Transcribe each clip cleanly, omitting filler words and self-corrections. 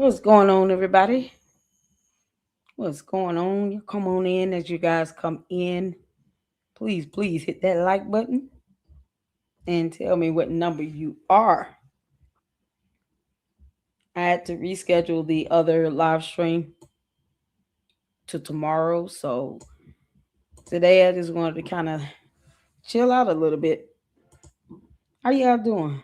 What's going on, everybody? What's going on? You come on in as you guys come in. Please hit that like button and tell me what number you are. I had to reschedule the other live stream to tomorrow, so today I just wanted to kind of chill out a little bit. How y'all doing?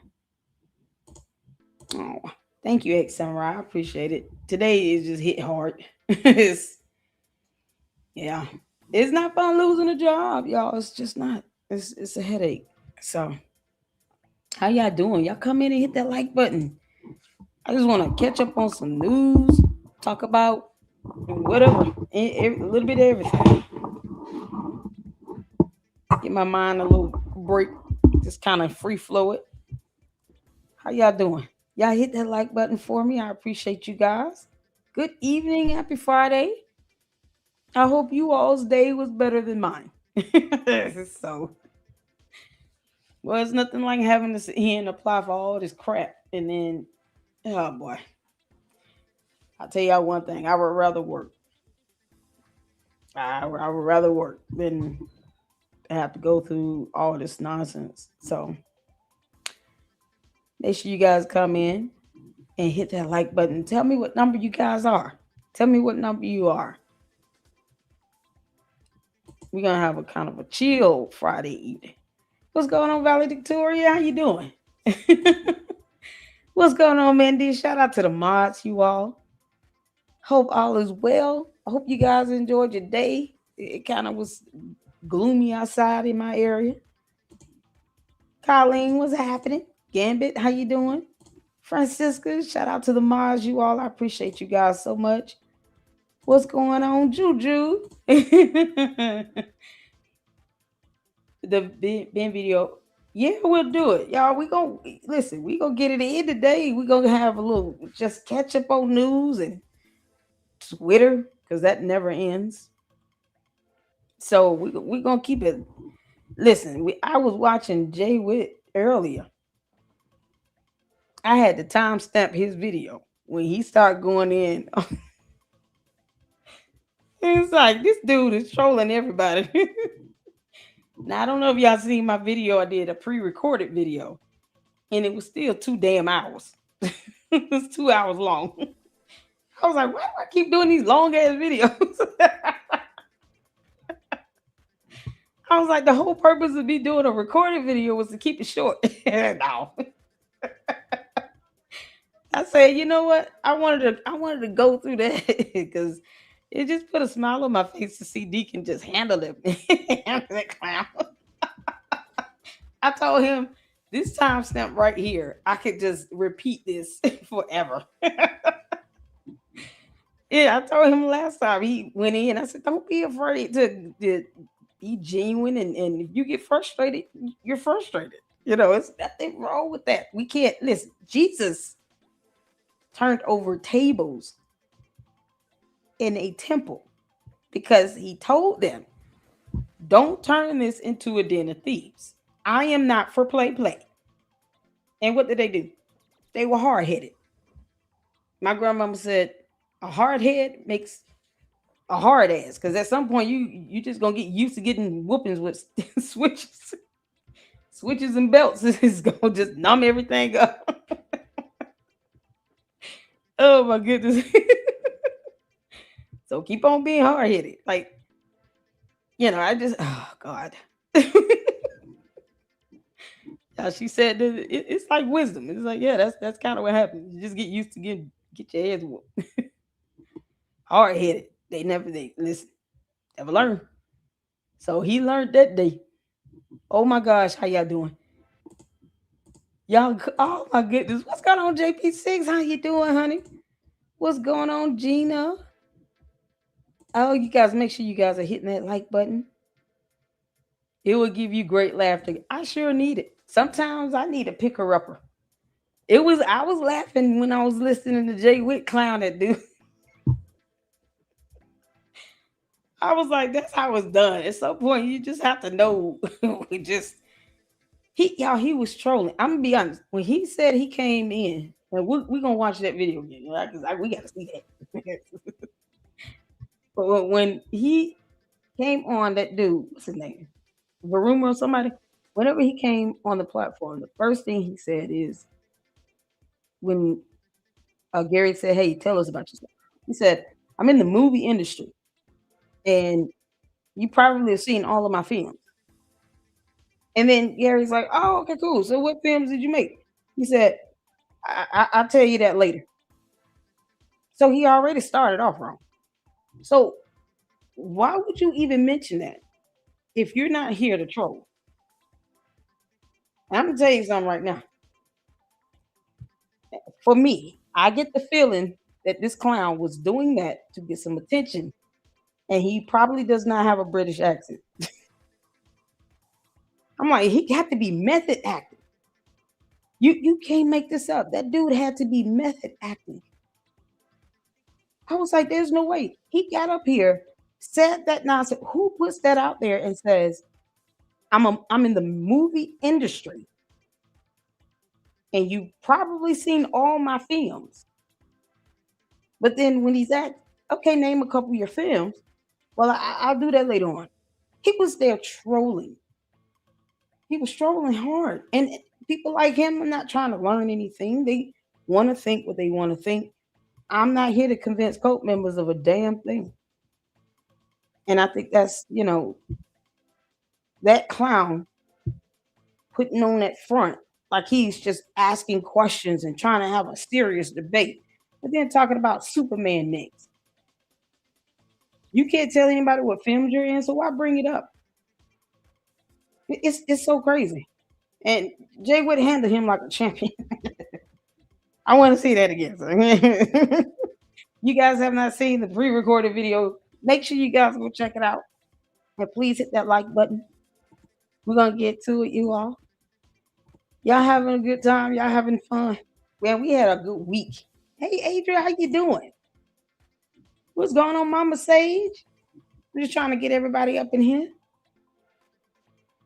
Oh, thank you, X Samurai. I appreciate it. Today is just hit hard. Yeah, it's not fun losing a job, y'all. It's just not. It's a headache. So how y'all doing? Y'all come in and hit that like button. I just want to catch up on some news, talk about whatever, a little bit of everything. Get my mind a little break, just kind of free flow it. How y'all doing? Y'all hit that like button for me. I appreciate you guys. Good evening. Happy Friday. I hope you all's day was better than mine. So, well, it's nothing like having to sit here and apply for all this crap. And then, oh boy, I'll tell y'all one thing. I would rather work. I would rather work than have to go through all this nonsense. So, make sure you guys come in and hit that like button. Tell me what number you guys are. Tell me what number you are. We're gonna have a kind of a chill Friday evening. What's going on, Valley Victoria? How you doing? What's going on, Mandy? Shout out to the mods, you all. Hope all is well. I hope you guys enjoyed your day. It kind of was gloomy outside in my area. Colleen, what's happening? Gambit, how you doing? Francisca, shout out to the mods, you all. I appreciate you guys so much. What's going on, Juju? The Ben video. Yeah, we'll do it, y'all. We gonna listen. We gonna get it in today. We gonna have a little just catch up on news and Twitter because that never ends. So we gonna keep it. Listen, I was watching Jay Witt earlier. I had to timestamp his video when he started going in. It's like this dude is trolling everybody. Now I don't know if y'all seen my video. I did a pre-recorded video, and it was still 2 damn hours. It was 2 hours long. I was like, why do I keep doing these long ass videos? I was like, the whole purpose of me doing a recorded video was to keep it short. No. I said, you know what? I wanted to go through that because it just put a smile on my face to see Deacon just handle it. Handle that clown. I told him this timestamp right here, I could just repeat this forever. Yeah, I told him last time he went in. I said, don't be afraid to be genuine, and if you get frustrated, you're frustrated. It's nothing wrong with that. We can't listen. Jesus turned over tables in a temple because he told them, don't turn this into a den of thieves. I am not for play. And what did they do? They were hard headed. My grandmama said, a hard head makes a hard ass because at some point you just gonna get used to getting whoopings with switches and belts. It's gonna just numb everything up. Oh my goodness. So keep on being hard headed. Like, I just, oh God. Yeah, she said that it's like wisdom. It's like, yeah, that's kind of what happens. You just get used to get your heads whooped. Hard headed. They listen, never learn. So he learned that day. Oh my gosh, how y'all doing? Y'all, oh my goodness, what's going on, JP6? How you doing, honey? What's going on, Gina? Oh, you guys, make sure you guys are hitting that like button. It will give you great laughter. I sure need it. Sometimes I need a picker upper. I was laughing when I was listening to Jay Witt clown that dude. I was like, that's how it's done. At some point, you just have to know. He was trolling. I'm gonna be honest. When he said he came in And we're gonna watch that video again, right? Because we gotta see that. But when he came on, that dude, what's his name? Varuma or somebody. Whenever he came on the platform, the first thing he said is when Gary said, "Hey, tell us about yourself." He said, "I'm in the movie industry, and you probably have seen all of my films." And then Gary's like, "Oh, okay, cool. So what films did you make?" He said, "I'll tell you that later." So he already started off wrong. So why would you even mention that if you're not here to troll? And I'm gonna tell you something right now. For me, I get the feeling that this clown was doing that to get some attention, and he probably does not have a British accent. I'm like, he got to be method acting. You can't make this up. That dude had to be method acting. I was like, there's no way. He got up here, said that nonsense. Who puts that out there and says, I'm in the movie industry, and you've probably seen all my films. But then when he's asked, okay, name a couple of your films. Well, I'll do that later on. He was there trolling. He was trolling hard. And people like him are not trying to learn anything. They want to think what they want to think. I'm not here to convince cult members of a damn thing. And I think that's, that clown putting on that front like he's just asking questions and trying to have a serious debate. But then talking about Superman next. You can't tell anybody what films you're in, so why bring it up? It's so crazy. And Jay would handle him like a champion. I want to see that again. So, you guys have not seen the pre-recorded video, make sure you guys go check it out. And please hit that like button. We're gonna get to it, you all. Y'all having a good time? Y'all having fun? Man, we had a good week. Hey Adrian, how you doing? What's going on, Mama Sage? We're just trying to get everybody up in here.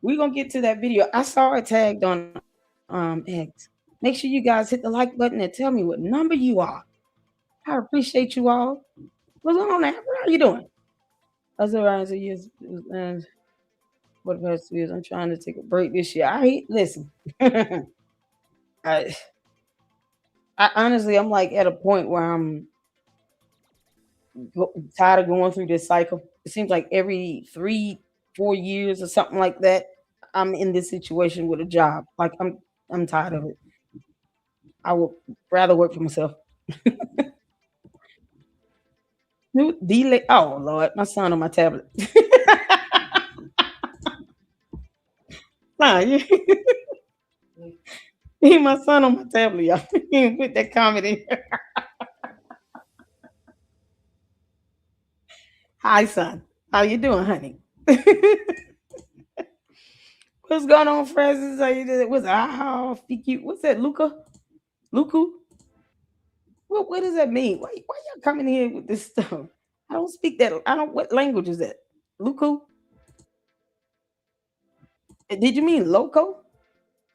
We're gonna get to that video. I saw it tagged on X. Make sure you guys hit the like button and tell me what number you are. I appreciate you all. What's going on, Amber? How you doing? As a rise of years, and what the past 2 years, I'm trying to take a break this year. Listen. I, I honestly, I'm like at a point where I'm tired of going through this cycle. It seems like every 3, 4 years or something like that, I'm in this situation with a job. Like I'm tired of it. I would rather work for myself. New delay. Oh Lord, my son on my tablet. Nah, he my son on my tablet, y'all. He put that comment in. Hi, son. How you doing, honey? What's going on, Francis? How you doing? What's What's that, Luca? Luku? What does that mean? Why y'all coming here with this stuff? I don't speak that. I don't. What language is that? Luku? Did you mean loco?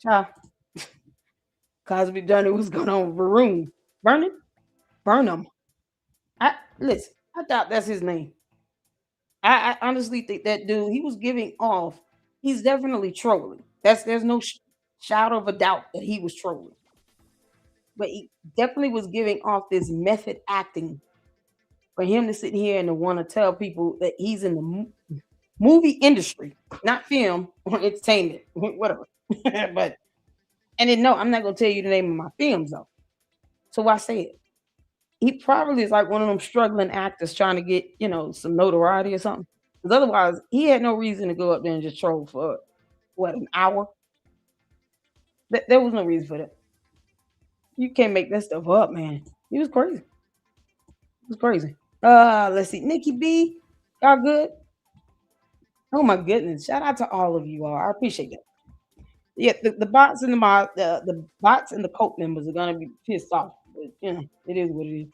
Child, Cosby Johnny, what's going on? Varun, Vernon, Burnham. I listen. I thought that's his name. I honestly think that dude. He was giving off. He's definitely trolling. There's no shadow of a doubt that he was trolling. But he definitely was giving off this method acting for him to sit here and to want to tell people that he's in the movie industry, not film or entertainment, whatever. But and then no, I'm not gonna tell you the name of my films though. So why say it? He probably is like one of them struggling actors trying to get, some notoriety or something. Because otherwise, he had no reason to go up there and just troll for what, an hour. There was no reason for that. You can't make that stuff up, man. He was crazy. It was crazy. Let's see. Nikki B, y'all good? Oh my goodness. Shout out to all of you all. I appreciate that. Yeah, the bots and the bots and the cult members are gonna be pissed off. But, it is what it is.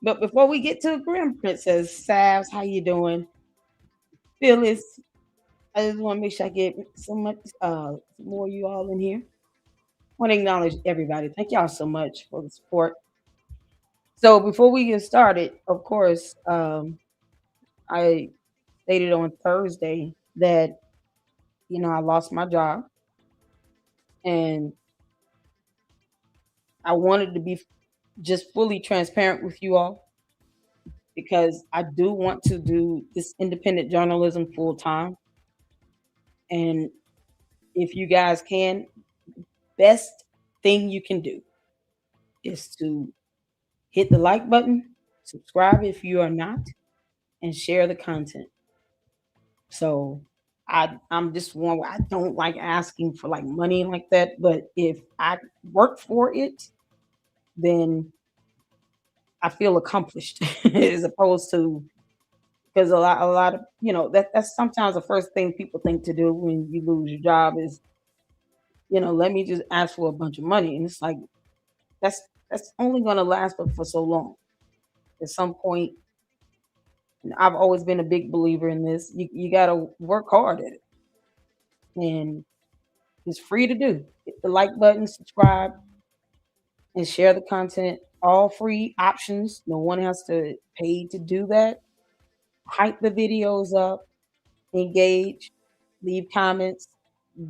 But before we get to the Grim Princess, Savs, how you doing? Phyllis, I just want to make sure I get some more of you all in here. want to acknowledge everybody. Thank y'all so much for the support. So before we get started, of course, I stated on Thursday that I lost my job, and I wanted to be just fully transparent with you all because I do want to do this independent journalism full time. And if you guys can, best thing you can do is to hit the like button, subscribe if you are not, and share the content. So I'm just one where I don't like asking for like money like that, but if I work for it, then I feel accomplished as opposed to because a lot of that's sometimes the first thing people think to do when you lose your job is let me just ask for a bunch of money, and it's like that's that's only going to last for so long. At some point, I've always been a big believer in this. You got to work hard at it, and it's free to do. Hit the like button, subscribe, and share the content. All free options. No one has to pay to do that. Hype the videos up, engage, leave comments.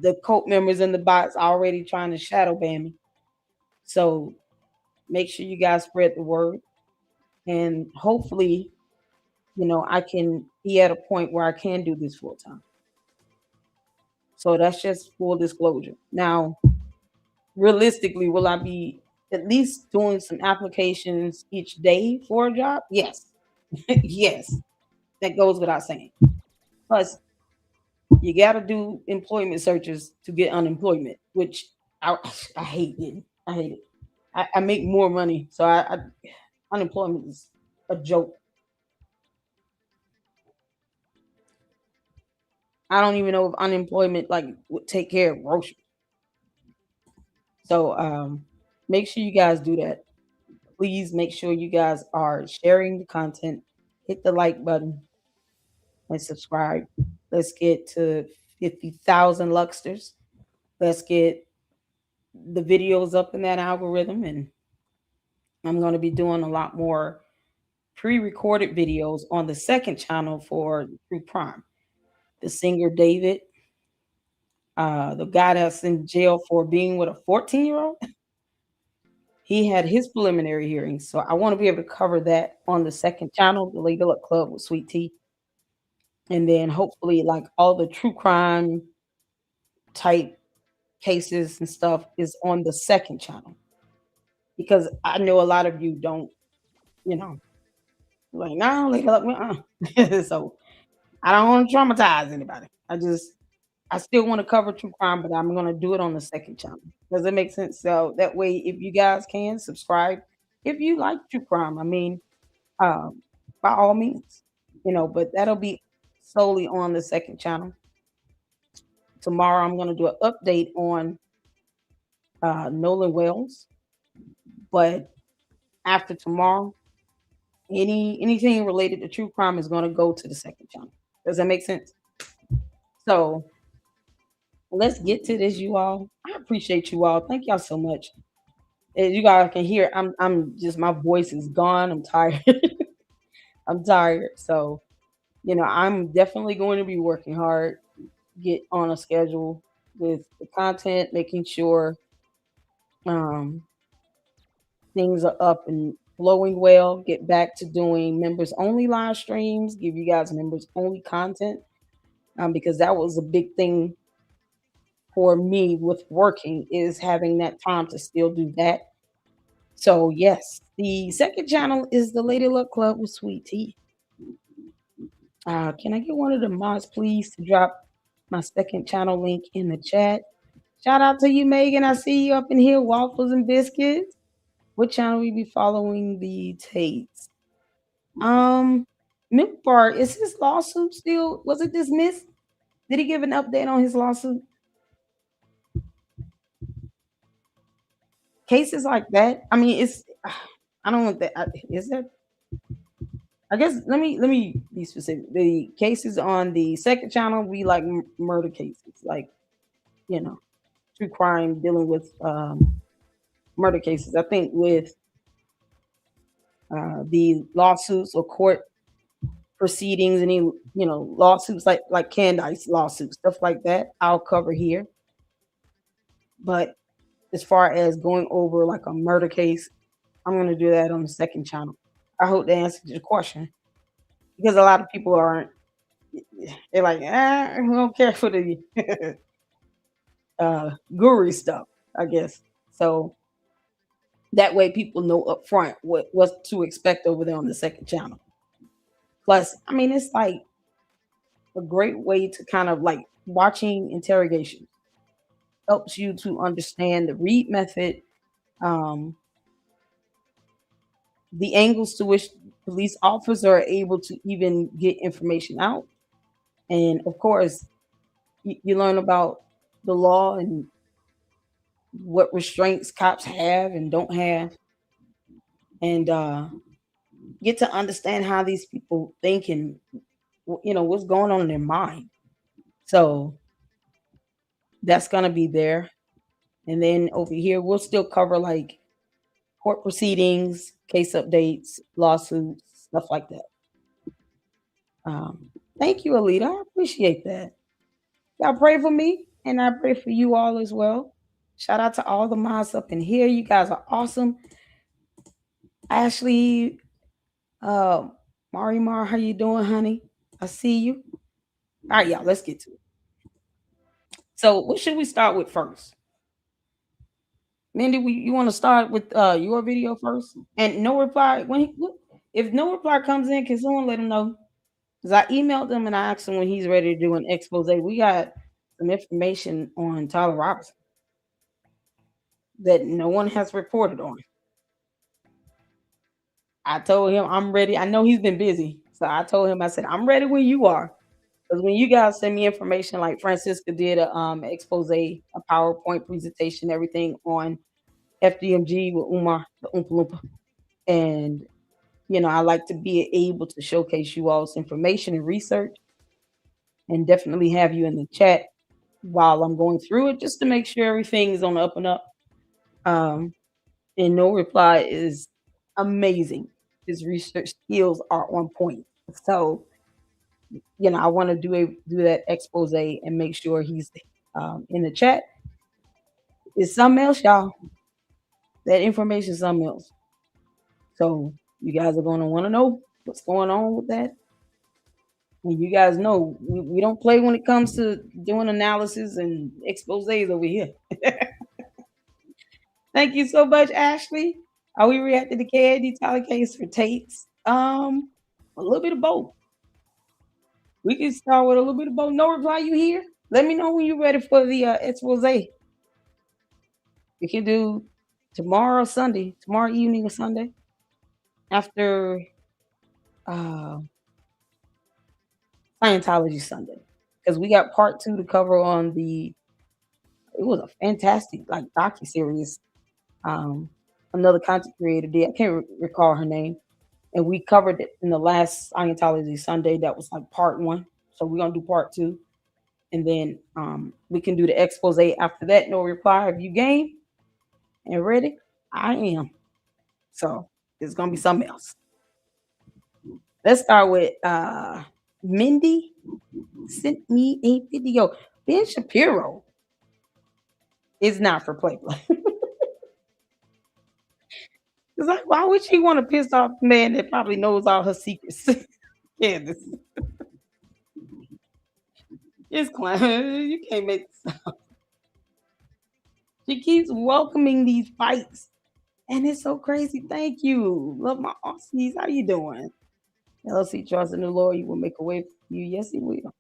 The cult members in the bots already trying to shadow ban me. So make sure you guys spread the word. And hopefully, I can be at a point where I can do this full time. So that's just full disclosure. Now, realistically, will I be at least doing some applications each day for a job? Yes. Yes. That goes without saying. Plus, you got to do employment searches to get unemployment, which I hate it. I hate it. I make more money, so unemployment is a joke. I don't even know if unemployment like would take care of groceries. So make sure you guys do that. Please make sure you guys are sharing the content. Hit the like button and subscribe. Let's get to 50,000 Luxters. Let's get the videos up in that algorithm. And I'm going to be doing a lot more pre recorded videos on the second channel for True Crime. The singer David, the guy that's in jail for being with a 14-year-old, he had his preliminary hearing. So I want to be able to cover that on the second channel, the Legal Up Club with Sweet Tea. And then hopefully, like all the true crime type cases and stuff is on the second channel because I know a lot of you don't, you know, like, no, Legal Up. So I don't want to traumatize anybody. I still want to cover true crime, but I'm going to do it on the second channel. Does it make sense? So that way, if you guys can subscribe, if you like true crime, I mean, by all means, but that'll be solely on the second channel. Tomorrow, I'm going to do an update on Nolan Wells, but after tomorrow, anything related to true crime is going to go to the second channel. Does that make sense? So let's get to this, you all. I appreciate you all. Thank y'all so much. As you guys can hear, I'm just my voice is gone. I'm tired. I'm tired. So, I'm definitely going to be working hard, get on a schedule with the content, making sure um things are up and flowing well, get back to doing members only live streams, give you guys members only content. Because that was a big thing for me with working is having that time to still do that. So yes, the second channel is the Lady Luck Club with Sweet Tea. Can I get one of the mods, please, to drop my second channel link in the chat? Shout out to you, Megan. I see you up in here, waffles and biscuits. What channel we be following the Tates? Milk Bar, is his lawsuit still? Was it dismissed? Did he give an update on his lawsuit? Cases like that. I mean, it's. I don't want that. Is that I guess let me be specific. The cases on the second channel be like murder cases, like you know. true crime dealing with murder cases. I think with the lawsuits or court proceedings, any lawsuits like Candice lawsuits, stuff like that, I'll cover here. But as far as going over like a murder case, I'm going to do that on the second channel. I hope that answered your question because a lot of people aren't. They're like, we don't care for the guru stuff, I guess. So that way people know up front what to expect over there on the second channel. Plus, I mean, it's like a great way to kind of like watching interrogation helps you to understand the read method, um, the angles to which police officers are able to even get information out. And of course, you learn about the law and what restraints cops have and don't have, and get to understand how these people think and what's going on in their mind. So that's gonna be there. And then over here, we'll still cover like court proceedings, case updates, lawsuits, stuff like that. Um, Thank you, Alita. I appreciate that. Y'all pray for me, and I pray for you all as well. Shout out to all the mods up in here. You guys are awesome. Ashley, uh, Marimar, how you doing, honey? I see you. All right, y'all, let's get to it. So, what should we start with first? Mindy, you want to start with your video first? And no reply if no reply comes in, can someone let him know? Because I emailed him and I asked him when he's ready to do an expose. We got some information on Tyler Robinson that no one has reported on. I told him I'm ready. I know he's been busy. So I told him, I said, I'm ready when you are. Because when you guys send me information like Francisca did a expose, a PowerPoint presentation, everything on FDMG with Umar, the Oompa Loompa. And, I like to be able to showcase you all's information and research and definitely have you in the chat while I'm going through it just to make sure everything is on the up and up. Um, and no reply is amazing. His research skills are on point. So, I want to do that expose and make sure he's in the chat. It's something else, y'all. That information is something else. So you guys are going to want to know what's going on with that. And you guys know we don't play when it comes to doing analysis and exposés over here. Thank you so much, Ashley. Are we reacting to KD Tyler case for Tate's? A little bit of both. We can start with a little bit of both. No reply, you here? Let me know when you're ready for the expose. We can do tomorrow, Sunday, tomorrow evening or Sunday after uh, Scientology Sunday, because we got part 2 to cover on the. It was a fantastic like docu series. Another content creator did. I can't recall her name, and we covered it in the last Scientology Sunday. That was like part 1. So we're gonna do part 2, and then we can do the expose after that. No reply. If you game and ready, I am. So it's gonna be something else. Let's start with Mindy sent me a video. Ben Shapiro is not for play. It's like, why would she want to piss off a man that probably knows all her secrets? Candace. It's clown. You can't make this up. She keeps welcoming these fights. And it's so crazy. Thank you. Love my Aussies. How you doing? LC trust in the Lord. He will make a way for you. Yes, he will.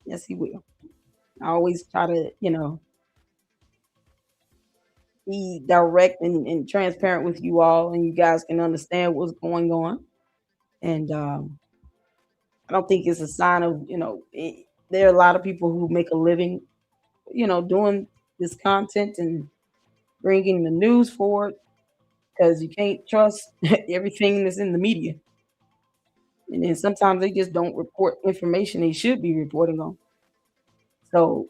Yes, he will. I always try to, be direct and transparent with you all, and you guys can understand what's going on. And I don't think it's a sign of, there are a lot of people who make a living, doing this content and bringing the news forward because you can't trust everything that's in the media. And then sometimes they just don't report information they should be reporting on. So,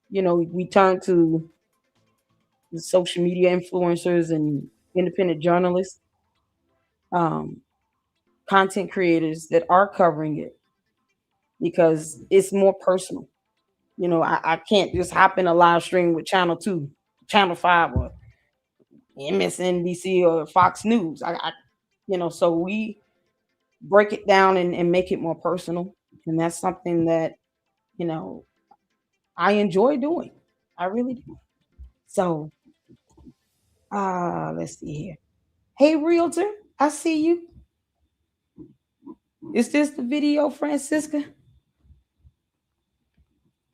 we turn to the social media influencers and independent journalists, um, content creators that are covering it because it's more personal. You know, I can't just hop in a live stream with Channel 2, Channel 5, or MSNBC or Fox News. So we break it down and make it more personal. And that's something that, you know, I enjoy doing. I really do. So, let's see here. Hey, Realtor, I see you. Is this the video, Francisca?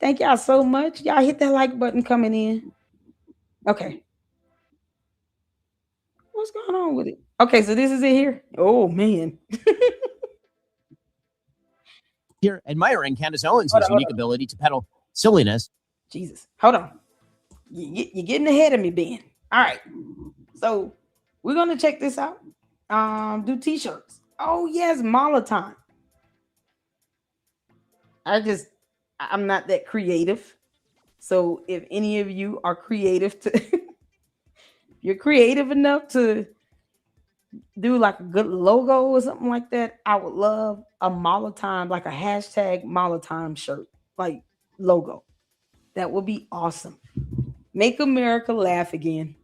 Thank y'all so much. Y'all hit that like button coming in. Okay. What's going on with it? Okay, so this is it here. Oh, man. Here, admiring Candace Owens' unique ability to peddle silliness. Jesus. Hold on. You're getting ahead of me, Ben. All right. So we're going to check this out. Do t-shirts. Oh, yes, mala time. I'm not that creative. So if any of you are creative you're creative enough to do like a good logo or something like that, I would love a mala time, like a hashtag mala time shirt, like logo. That would be awesome. Make America laugh again.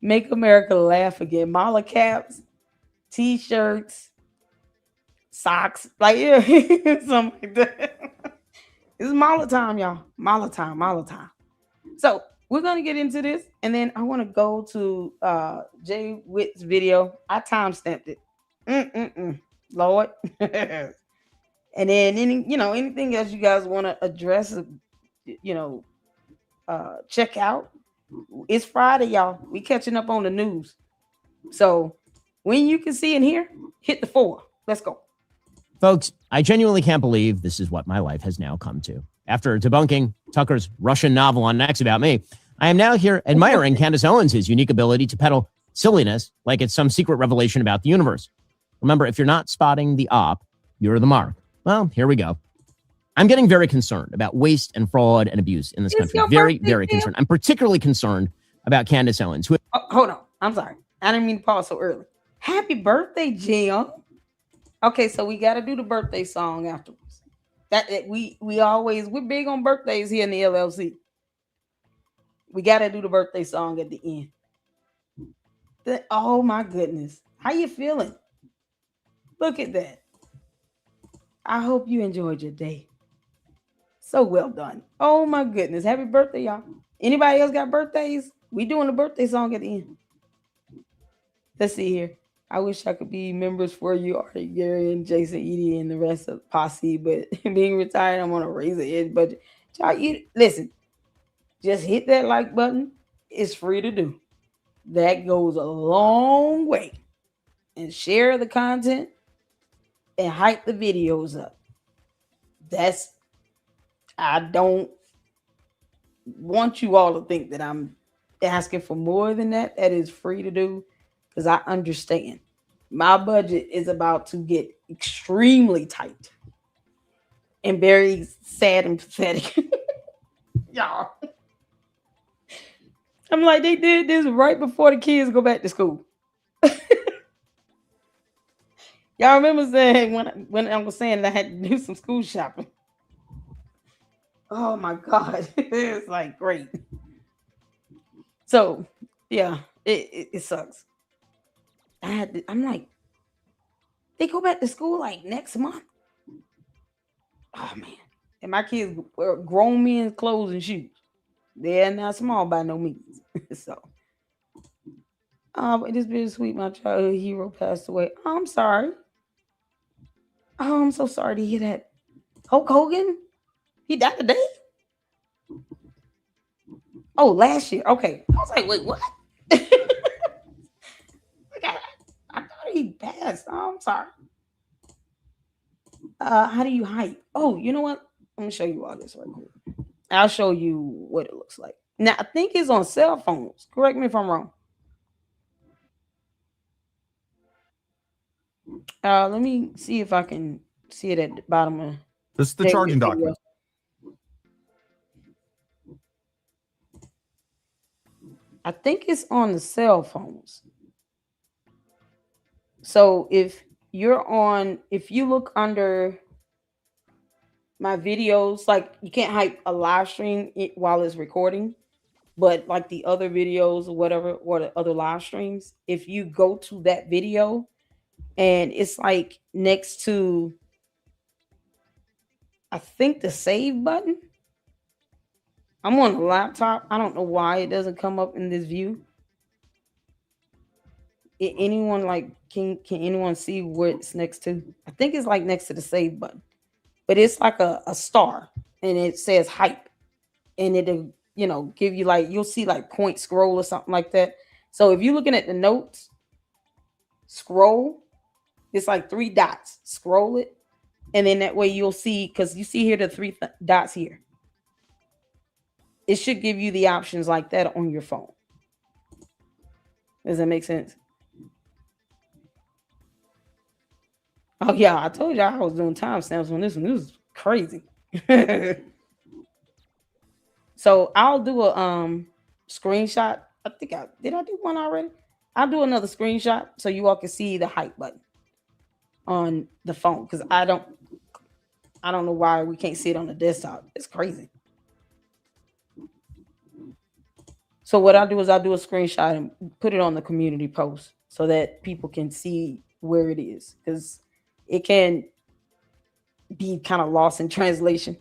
Make America laugh again. Mala caps, t-shirts, socks, like yeah, something like that. It's Mala time, y'all. Mala time, Mala time. So we're gonna get into this, and then I want to go to Jay Witt's video. I time stamped it. Lord. And then anything else you guys want to address, check out. It's Friday, y'all. We catching up on the news. So when you can see and hear, hit the 4. Let's go. Folks, I genuinely can't believe this is what my life has now come to. After debunking Tucker's Russian novel on Next About Me, I am now here admiring Candace Owens' unique ability to peddle silliness like it's some secret revelation about the universe. Remember, if you're not spotting the op, you're the mark. Well, here we go. I'm getting very concerned about waste and fraud and abuse in this country. Very, very concerned. I'm particularly concerned about Candace Owens. Hold on. I'm sorry. I didn't mean to pause so early. Happy birthday, Jim. Okay, so we got to do the birthday song afterwards. We're big on birthdays here in the LLC. We got to do the birthday song at the end. Oh my goodness. How you feeling? Look at that. I hope you enjoyed your day. So well done. Oh my goodness. Happy birthday, y'all. Anybody else got birthdays? We doing the birthday song at the end. Let's see here. I wish I could be members for you, Ari, Gary, and Jason, Edie, and the rest of the posse, but being retired, I'm on a razor edge budget. Listen, just hit that like button. It's free to do. That goes a long way. And share the content and hype the videos up. I don't want you all to think that I'm asking for more than that. That is free to do because I understand. My budget is about to get extremely tight and very sad and pathetic. Y'all. I'm like, they did this right before the kids go back to school. Y'all remember saying when I was saying that I had to do some school shopping. Oh my God. It's like great. So yeah, it sucks. I'm like, they go back to school like next month. Oh man. And my kids wear grown men's clothes and shoes. They're not small by no means. So but it's bittersweet. My childhood hero passed away. Oh, I'm sorry. Oh, I'm so sorry to hear that. Hulk Hogan? He died today? Oh, last year. Okay. I was like, wait, what? I thought he passed. Oh, I'm sorry. How do you hype? Oh, you know what? I'm gonna show you all this right quick. I'll show you what it looks like. Now, I think it's on cell phones. Correct me if I'm wrong. Let me see if I can see it at the bottom of this is the charging document. I think it's on the cell phones. So if you look under my videos, like you can't hype a live stream while it's recording, but like the other videos or whatever, or the other live streams, if you go to that video and it's like next to, I think, the save button. I'm on the laptop. I don't know why it doesn't come up in this view. Anyone like can anyone see where it's next to? I think it's like next to the save button, but it's like a star and it says hype, and it'll give you, like, you'll see like point scroll or something like that. So if you're looking at the notes, scroll, it's like three dots, scroll it, and then that way you'll see, because you see here the three dots here, it should give you the options like that on your phone. Does that make sense? Oh yeah, I told you I was doing timestamps on this one. This is crazy. So I'll do a screenshot. I think I do one already. I'll do another screenshot so you all can see the hype button on the phone, because I don't know why we can't see it on the desktop. It's crazy. So what I'll do is I'll do a screenshot and put it on the community post so that people can see where it is, because it can be kind of lost in translation.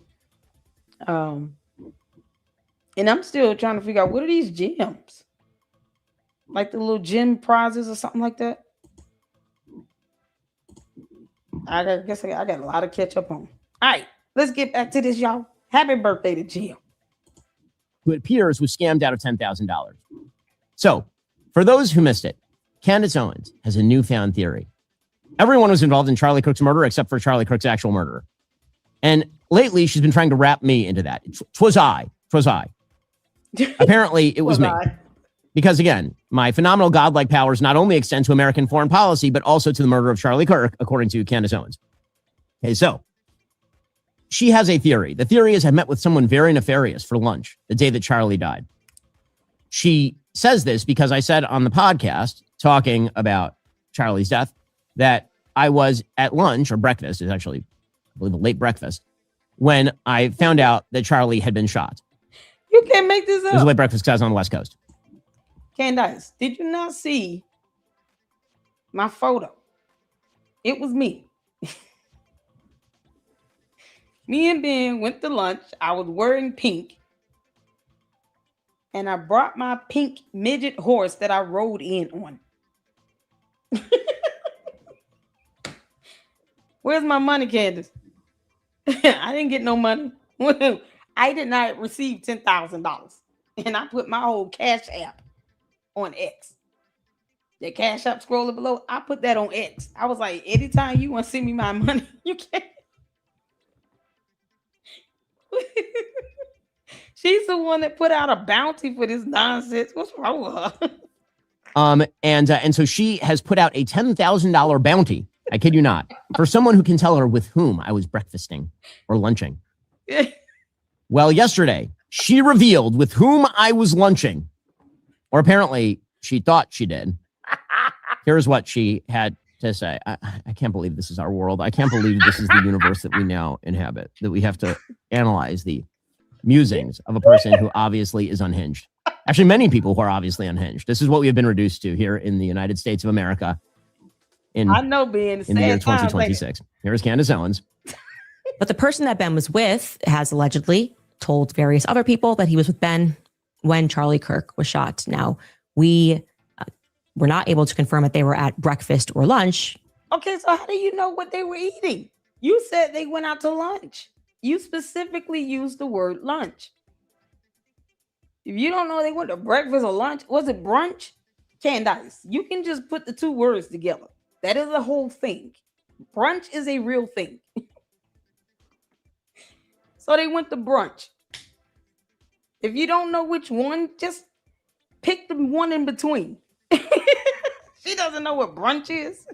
And I'm still trying to figure out, what are these gems? Like the little gem prizes or something like that? I guess I got a lot to catch up on. All right, let's get back to this, y'all. Happy birthday to Jim, who it appears was scammed out of $10,000. So, for those who missed it, Candace Owens has a newfound theory. Everyone was involved in Charlie Kirk's murder except for Charlie Kirk's actual murderer. And lately, she's been trying to wrap me into that. Twas I. Apparently, it was me. Because again, my phenomenal godlike powers not only extend to American foreign policy, but also to the murder of Charlie Kirk, according to Candace Owens. Okay, so she has a theory. The theory is I met with someone very nefarious for lunch the day that Charlie died. She says this because I said on the podcast, talking about Charlie's death, that I was at lunch, or breakfast, is actually, I believe, a late breakfast, when I found out that Charlie had been shot. You can't make this up. It was a late breakfast because I was on the West Coast. Candace, did you not see my photo? It was me. Me and Ben went to lunch. I was wearing pink. And I brought my pink midget horse that I rode in on. Where's my money, Candace? I didn't get no money. I did not receive $10,000. And I put my whole Cash App on X. The Cash App scroller below, I put that on X. I was like, anytime you want to send me my money, you can. She's the one that put out a bounty for this nonsense. What's wrong with her? And so she has put out a $10,000 bounty. I kid you not, for someone who can tell her with whom I was breakfasting or lunching. Well, yesterday she revealed with whom I was lunching, or apparently she thought she did. Here's what she had to say. I can't believe this is our world. I can't believe this is the universe that we now inhabit, that we have to analyze the musings of a person who obviously is unhinged. Actually, many people who are obviously unhinged. This is what we have been reduced to here in the United States of America. I know, Ben. In the year 2026. Here's Candace Owens. But the person that Ben was with has allegedly told various other people that he was with Ben when Charlie Kirk was shot. Now, we were not able to confirm that they were at breakfast or lunch. Okay, so how do you know what they were eating? You said they went out to lunch. You specifically used the word lunch. If you don't know they went to breakfast or lunch, was it brunch? Candace, you can just put the two words together. That is a whole thing. Brunch is a real thing. So they went to brunch. If you don't know which one, just pick the one in between. She doesn't know what brunch is.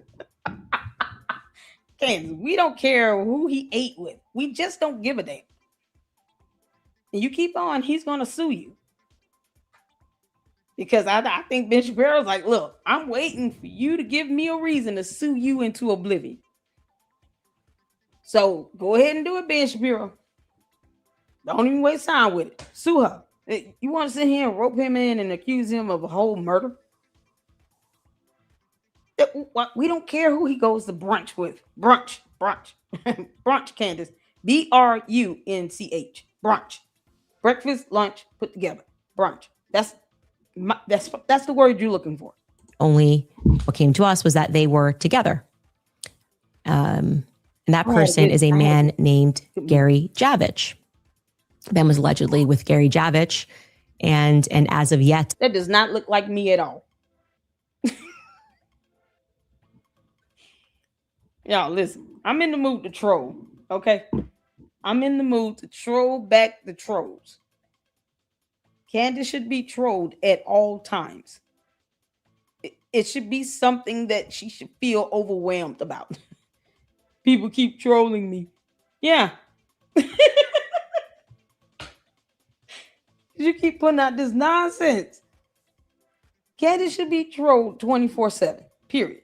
Kansas, we don't care who he ate with. We just don't give a damn. And you keep on, he's going to sue you. Because I think Ben Shapiro's like, look, I'm waiting for you to give me a reason to sue you into oblivion. So go ahead and do it, Ben Shapiro. Don't even waste time with it. Sue her. You want to sit here and rope him in and accuse him of a whole murder? We don't care who he goes to brunch with. Brunch. Brunch, Candace. BRUNCH. Brunch. Breakfast, lunch, put together. Brunch. That's the word you're looking for. Only what came to us was that they were together. And that person is a man named Gary Javich. Ben was allegedly with Gary Javich. And as of yet, that does not look like me at all. Y'all, listen, I'm in the mood to troll, okay? I'm in the mood to troll back the trolls. Candace should be trolled at all times. It should be something that she should feel overwhelmed about. People keep trolling me. Yeah. You keep putting out this nonsense. Candace should be trolled 24/7, period.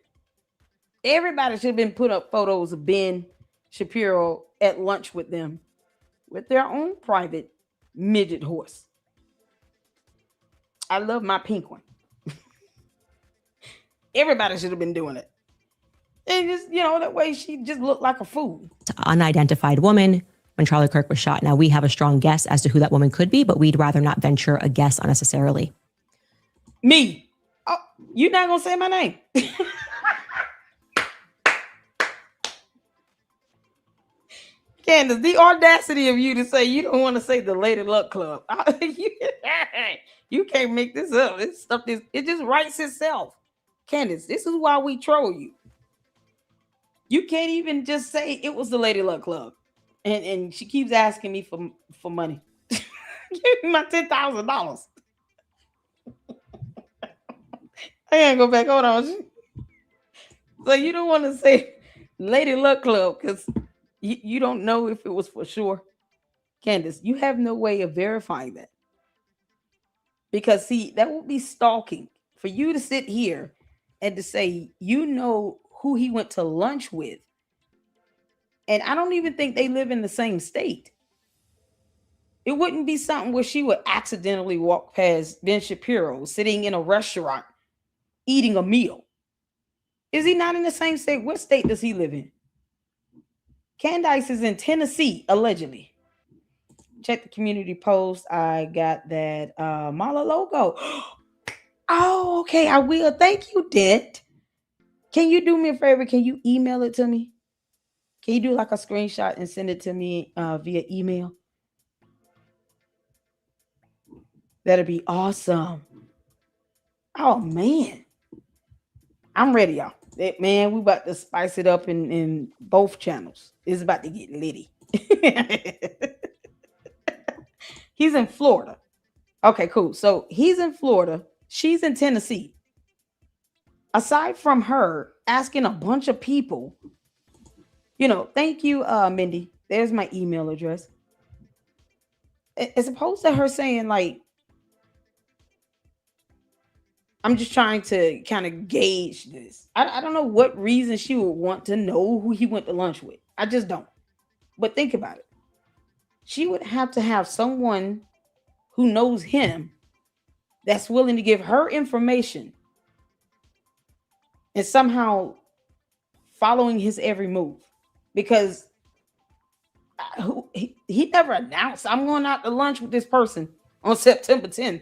Everybody should have been put up photos of Ben Shapiro at lunch with them with their own private midget horse. I love my pink one. Everybody should have been doing it. And just, that way she just looked like a fool. Unidentified woman when Charlie Kirk was shot. Now, we have a strong guess as to who that woman could be, but we'd rather not venture a guess unnecessarily. Me. Oh, you're not going to say my name. Candace, the audacity of you to say you don't want to say the Lady Luck Club. You can't make this up. This stuff, it just writes itself. Candace, this is why we troll you. You can't even just say it was the Lady Luck Club. And she keeps asking me for money. Give me my $10,000. I gotta go back. Hold on. So you don't want to say Lady Luck Club because you don't know if it was for sure. Candace, you have no way of verifying that. Because, see, that would be stalking. For you to sit here and to say, who he went to lunch with. And I don't even think they live in the same state. It wouldn't be something where she would accidentally walk past Ben Shapiro sitting in a restaurant eating a meal. Is he not in the same state? What state does he live in? Candace is in Tennessee, allegedly. Check the community post. I got that Mala logo. Oh, okay. I will. Thank you, Dent. Can you do me a favor? Can you email it to me? Can you do like a screenshot and send it to me via email? That'd be awesome. Oh, man. I'm ready, y'all. Man, we about to spice it up in both channels. It's about to get litty. He's in Florida. Okay, cool. So he's in Florida. She's in Tennessee. Aside from her asking a bunch of people, thank you, Mindy. There's my email address. As opposed to her saying, like, I'm just trying to kind of gauge this. I don't know what reason she would want to know who he went to lunch with. I just don't. But think about it. She would have to have someone who knows him that's willing to give her information and somehow following his every move. Because he never announced, I'm going out to lunch with this person on September 10th.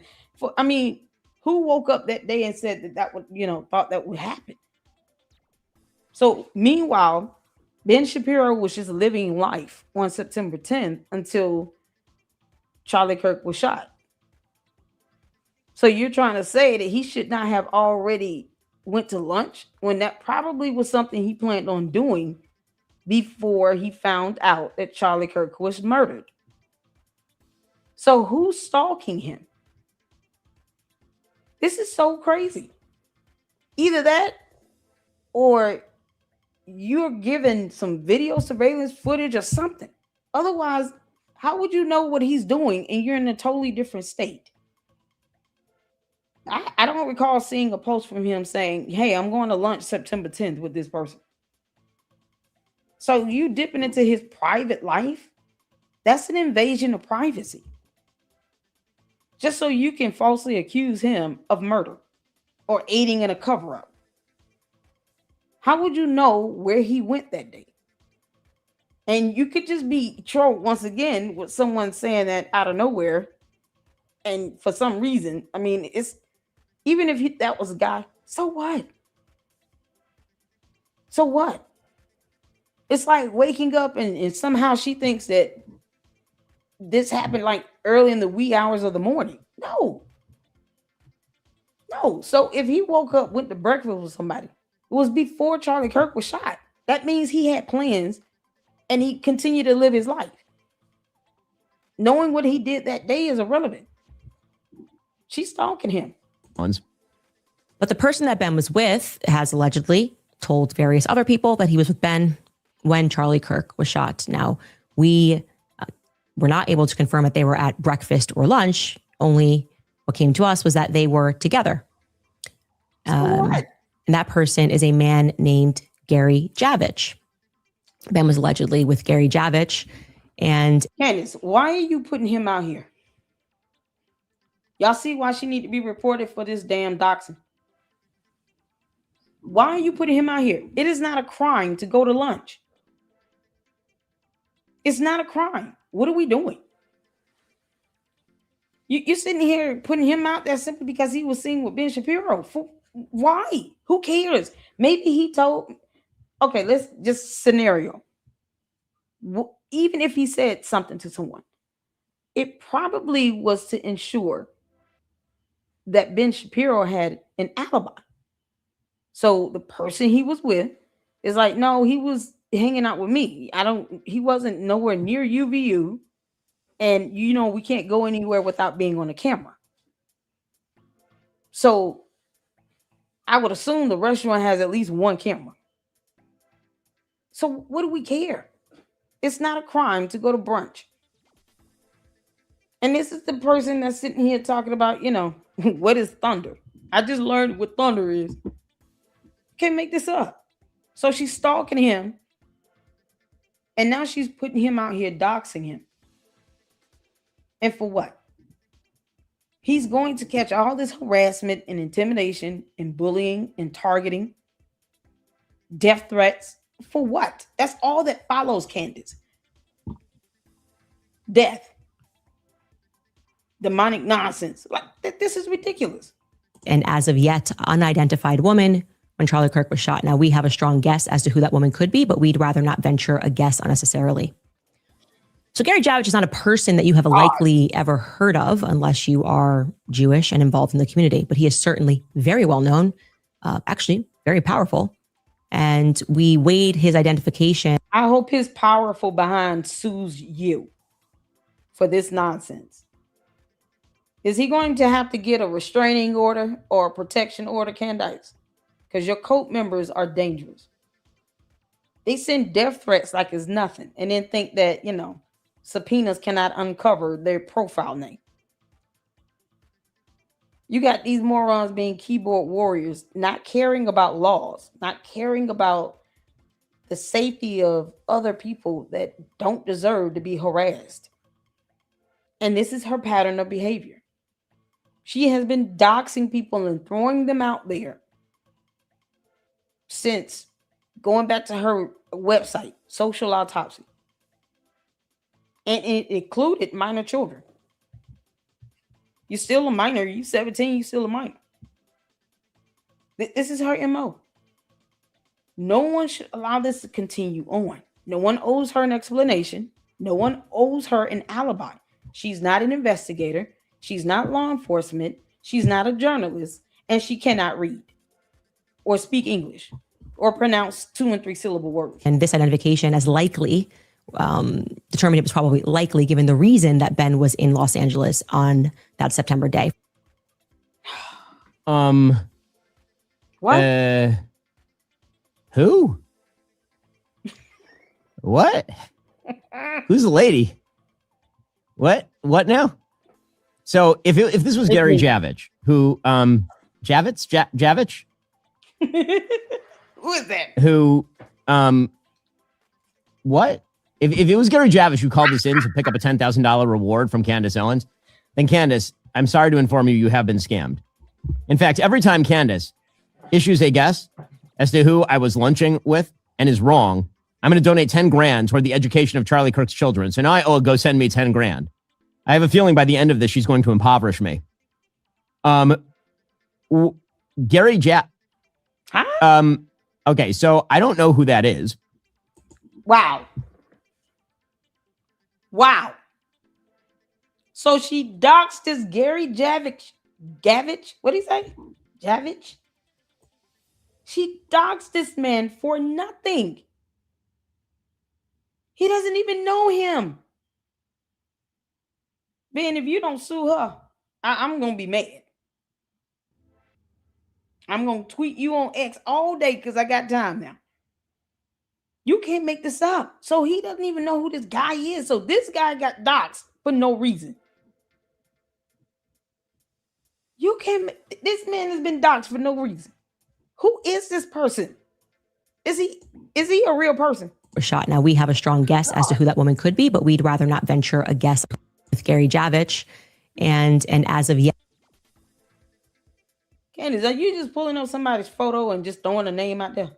Who woke up that day and said that would, thought that would happen? So meanwhile, Ben Shapiro was just living life on September 10th until Charlie Kirk was shot. So you're trying to say that he should not have already went to lunch when that probably was something he planned on doing before he found out that Charlie Kirk was murdered. So who's stalking him? This is so crazy. Either that or you're given some video surveillance footage or something. Otherwise, how would you know what he's doing and you're in a totally different state? I don't recall seeing a post from him saying, "Hey, I'm going to lunch September 10th with this person." So you dipping into his private life? That's an invasion of privacy. Just so you can falsely accuse him of murder or aiding in a cover up. How would you know where he went that day? And you could just be trolled once again with someone saying that out of nowhere. And for some reason, I mean, it's even if that was a guy, so what? So what? It's like waking up and somehow she thinks that this happened like early in the wee hours of the morning. No, no. So if he woke up, went to breakfast with somebody, it was before Charlie Kirk was shot. That means he had plans and he continued to live his life. Knowing what he did that day is irrelevant. She's stalking him. But the person that Ben was with has allegedly told various other people that he was with Ben when Charlie Kirk was shot. Now, we were not able to confirm that they were at breakfast or lunch. Only what came to us was that they were together. And that person is a man named Gary Javich. Ben was allegedly with Gary Javich. And Candace, why are you putting him out here? Y'all see why she need to be reported for this damn doxing? Why are you putting him out here? It is not a crime to go to lunch. It's not a crime. What are we doing? You're sitting here putting him out there simply because he was seen with Ben Shapiro. Why? Who cares? Maybe he told. Okay, let's just scenario. Even if he said something to someone, it probably was to ensure that Ben Shapiro had an alibi. So the person he was with is like, no, he was hanging out with me. He wasn't nowhere near UVU. And we can't go anywhere without being on the camera. So I would assume the restaurant has at least one camera. So what do we care? It's not a crime to go to brunch. And this is the person that's sitting here talking about, what is thunder? I just learned what thunder is. Can't make this up. So she's stalking him. And now she's putting him out here, doxing him. And for what? He's going to catch all this harassment and intimidation and bullying and targeting, death threats. For what? That's all that follows, Candace. Death. Demonic nonsense. Like, this is ridiculous. And as of yet, unidentified woman when Charlie Kirk was shot. Now, we have a strong guess as to who that woman could be, but we'd rather not venture a guess unnecessarily. So Gary Javich is not a person that you have likely ever heard of unless you are Jewish and involved in the community, but he is certainly very well known, actually very powerful. And we weighed his identification. I hope his powerful behind sues you for this nonsense. Is he going to have to get a restraining order or a protection order, Candice? Because your cult members are dangerous. They send death threats like it's nothing and then think that, subpoenas cannot uncover their profile name. You got these morons being keyboard warriors, not caring about laws, not caring about the safety of other people that don't deserve to be harassed. And this is her pattern of behavior. She has been doxing people and throwing them out there since going back to her website, Social Autopsy. And it included minor children. You're still a minor. You're 17. You're still a minor. This is her MO. No one should allow this to continue on. No one owes her an explanation. No one owes her an alibi. She's not an investigator. She's not law enforcement. She's not a journalist. And she cannot read or speak English or pronounce 2 and 3 syllable words. And this identification as likely determined it was probably likely given the reason that Ben was in Los Angeles on that September day. What? Who? What? Who's the lady? What now? So if this was Gary Javich, who Javich, Who is that? who what? If it was Gary Javich who called this in to pick up a $10,000 reward from Candace Owens, then Candace, I'm sorry to inform you, you have been scammed. In fact, every time Candace issues a guess as to who I was lunching with and is wrong, I'm going to donate 10 grand toward the education of Charlie Kirk's children. So now I owe go send me 10 grand. I have a feeling by the end of this, she's going to impoverish me. Gary Huh? Okay, so I don't know who that is. Wow. Wow. So she doxed this Gary Javich. What did he say? Javich? She doxed this man for nothing. He doesn't even know him. Ben, if you don't sue her, I'm going to be mad. I'm going to tweet you on X all day because I got time now. You can't make this up. So he doesn't even know who this guy is. So this guy got doxxed for no reason. You can't. This man has been doxxed for no reason. Who is this person? Is he a real person? Shot. Now we have a strong guess as to who that woman could be, but we'd rather not venture a guess with Gary Javich. And as of yet, Candace, are you just pulling up somebody's photo and just throwing a name out there?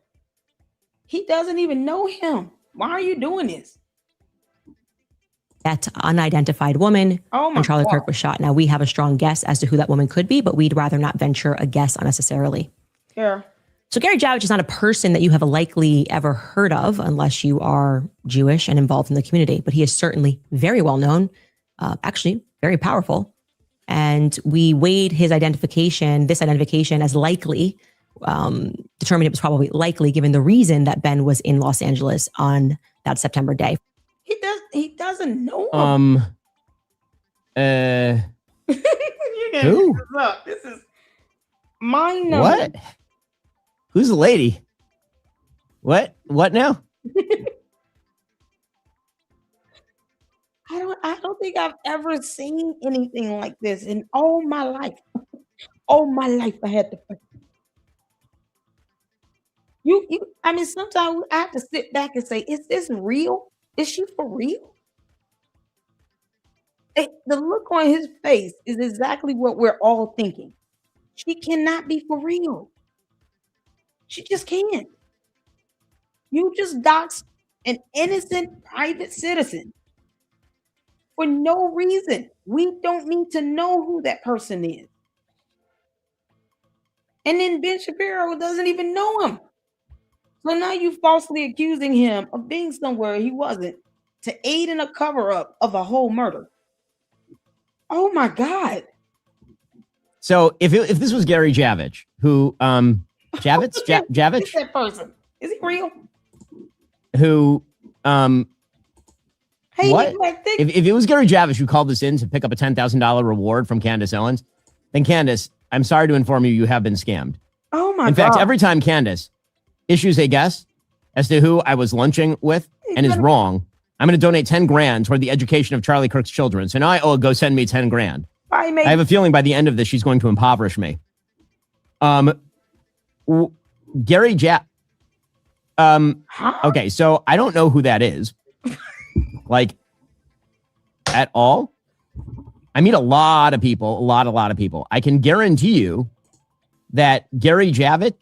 He doesn't even know him. Why are you doing this? that unidentified woman Oh and Charlie God. Kirk was shot. Now we have a strong guess as to who that woman could be, but we'd rather not venture a guess unnecessarily. Yeah. So Gary Javich is not a person that you have likely ever heard of unless you are Jewish and involved in the community, but he is certainly very well known, actually very powerful. And we weighed his identification, this identification as likely, determined it was probably likely given the reason that Ben was in Los Angeles on that September day. He doesn't know him. You can't Who? make this up. This is mind numbing. What? Who's the lady? What now? I don't think I've ever seen anything like this in all my life. All my life I had to I mean, sometimes I have to sit back and say, is this real? Is she for real? The look on his face is exactly what we're all thinking. She cannot be for real. She just can't. You just doxed an innocent private citizen for no reason. We don't need to know who that person is. And then Ben Shapiro doesn't even know him. So now you falsely accusing him of being somewhere he wasn't to aid in a cover-up of a whole murder. Oh my God. So if this was Gary Javich, who Javich, Javich, Who's that person? Is he real? who Hey, What? like this. if it was Gary Javich who called this in to pick up a $10,000 reward from Candace Owens, then Candace, I'm sorry to inform you, you have been scammed. Oh my In God. fact, every time Candace issues a guess as to who I was lunching with and is wrong, I'm going to donate 10 grand toward the education of Charlie Kirk's children. So now I owe go send me 10 grand. I I have a feeling by the end of this, she's going to impoverish me. Gary okay, so I don't know who that is. Like, at all. I meet a lot of people, a lot of people. I can guarantee you that Gary Javich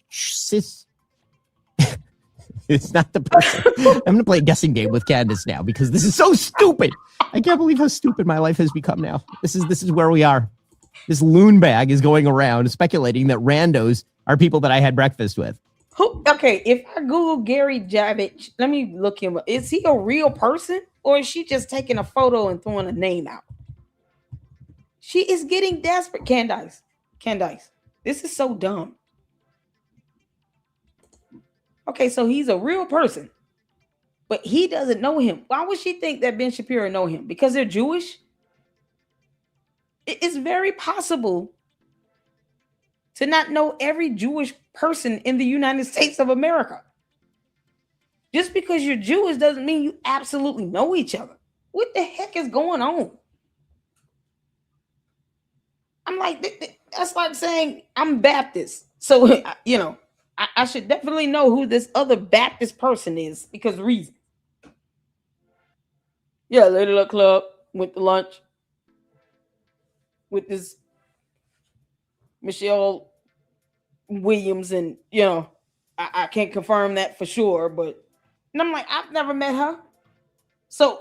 it's not the person. I'm going to play a guessing game with Candace now because this is so stupid. I can't believe how stupid my life has become now. This is where we are. This loon bag is going around speculating that randos are people that I had breakfast with. Okay, if I Google Gary Javich, let me look him up. Is he a real person or is she just taking a photo and throwing a name out? She is getting desperate, Candice. This is so dumb. Okay, so he's a real person, but he doesn't know him. Why would she think that Ben Shapiro know him? Because they're Jewish? It's very possible to not know every Jewish person in the United States of America. Just because you're Jewish doesn't mean you absolutely know each other. What the heck is going on? I'm like, that's like saying I'm Baptist. So, I should definitely know who this other Baptist person is because reason. Yeah, Lady Luck Club went to lunch with this Michelle Williams, and I can't confirm that for sure, but and I'm like, I've never met her. So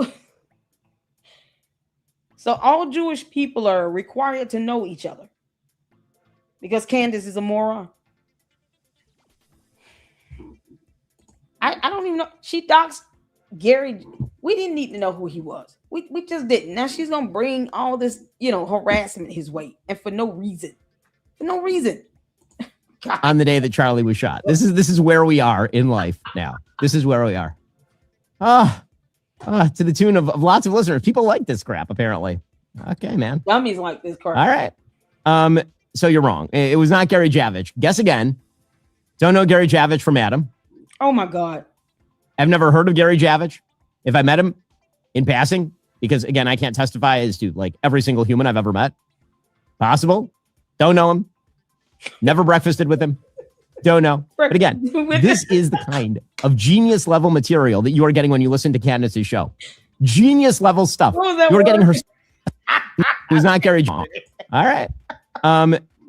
so all Jewish people are required to know each other because Candace is a moron. I don't even know. She doxed Gary. We didn't need to know who he was. We just didn't. Now she's gonna bring all this, harassment his way, and for no reason. For no reason. God. On the day that Charlie was shot. This is where we are in life now. This is where we are. To the tune of lots of listeners. People like this crap, apparently. Okay, man. Dummies like this crap. All right. So you're wrong. It was not Gary Javich. Guess again. Don't know Gary Javich from Adam. Oh my God. I've never heard of Gary Javich. If I met him in passing, because again, I can't testify as to like every single human I've ever met. Possible. Don't know him. Never breakfasted with him. Don't know. But again, this is the kind of genius level material that you are getting when you listen to Candace's show. Genius level stuff. You are getting her. It was not Gary Javich. All right.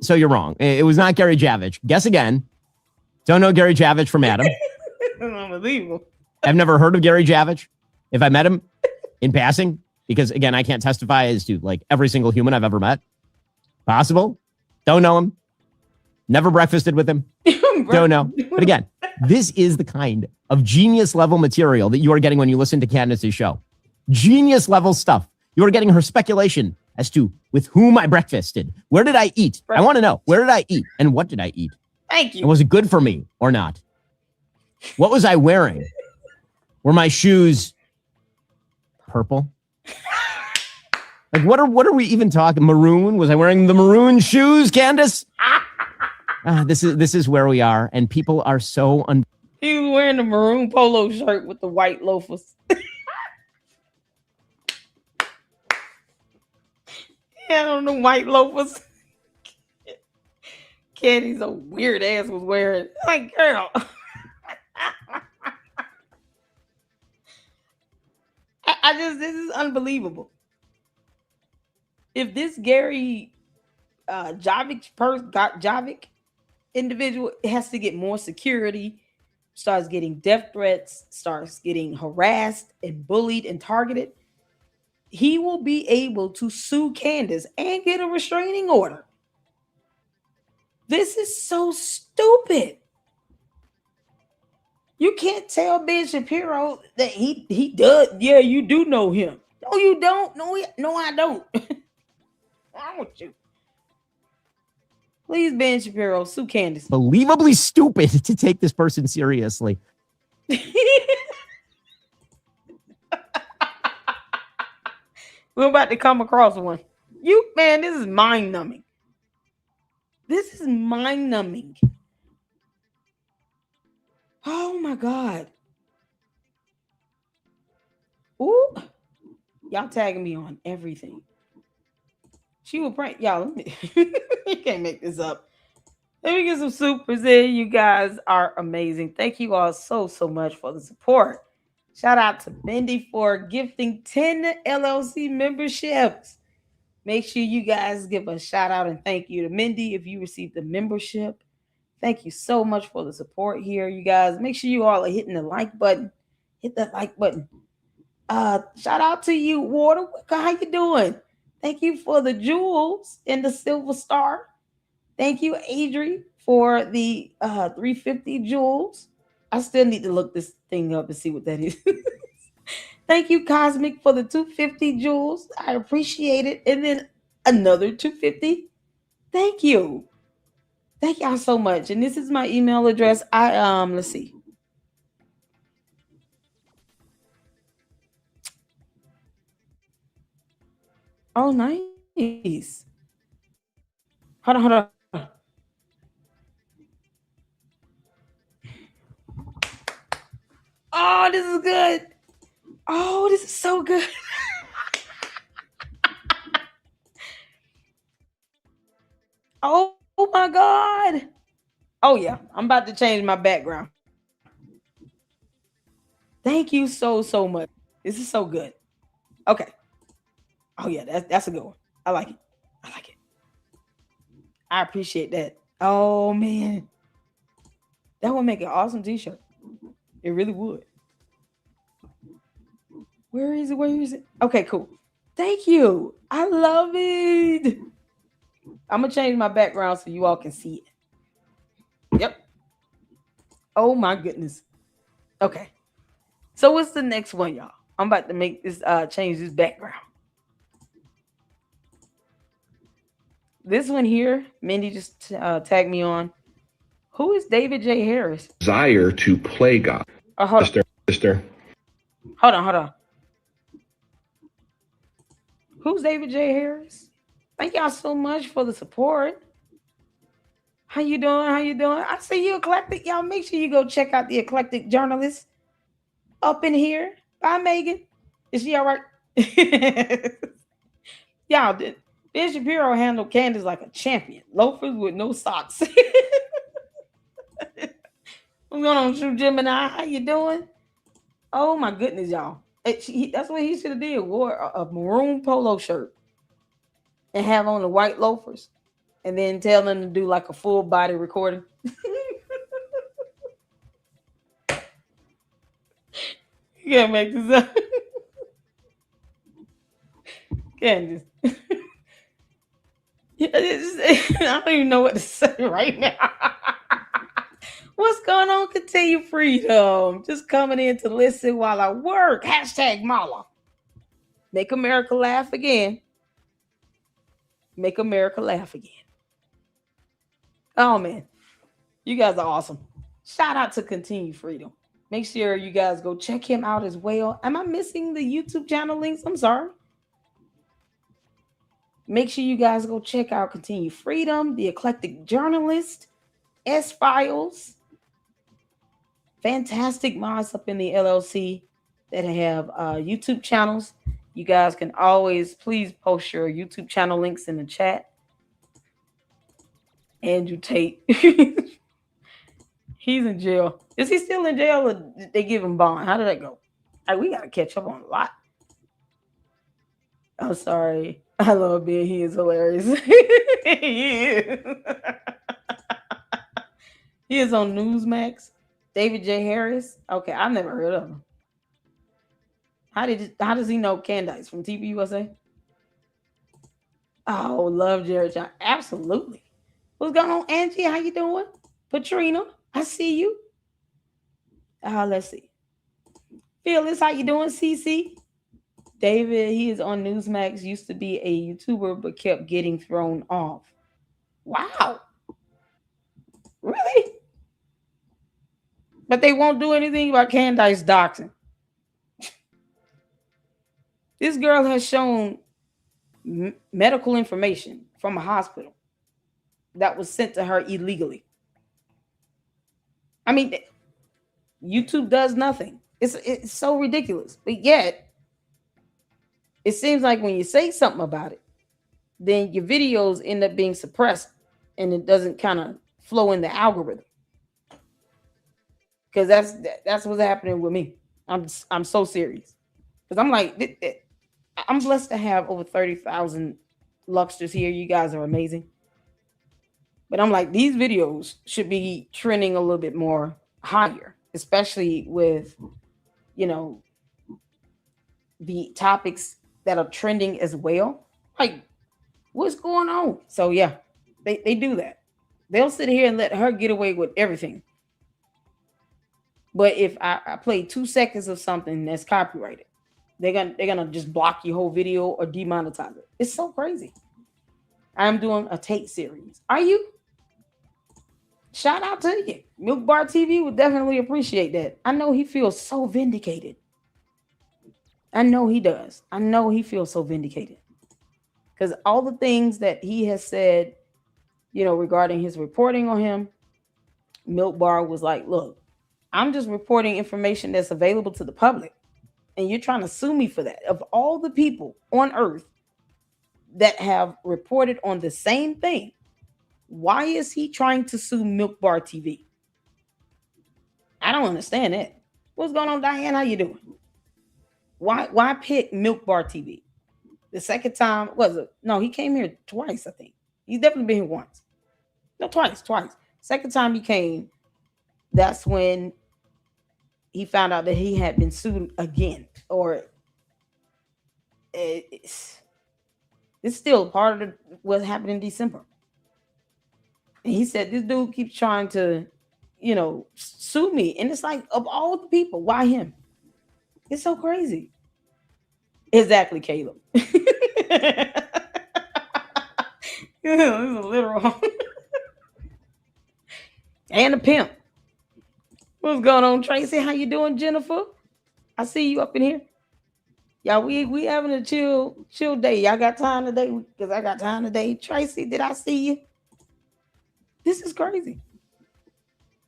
So you're wrong. It was not Gary Javich. Guess again. Don't know Gary Javich from Adam. Unbelievable. I've never heard of Gary Javich. If I met him in passing, because again, I can't testify as to like every single human I've ever met. Possible. Don't know him. Never breakfasted with him. Don't know. But again, this is the kind of genius level material that you are getting when you listen to Candace's show. Genius level stuff. You are getting her speculation as to with whom I breakfasted. Where did I eat? I want to know. Where did I eat? And what did I eat? Thank you. And was it good for me or not? What was I wearing? Were my shoes purple? Like what are we even talking? Maroon? Was I wearing the maroon shoes, Candace? This is where we are, and people are so He was wearing the maroon polo shirt with the white loafers. Yeah, on the white loafers. Candy's a weird ass was wearing. Like, girl. This is unbelievable. If this Gary Javik individual has to get more security, starts getting death threats, starts getting harassed and bullied and targeted, he will be able to sue Candace and get a restraining order. This is so stupid. You can't tell Ben Shapiro that he does. Yeah, you do know him. No, you don't. No, I don't. What's wrong with you? Please, Ben Shapiro, sue Candace. Unbelievably stupid to take this person seriously. We're about to come across one. This is mind-numbing. This is mind-numbing. Oh my God. Ooh. Y'all tagging me on everything. She will prank y'all. You can't make this up. Let me get some supers in. You guys are amazing. Thank you all so much for the support. Shout out to Mindy for gifting 10 LLC memberships. Make sure you guys give a shout out and thank you to Mindy if you received the membership. Thank you so much for the support here, you guys. Make sure you all are hitting the like button. Hit that like button. Shout out to you, Water. How you doing? Thank you for the jewels and the silver star. Thank you, Adri, for the 350 jewels. I still need to look this thing up and see what that is. Thank you, Cosmic, for the 250 jewels. I appreciate it. And then another 250. Thank you. Thank y'all so much. And this is my email address. Let's see. Oh, nice. Hold on. Oh, this is good. Oh, this is so good. Oh my God. Oh yeah, I'm about to change my background. Thank you so much. This is so good. Okay. Oh yeah, that's a good one. I like it. I like it. I appreciate that. Oh man, that would make an awesome T-shirt. It really would. Where is it? Where is it? Okay, cool. Thank you. I love it. I'm gonna change my background so you all can see it. Yep. Oh my goodness. Okay. So what's the next one, y'all? I'm about to make this change this background. This one here, Mindy just tagged me on. Who is David J. Harris? Desire to play God. Oh, hold Sister. Hold on. Who's David J. Harris? Thank y'all so much for the support. How you doing? I see you eclectic. Y'all make sure you go check out the eclectic journalist up in here. Bye, Megan. Is she all right? Y'all did. Ben Shapiro handled Candace like a champion. Loafers with no socks. What's going on, True Gemini? How you doing? Oh my goodness, y'all. That's what he should have did. Wore a maroon polo shirt and have on the white loafers and then tell them to do like a full body recording. You can't make this up. Candace. I don't even know what to say right now. What's going on? Continue freedom. Just coming in to listen while I work. Hashtag Mala. Make America laugh again. Make America laugh again. Oh man, you guys are awesome. Shout out to Continue Freedom. Make sure you guys go check him out as well. Am I missing the YouTube channel links? I'm sorry. Make sure you guys go check out Continue Freedom, the Eclectic Journalist, S-Files. Fantastic mods up in the LLC that have YouTube channels. You guys can always please post your YouTube channel links in the chat. Andrew Tate. He's in jail. Is he still in jail or did they give him bond? How did that go? We got to catch up on a lot. I'm sorry. I love Ben. He is hilarious. He is. He is on Newsmax. David J. Harris. Okay, I've never heard of him. How does he know Candice from TV USA? Oh, love Jared John. Absolutely. What's going on, Angie? How you doing? Patrina, I see you. Let's see. Phyllis, how you doing? CC. David, he is on Newsmax. Used to be a YouTuber, but kept getting thrown off. Wow. Really? But they won't do anything about Candice doxing. This girl has shown medical information from a hospital that was sent to her illegally. I mean, YouTube does nothing. It's so ridiculous. But yet, it seems like when you say something about it, then your videos end up being suppressed and it doesn't kind of flow in the algorithm. Because that's what's happening with me. I'm so serious. Because I'm like, I'm blessed to have over 30,000 Luxters here. You guys are amazing. But I'm like, these videos should be trending a little bit more higher, especially with, the topics that are trending as well. Like, what's going on? So yeah, they do that. They'll sit here and let her get away with everything. But if I play 2 seconds of something that's copyrighted, they're gonna just block your whole video or demonetize it. It's so crazy. I'm doing a Tate series. Are you? Shout out to you. Milk Bar TV would definitely appreciate that. I know he feels so vindicated. I know he does. I know he feels so vindicated. Because all the things that he has said, regarding his reporting on him, Milk Bar was like, look, I'm just reporting information that's available to the public. And you're trying to sue me for that. Of all the people on earth that have reported on the same thing, Why is he trying to sue Milk Bar TV? I don't understand that. What's going on, Diane? How you doing? Why pick Milk Bar TV? The second time was it? No, he came here twice, I think. He's definitely been here once. No, twice. Second time he came, that's when he found out that he had been sued again. Or it's still part of what happened in December. And he said, this dude keeps trying to, sue me. And it's like, of all the people, why him? It's so crazy. Exactly, Caleb. It's a literal. And a pimp. What's going on, Tracy? How you doing, Jennifer? I see you up in here. Y'all, we having a chill day. Y'all got time today? Because I got time today. Tracy, did I see you? This is crazy.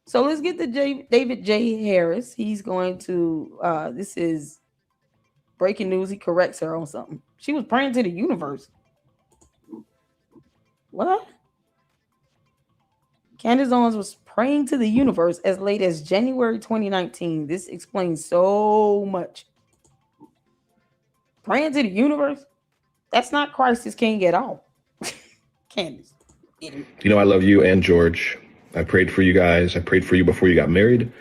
So let's get to David J. Harris. He's going to, this is breaking news. He corrects her on something. She was praying to the universe. What? Candace Owens was praying to the universe as late as January 2019. This explains so much. Praying to the universe? That's not Christ is King at all. Candace. I love you and George. I prayed for you guys. I prayed for you before you got married.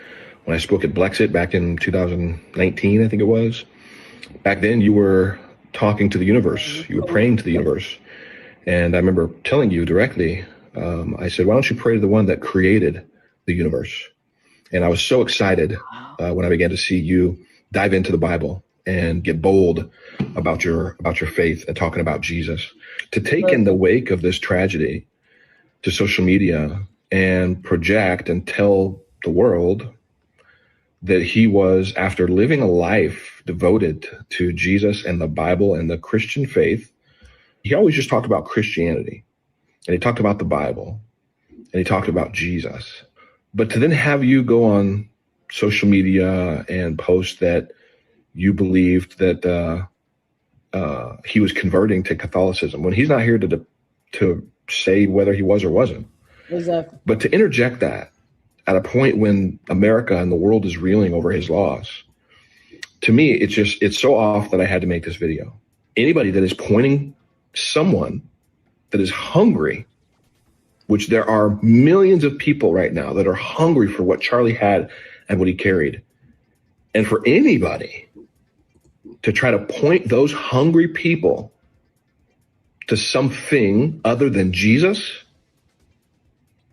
When I spoke at Blexit back in 2019, I think it was. Back then, you were talking to the universe. You were praying to the universe. And I remember telling you directly, I said, why don't you pray to the one that created the universe? And I was so excited when I began to see you dive into the Bible and get bold about your faith and talking about Jesus. To take in the wake of this tragedy to social media and project and tell the world that he was, after living a life devoted to Jesus and the Bible and the Christian faith, he always just talked about Christianity, and he talked about the Bible, and he talked about Jesus. But to then have you go on social media and post that you believed that he was converting to Catholicism, when he's not here to say whether he was or wasn't. Exactly. But to interject that at a point when America and the world is reeling over his loss, to me, it's so off that I had to make this video. Anybody that is pointing someone that is hungry, which there are millions of people right now that are hungry for what Charlie had and what he carried. And for anybody to try to point those hungry people to something other than Jesus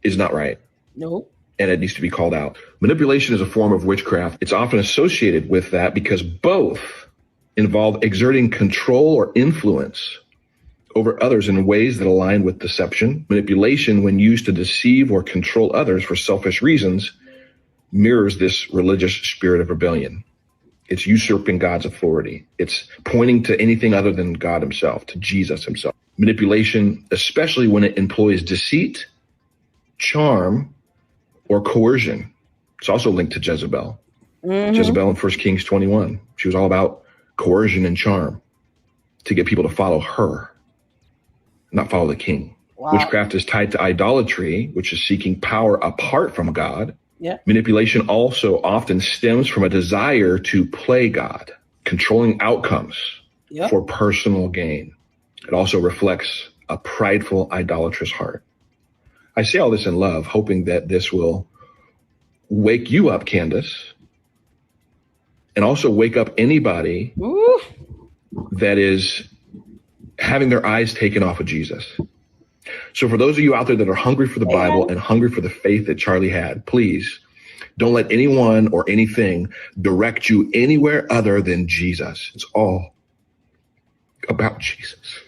is not right. Nope. And it needs to be called out. Manipulation is a form of witchcraft. It's often associated with that because both involve exerting control or influence over others in ways that align with deception. Manipulation, when used to deceive or control others for selfish reasons, mirrors this religious spirit of rebellion. It's usurping God's authority. It's pointing to anything other than God himself, to Jesus himself. Manipulation, especially when it employs deceit, charm, or coercion. It's also linked to Jezebel. Mm-hmm. Jezebel in 1 Kings 21. She was all about coercion and charm to get people to follow her, not follow the king. Wow. Witchcraft is tied to idolatry, which is seeking power apart from God. Yeah. Manipulation also often stems from a desire to play God, controlling outcomes for personal gain. It also reflects a prideful, idolatrous heart. I say all this in love, hoping that this will wake you up, Candace, and also wake up anybody that is having their eyes taken off of Jesus. So for those of you out there that are hungry for the Bible and hungry for the faith that Charlie had, please don't let anyone or anything direct you anywhere other than Jesus. It's all about Jesus.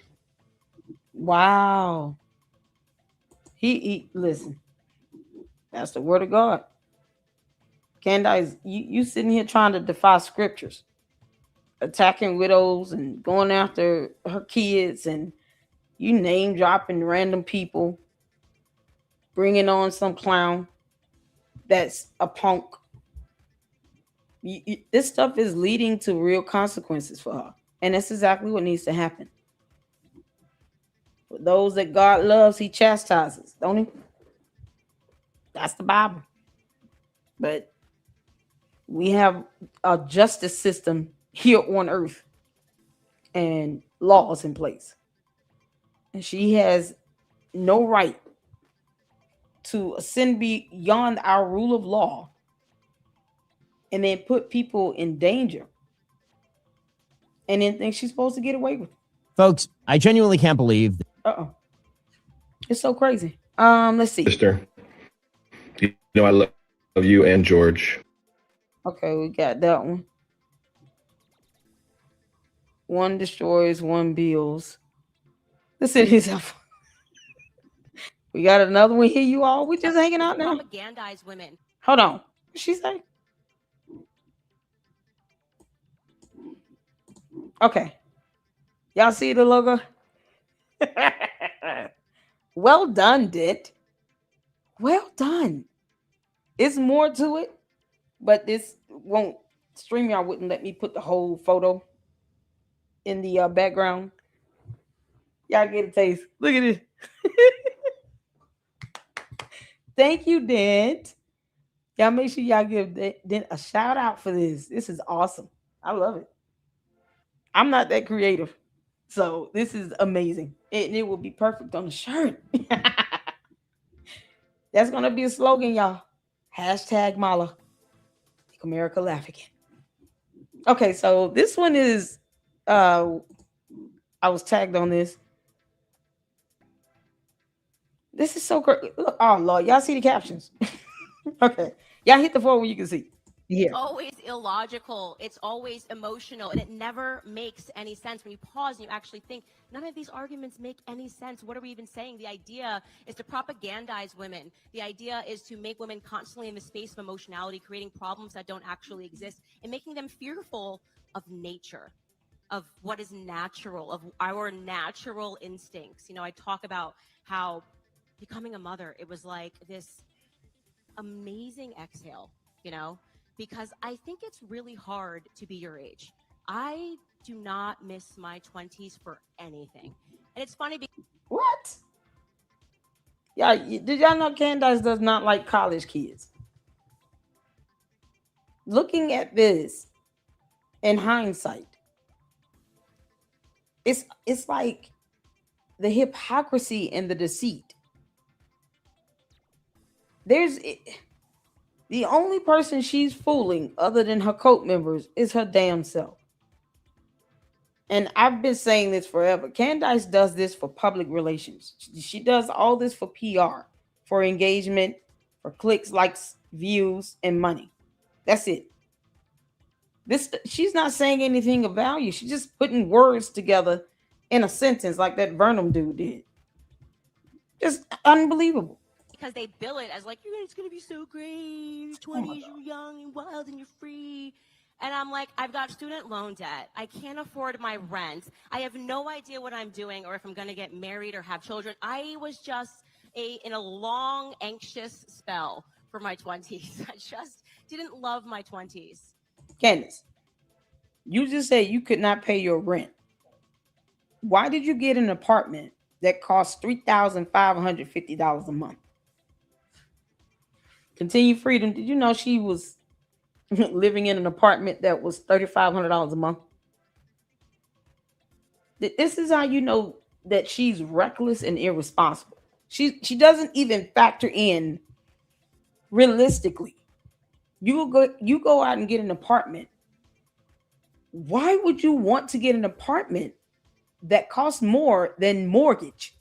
Wow. He listen. That's the word of God. Candace, you sitting here trying to defy scriptures, attacking widows and going after her kids, and you name dropping random people, bringing on some clown that's a punk. This stuff is leading to real consequences for her, and that's exactly what needs to happen. For those that God loves, he chastises, don't he? That's the Bible. But we have a justice system here on earth and laws in place. And she has no right to ascend beyond our rule of law and then put people in danger and then think she's supposed to get away with it. Folks, I genuinely can't believe. Uh-oh. It's so crazy. Let's see. Sister, you know I love you and George. Okay, we got that one. One destroys, one builds. Listen, we got another one here, you all. We just hanging out now. Propagandize women. Hold on. What she say? Okay. Y'all see the logo? Well done, Dent. Well done. It's more to it, but this won't StreamYard wouldn't let me put the whole photo in the background. Y'all get a taste. Look at it. Thank you, Dent. Y'all make sure y'all give Dent a shout out for this. This is awesome. I love it. I'm not that creative, so this is amazing. It will be perfect on the shirt. That's gonna be a slogan, y'all. Hashtag Mala. Make America laugh again. Okay, so this one is I was tagged on this. This is so great. Look, oh Lord, y'all see the captions. Okay. Y'all hit the floor where you can see. Yeah. It's always illogical. It's always emotional, and it never makes any sense. When you pause and you actually think, none of these arguments make any sense. What are we even saying? The idea is to propagandize women. The idea is to make women constantly in the space of emotionality, creating problems that don't actually exist, and making them fearful of nature, of what is natural, of our natural instincts. You know, I talk about how becoming a mother, it was like this amazing exhale, you know, because I think it's really hard to be your age. I do not miss my 20s for anything. And it's funny because What? Yeah, did y'all know Candace does not like college kids? Looking at this in hindsight, it's like the hypocrisy and the deceit. There's the only person she's fooling other than her cult members is her damn self. And I've been saying this forever. Candace does this for public relations. She does all this for PR, for engagement, for clicks, likes, views, and money. That's it. She's not saying anything of value. She's just putting words together in a sentence like that Burnham dude did. Just unbelievable. they bill it as like, it's going to be so great. You're 20s, you're young and wild and you're free. And I'm like, I've got student loan debt. I can't afford my rent. I have no idea what I'm doing or if I'm going to get married or have children. I was just in a long, anxious spell for my 20s. I just didn't love my 20s. Candace, you just said you could not pay your rent. Why did you get an apartment that costs $3,550 a month? Continue Freedom. Did you know she was living in an apartment that was $3,500 a month? This is how you know that she's reckless and irresponsible. She doesn't even factor in realistically. You go out and get an apartment. Why would you want to get an apartment that costs more than mortgage?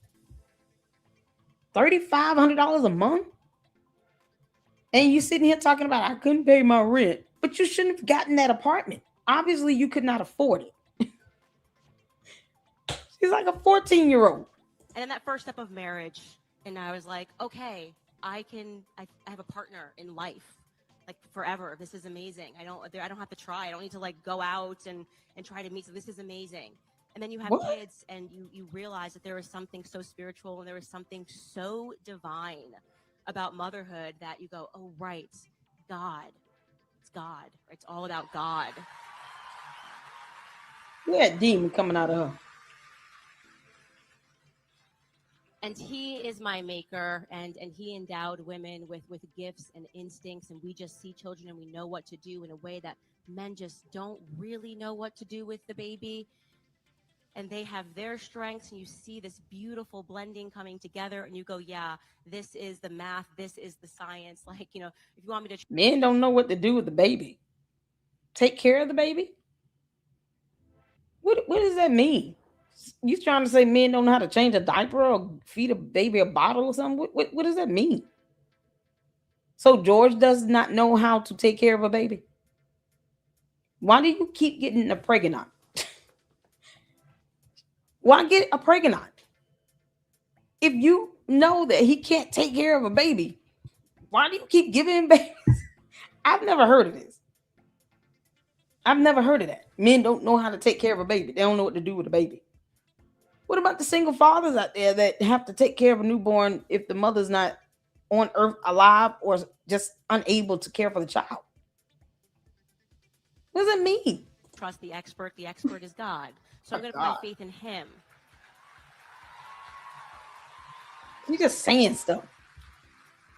$3,500 a month? And you sitting here talking about I couldn't pay my rent, but you shouldn't have gotten that apartment. Obviously, you could not afford it. She's like a 14-year-old. And then that first step of marriage, and I was like, okay, I have a partner in life, like forever. This is amazing. I don't have to try. I don't need to like go out and try to meet. So this is amazing. And then you have kids, and you realize that there is something so spiritual and there is something so divine about motherhood that you go, oh, right, God. It's God. It's all about God. We had demon coming out of her. And he is my maker, and he endowed women with gifts and instincts, and we just see children and we know what to do in a way that men just don't really know what to do with the baby. And they have their strengths, and you see this beautiful blending coming together, and you go, yeah, this is the math, this is the science. Like, you know, if you want me to Men don't know what to do with the baby. Take care of the baby? What does that mean? You trying to say men don't know how to change a diaper or feed a baby a bottle or something? What does that mean? So George does not know how to take care of a baby? Why do you keep getting a pregnant? Why get a pregnant? If you know that he can't take care of a baby, why do you keep giving him babies? I've never heard of this. I've never heard of that. Men don't know how to take care of a baby. They don't know what to do with a baby. What about the single fathers out there that have to take care of a newborn if the mother's not on earth alive or just unable to care for the child? What does it mean? trust the expert is God. So I'm going to put my faith in him. You're just saying stuff.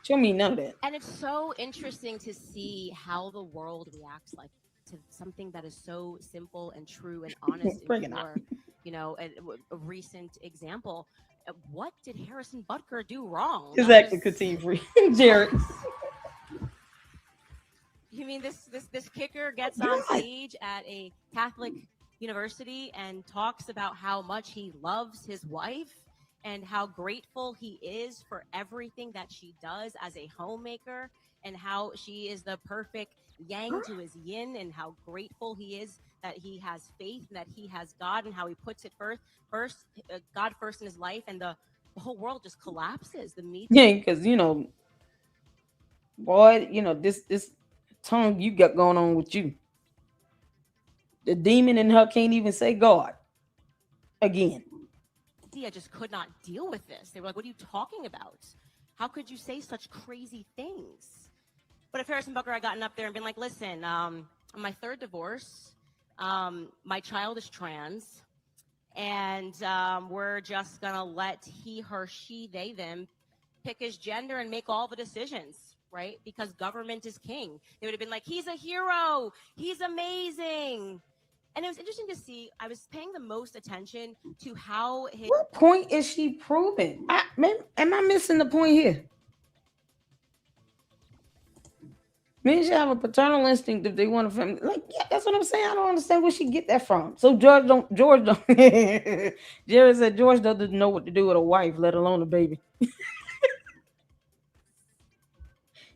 Show me none of that. And it's so interesting to see how the world reacts like to something that is so simple and true and honest. Bring and it pure. You know, a recent example. What did Harrison Butker do wrong? Exactly, Katine Free. Jared. You mean this kicker gets on stage at a Catholic university and talks about how much he loves his wife and how grateful he is for everything that she does as a homemaker and how she is the perfect yang to his yin and how grateful he is that he has faith and that he has God and how he puts it first God first in his life, and the whole world just collapses. The media. Yeah, because boy, this tongue you got going on with you. The demon in her can't even say God again. I just could not deal with this. They were like, what are you talking about? How could you say such crazy things? But if Harrison Butker had gotten up there and been like, listen, on my third divorce, my child is trans, and we're just going to let he, her, she, they, them pick his gender and make all the decisions, right? Because government is king. They would have been like, he's a hero. He's amazing. And it was interesting to see, I was paying the most attention to how his... What point is she proving? Am I missing the point here? Men should have a paternal instinct if they want a family. Like, yeah, that's what I'm saying. I don't understand where she get that from. So George don't. Jerry said George doesn't know what to do with a wife, let alone a baby.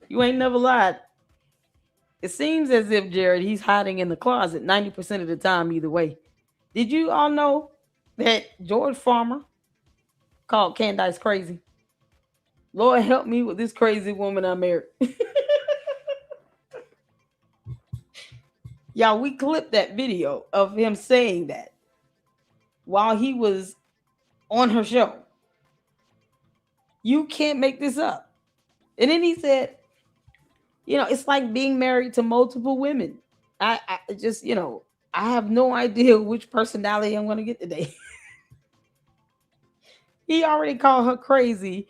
You ain't never lied. It seems as if, Jared, he's hiding in the closet 90% of the time either way. Did you all know that George Farmer called Candace crazy? Lord help me with this crazy woman I married. Y'all, we clipped that video of him saying that while he was on her show. You can't make this up. And then he said, it's like being married to multiple women. I just, I have no idea which personality I'm going to get today. He already called her crazy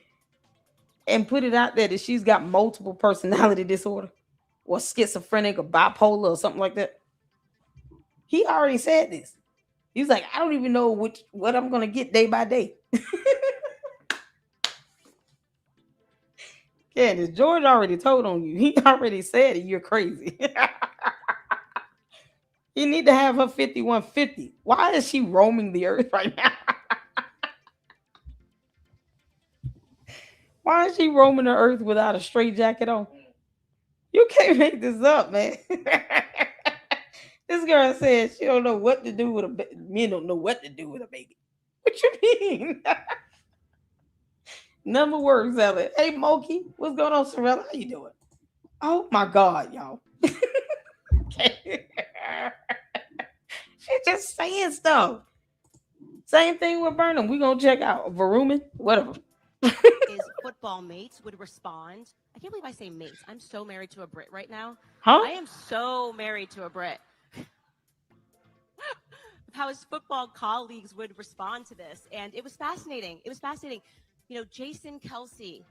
and put it out there that she's got multiple personality disorder or schizophrenic or bipolar or something like that. He already said this. He's like, I don't even know what I'm going to get day by day. Candace, George already told on you. He already said it. You're crazy. You need to have her 5150. Why is she roaming the earth right now? Why is she roaming the earth without a straight jacket on? You can't make this up, man. This girl said she don't know what to do with a baby. Men don't know what to do with a baby. What you mean? Number words out there. Hey, Moki, what's going on, Sorella? How you doing? Oh my God, y'all. Okay. She's just saying stuff. Same thing with Burnham. We're gonna check out Verumen, whatever. His football mates would respond. I can't believe I say mates. I'm so married to a Brit right now. Huh? I am so married to a Brit. How his football colleagues would respond to this. And it was fascinating. Jason Kelsey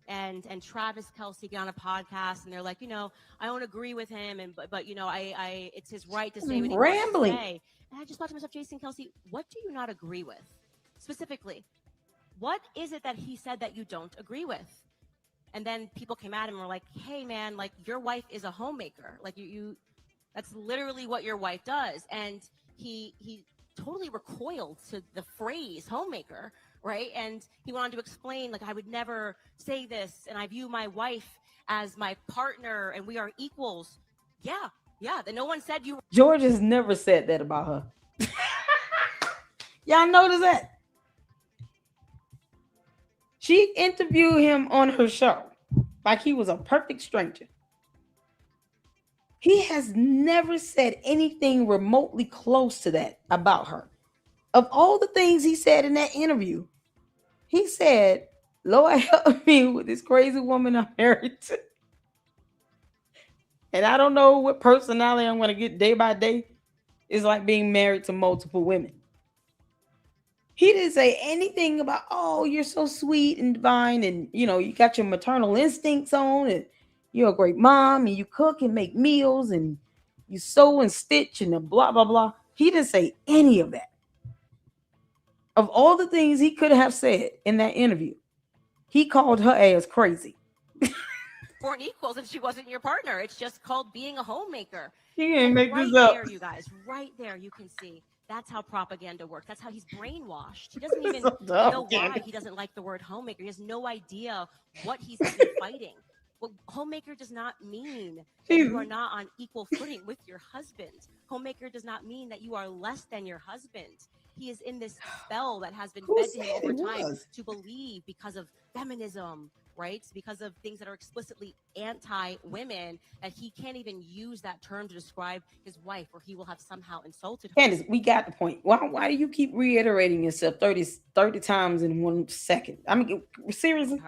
and Travis Kelsey get on a podcast and they're like, I don't agree with him, but I it's his right to say what he wants to say. And I just thought to myself, Jason Kelsey, what do you not agree with specifically? What is it that he said that you don't agree with? And then people came at him and were like, hey man, like your wife is a homemaker. Like you that's literally what your wife does. And he totally recoiled to the phrase homemaker, right? And he went on to explain, like, I would never say this, and I view my wife as my partner, and we are equals. Yeah. That no one said you. George has never said that about her. Y'all notice that? She interviewed him on her show like he was a perfect stranger. He has never said anything remotely close to that about her. Of all the things he said in that interview, he said, Lord help me with this crazy woman I'm married to. And I don't know what personality I'm going to get day by day. It's like being married to multiple women. He didn't say anything about, oh, you're so sweet and divine. And, you got your maternal instincts on and you're a great mom and you cook and make meals and you sew and stitch and blah, blah, blah. He didn't say any of that. Of all the things he could have said in that interview, he called her ass crazy. Weren't equals and she wasn't your partner. It's just called being a homemaker. He didn't make right this up. There, you guys, right there, you can see. That's how propaganda works. That's how he's brainwashed. He doesn't even know why he doesn't like the word homemaker. He has no idea what he's even fighting. Well, homemaker does not mean that you are not on equal footing with your husband. Homemaker does not mean that you are less than your husband. He is in this spell that has been fed to him over time to believe because of feminism, right? Because of things that are explicitly anti-women, that he can't even use that term to describe his wife, or he will have somehow insulted her. Candace, we got the point. Why do you keep reiterating yourself 30 times in 1 second? I mean, seriously?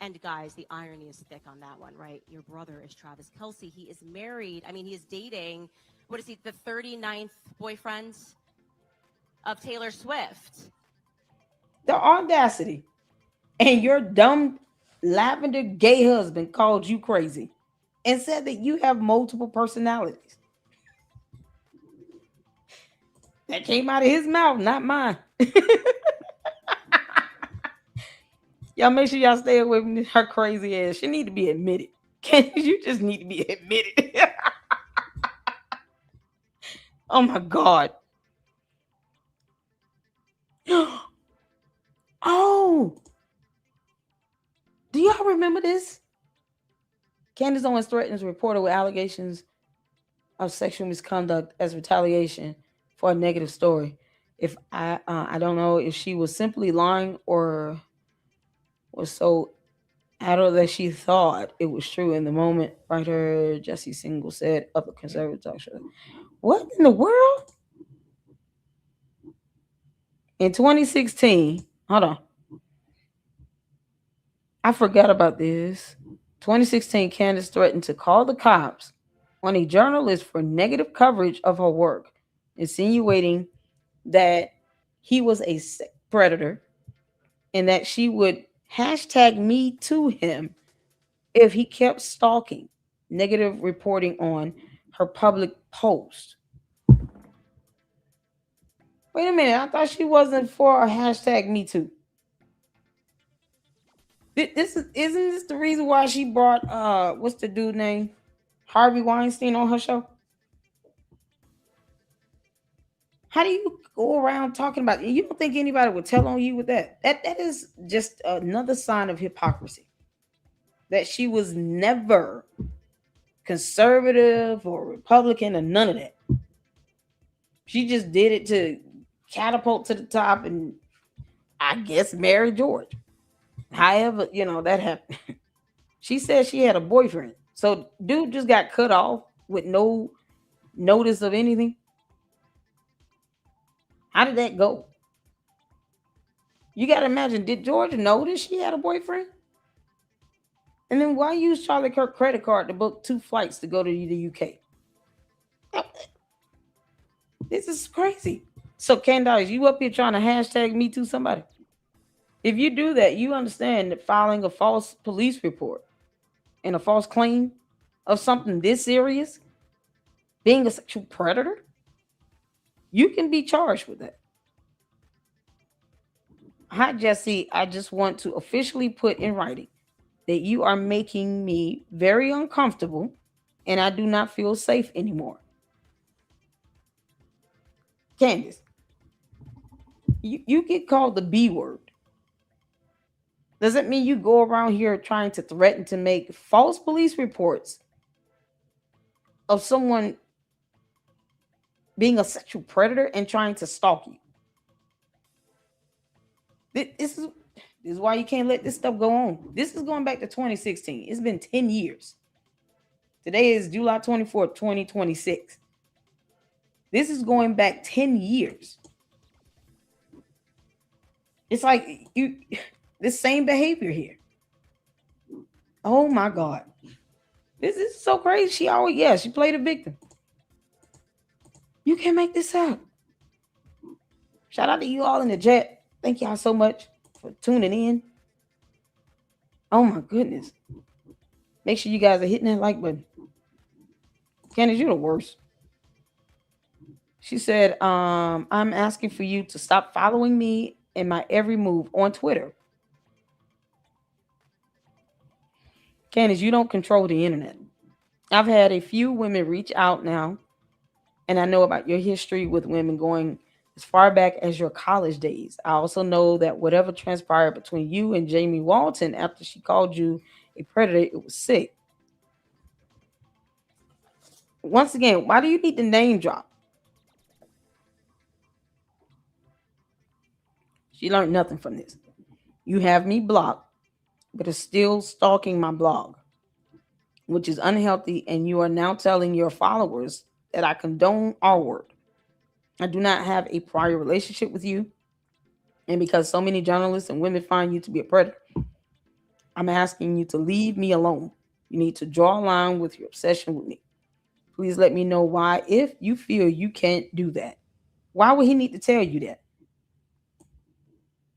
And guys, the irony is thick on that one, right? Your brother is Travis Kelsey. He is married. I mean, he is dating, what is he, the 39th boyfriend of Taylor Swift. The audacity. And your dumb lavender gay husband called you crazy and said that you have multiple personalities. That came out of his mouth, not mine. Y'all make sure y'all stay away from her crazy ass. She need to be admitted. You just need to be admitted. Oh my God. Oh. Do y'all remember this? Candace Owens threatens a reporter with allegations of sexual misconduct as retaliation for a negative story. If I don't know if she was simply lying or was so adult that she thought it was true in the moment. Writer Jesse Single said up a conservative talk show. What in the world? In 2016, hold on. I forgot about this. 2016, Candace threatened to call the cops on a journalist for negative coverage of her work, insinuating that he was a predator and that she would hashtag me to him if he kept stalking, negative reporting on her public post. Wait a minute, I thought she wasn't for a hashtag me too. Isn't this the reason why she brought what's the dude name? Harvey Weinstein on her show? How do you go around talking about it? You don't think anybody would tell on you with that? That is just another sign of hypocrisy. That she was never conservative or Republican or none of that. She just did it to catapult to the top and I guess marry George. However, that happened. She said she had a boyfriend. So dude just got cut off with no notice of anything. How did that go? You got to imagine, did George notice she had a boyfriend? And then why use Charlie Kirk credit card to book 2 flights to go to the UK? This is crazy. So Candace, you up here trying to hashtag me to somebody? If you do that, you understand that filing a false police report and a false claim of something this serious, being a sexual predator, you can be charged with that. Hi, Jesse. I just want to officially put in writing that you are making me very uncomfortable and I do not feel safe anymore. Candace, you get called the B word. Does it mean you go around here trying to threaten to make false police reports of someone being a sexual predator and trying to stalk you? This is why you can't let this stuff go on. This is going back to 2016. It's been 10 years. Today is July 24th, 2026. This is going back 10 years. It's like this same behavior here. Oh my God. This is so crazy. She played a victim. You can't make this up. Shout out to you all in the chat. Thank y'all so much for tuning in. Oh my goodness. Make sure you guys are hitting that like button. Candace, you're the worst. She said, I'm asking for you to stop following me and my every move on Twitter. Candace, you don't control the internet. I've had a few women reach out now, and I know about your history with women going as far back as your college days. I also know that whatever transpired between you and Jamie Walton after she called you a predator, it was sick. Once again, why do you need to name drop? She learned nothing from this. You have me blocked, but are still stalking my blog, which is unhealthy, and you are now telling your followers that I condone R-word. I do not have a prior relationship with you, and because so many journalists and women find you to be a predator, I'm asking you to leave me alone. You need to draw a line with your obsession with me. Please let me know why, if you feel you can't do that. Why would he need to tell you that?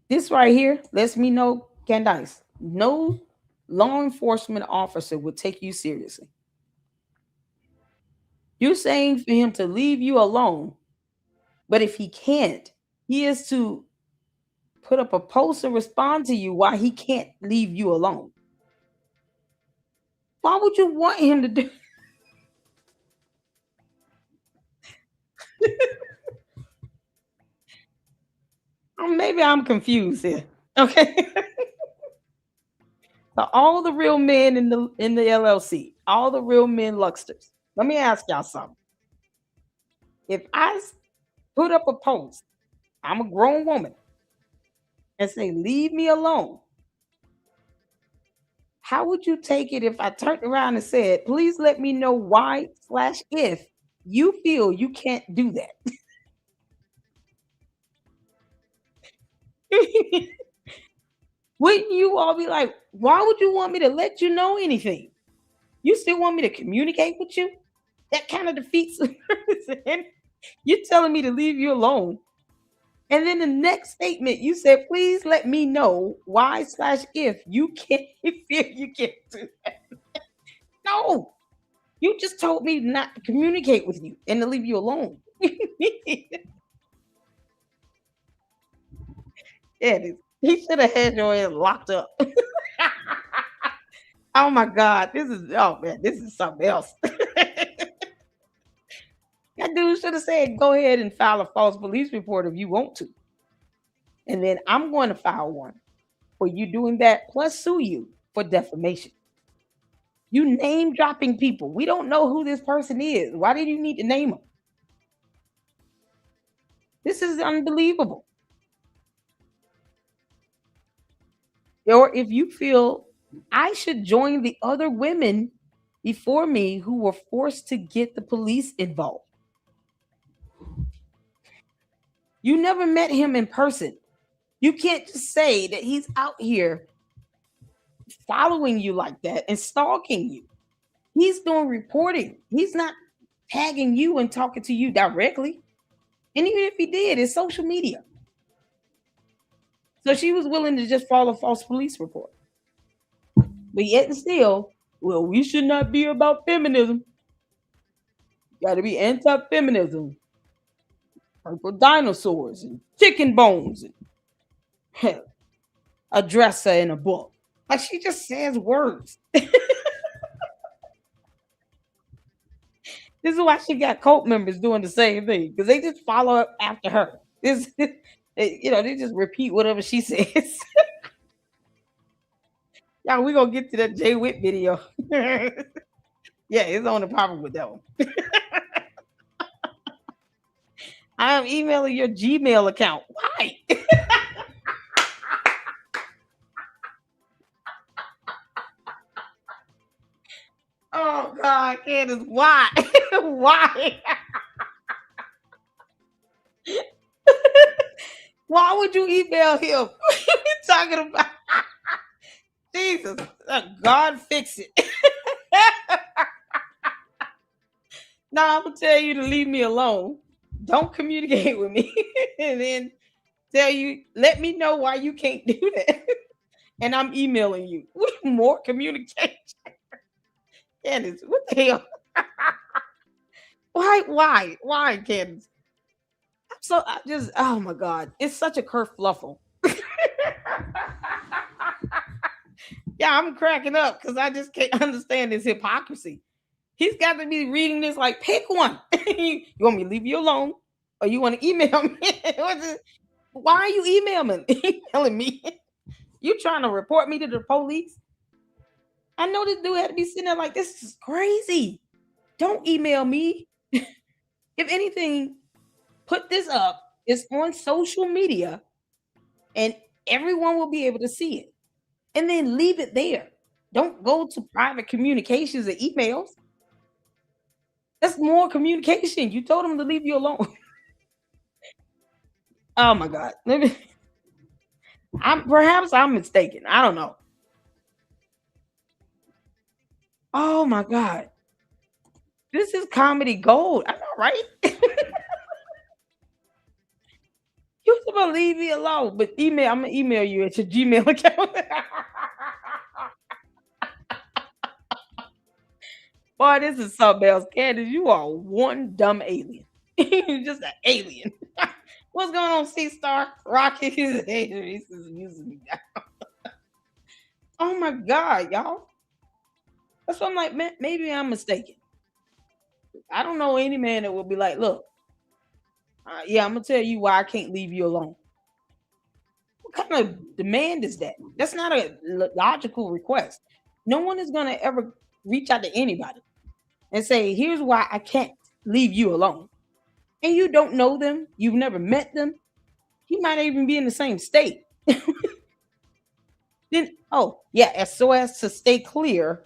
This right here lets me know, Candace, no law enforcement officer would take you seriously. You're saying for him to leave you alone, but if he can't, he is to put up a post and respond to you why he can't leave you alone. Why would you want him to do? Maybe I'm confused here. Okay. So all the real men in the LLC, all the real men Luxters. Let me ask y'all something. If I put up a post, I'm a grown woman, and say, leave me alone, how would you take it if I turned around and said, please let me know why / if you feel you can't do that? Wouldn't you all be like, why would you want me to let you know anything? You still want me to communicate with you? That kind of defeats the purpose. You're telling me to leave you alone. And then the next statement, you said, please let me know why / if you can't feel you can't do that. No, you just told me not to communicate with you and to leave you alone. Yeah, he should have had your ass locked up. Oh my God, this is something else. That dude should have said, go ahead and file a false police report if you want to. And then I'm going to file one for you doing that, plus sue you for defamation. You name dropping people. We don't know who this person is. Why did you need to name them? This is unbelievable. Or if you feel I should join the other women before me who were forced to get the police involved. You never met him in person. You can't just say that he's out here following you like that and stalking you. He's doing reporting. He's not tagging you and talking to you directly. And even if he did, it's social media. So she was willing to just follow a false police report. But yet and still, well, we should not be about feminism. Got to be anti-feminism. Purple dinosaurs and chicken bones and hell, a dresser in a book. Like she just says words. This is why she got cult members doing the same thing because they just follow up after her. They just repeat whatever she says. Yeah, we're gonna get to that Jay Witt video. Yeah, it's on the problem with that one. I am emailing your Gmail account. Why? Oh God, Candace, why? Why? Why would you email him? What are you talking about? Jesus, God fix it. Now I'm gonna tell you to leave me alone. Don't communicate with me, and then tell you, let me know why you can't do that. And I'm emailing you. More communication. Candace, what the hell? Why, Candace? Oh my God, it's such a kerfluffle. Yeah, I'm cracking up because I just can't understand his hypocrisy. He's got to be reading this like, pick one. You want me to leave you alone? Or you want to email me? Why are you emailing me? You trying to report me to the police? I know this dude had to be sitting there like, this is crazy. Don't email me. If anything, put this up. It's on social media and everyone will be able to see it. And then leave it there. Don't go to private communications or emails. That's more communication. You told him to leave you alone. Oh my God. Perhaps I'm mistaken. I don't know. Oh my God. This is comedy gold. I know, right? You're supposed to leave me alone, but I'm gonna email you at your Gmail account. Boy, this is something else. Candace, you are one dumb alien. You're just an alien. What's going on, C-Star? Rocky is using me down. Oh my God, y'all. That's what I'm like, man, maybe I'm mistaken. I don't know any man that will be like, look, yeah, I'm gonna tell you why I can't leave you alone. What kind of demand is that? That's not a logical request. No one is gonna ever reach out to anybody and say, here's why I can't leave you alone. And you don't know them, you've never met them, you might even be in the same state. Then, oh, yeah, so as to stay clear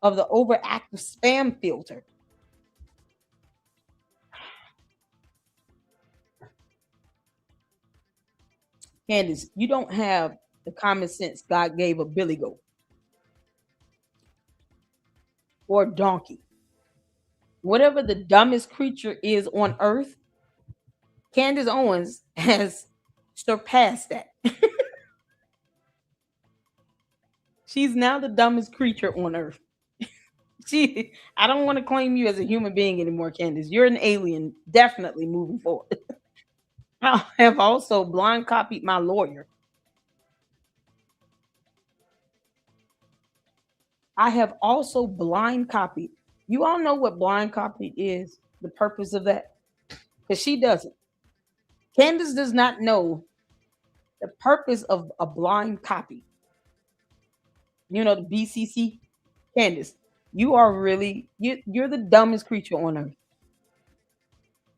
of the overactive spam filter. Candace, you don't have the common sense God gave a billy goat or a donkey. Whatever the dumbest creature is on earth, Candace Owens has surpassed that. She's now the dumbest creature on earth. I don't want to claim you as a human being anymore, Candace. You're an alien, definitely moving forward. I have also blind copied my lawyer. I have also blind copied. You all know what blind copy is, the purpose of that? Because she doesn't. Candace does not know the purpose of a blind copy. You know, the BCC? Candace, you are really, you're the dumbest creature on earth.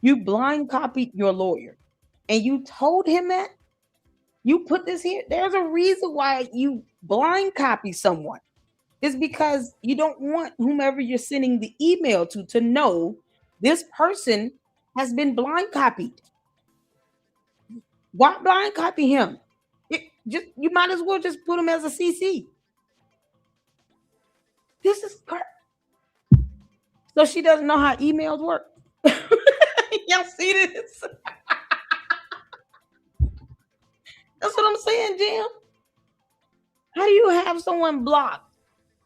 You blind copied your lawyer and you told him that. You put this here. There's a reason why you blind copy someone. It's because you don't want whomever you're sending the email to know this person has been blind copied. Why blind copy him? You might as well just put him as a CC. This is crap. So she doesn't know how emails work. Y'all see this? That's what I'm saying, Jim. How do you have someone blocked,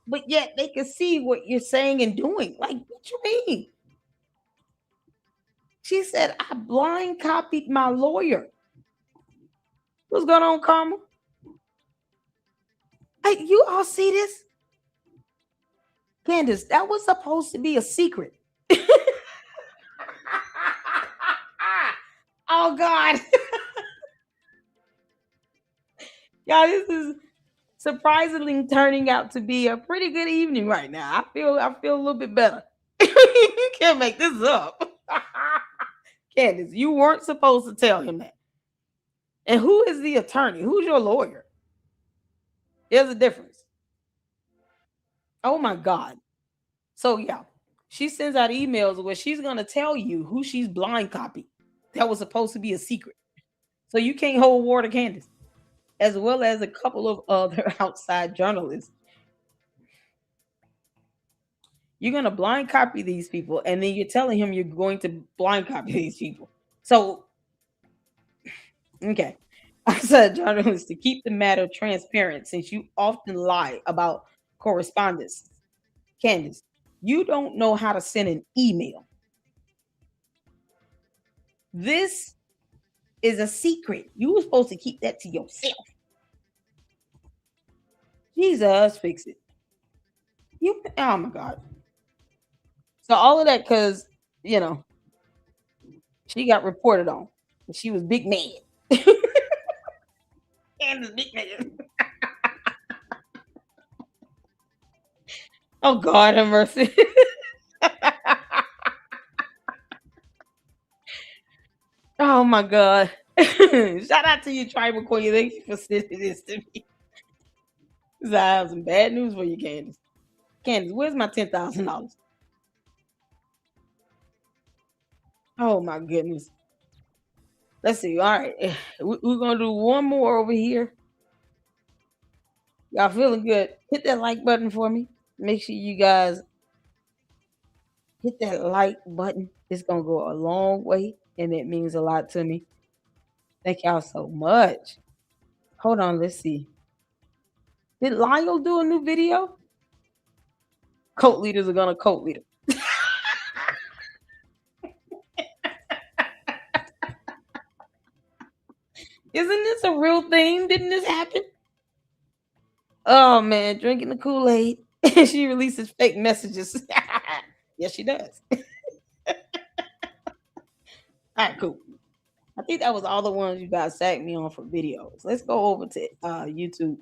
but yet they can see what you're saying and doing? Like, what you mean? She said, I blind copied my lawyer. What's going on, Karma? Hey, you all see this? Candace, that was supposed to be a secret. Oh, God. Y'all, this is surprisingly turning out to be a pretty good evening right now. I feel a little bit better. You can't make this up. Candace, you weren't supposed to tell him that. And who is the attorney? Who's your lawyer? There's a difference. Oh my God. So yeah, she sends out emails where she's gonna tell you who she's blind copied. That was supposed to be a secret. So you can't hold war to Candace, as well as a couple of other outside journalists. You're gonna blind copy these people, and then you're telling him you're going to blind copy these people. So okay. I said journalists to keep the matter transparent since you often lie about correspondence. Candace, you don't know how to send an email. This is a secret. You were supposed to keep that to yourself. Jesus, fix it. You, oh my God. So all of that because, she got reported on. And she was big mad. Candace big mad. Oh God, have mercy. Oh my God. Shout out to you, Tribal Queen. Thank you for sending this to me. I have some bad news for you, Candace. Candace, where's my $10,000? Oh my goodness. Let's see. All right. We're gonna do one more over here. Y'all feeling good? Hit that like button for me. Make sure you guys hit that like button. It's gonna go a long way, and it means a lot to me. Thank y'all so much. Hold on, let's see. Did Lyle do a new video? Cult leaders are gonna cult leader. Isn't this a real thing? Didn't this happen? Oh man, drinking the Kool-Aid. She releases fake messages. Yes, she does. All right, cool. I think that was all the ones you guys tagged me on for videos. Let's go over to YouTube.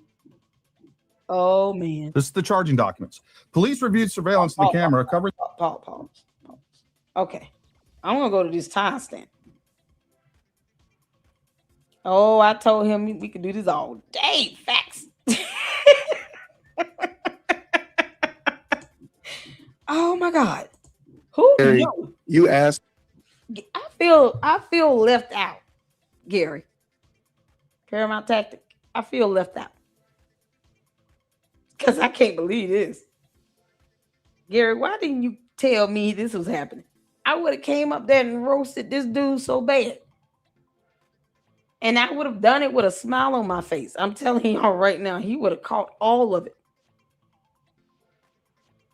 Oh man. This is the charging documents. Police reviewed surveillance of the camera covering. Pause. Okay. I'm gonna go to this timestamp. Oh, I told him we could do this all day. Facts. Oh my God. Who Gary, you asked. I feel left out, Gary. Paramount Tactic. I feel left out. Because I can't believe this. Gary, why didn't you tell me this was happening? I would have came up there and roasted this dude so bad. And I would have done it with a smile on my face. I'm telling y'all right now, he would have caught all of it.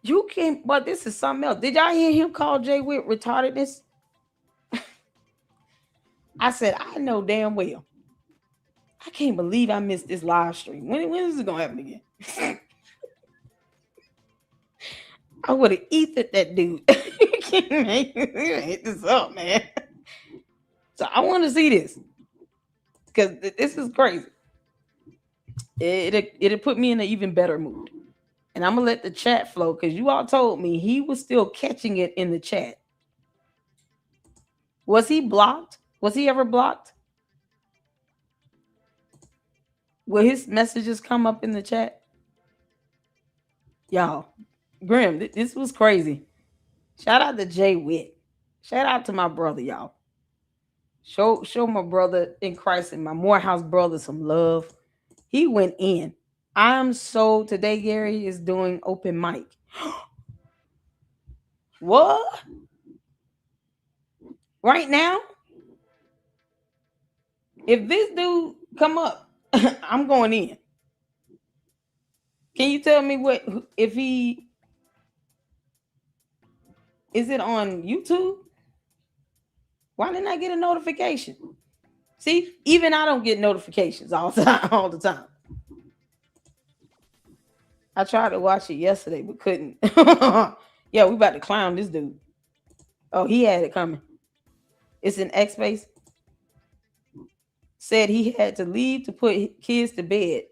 You can't, but this is something else. Did y'all hear him call Jay Witt retardedness? I said, I know damn well. I can't believe I missed this live stream. When is it gonna happen again? I would have eaten that dude. You can't hit this up, man. So I want to see this because this is crazy. It'll put me in an even better mood. And I'm gonna let the chat flow because you all told me he was still catching it in the chat. Was he blocked? Was he ever blocked? Will his messages come up in the chat? Y'all, Grim, this was crazy. Shout out to Jay Witt. Shout out to my brother, y'all. Show my brother in Christ and my Morehouse brother some love. He went in. Today Gary is doing open mic. What? Right now? If this dude come up I'm going in. Can you tell me what if he is it on YouTube? Why didn't I get a notification? See, even I don't get notifications all the time. All the time. I tried to watch it yesterday, but couldn't. Yeah, we about to clown this dude. Oh, he had it coming. It's in X Space. Said he had to leave to put kids to bed.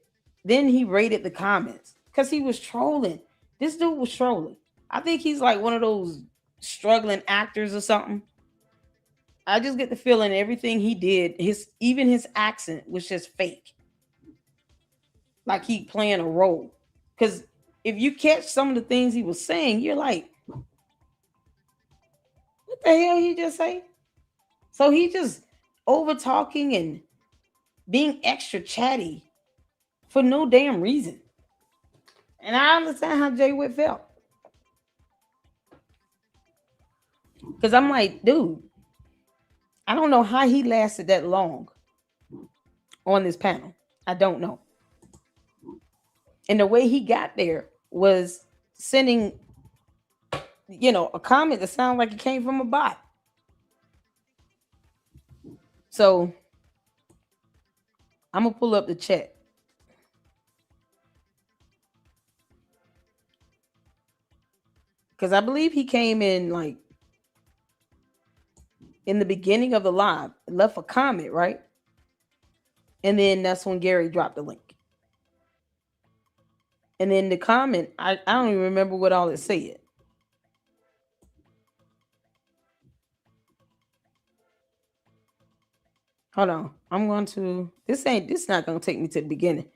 Then he rated the comments because he was trolling. This dude was trolling. I think he's like one of those struggling actors or something. I just get the feeling everything he did, even his accent was just fake. Like he playing a role. Because if you catch some of the things he was saying, you're like, what the hell he just say? So he just over talking and being extra chatty for no damn reason. And I understand how Jay Witt felt. Because I'm like, dude, I don't know how he lasted that long on this panel. I don't know. And the way he got there was sending, a comment that sounded like it came from a bot. So I'm going to pull up the chat. Because I believe he came in like in the beginning of the live, left a comment, right? And then that's when Gary dropped the link. And then the comment, I don't even remember what all it said. Hold on. I'm going to, this not going to take me to the beginning.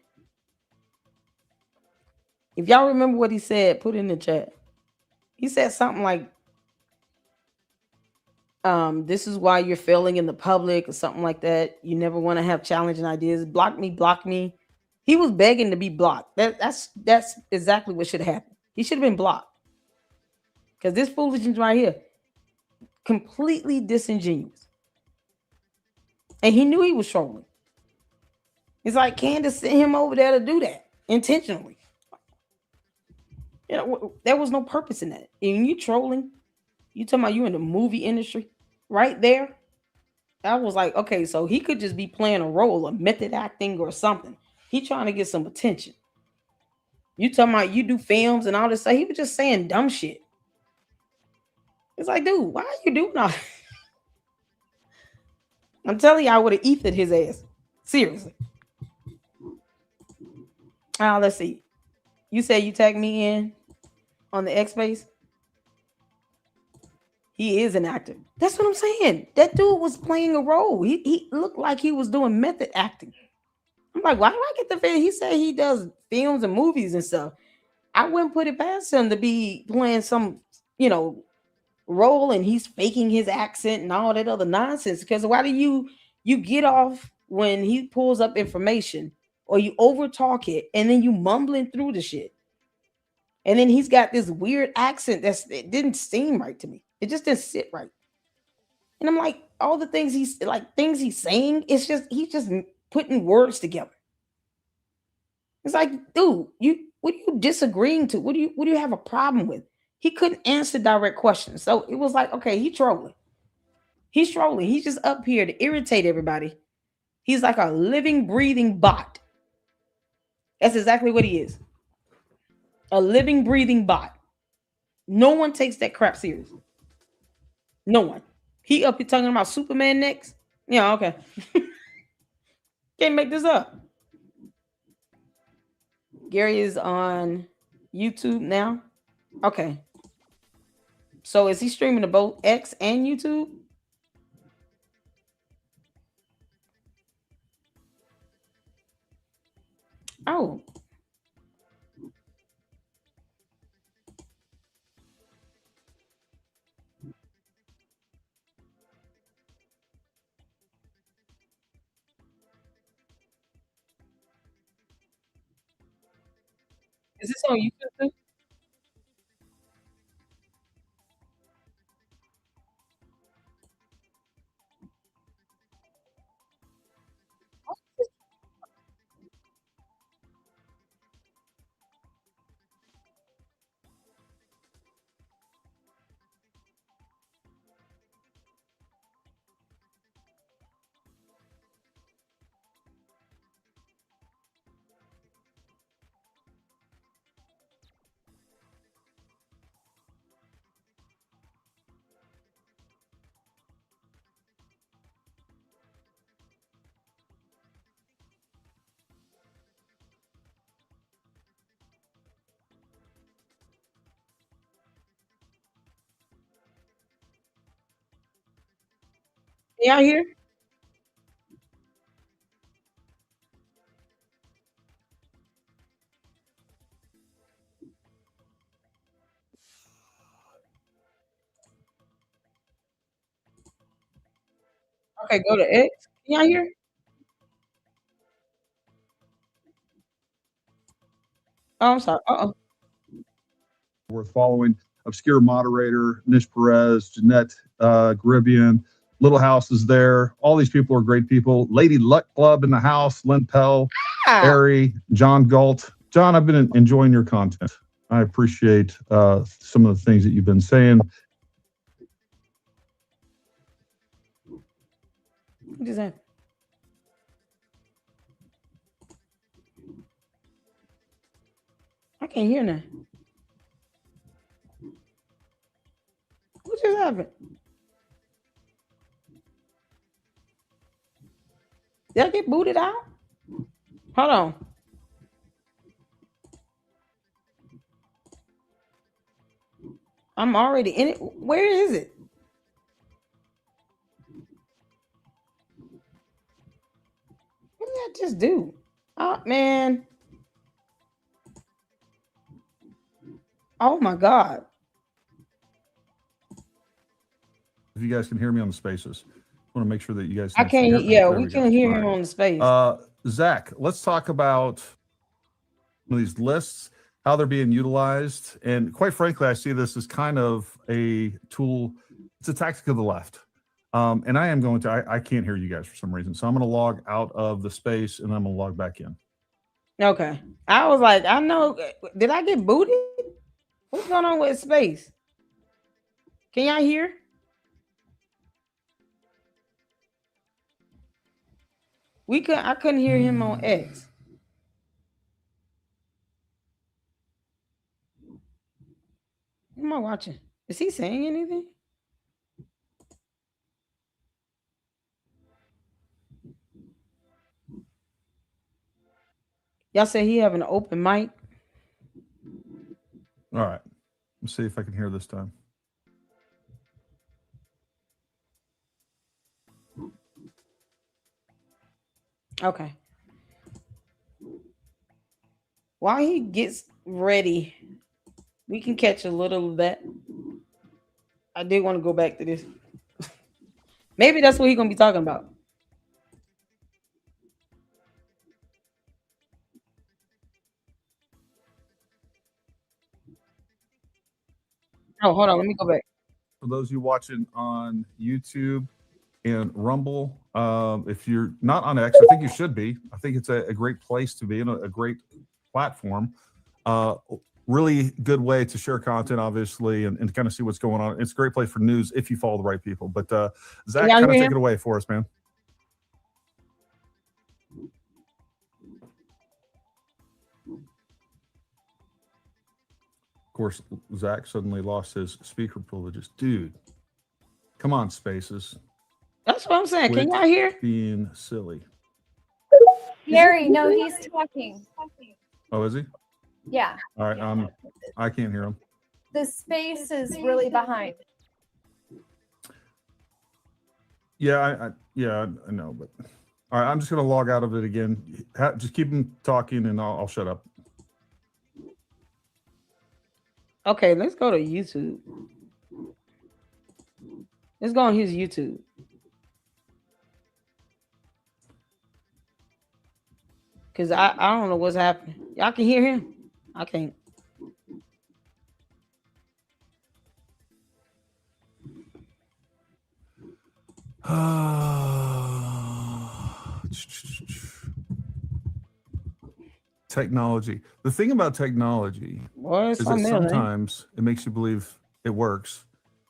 If y'all remember what he said, put it in the chat. He said something like, this is why you're failing in the public or something like that. You never want to have challenging ideas. Block me, block me. He was begging to be blocked. That's exactly what should have happened. He should have been blocked. Because this foolishness right here, completely disingenuous. And he knew he was trolling. It's like Candace sent him over there to do that intentionally. There was no purpose in that. And you trolling, you talking about you in the movie industry right there. I was like, okay, so he could just be playing a role, a method acting or something. He trying to get some attention. You talking about you do films and all this stuff. He was just saying dumb shit. It's like, dude, why are you doing all that? I'm telling you, I would have ethered his ass. Seriously. Let's see. You said you tagged me in on the X Space. He is an actor. That's what I'm saying. That dude was playing a role. He looked like he was doing method acting. I'm like, why do I get the feeling? He said he does films and movies and stuff. I wouldn't put it past him to be playing some, role and he's faking his accent and all that other nonsense. Because why do you get off when he pulls up information or you over talk it and then you mumbling through the shit? And then he's got this weird accent it didn't seem right to me. It just didn't sit right. And I'm like, all the things he's saying, it's just he's just putting words together. It's like, dude, what are you disagreeing to? What do you have a problem with? He couldn't answer direct questions. So it was like, okay, he's trolling. He's trolling. He's just up here to irritate everybody. He's like a living, breathing bot. That's exactly what he is. A living, breathing bot. No one takes that crap seriously. No one. He up here talking about Superman next. Yeah, okay. Can't make this up. Gary is on YouTube now. Okay. So is he streaming to both X and YouTube? Oh. Is this on YouTube too? Y'all hear? Okay, go to X. Can y'all hear? Oh, I'm sorry. Uh-oh. Worth following. Obscure moderator, Nish Perez, Jeanette Garibian, Little House is there. All these people are great people. Lady Luck Club in the house, Lynn Pell, Ah, Ari, John Galt. John, I've been enjoying your content. I appreciate some of the things that you've been saying. what is that? I can't hear now. What just happened? Did I get booted out? Hold on. I'm already in it. Where is it? What did I just do? Oh man. Oh my God. If you guys can hear me on the spaces, I want to make sure that you guys I can't. see. Yeah, There we go. can hear All him right. on the space. Zach, let's talk about some of these lists, how they're being utilized. And quite frankly, I see this as kind of a tool. It's a tactic of the left. And I am going to, I can't hear you guys for some reason. So I'm going to log out of the space and I'm going to log back in. Okay. I was like, I know. Did I get booted? What's going on with space? Can y'all hear? I couldn't hear him on X. What am I watching? Is he saying anything? Y'all say he have an open mic. All right. Let's see if I can hear this time. Okay. While he gets ready, we can catch a little of that. I did want to go back to this. Maybe that's what he's gonna be talking about. Oh, hold on. Let me go back. For those of you watching on YouTube and Rumble, if you're not on X, I think you should be. I think it's a great place to be and a great platform. Really good way to share content, obviously, and to kind of see what's going on. It's a great place for news if you follow the right people. But Zach, y'all kind of hear take him? it away for us, man. Of course, Zach suddenly lost his speaker privileges. Dude, come on, spaces. That's what I'm saying. Quit Can y'all hear? being silly. Gary, no, he's talking. Oh, is he? Yeah, All right. I can't hear him. the space is really behind. Yeah, I know, but all right, I'm just gonna log out of it again. Just keep him talking, and I'll shut up. Okay, let's go to YouTube. Let's go on his YouTube. Cause I don't know what's happening. Y'all can hear him. I can't. Technology. The thing about technology Boy, it's is that something else, ain't it? sometimes it makes you believe it works,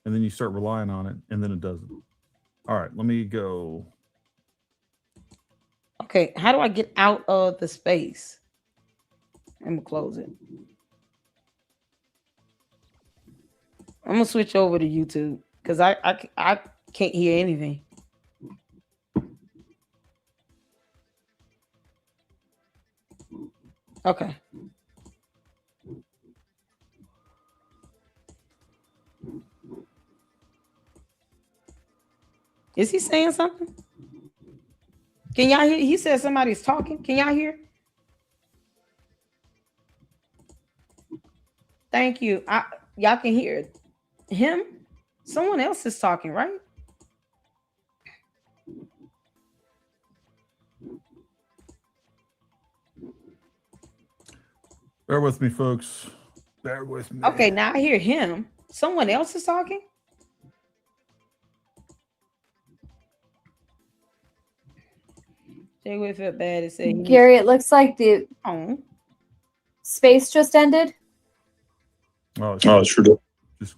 and then you start relying on it, and then it doesn't. All right, let me go. Okay, how do I get out of the space? I'm gonna close it. I'm gonna switch over to YouTube because I can't hear anything. Okay. Is he saying something? Can y'all hear? He said somebody's talking. Can y'all hear? Thank you. Y'all can hear it. Him? Someone else is talking, right? Bear with me, folks. Bear with me. Okay, now I hear him. Someone else is talking? Jay Witt felt bad. It said Gary, it looks like the space just ended. Oh, Oh, sure do.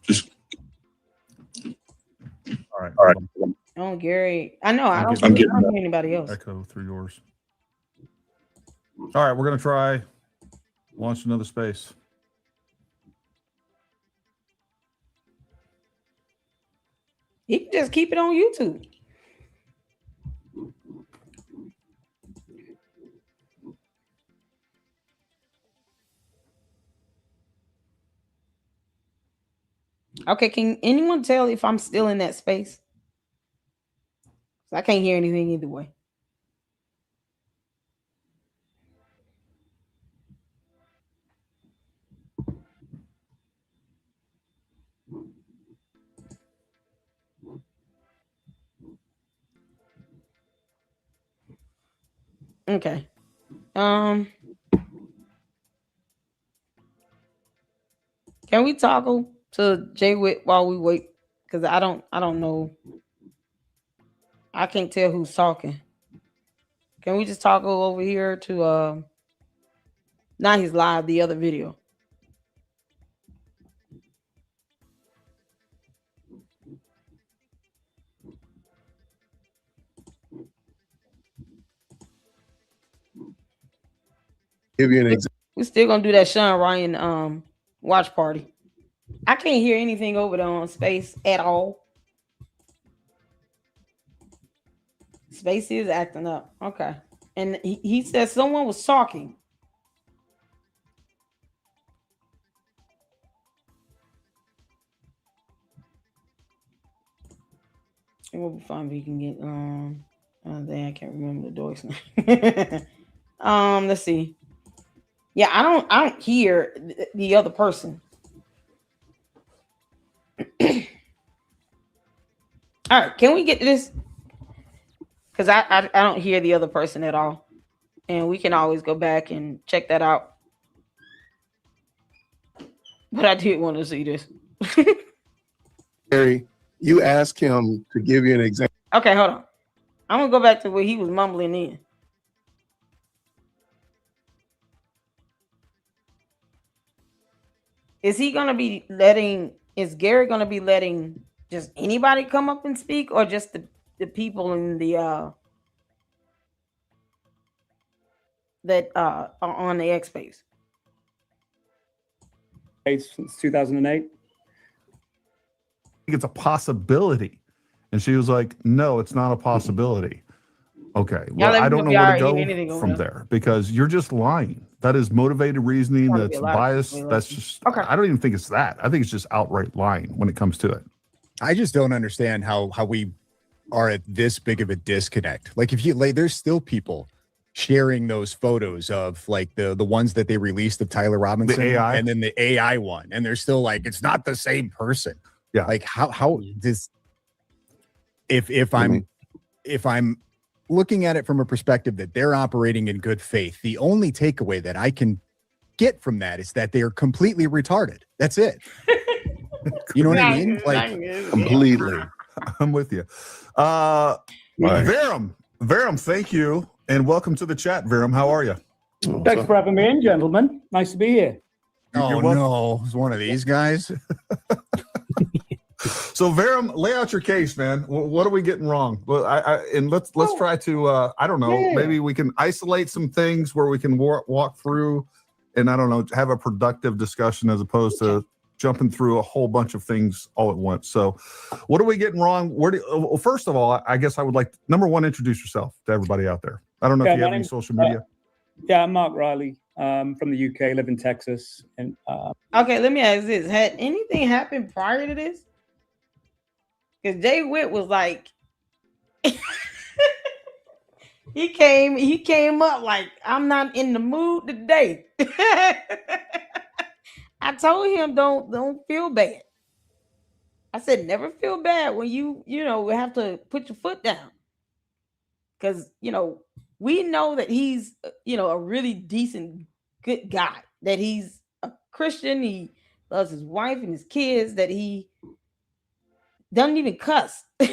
Just all right. all right. Oh, Gary. I know. I I'm don't getting- hear anybody else. Echo through yours. All right, we're gonna try launch another space. You can just keep it on YouTube. Okay, can anyone tell if I'm still in that space? I can't hear anything either way. Okay. Can we toggle to Jay Witt while we wait? Because I don't know. I can't tell who's talking. Can we just toggle over here to not his live, the other video? Give you an example. We're still gonna do that Sean Ryan watch party. I can't hear anything over there on Space at all. Space is acting up. Okay. And he said someone was talking. It will be fun if you can get I can't remember the dog's name. Let's see. Yeah, I don't hear the other person. All right, can we get to this? Because I don't hear the other person at all. And we can always go back and check that out. But I did want to see this. Gary, you ask him to give you an example. Okay, hold on. I'm gonna go back to where he was mumbling in. Is Gary gonna be letting just anybody come up and speak, or just the people in the that are on the X space? Since 2008. I think it's a possibility. And she was like, no, it's not a possibility. Okay. Yeah, Well, I don't know where to go from over there because you're just lying. That is motivated reasoning. Probably That's a lot of biased. people That's like just, Okay. I don't even think it's that. I think it's just outright lying when it comes to it. I just don't understand how we are at this big of a disconnect. Like if you there's still people sharing those photos of like the ones that they released of Tyler Robinson AI. and then the AI one, and they're still like it's not the same person. Yeah. Like how does if I'm looking at it from a perspective that they're operating in good faith, the only takeaway that I can get from that is that they are completely retarded. That's it. You know what I mean? Like Completely. I'm with you. Verum, thank you. And welcome to the chat, Verum. How are you? Thanks for having me in, gentlemen. Nice to be here. oh welcome. no, it's one of these guys. So Verum, lay out your case, man. What are we getting wrong? Well, and let's try to I don't know, maybe we can isolate some things where we can walk through, and I don't know, have a productive discussion as opposed to jumping through a whole bunch of things all at once. So, what are we getting wrong? Well, first of all, I guess I would like number one, introduce yourself to everybody out there. I don't know if you have any social media. Yeah, I'm Mark Riley from the UK, live in Texas. And Okay, let me ask this: had anything happened prior to this? Because Jay Witt was like He came up like, I'm not in the mood today. I told him don't feel bad. I said never feel bad when you have to put your foot down. Cuz we know that he's a really decent good guy, that he's a Christian, he loves his wife and his kids, that he doesn't even cuss. He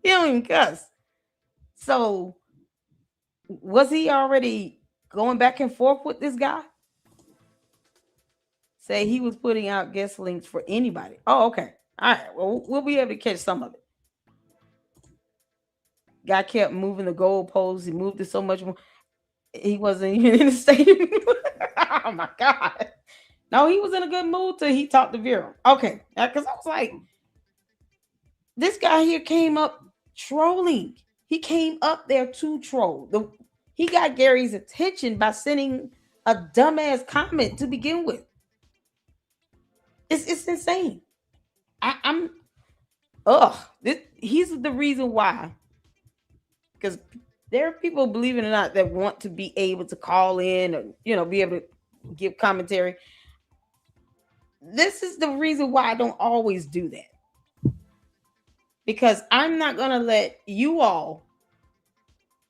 don't even cuss. So was he already going back and forth with this guy? Say he was putting out guest links for anybody. Oh, okay. All right. Well, we'll be able to catch some of it. Guy kept moving the goalposts. He moved it so much more. He wasn't even in the stadium. Oh my God. No, he was in a good mood till he talked to Vera. Okay. Because I was like, this guy here came up trolling. He came up there to troll. He got Gary's attention by sending a dumbass comment to begin with. It's insane. He's the reason why. Because there are people, believe it or not, that want to be able to call in or be able to give commentary. This is the reason why I don't always do that. Because I'm not gonna let you all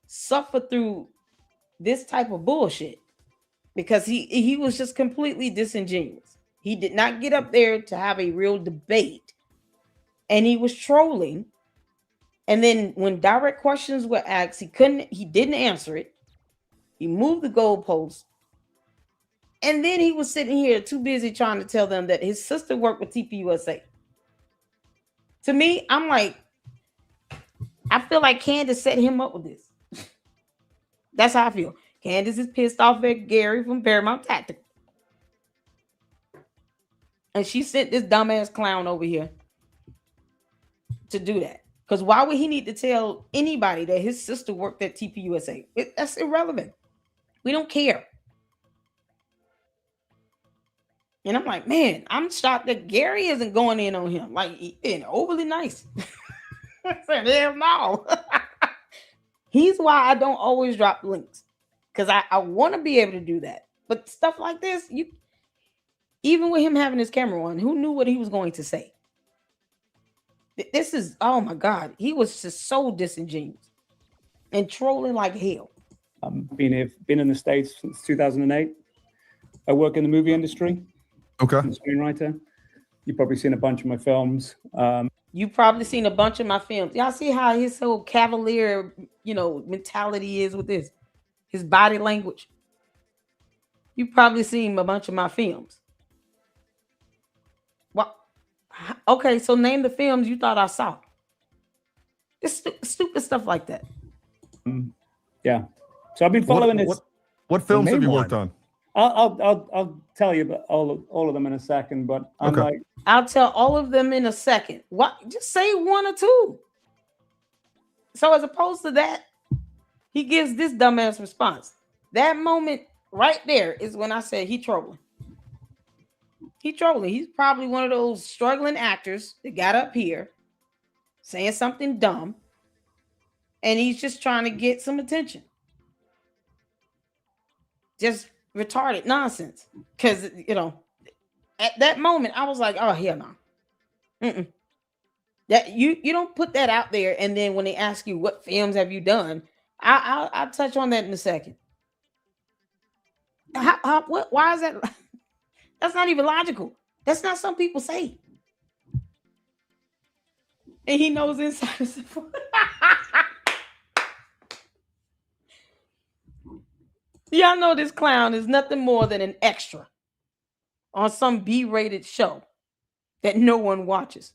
suffer through this type of bullshit. Because he was just completely disingenuous. He did not get up there to have a real debate. And he was trolling. And then when direct questions were asked, he didn't answer it. He moved the goalposts. And then he was sitting here too busy trying to tell them that his sister worked with TPUSA. To me, I'm like, I feel like Candace set him up with this. That's how I feel. Candace is pissed off at Gary from Paramount Tactical. And she sent this dumbass clown over here to do that. Because why would he need to tell anybody that his sister worked at TPUSA? That's irrelevant. We don't care. And I'm like, man, I'm shocked that Gary isn't going in on him. Like, he's being overly nice. I said, hell no. He's why I don't always drop links. Because I want to be able to do that. But stuff like this, even with him having his camera on, who knew what he was going to say? This is, oh my God, he was just so disingenuous and trolling like hell. Been in the States since 2008. I work in the movie industry. Okay. I'm a screenwriter. You've probably seen a bunch of my films. You've probably seen a bunch of my films. Y'all see how his whole cavalier, mentality is with this, his body language. You've probably seen a bunch of my films. Okay, so name the films you thought I saw. It's stupid stuff like that. Yeah. So I've been following this. What films have you worked on? I'll tell you about all of them in a second, but I'll tell all of them in a second. What? Just say one or two. So as opposed to that, he gives this dumbass response. That moment right there is when I said he trolling. He trolling. He's probably one of those struggling actors that got up here saying something dumb, and he's just trying to get some attention. Just retarded nonsense. Because, at that moment, I was like, oh, hell no. That you don't put that out there, and then when they ask you what films have you done, I'll touch on that in a second. Why is that? That's not even logical. That's not some people say. And he knows inside of himself. Y'all know this clown is nothing more than an extra on some B-rated show that no one watches.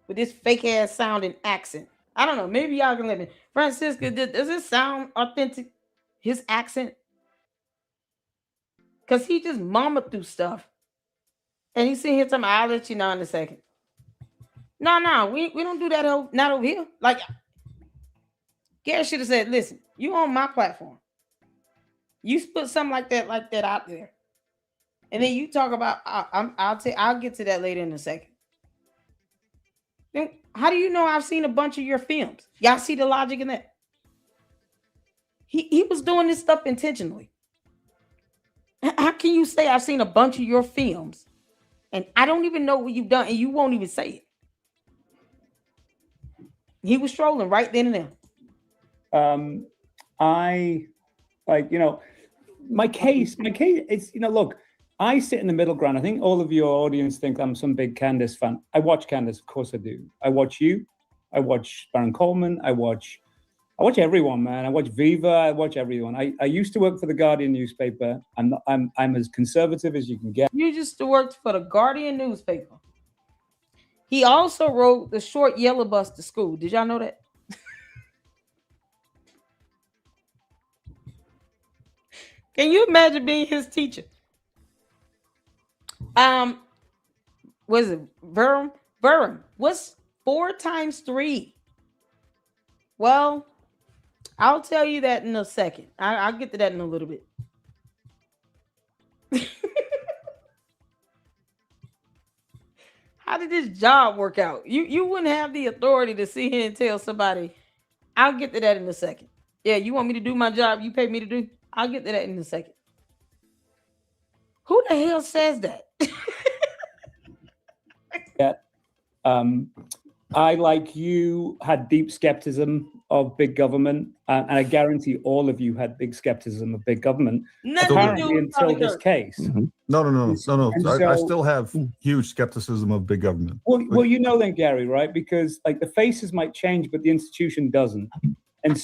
With this fake ass sounding accent. I don't know. Maybe y'all can let me. Francisca, does it sound authentic? His accent? Because he just mumbled through stuff. And he's sitting here telling me, I'll let you know in a second. No, we don't do that. Not over here. Like, Gary should have said, listen, you on my platform. You put something like that out there. And then you talk about, I'll get to that later in a second. Then how do you know I've seen a bunch of your films? Y'all see the logic in that? He was doing this stuff intentionally. How can you say I've seen a bunch of your films and I don't even know what you've done and you won't even say it? He was trolling right then and there. I like, my case is, look, I sit in the middle ground. I think all of your audience think I'm some big Candace fan. I watch Candace, of course I do. I watch you. I watch Baron Coleman. I watch everyone, man. I watch Viva. I watch everyone. I used to work for the Guardian newspaper. I'm as conservative as you can get. You just worked for the Guardian newspaper. He also wrote the short yellow bus to school. Did y'all know that? Can you imagine being his teacher? Was it Verum? What's 4 times 3? Well, I'll tell you that in a second. I'll get to that in a little bit. How did this job work out? You wouldn't have the authority to sit here and tell somebody. I'll get to that in a second. Yeah, you want me to do my job you pay me to do? I'll get to that in a second. Who the hell says that? Yeah. I, like you, had deep skepticism of big government, and I guarantee all of you had big skepticism of big government. Apparently, until this case. No. And I so- still have huge skepticism of big government. Well, you know then, Gary, right? Because like the faces might change, but the institution doesn't. And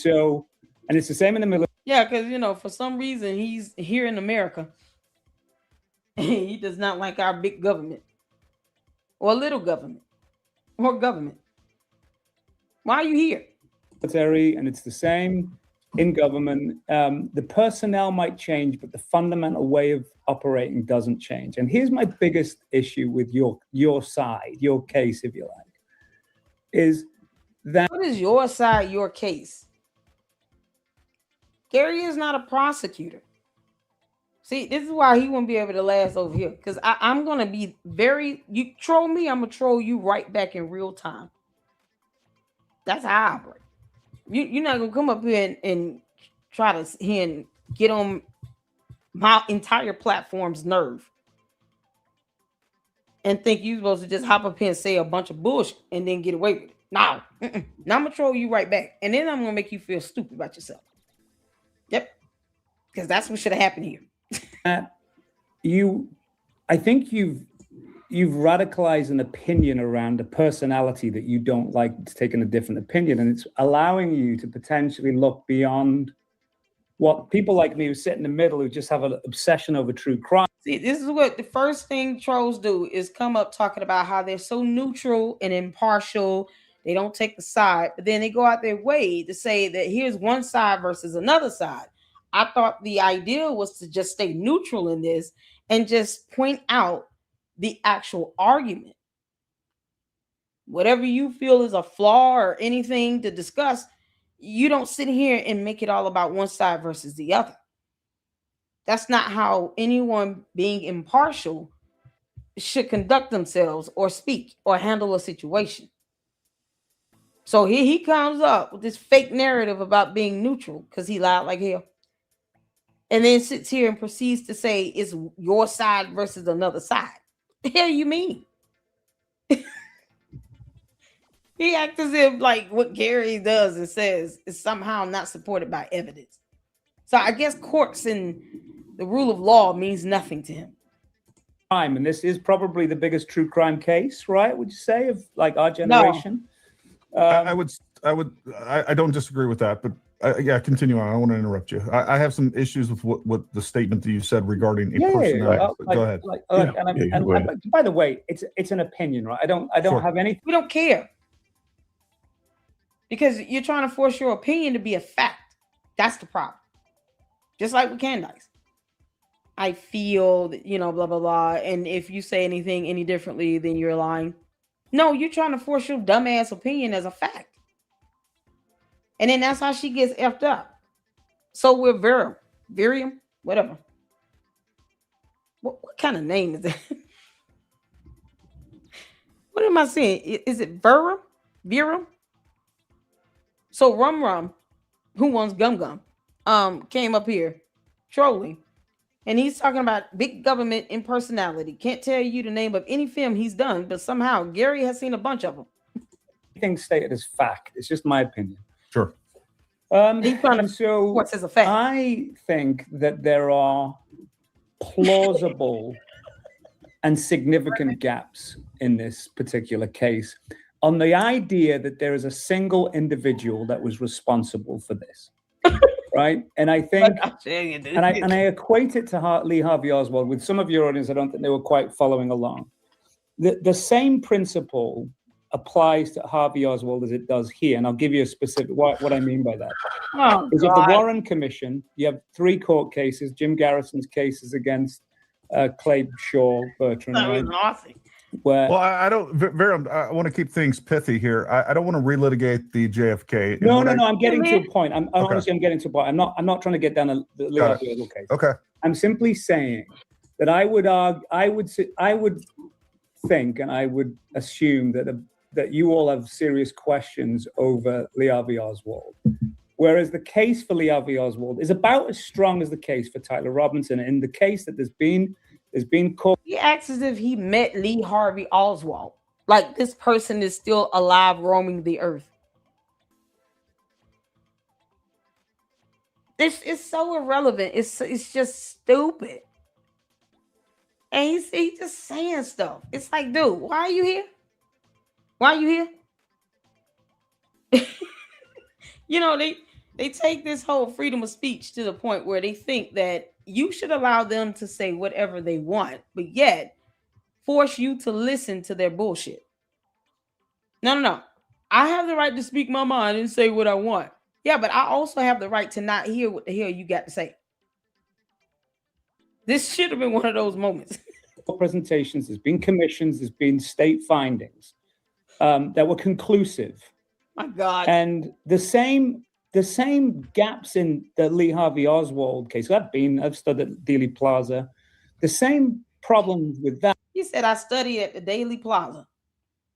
it's the same in the military. Yeah, because for some reason he's here in America. He does not like our big government or little government or government. Why are you here? And it's the same in government. The personnel might change, but the fundamental way of operating doesn't change. And here's my biggest issue with your side, your case, if you like, is that. What is your side, your case? Gary is not a prosecutor. See, this is why he won't be able to last over here. Because I'm going to be you troll me, I'm going to troll you right back in real time. That's how I operate. You're not going to come up here and try to get on my entire platform's nerve and think you're supposed to just hop up here and say a bunch of bullshit and then get away with it. No. Now I'm going to troll you right back. And then I'm going to make you feel stupid about yourself. Yep. Because that's what should have happened here. I think you've radicalized an opinion around a personality that you don't like taking a different opinion, and it's allowing you to potentially look beyond what people like me who sit in the middle, who just have an obsession over true crime. See, this is what the first thing trolls do is come up talking about how they're so neutral and impartial. They don't take the side, but then they go out their way to say that here's one side versus another side. I thought the idea was to just stay neutral in this and just point out the actual argument. Whatever you feel is a flaw or anything to discuss, you don't sit here and make it all about one side versus the other. That's not how anyone being impartial should conduct themselves or speak or handle a situation. So here he comes up with this fake narrative about being neutral because he lied like hell. And then sits here and proceeds to say it's your side versus another side. The hell you mean? He acts as if like what Gary does and says is somehow not supported by evidence. So I guess courts and the rule of law means nothing to him. And this is probably the biggest true crime case, right? Would you say, of like our generation? No. I don't disagree with that, but continue on. I don't want to interrupt you. I have some issues with what the statement that you said regarding a personality. Go ahead. By the way, it's an opinion, right? I don't have any. We don't care because you're trying to force your opinion to be a fact. That's the problem. Just like with Candace, I feel that, blah blah blah, and if you say anything any differently, then you're lying. No, you're trying to force your dumbass opinion as a fact. And then that's how she gets effed up. So we're Virium, whatever. What kind of name is that? What am I saying? Is it Virum? Virum? So Rum, who wants Gum, came up here trolling. And he's talking about big government impersonality. Can't tell you the name of any film he's done, but somehow Gary has seen a bunch of them. Things stated as fact. It's just my opinion. Sure. He's trying to so what's as a fact. I think that there are plausible and significant gaps in this particular case on the idea that there is a single individual that was responsible for this. Right. And I think, and I equate it to Lee Harvey Oswald. With some of your audience, I don't think they were quite following along. The same principle applies to Harvey Oswald as it does here. And I'll give you a specific, what I mean by that. Is of the Warren Commission, you have 3 court cases. Jim Garrison's case is against Clay Shaw Bertrand. Right? Where, well, I don't, Viram, I want to keep things pithy here. I don't want to relitigate the JFK. No, I'm getting to a point. Honestly, I'm getting to a point. I'm not trying to get down the Lee Harvey Oswald case. Okay. I'm simply saying that I would argue, I would think, and I would assume that you all have serious questions over Lee Harvey Oswald. Whereas the case for Lee Harvey Oswald is about as strong as the case for Tyler Robinson. In the case that there's been called. He acts as if he met Lee Harvey Oswald. Like this person is still alive, roaming the earth. This is so irrelevant. It's just stupid. And he's just saying stuff. It's like, dude, why are you here? Why are you here? You know, they take this whole freedom of speech to the point where they think that you should allow them to say whatever they want, but yet force you to listen to their bullshit. No. I have the right to speak my mind and say what I want. Yeah, but I also have the right to not hear what the hell you got to say. This should have been one of those moments. Presentations, there's been commissions, there's been state findings that were conclusive. My God. And the same gaps in the Lee Harvey Oswald case. I've studied at Dealey Plaza. The same problems with that. He said, I studied at the Dealey Plaza.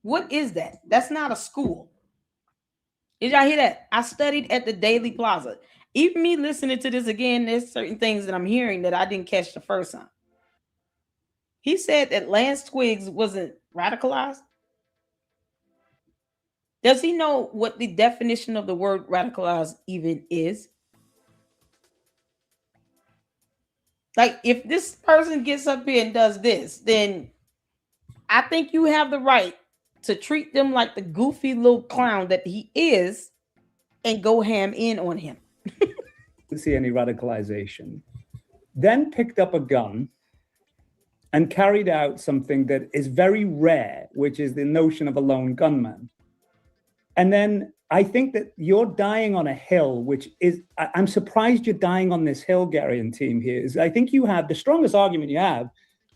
What is that? That's not a school. Did y'all hear that? I studied at the Dealey Plaza. Even me listening to this again, there's certain things that I'm hearing that I didn't catch the first time. He said that Lance Twiggs wasn't radicalized. Does he know what the definition of the word radicalized even is? Like, if this person gets up here and does this, then I think you have the right to treat them like the goofy little clown that he is and go ham in on him. To see any radicalization. Then picked up a gun and carried out something that is very rare, which is the notion of a lone gunman. And then I think that you're dying on a hill, which is, I'm surprised you're dying on this hill, Gary and team here. I think you have, the strongest argument you have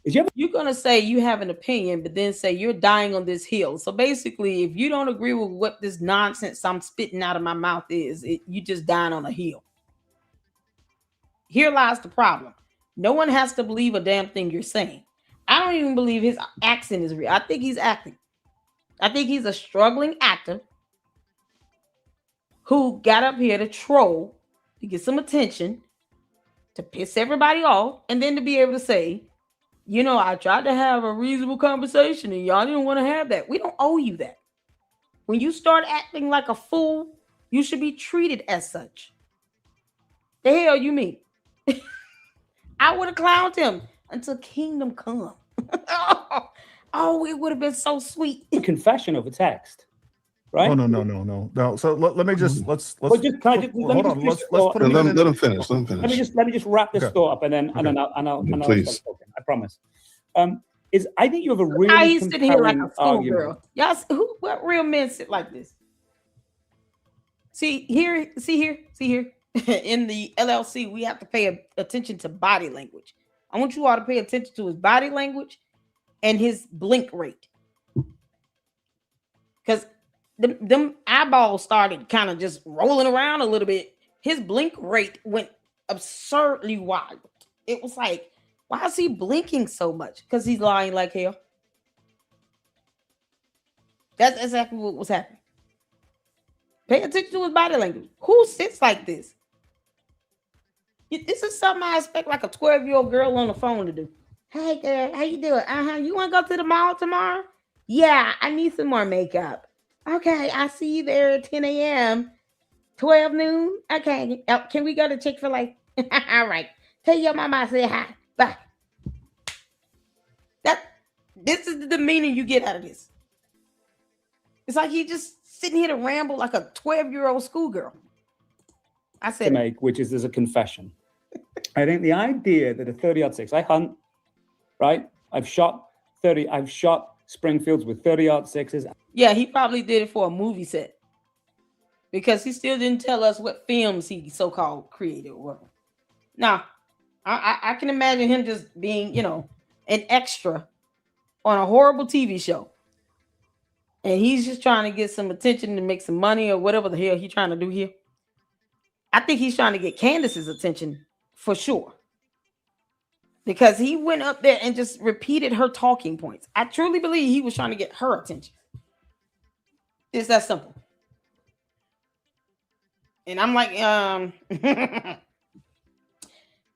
is you're going to say you have an opinion, but then say you're dying on this hill. So basically, if you don't agree with what this nonsense I'm spitting out of my mouth is, you just dying on a hill. Here lies the problem. No one has to believe a damn thing you're saying. I don't even believe his accent is real. I think he's acting. I think he's a struggling actor who got up here to troll, to get some attention, to piss everybody off, and then to be able to say, you know, I tried to have a reasonable conversation and y'all didn't want to have that. We don't owe you that. When you start acting like a fool, you should be treated as such. The hell you mean? I would have clowned him until kingdom come. Oh, it would have been so sweet. Confession over text. Right? Oh, no. So let me just let's well, just, can I just, hold on. Let's put let him finish. Let me just wrap this thought up and then I'll please. start talking. I promise. I think you have a really I used to hear like a argument. schoolgirl. Y'all, what real men sit like this? See here. In the LLC, we have to pay attention to body language. I want you all to pay attention to his body language and his blink rate. Because them eyeballs started kind of just rolling around a little bit. His blink rate went absurdly wild. It was like, why is he blinking so much? Because he's lying like hell. That's exactly what was happening. Pay attention to his body language. Who sits like this? This is something I expect like a 12-year-old girl on the phone to do. Hey girl, how you doing? You want to go to the mall tomorrow? Yeah, I need some more makeup. Okay, I see you there at 10 a.m. 12 noon. Okay, can we go to Chick-fil-A? All right. Tell your mama I said hi. Bye. This is the demeanor you get out of this. It's like he just sitting here to ramble like a 12-year-old schoolgirl. I said, to make, which is as a confession. I think the idea that a 30-06, I hunt, right? I've shot Springfields with 30-06s. Yeah, he probably did it for a movie set because he still didn't tell us what films he so-called created. Now, I can imagine him just being, an extra on a horrible TV show. And he's just trying to get some attention to make some money or whatever the hell he's trying to do here. I think he's trying to get Candace's attention for sure. Because he went up there and just repeated her talking points. I truly believe he was trying to get her attention. It's that simple. And I'm like,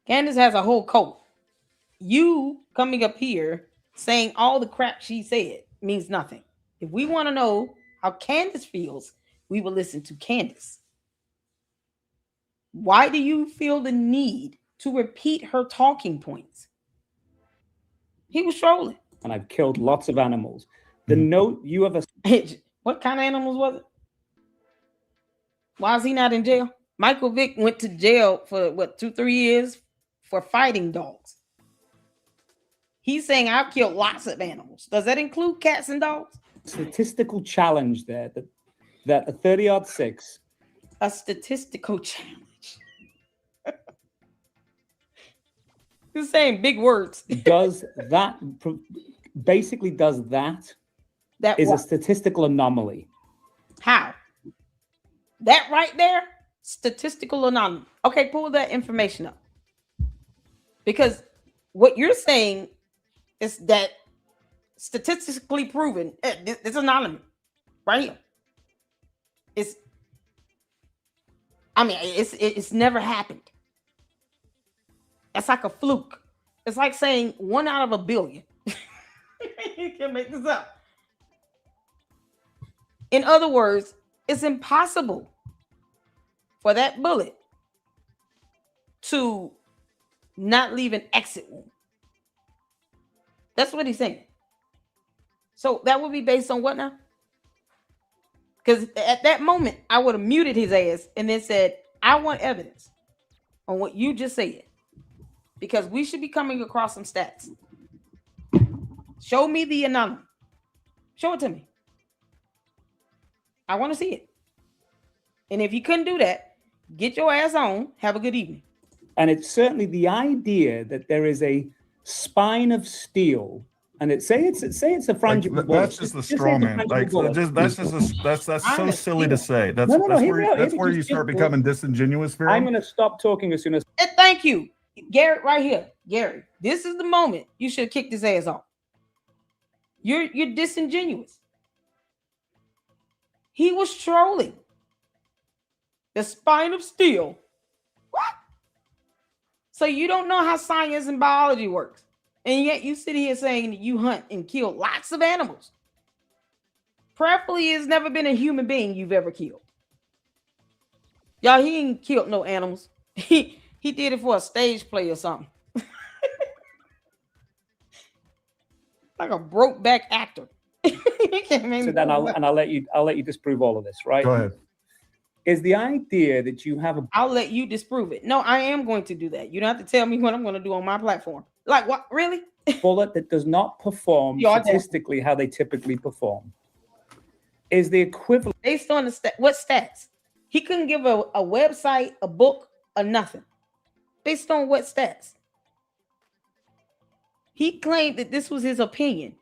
Candace has a whole cult. You coming up here saying all the crap she said means nothing. If we want to know how Candace feels, we will listen to Candace. Why do you feel the need to repeat her talking points? He was trolling. And I've killed lots of animals. The note you have what kind of animals was it? Why is he not in jail? Michael Vick went to jail for 2-3 years for fighting dogs. He's saying I've killed lots of animals. Does that include cats and dogs? Statistical challenge there that a 30-06. A statistical challenge. You're saying big words. Does that That is what? a statistical anomaly. How? That right there, statistical anomaly. Okay, pull that information up. Because what you're saying is that statistically proven, it's anonymous, right here. It's never happened. That's like a fluke. It's like saying 1 out of a billion. You can make this up. In other words, it's impossible for that bullet to not leave an exit wound. That's what he's saying. So that would be based on what now? Because at that moment, I would have muted his ass and then said, I want evidence on what you just said. Because we should be coming across some stats. Show me the anomaly. Show it to me. I want to see it. And if you couldn't do that, get your ass on. Have a good evening. And it's certainly the idea that there is a spine of steel, and it's a frangible. That's just the straw man. That's so silly to say. That's where you start becoming disingenuous. Vera. I'm going to stop talking as soon as. And thank you, Garrett. Right here, Gary. This is the moment you should have kicked his ass off. You're disingenuous. He was trolling. The spine of steel. What? So you don't know how science and biology works. And yet you sit here saying that you hunt and kill lots of animals. Preferably, it's never been a human being you've ever killed. Y'all, he ain't killed no animals. He did it for a stage play or something. Like a broke back actor. So then I'll let you disprove all of this, right? Go ahead. Is the idea that you have I'll let you disprove it. No, I am going to do that. You don't have to tell me what I'm going to do on my platform. Like what? Really? bullet that does not perform statistically how they typically perform is the equivalent based on the what stats? He couldn't give a website, a book, or nothing. Based on what stats? He claimed that this was his opinion,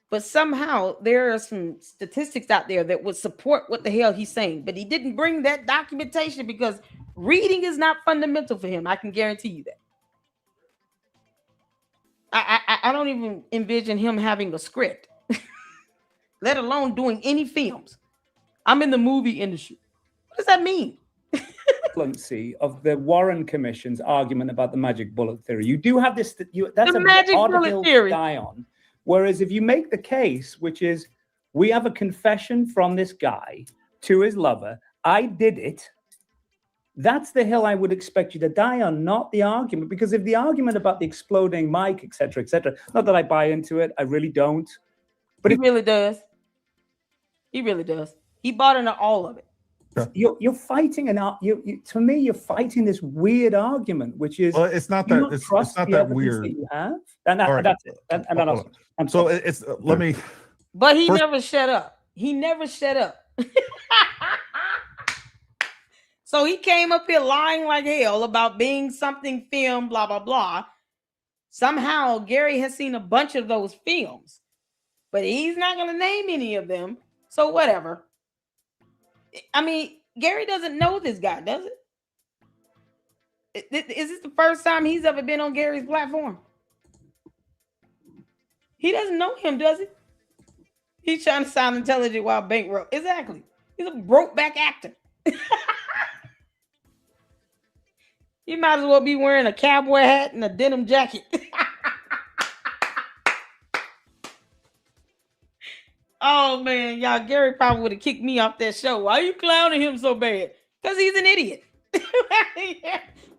but somehow there are some statistics out there that would support what the hell he's saying. But he didn't bring that documentation because reading is not fundamental for him. I can guarantee you that. I don't even envision him having a script. let alone doing any films. I'm in the movie industry. What does that mean? Of the Warren Commission's argument about the magic bullet theory. You do have this, that's The a magic odd bullet hill to theory. die on. Whereas if you make the case, which is, we have a confession from this guy to his lover, I did it, that's the hill I would expect you to die on, not the argument. Because if the argument about the exploding mic, etc., not that I buy into it, I really don't. But He really does. He really does. He bought into all of it. You're fighting to me, you're fighting this weird argument, which is, Well, it's not you that don't it's trust not the that evidence weird. that you have, and All right. that's it. And then Hold on. So it's let me. But he First- never shut up. He never shut up. So he came up here lying like hell about being something film, blah, blah, blah. Somehow Gary has seen a bunch of those films, but he's not going to name any of them. So whatever. I mean, Gary doesn't know this guy, does it? Is this the first time he's ever been on Gary's platform? He doesn't know him, does he? He's trying to sound intelligent while bankrupt. Exactly. He's a broke back actor. He might as well be wearing a cowboy hat and a denim jacket. Oh man, y'all, Gary probably would have kicked me off that show. Why are you clowning him so bad? Because he's an idiot.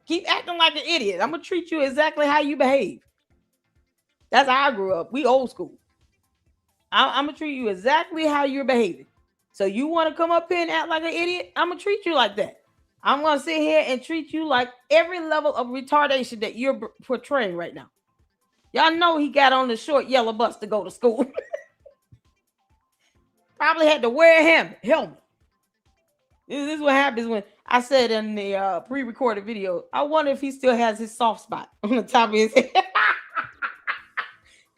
Keep acting like an idiot. I'm gonna treat you exactly how you behave. That's how I grew up. We old school. I'm gonna treat you exactly how you're behaving. So you want to come up here and act like an idiot? I'm gonna treat you like that. I'm gonna sit here and treat you like every level of retardation that you're portraying right now. Y'all know he got on the short yellow bus to go to school. Probably had to wear a helmet. This is what happens when I said in the pre-recorded video, I wonder if he still has his soft spot on the top of his head.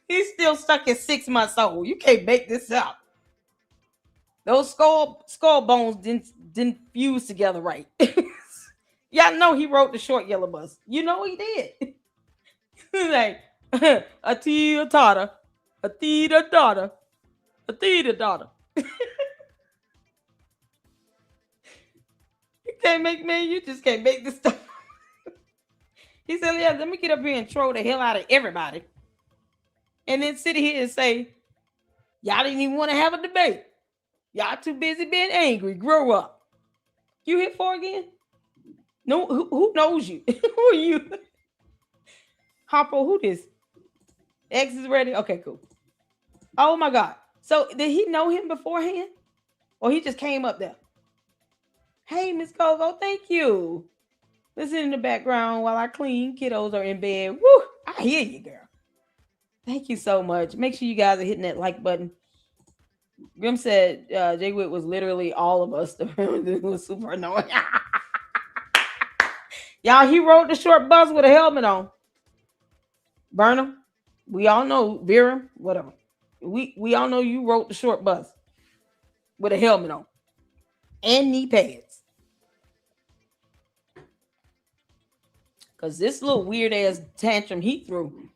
He's still stuck at 6 months old. You can't make this up. Those skull bones didn't fuse together right. Y'all know he wrote the short yellow bus. You know he did. Like a tea daughter, a tea daughter, a tea daughter. You just can't make this stuff. He said, yeah, let me get up here and troll the hell out of everybody. And then sit here and say, y'all didn't even want to have a debate. Y'all too busy being angry. Grow up. You hit 4 again? No, who knows you? Who are you? Harpo, who this? X is ready? Okay, cool. Oh my God. So did he know him beforehand? Or he just came up there? Hey, Miss Coco, thank you. Listen in the background while I clean. Kiddos are in bed. Woo! I hear you, girl. Thank you so much. Make sure you guys are hitting that like button. Grim said Jay Witt was literally all of us. It was super annoying. Y'all, he rode the short bus with a helmet on. Burnham, we all know, Vera, whatever. We all know you rode the short bus with a helmet on and knee pads. Because this little weird ass tantrum he threw,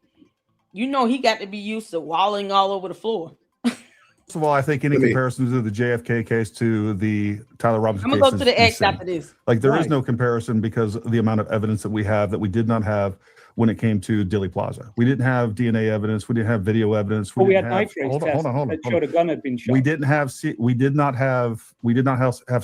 you know he got to be used to walling all over the floor. First of all, I think any comparison to the JFK case to the Tyler Robinson I'm case going to go to is the X insane. after this. Like there is Right. no comparison because of the amount of evidence that we have that we did not have when it came to Dilly Plaza. We didn't have DNA evidence. We didn't have video evidence. But we had didn't have, nitrates hold tests on. that showed a gun had been shot. We did not have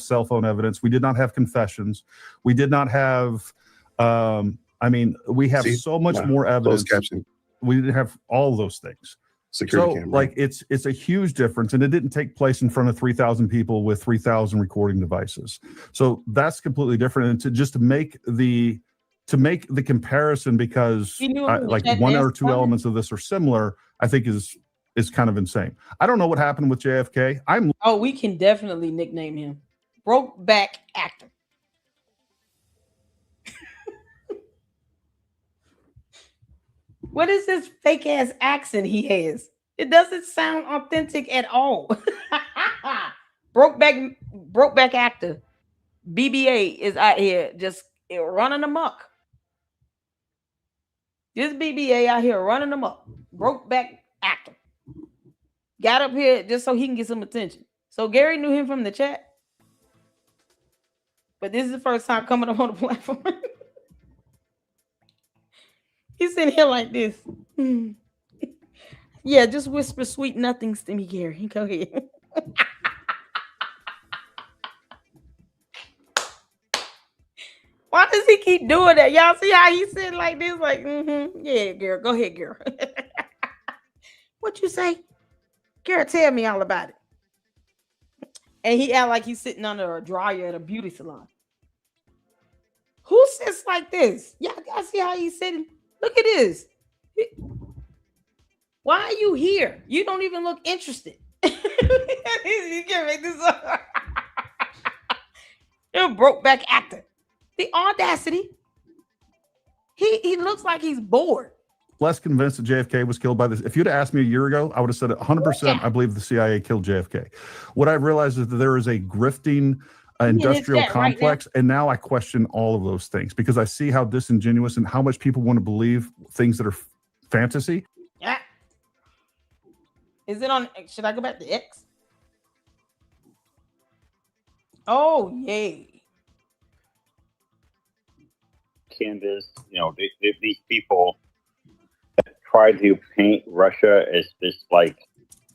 cell phone evidence. We did not have confessions. We did not have. We have so much more evidence. Closed caption. We didn't have all those things. Security So, camera. like, it's a huge difference, and it didn't take place in front of 3,000 people with 3,000 recording devices. So that's completely different. And to make the comparison because You knew it was like that one or nasty two comment? elements of this are similar, I think is kind of insane. I don't know what happened with JFK. Oh, we can definitely nickname him broke back actor. What is this fake ass accent he has? It doesn't sound authentic at all. broke back actor. BBA is out here just running amok. This BBA out here running amok. Broke back actor. got up here just so he can get some attention. So Gary knew him from the chat. But this is the first time coming up on the platform. He's sitting here like this. Yeah, just whisper sweet nothings to me, Gary. Go ahead. Why does he keep doing that? Y'all see how he's sitting like this? Like, yeah, girl. Go ahead, girl. What you say? Girl, tell me all about it. And he act like he's sitting under a dryer at a beauty salon. Who sits like this? Y'all see how he's sitting? Look at this. Why are you here? You don't even look interested. You can't make this up. You're a broke back actor. The audacity. He looks like he's bored. Less convinced that JFK was killed by this. If you'd asked me a year ago, I would have said 100%. I believe the CIA killed JFK. What I've realized is that there is a grifting industrial complex, and now I question all of those things because I see how disingenuous and how much people want to believe things that are fantasy. Yeah. Is it on? Should I go back to X? Oh, yay. Candace, these people that try to paint Russia as this like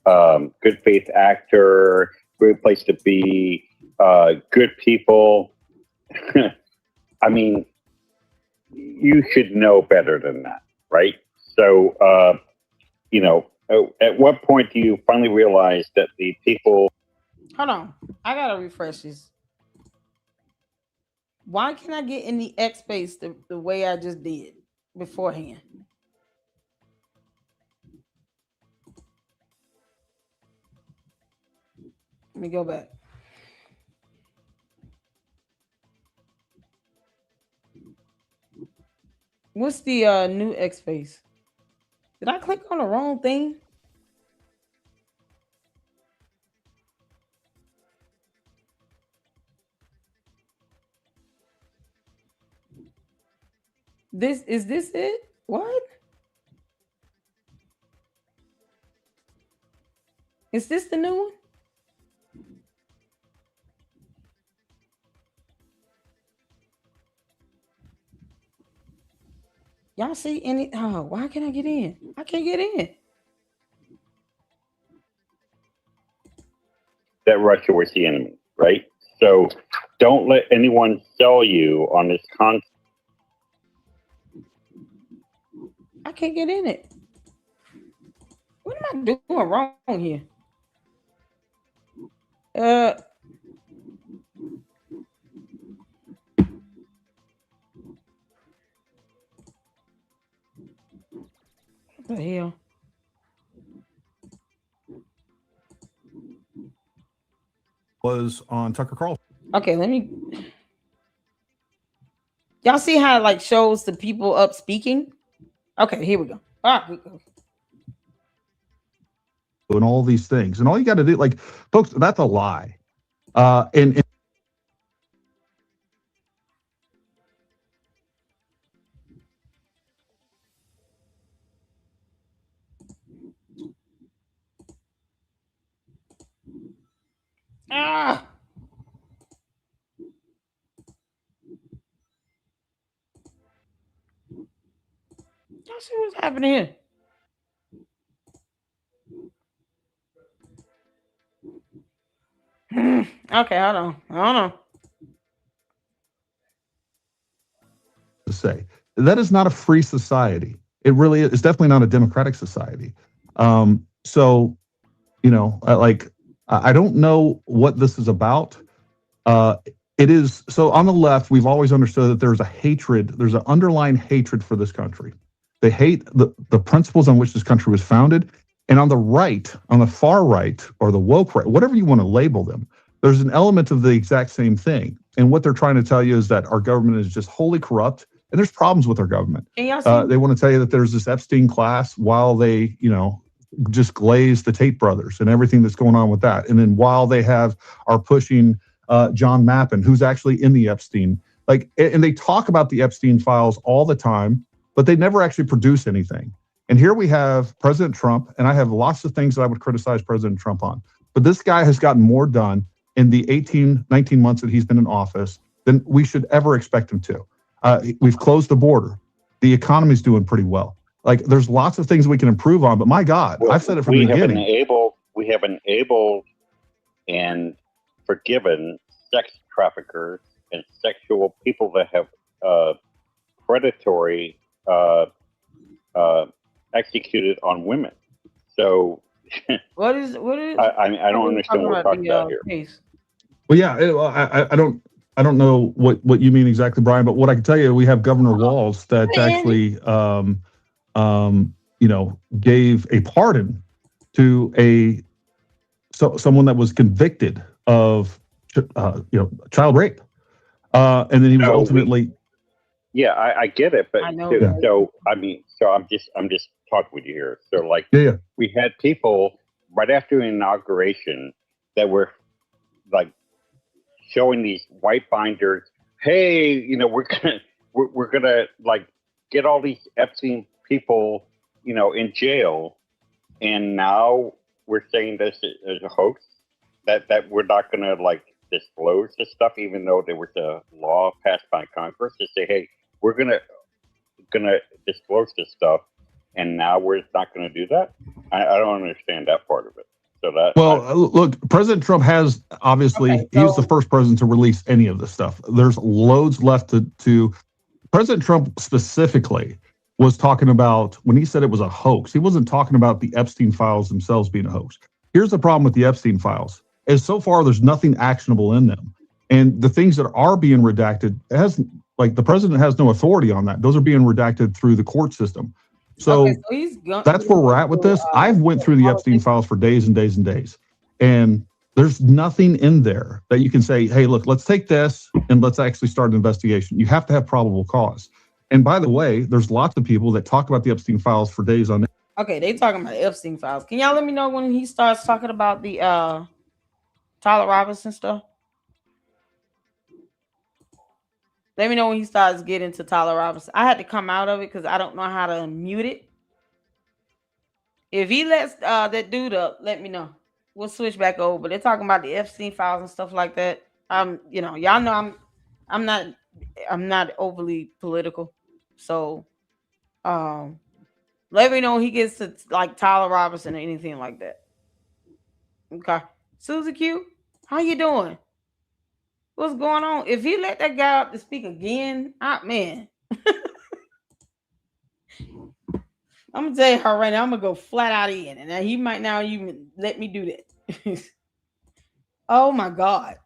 good faith actor, great place to be, good people. I mean, you should know better than that, right? So, at what point do you finally realize that the people? Hold on, I gotta refresh this. Why can't I get in the X space the way I just did beforehand? Let me go back. What's the new X space? Did I click on the wrong thing? Is this it? What? Is this the new one? Y'all see any? Oh, why can't I get in? I can't get in. That Russia was the enemy, right? So don't let anyone sell you on this concept. I can't get in it. What am I doing wrong here? What the hell? Was on Tucker Carlson. Okay, let me. Y'all see how it like shows the people up speaking? Okay, here we go. All right. And all these things, and all you got to do, like, folks, that's a lie. And Ah. Y'all see what's happening here? Okay, hold on. to say that is not a free society. It really is. It's definitely not a democratic society. So, I don't know what this is about. It is so on the left, we've always understood that there's an underlying hatred for this country. They hate the principles on which this country was founded. And on the right, on the far right, or the woke right, whatever you want to label them, there's an element of the exact same thing. And what they're trying to tell you is that our government is just wholly corrupt, and there's problems with our government. They want to tell you that there's this Epstein class while they, just glaze the Tate brothers and everything that's going on with that. And then while they are pushing John Mappin, who's actually in the Epstein, and they talk about the Epstein files all the time, but they never actually produce anything. And here we have President Trump, and I have lots of things that I would criticize President Trump on. But this guy has gotten more done in the 18, 19 months that he's been in office than we should ever expect him to. We've closed the border. The economy's doing pretty well. Like, there's lots of things we can improve on, but my God, Well, I've said it from the beginning. We have enabled and forgiven sex traffickers and sexual people that have predatory executed on women. So what is I don't understand what we're talking about here. Case? Well, yeah, I don't know what you mean exactly, Brian, but what I can tell you, we have Governor Walz that actually gave a pardon to someone that was convicted of child rape, and then he was ultimately. I get it, but I know, so I'm just talking with you here. So we had people right after the inauguration that were like showing these white binders. Hey, we're gonna like get all these Epstein people, in jail, and now we're saying this is a hoax. That we're not gonna like disclose this stuff, even though there was a law passed by Congress to say, hey, we're gonna disclose this stuff, and now we're not gonna do that. I don't understand that part of it. So Look, President Trump has obviously he was the first president to release any of this stuff. There's loads left to. President Trump specifically was talking about, when he said it was a hoax, he wasn't talking about the Epstein files themselves being a hoax. Here's the problem with the Epstein files: is so far there's nothing actionable in them, and the things that are being redacted the president has no authority on that. Those are being redacted through the court system. So that's where we're at with this. I've went through the Epstein files for days and days and days, and there's nothing in there that you can say, hey, look, let's take this and let's actually start an investigation. You have to have probable cause. And by the way, there's lots of people that talk about the Epstein files for days on end. Okay, they talking about Epstein files. Can y'all let me know when he starts talking about the Tyler Robinson stuff? Let me know when he starts getting to Tyler Robinson. I had to come out of it because I don't know how to unmute it. If he lets that dude up, let me know. We'll switch back over. But they're talking about the Epstein files and stuff like that. Y'all know I'm not overly political. So let me know when he gets to like Tyler Robinson or anything like that. Okay. Susie Q, how you doing? What's going on? If he let that guy up to speak again, man. I'm gonna tell you her right now, I'm gonna go flat out in, and he might now even let me do that. Oh my God.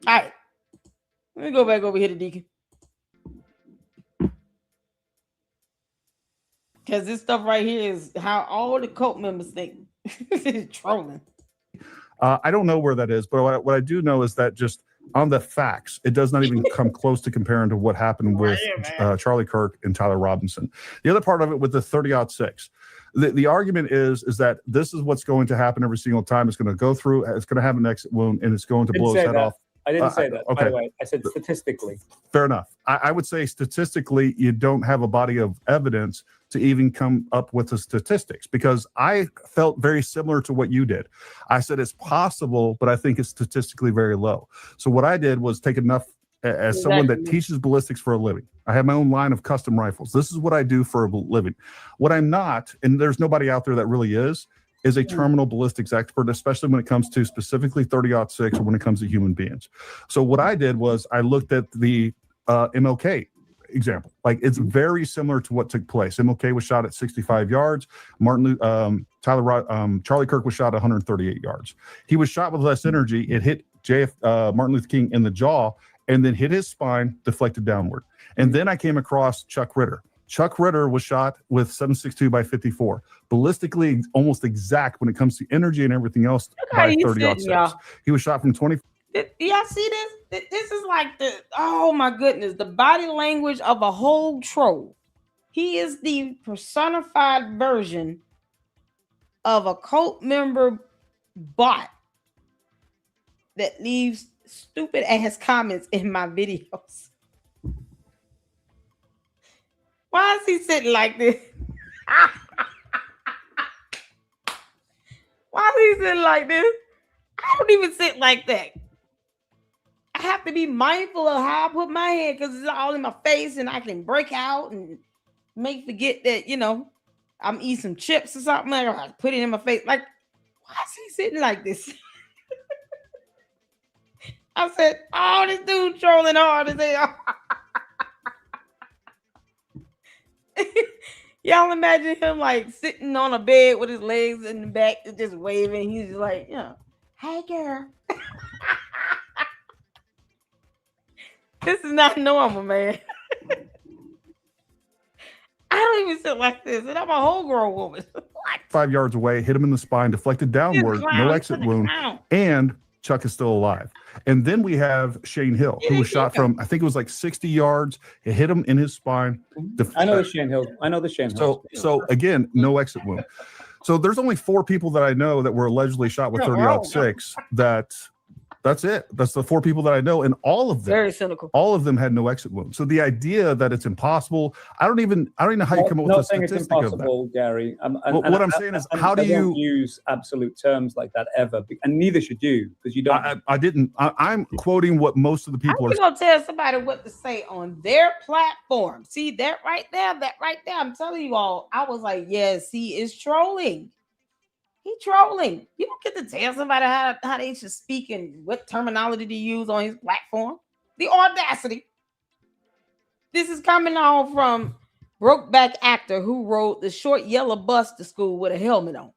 All right. Let me go back over here to Deacon. Because this stuff right here is how all the cult members think. Trolling. I don't know where that is, but what I do know is that just on the facts, it does not even come close to comparing to what happened with Charlie Kirk and Tyler Robinson. The other part of it with the 30-06, the argument is that this is what's going to happen every single time. It's going to go through, it's going to have an exit wound, and it's going to blow his head off. I didn't say that, by the way. I said statistically. Fair enough. I would say statistically, you don't have a body of evidence to even come up with the statistics, because I felt very similar to what you did. I said it's possible, but I think it's statistically very low. So what I did was take enough, as someone that teaches ballistics for a living. I have my own line of custom rifles. This is what I do for a living. What I'm not, and there's nobody out there that really is a terminal ballistics expert, especially when it comes to specifically 30-06 or when it comes to human beings. So what I did was I looked at the MLK example. Like, it's very similar to what took place. MLK was shot at 65 yards. Charlie Kirk was shot at 138 yards. He was shot with less energy. It hit Martin Luther King in the jaw and then hit his spine, deflected downward. And then I came across Chuck Ritter. Chuck Ritter was shot with 7.62 by 54, ballistically almost exact when it comes to energy and everything else by 30-06. He was shot from 20. Y'all see this? This is like oh my goodness, the body language of a whole troll. He is the personified version of a cult member bot that leaves stupid ass comments in my videos. Why is he sitting like this? Why is he sitting like this? I don't even sit like that. I have to be mindful of how I put my hand because it's all in my face and I can break out and make forget that, you know, I'm eating some chips or something. Like, I put it in my face. Like, why is he sitting like this? I said, oh, this dude trolling hard as hell. Y'all imagine him like sitting on a bed with his legs in the back and just waving. He's just like, you know, hey girl. This is not normal, man. I don't even sit like this, and I'm a whole grown woman. What? 5 yards away, hit him in the spine, deflected downward, no exit wound, and Chuck is still alive. And then we have Shane Hill, who was shot from, I think it was like 60 yards. It hit him in his spine. I know the Shane Hill. So again, no exit wound. So there's only 4 people that I know that were allegedly shot with 30-06. That's it. That's the 4 people that I know, and all of them, very cynical. All of them had no exit wound. So the idea that it's impossible, I don't even know how you come up with a statistic of that. Gary. What I'm saying is, how do you use absolute terms like that ever? And neither should you, because you don't. I didn't. I'm quoting what most of the people are. I'm gonna tell somebody what to say on their platform. See that right there, I'm telling you all. I was like, yes, he is trolling. He trolling. You don't get to tell somebody how they should speak and what terminology to use on his platform. The audacity. This is coming on from Brokeback actor who rode the short yellow bus to school with a helmet on.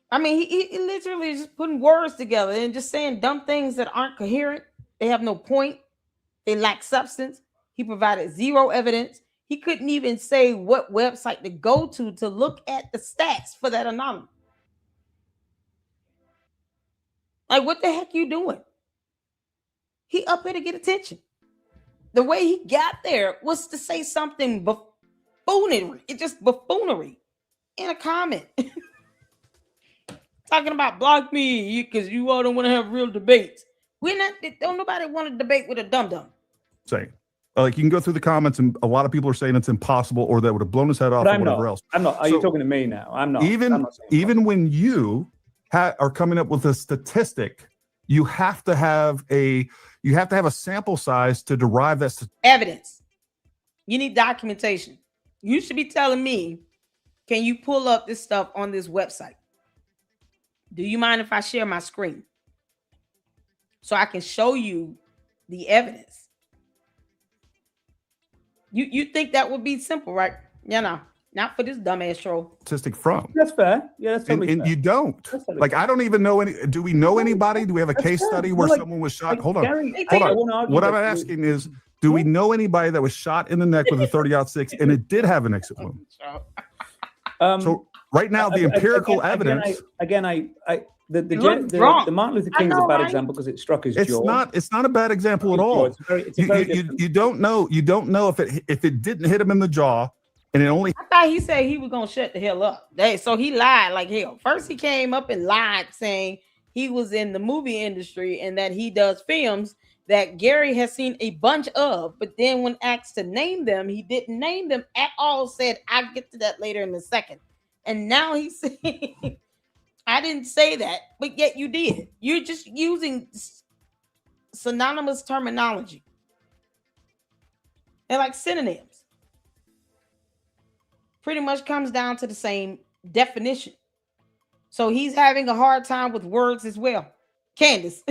I mean, he literally just putting words together and just saying dumb things that aren't coherent. They have no point. They lack substance. He provided zero evidence. He couldn't even say what website to go to look at the stats for that anomaly. Like, what the heck you doing? He up here to get attention. The way he got there was to say something buffoonery. It's just buffoonery in a comment. Talking about block me because you all don't want to have real debates. Don't nobody want to debate with a dum-dum. Saying. Like, you can go through the comments, and a lot of people are saying it's impossible, or that would have blown his head off, or whatever else. I'm not. Are you talking to me now? I'm not. Even when you are coming up with a statistic, you have to have a sample size to derive that evidence. You need documentation. You should be telling me, can you pull up this stuff on this website? Do you mind if I share my screen so I can show you the evidence? You think that would be simple, right? Not for this dumbass troll. Statistic from. That's fair. Yeah, that's totally and fair. you don't. Like, I don't even know any. Do we know anybody? Do we have a case study where someone was shot? Hold on. What I'm asking is, do we know anybody that was shot in the neck with a 30-06 and it did have an exit wound? So right now, the empirical evidence. The Martin Luther King is a bad example because it struck his jaw. It's not a bad example at all. You don't know if it didn't hit him in the jaw, and it only. I thought he said he was gonna shut the hell up. So he lied like hell. First, he came up and lied, saying he was in the movie industry and that he does films that Gary has seen a bunch of. But then, when asked to name them, he didn't name them at all. Said, "I'll get to that later in a second." And now he's saying. I didn't say that, but yet you did. You're just using synonymous terminology and like synonyms. Pretty much comes down to the same definition. So he's having a hard time with words as well. Candace,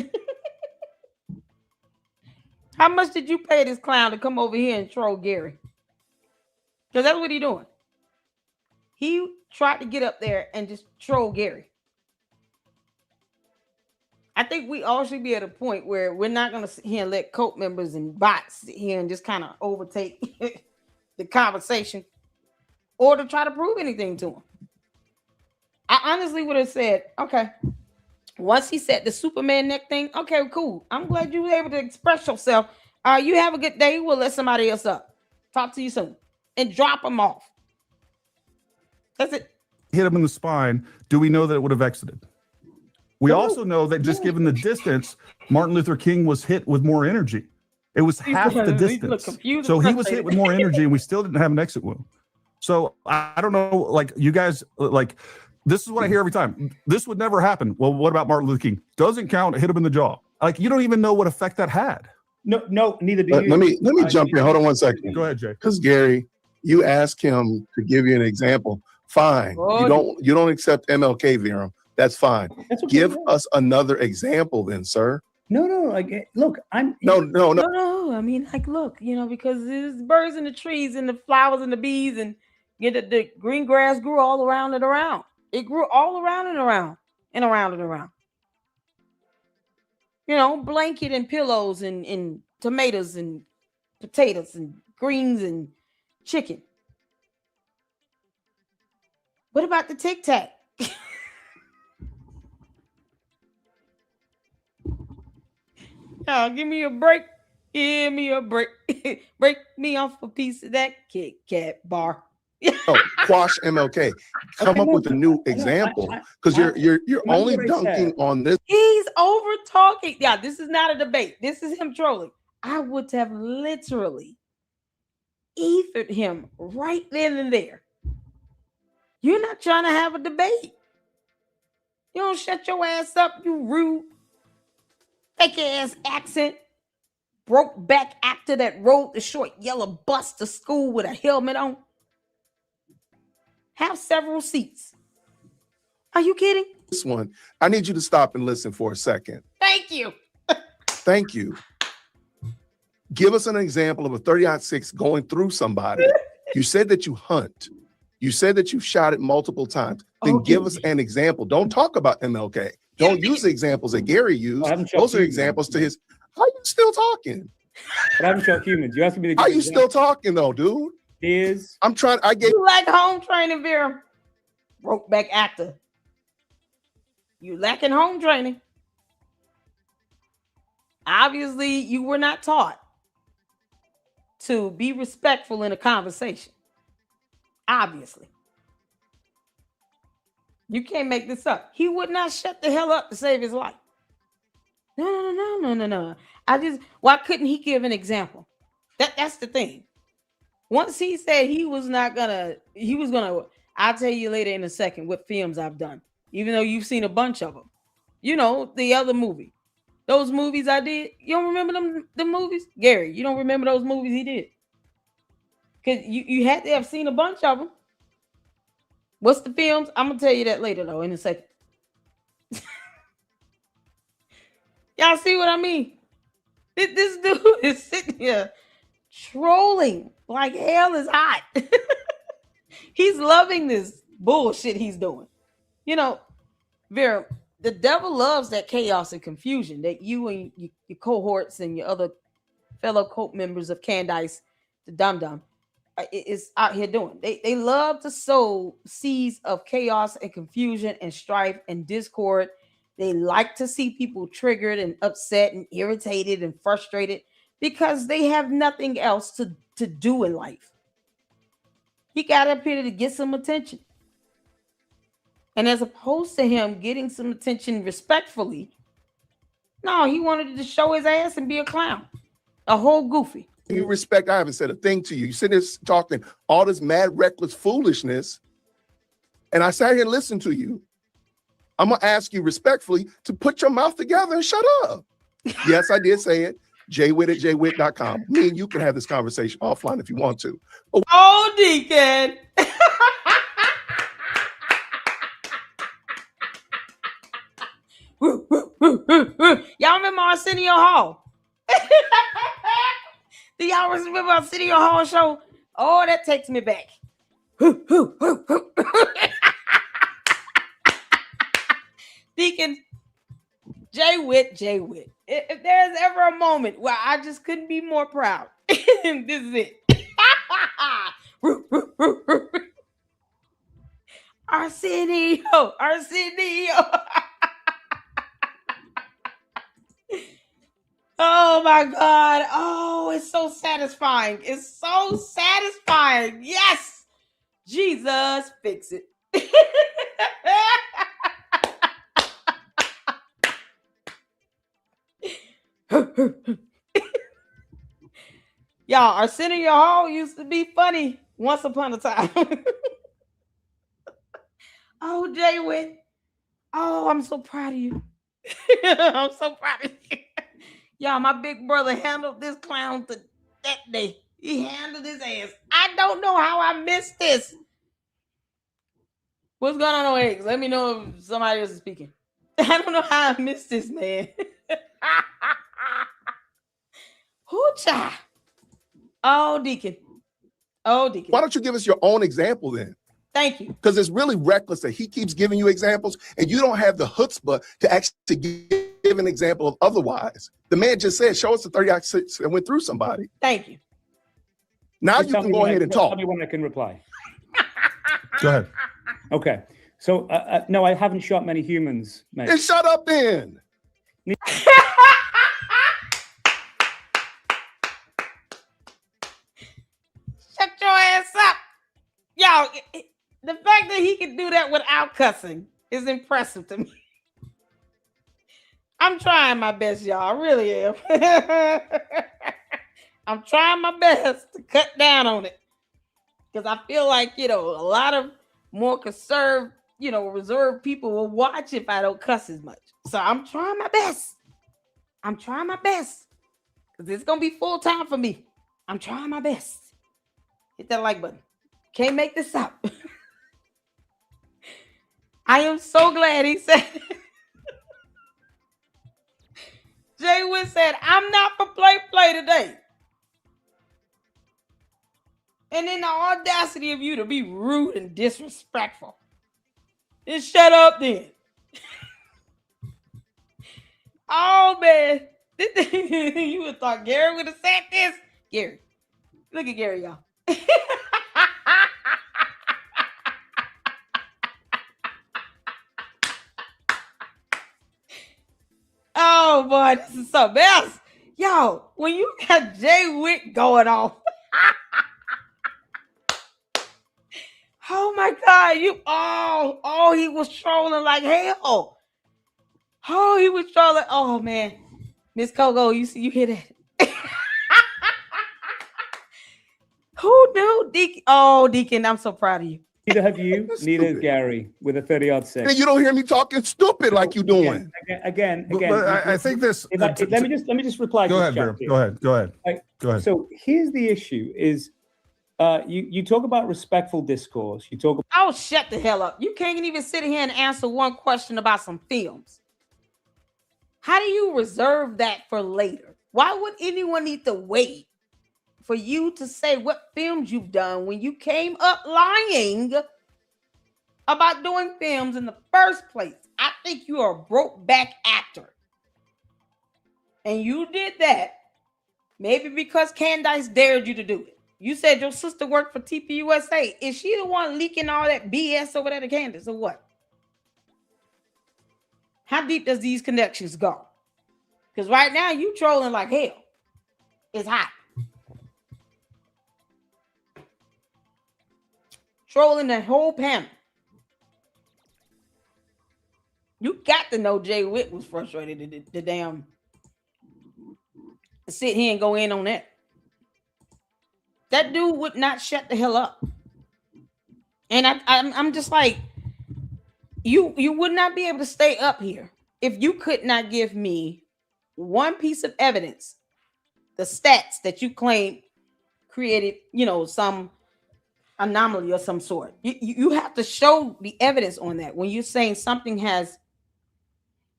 how much did you pay this clown to come over here and troll Gary? Because that's what he's doing. He tried to get up there and just troll Gary. I think we all should be at a point where we're not going to sit here and let cult members and bots sit here and just kind of overtake the conversation or to try to prove anything to him. I honestly would have said, okay, once he said the Superman neck thing, okay, cool. I'm glad you were able to express yourself. You have a good day. We'll let somebody else up. Talk to you soon. And drop him off. That's it. Hit him in the spine. Do we know that it would have exited? We also know that just given the distance, Martin Luther King was hit with more energy. It was half the distance. So he was hit with more energy, and we still didn't have an exit wound. So I don't know, like you guys, like this is what I hear every time. This would never happen. Well, what about Martin Luther King? Doesn't count. Hit him in the jaw. Like you don't even know what effect that had. No, neither do Let you. me jump in. Hold on one second. Go ahead, Jay. Because Gary, you ask him to give you an example. Fine. Oh, You don't accept MLK, Viram. That's fine. That's okay, Give yeah. us another example then, sir. No. Like, look, I'm No. No. I mean, like, look, because there's birds in the trees and the flowers and the bees and the green grass grew all around and around. It grew all around and around and around and around. Blanket and pillows and tomatoes and potatoes and greens and chicken. What about the Tic Tac? Oh, give me a break. Give me a break. Break me off a piece of that Kit Kat bar. No, quash MLK. Come up with a new example because you're only dunking on this. He's over talking. Yeah, this is not a debate. This is him trolling. I would have literally ethered him right then and there. You're not trying to have a debate. You don't shut your ass up, you rude, fake ass accent, broke back actor that rode the short yellow bus to school with a helmet on. Have several seats. Are you kidding? This one, I need you to stop and listen for a second. Thank you. Thank you. Give us an example of a 30-06 going through somebody. You said that you hunt. You said that you shot it multiple times. Then give us an example. Don't talk about MLK. Don't use the examples that Gary used. Those are examples to his. How you still talking? But I haven't shot humans. You asking me to. How you still talking though, dude? I'm trying. I get. You like home training, Vera? Broke back actor. You lacking home training. Obviously, you were not taught to be respectful in a conversation. Obviously. You can't make this up. He would not shut the hell up to save his life. No. Why couldn't he give an example? That's the thing. Once he said he was gonna, I'll tell you later in a second what films I've done, even though you've seen a bunch of them. The other movie. Those movies I did, you don't remember the movies? Gary, you don't remember those movies he did? Because you had to have seen a bunch of them. What's the films? I'm going to tell you that later, though, in a second. Y'all see what I mean? This dude is sitting here trolling like hell is hot. He's loving this bullshit he's doing. Vera, the devil loves that chaos and confusion that you and your cohorts and your other fellow cult members of Candice, the dum-dum, is out here doing. They love to sow seeds of chaos and confusion and strife and discord. They like to see people triggered and upset and irritated and frustrated because they have nothing else to do in life. He got up here to get some attention. And as opposed to him getting some attention respectfully, no, he wanted to show his ass and be a clown, a whole goofy. You respect, I haven't said a thing to you. You sit there talking all this mad, reckless foolishness, and I sat here and listened to you. I'm going to ask you respectfully to put your mouth together and shut up. Yes, I did say it. jwitt@jwitt.com. Me and you can have this conversation offline if you want to. Oh, Deacon. Y'all remember Arsenio Hall? Do y'all remember Arsenio Hall show? Oh, that takes me back. Deacon, Jay Witt. If there's ever a moment where I just couldn't be more proud, this is it. Arsenio. Oh my God. Oh, it's so satisfying. It's so satisfying. Yes. Jesus, fix it. Y'all, Arsenio Hall used to be funny Once upon a time. Oh, Jay Witt. Oh, I'm so proud of you. I'm so proud of you. Y'all, my big brother handled this clown to that day. He handled his ass. I don't know how I missed this. What's going on, Eggs? Let me know if somebody else is speaking. I don't know how I missed this, man. Hoocha. Oh, Deacon. Oh, Deacon. Why don't you give us your own example then? Thank you. Because it's really reckless that he keeps giving you examples and you don't have the chutzpah to actually give an example of otherwise. The man just said, show us the 30-6 that went through somebody. Thank you. Now Just you tell can me go when ahead and talk. Tell me when I can reply. Go ahead. Okay. So, no, I haven't shot many humans, mate. Then shut up then. Shut your ass up. Y'all, the fact that he can do that without cussing is impressive to me. I'm trying my best, y'all. I really am. I'm trying my best to cut down on it. Because I feel like, a lot of more conserved, reserved people will watch if I don't cuss as much. So I'm trying my best. I'm trying my best. Because it's going to be full time for me. I'm trying my best. Hit that like button. Can't make this up. I am so glad he said Jay Witt said, I'm not for play today. And then the audacity of you to be rude and disrespectful. Just shut up then. Oh, man. You would thought Gary would have said this. Gary. Look at Gary, y'all. Oh, boy. This is so best. Yo, when you got Jay Witt going on. Oh my God, he was trolling like hell. Oh, he was trolling. Oh man. Miss Coco, you hear that? Who knew Deacon? Oh, Deacon, I'm so proud of you. Neither have you, neither has Gary with a 30-6. And you don't hear me talking stupid like you doing. Again. But I think this. Let me just reply. Go to ahead, the chat Vera. Go ahead. Go ahead. So here's the issue: is you talk about respectful discourse. You talk. Oh, shut the hell up! You can't even sit here and answer one question about some films. How do you reserve that for later? Why would anyone need to wait for you to say what films you've done when you came up lying about doing films in the first place? I think you are a broke back actor. And you did that maybe because Candace dared you to do it. You said your sister worked for TPUSA. Is she the one leaking all that BS over there to Candace or what? How deep does these connections go? Because right now you trolling like hell. It's hot. Trolling the whole panel. You got to know Jay Witt was frustrated. The damn sit here and go in on that. That dude would not shut the hell up. And I'm just like, you would not be able to stay up here if you could not give me one piece of evidence, the stats that you claim created, some anomaly of some sort. You have to show the evidence on that when you're saying something has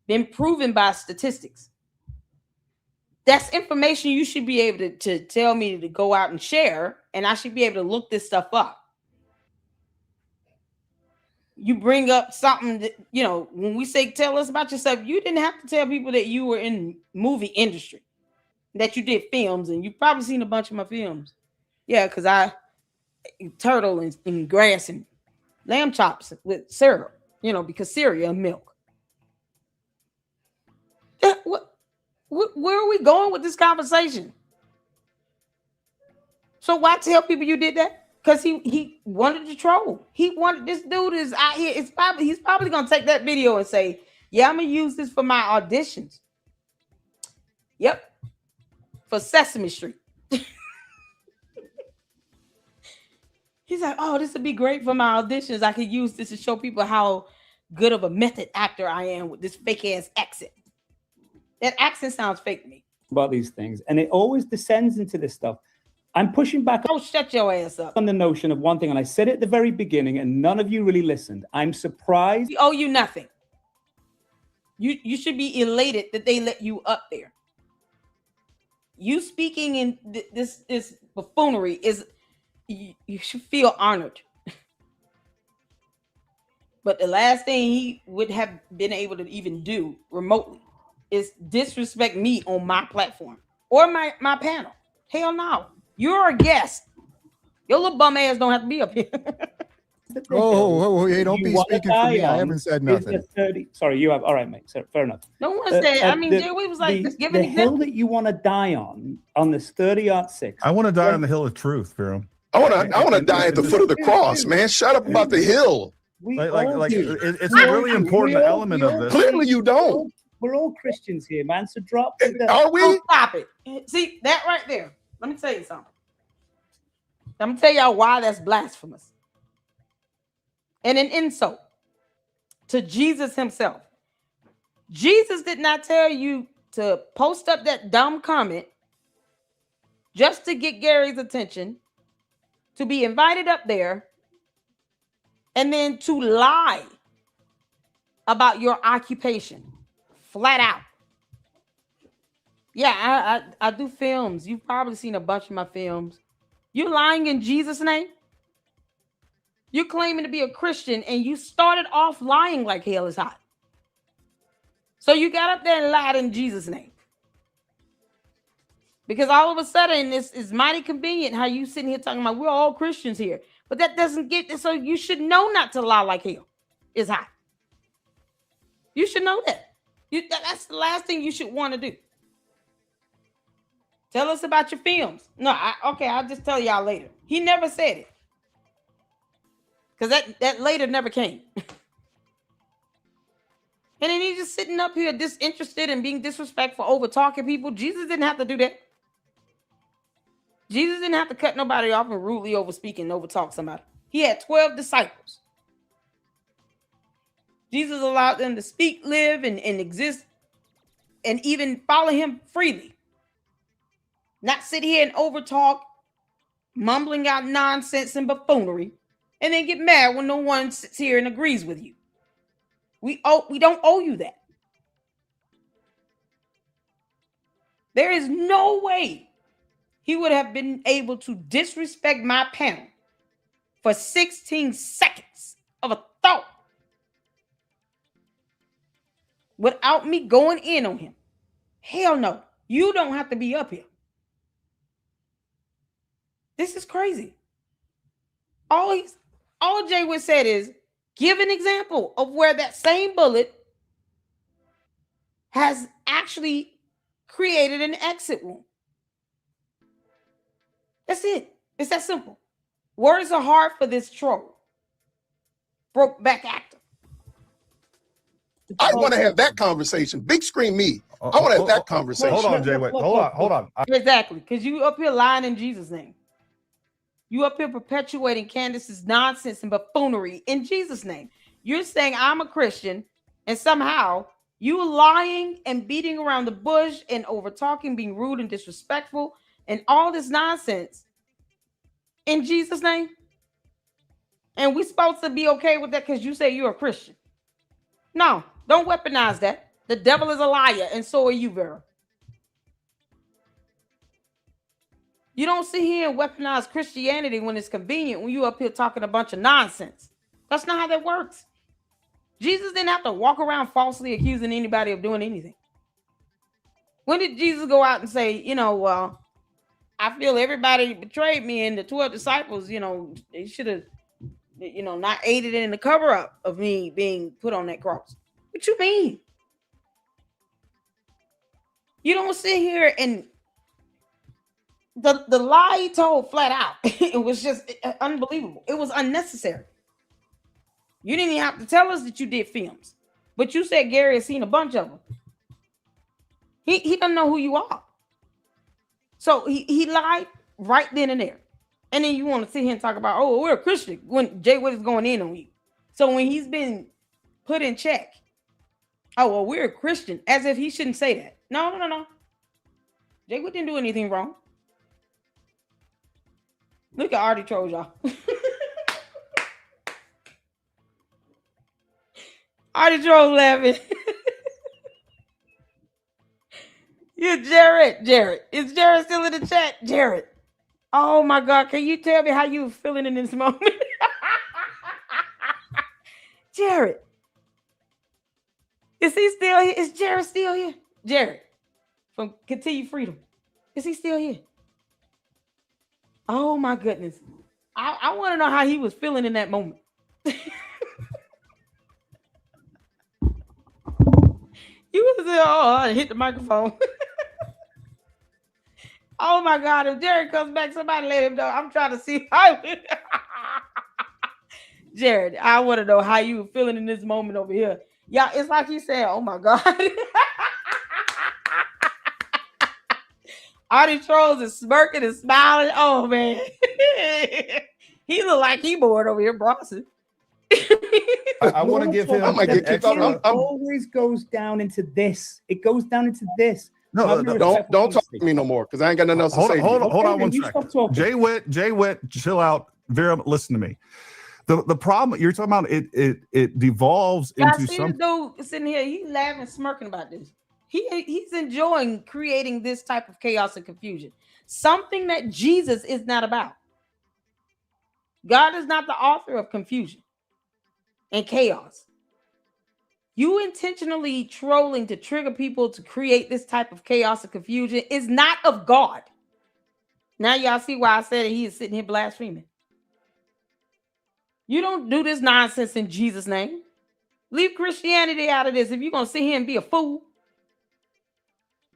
been proven by statistics. That's information you should be able to tell me to go out and share, and I should be able to look this stuff up. You bring up something that, when we say tell us about yourself, you didn't have to tell people that you were in movie industry, that you did films, and you've probably seen a bunch of my films. Yeah, because I turtle and grass and lamb chops with syrup, because cereal and milk. Where are we going with this conversation? So why tell people you did that? Because he wanted to troll. He wanted, this dude is out here. He's probably gonna take that video and say, yeah, I'm gonna use this for my auditions. Yep. For Sesame Street. He's like, oh, this would be great for my auditions. I could use this to show people how good of a method actor I am with this fake ass accent. That accent sounds fake to me. About these things, and it always descends into this stuff. I'm pushing back. Oh, shut your ass up. On the notion of one thing, and I said it at the very beginning, and none of you really listened. I'm surprised. We owe you nothing. You should be elated that they let you up there. You speaking in this buffoonery is, you should feel honored. But the last thing he would have been able to even do remotely is disrespect me on my platform or my panel. Hell no. You're a guest. Your little bum ass don't have to be up here. Hey, don't be speaking for me. I haven't said nothing. Sorry, you have. All right, mate. So, fair enough. No one said. I mean, Jerry was like, just give an the hill that you want to die on this 30-6. I want to die on the hill of truth, Pharaoh. I want to die at the foot of the cross, man. Shut up about the hill. It's a really important element of this. Clearly, you don't. We're all Christians here, man. So drop. Are we? Oh, stop it. See that right there. Let me tell you something. I'm gonna tell y'all why that's blasphemous and an insult to Jesus himself. Jesus did not tell you to post up that dumb comment just to get Gary's attention, to be invited up there, and then to lie about your occupation flat out. Yeah, I do films. You've probably seen a bunch of my films. You're lying in Jesus' name. You're claiming to be a Christian and you started off lying like hell is hot. So you got up there and lied in Jesus' name. Because all of a sudden, this is mighty convenient how you sitting here talking about we're all Christians here. But that doesn't get this. So you should know not to lie like hell is hot. You should know that. That's the last thing you should want to do. Tell us about your films. No, okay, I'll just tell y'all later. He never said it. Because that later never came. And then he's just sitting up here disinterested and being disrespectful, over talking people. Jesus didn't have to do that. Jesus didn't have to cut nobody off and rudely over speak and over talk somebody. He had 12 disciples. Jesus allowed them to speak, live, and exist, and even follow him freely. Not sit here and over talk, mumbling out nonsense and buffoonery, and then get mad when no one sits here and agrees with you. We don't owe you that. There is no way he would have been able to disrespect my panel for 16 seconds of a thought without me going in on him. Hell no. You don't have to be up here. This is crazy. All Jay Wood said is give an example of where that same bullet has actually created an exit wound. That's it. It's that simple. Words are hard for this troll. Broke back actor. I want to have that conversation. Big screen me. I want to have that conversation. Hold on, Jay. Wait. Hold on. Exactly. Because you up here lying in Jesus' name. You up here perpetuating Candace's nonsense and buffoonery in Jesus' name. You're saying I'm a Christian, and somehow you lying and beating around the bush and over talking, being rude and disrespectful, and all this nonsense in Jesus' name. And we supposed to be okay with that because you say you're a Christian. No, don't weaponize that. The devil is a liar, and so are you, Vera. You don't sit here and weaponize Christianity when it's convenient, when you up here talking a bunch of nonsense. That's not how that works. Jesus didn't have to walk around falsely accusing anybody of doing anything. When did Jesus go out and say, I feel everybody betrayed me, and the 12 disciples, they should have, not aided in the cover up of me being put on that cross. What you mean? You don't sit here and the lie he told flat out. It was just unbelievable. It was unnecessary. You didn't even have to tell us that you did films, but you said Gary has seen a bunch of them. He doesn't know who you are. So he lied right then and there. And then you want to sit here and talk about, oh, we're a Christian when Jay Witt is going in on you. So when he's been put in check, oh, well, we're a Christian, as if he shouldn't say that. No. Jay Witt didn't do anything wrong. Look at Artie Trolls, y'all. Artie Trolls laughing. Yeah, Jared. Is Jared still in the chat? Jared. Oh my God. Can you tell me how you were feeling in this moment? Jared. Is he still here? Is Jared still here? Jared from Continue Freedom. Is he still here? Oh my goodness. I want to know how he was feeling in that moment. You was there, I hit the microphone. Oh my God. If Jared comes back, somebody let him know. I'm trying to see how Jared, I want to know how you were feeling in this moment over here. Yeah, it's like he said, oh my God. Artie Trolls is smirking and smiling. Oh man. He look like he bored over here, Bronson. I want to give him. I might get kicked off. It always goes down into this. It goes down into this. No, don't talk to me no more because I ain't got nothing else to say. Hold on one you second. stop talking. Jay Witt, chill out. Vera, listen to me. The problem you're talking about, it devolves I into see some. the dude sitting here, he's laughing, smirking about this. He's enjoying creating this type of chaos and confusion. Something that Jesus is not about. God is not the author of confusion and chaos. You intentionally trolling to trigger people to create this type of chaos and confusion is not of God. Now y'all see why I said he is sitting here blaspheming. You don't do this nonsense in Jesus' name. Leave Christianity out of this if you're going to sit here and be a fool.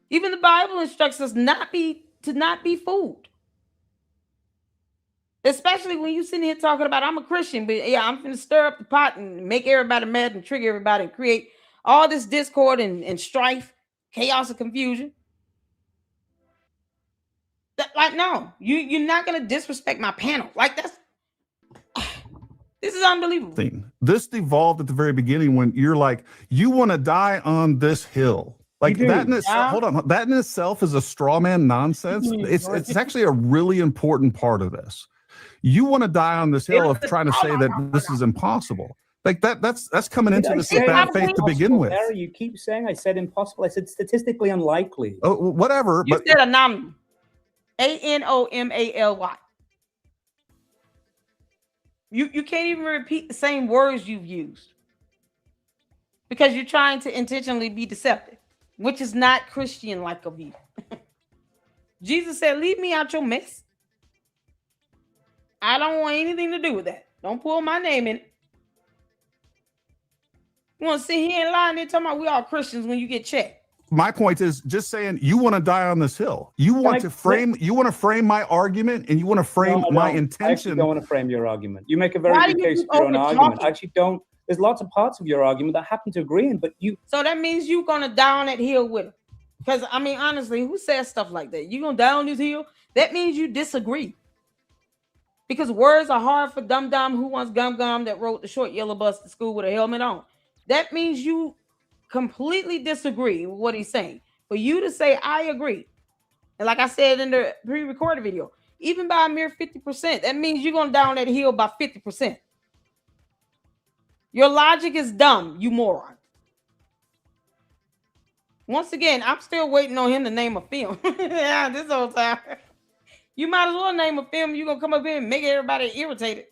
Even the Bible instructs us to not be fooled. Especially when you sitting here talking about, I'm a Christian, but yeah, I'm going to stir up the pot and make everybody mad and trigger everybody and create all this discord and strife, chaos and confusion. No, you're not going to disrespect my panel. Like this is unbelievable. This devolved at the very beginning when you're like, you want to die on this hill. Like that in itself, hold on, that in itself is a straw man nonsense. It's actually a really important part of this. You want to die on this hill of trying to say that this is impossible. Like that's coming into this bad faith to begin with. Larry, you keep saying I said impossible. I said statistically unlikely. Oh, whatever. You said anomaly. ANOMALY. You can't even repeat the same words you've used because you're trying to intentionally be deceptive, which is not Christian-like of you. Jesus said, leave me out your mess. I don't want anything to do with that. Don't pull my name in it. You want to sit here and lie and then talking about we all Christians when you get checked. My point is just saying you want to die on this hill. You want to frame my argument and you want to frame my intention. I actually don't want to frame your argument. You make a very good case for your own argument. I actually don't. There's lots of parts of your argument that happen to agree in, but you. So that means you're going to die on that hill with him. Because, I mean, honestly, who says stuff like that? You're going to die on this hill? That means you disagree. Because words are hard for dum-dum who wants gum-gum that rode the short yellow bus to school with a helmet on. That means you completely disagree with what he's saying. For you to say, I agree. And like I said in the pre-recorded video, even by a mere 50%, that means you're going to die on that hill by 50%. Your logic is dumb, you moron. Once again, I'm still waiting on him to name a film. Yeah, this whole time. You might as well name a film. You're going to come up here and make everybody irritated.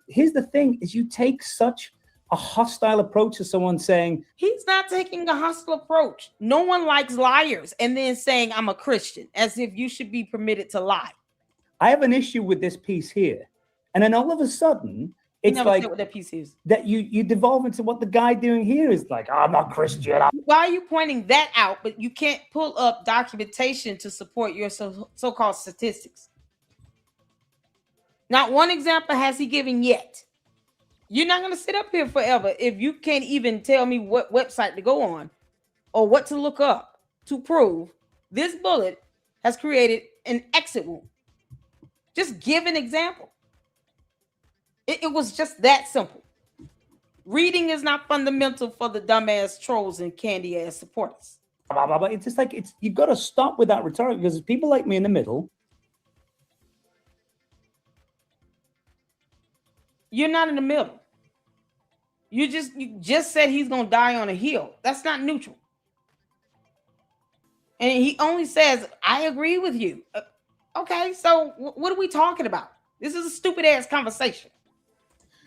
Here's the thing, is you take such a hostile approach to someone saying... He's not taking a hostile approach. No one likes liars and then saying, I'm a Christian, as if you should be permitted to lie. I have an issue with this piece here. And then all of a sudden, it's like what that piece is. That you devolve into what the guy doing here is like, I'm not Christian. Why are you pointing that out, but you can't pull up documentation to support your so-called statistics? Not one example has he given yet. You're not going to sit up here forever if you can't even tell me what website to go on or what to look up to prove this bullet has created an exit wound. Just give an example. It was just that simple. Reading is not fundamental for the dumbass trolls and candy ass supporters. Blah, blah, blah. It's just like you got to stop with that rhetoric because there's people like me in the middle. You're not in the middle. You just said he's gonna die on a hill. That's not neutral. And he only says, "I agree with you." Okay, so what are we talking about? This is a stupid ass conversation.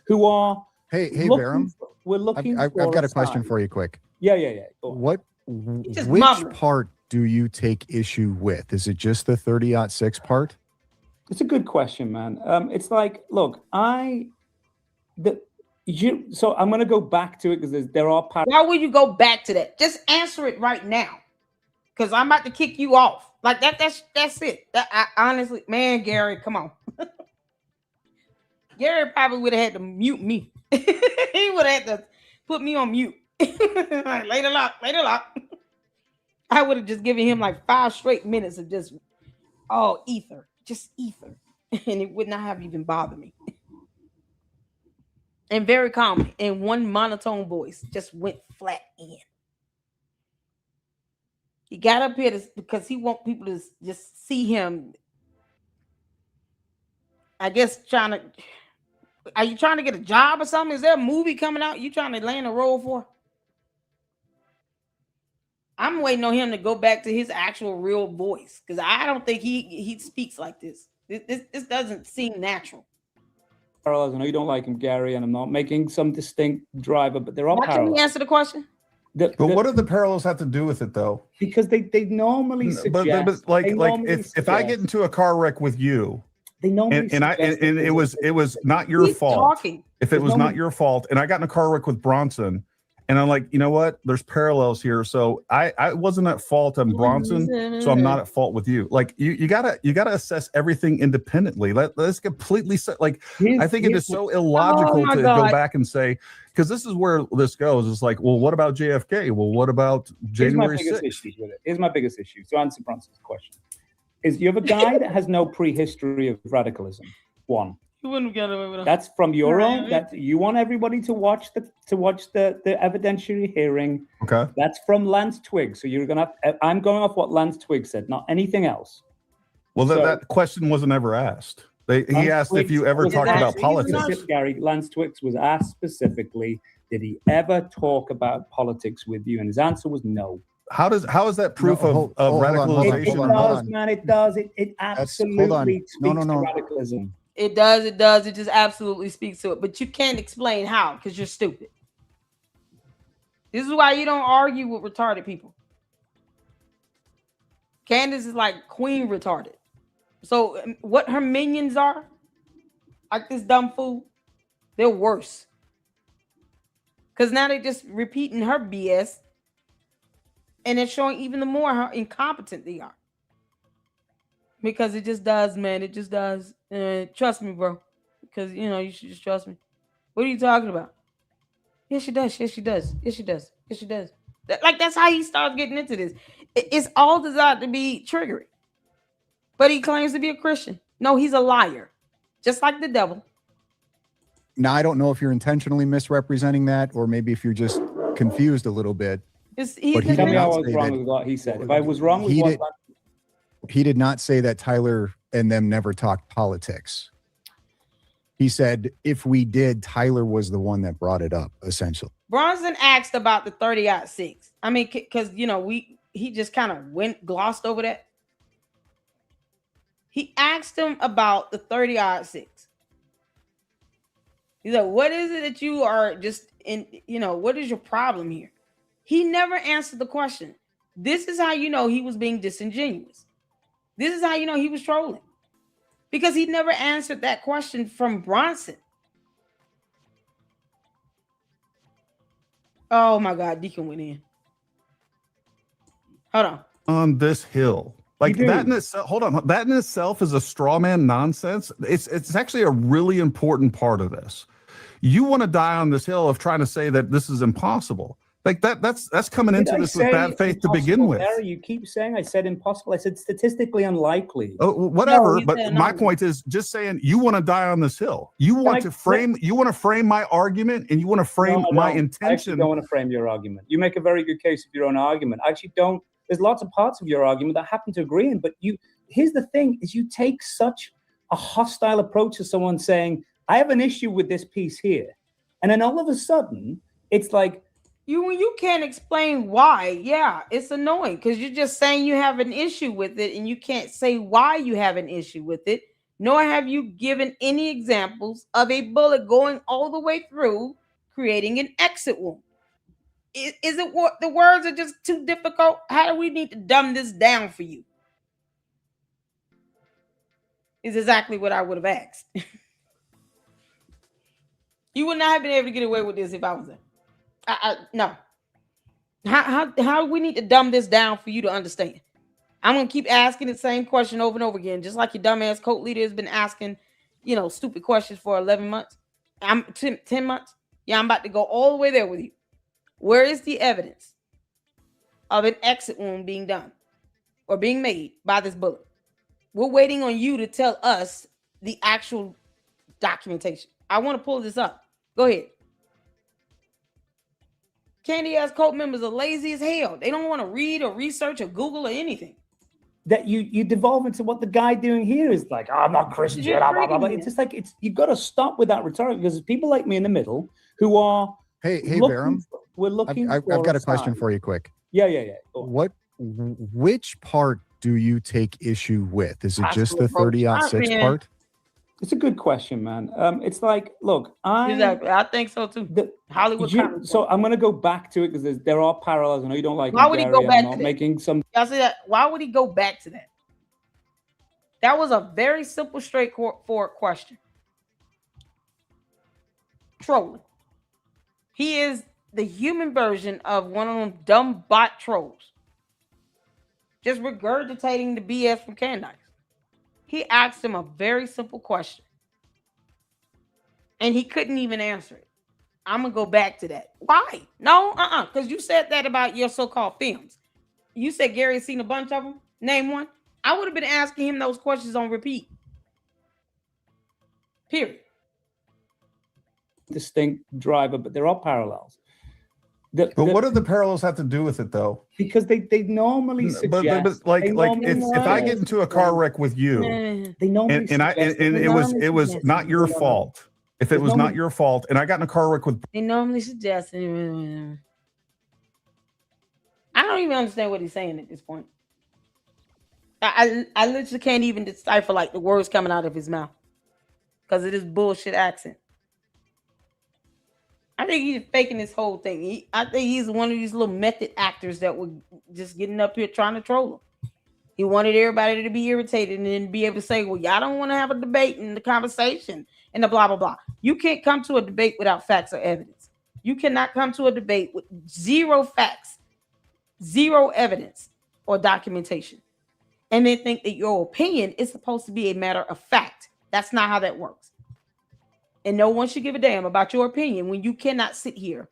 Who are Hey, looking Barum. we're looking. I've for got a question side. for you, quick. Yeah. Go on. Just Which mumbling. part do you take issue with? Is it just the 30-06 part? It's a good question, man. It's like, look, so I'm going to go back to it because there are Why would you go back to that? Just answer it right now, because I'm about to kick you off. Like that. That's it. I honestly, man, Gary, come on. Gary probably would have had to mute me. He would have had to put me on mute. Like, later lock. I would have just given him like 5 straight minutes of just ether, and it would not have even bothered me. And very calmly, in one monotone voice, just went flat in. He got up here because he want people to just see him. I guess are you trying to get a job or something? Is there a movie coming out you trying to land a role for? I'm waiting on him to go back to his actual real voice, because I don't think he speaks like this. This doesn't seem natural. parallels. I know you don't like him, Gary, and I'm not making some distinct driver, but there are Why can parallels. you answer the question? But what do the parallels have to do with it, though? Because they normally suggest. But like if I get into a car wreck with you, they normally and it was not your fault. Talking. If it was not your fault, and I got in a car wreck with Bronson, and I'm like, you know what? There's parallels here. So I wasn't at fault on Bronson, so I'm not at fault with you. Like you gotta assess everything independently. Let's completely like. I think it is so illogical to go back and say, because this is where this goes. It's like, well, what about JFK? Well, what about January 6th? Here's my biggest issue. To answer Bronson's question, is you have a guy that has no prehistory of radicalism. One. You wouldn't get away with it. That's from your own. That you want everybody to watch the evidentiary hearing. Okay. That's from Lance Twigg. So you're gonna. I'm going off what Lance Twigg said, not anything else. Well, that question wasn't ever asked. He asked if you ever talked about politics. Gary, Lance Twigg was asked specifically, did he ever talk about politics with you? And his answer was no. How is that proof of radicalization? It does, man. It does. It absolutely speaks to radicalism. It does. It does. It just absolutely speaks to it. But you can't explain how, because you're stupid. This is why you don't argue with retarded people. Candace is like queen retarded. So what her minions are, like this dumb fool, they're worse. Because now they're just repeating her BS. And it's showing even the more how incompetent they are. Because it just does, man. It just does. Trust me, bro. Because, you should just trust me. What are you talking about? Yes, she does. Yes, she does. Yes, she does. Yes, she does. That's how he starts getting into this. It's all designed to be triggering. But he claims to be a Christian. No, he's a liar. Just like the devil. Now, I don't know if you're intentionally misrepresenting that, or maybe if you're just confused a little bit. Tell me I was wrong with what he said. If I was wrong with what he did not say that Tyler and them never talked politics. He said if we did, Tyler was the one that brought it up, essentially. Bronson asked about the 30-06. I mean, because he just kind of glossed over that. He asked him about the 30-06. He's like, what is it that you are just in, what is your problem here? He never answered the question. This is how you know he was being disingenuous. This is how you know he was trolling. Because he never answered that question from Bronson. Oh my God, Deacon went in. Hold on. On this hill. Like that in itself, hold on. That in itself is a straw man nonsense. It's actually a really important part of this. You want to die on this hill of trying to say that this is impossible. Like that's coming Did into I this with say bad faith to begin impossible, with. Larry? You keep saying I said impossible. I said statistically unlikely. Oh, whatever. you But said my no. point is just saying you want to die on this hill. You want to frame my argument, and you want to frame No, I my don't. I actually intention. don't want to frame your argument. You make a very good case of your own argument. I actually don't. There's lots of parts of your argument that I happen to agree in, but here's the thing: is you take such a hostile approach to someone saying, "I have an issue with this piece here," and then all of a sudden, it's like. You can't explain why. Yeah, it's annoying because you're just saying you have an issue with it and you can't say why you have an issue with it, nor have you given any examples of a bullet going all the way through, creating an exit wound. Is it what the words are just too difficult? How do we need to dumb this down for you? Is exactly what I would have asked. You would not have been able to get away with this if I was there. No. How we need to dumb this down for you to understand? I'm gonna keep asking the same question over and over again, just like your dumbass cult leader has been asking, stupid questions for 11 months. I'm 10 months. Yeah, I'm about to go all the way there with you. Where is the evidence of an exit wound being done or being made by this bullet? We're waiting on you to tell us the actual documentation. I want to pull this up. Go ahead. Candy ass cult members are lazy as hell. They don't want to read or research or Google or anything. That you devolve into what the guy doing here is like, I'm not Christian, blah, blah, blah. It's just like you got to stop with that rhetoric because there's people like me in the middle who are Hey, Barum. We're looking. I've got a question for you, quick. Yeah. Which part do you take issue with? Is it just the 30-06 part? It's a good question, man. It's like, look, I think so too. Hollywood. So I'm going to go back to it because there are parallels. I know you don't like. Why would he go back to that? Making some. Y'all see that? Why would he go back to that? That was a very simple, straightforward question. Trolling. He is the human version of one of them dumb bot trolls. Just regurgitating the BS from Candice. He asked him a very simple question. And he couldn't even answer it. I'm going to go back to that. Why? No, because you said that about your so-called films. You said Gary's seen a bunch of them. Name one. I would have been asking him those questions on repeat. Period. Distinct driver, but there are parallels. But what do the parallels have to do with it, though? Because they normally suggest. But like if I get into a car wreck with you, they normally and it was not your fault. If it was not your fault, and I got in a car wreck with, they normally suggest. I don't even understand what he's saying at this point. I literally can't even decipher like the words coming out of his mouth because of this bullshit accent. I think he's faking this whole thing. I think he's one of these little method actors that were just getting up here trying to troll him. He wanted everybody to be irritated and then be able to say, well, y'all don't want to have a debate in the conversation and the blah, blah, blah. You can't come to a debate without facts or evidence. You cannot come to a debate with zero facts, zero evidence or documentation, and then think that your opinion is supposed to be a matter of fact. That's not how that works. And no one should give a damn about your opinion when you cannot sit here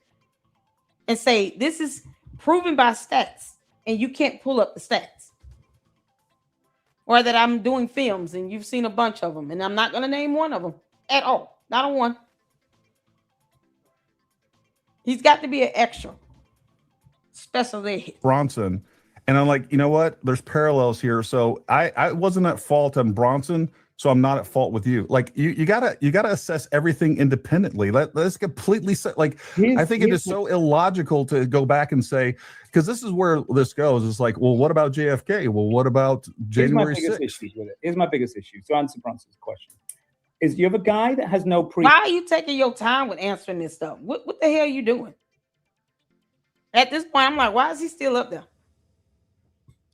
and say this is proven by stats and you can't pull up the stats. Or that I'm doing films and you've seen a bunch of them and I'm not going to name one of them at all. Not a one. He's got to be an extra. Especially Bronson. And I'm like, you know what? There's parallels here. So I wasn't at fault on Bronson. So I'm not at fault with you. Like you gotta assess everything independently. Let's completely like. I think it is so illogical to go back and say, because this is where this goes. It's like, well, what about JFK? Well, what about January 6th? Here's my biggest issue. To answer Bronson's question, is you have a guy that has no pre. Why are you taking your time with answering this stuff? What the hell are you doing? At this point, I'm like, why is he still up there?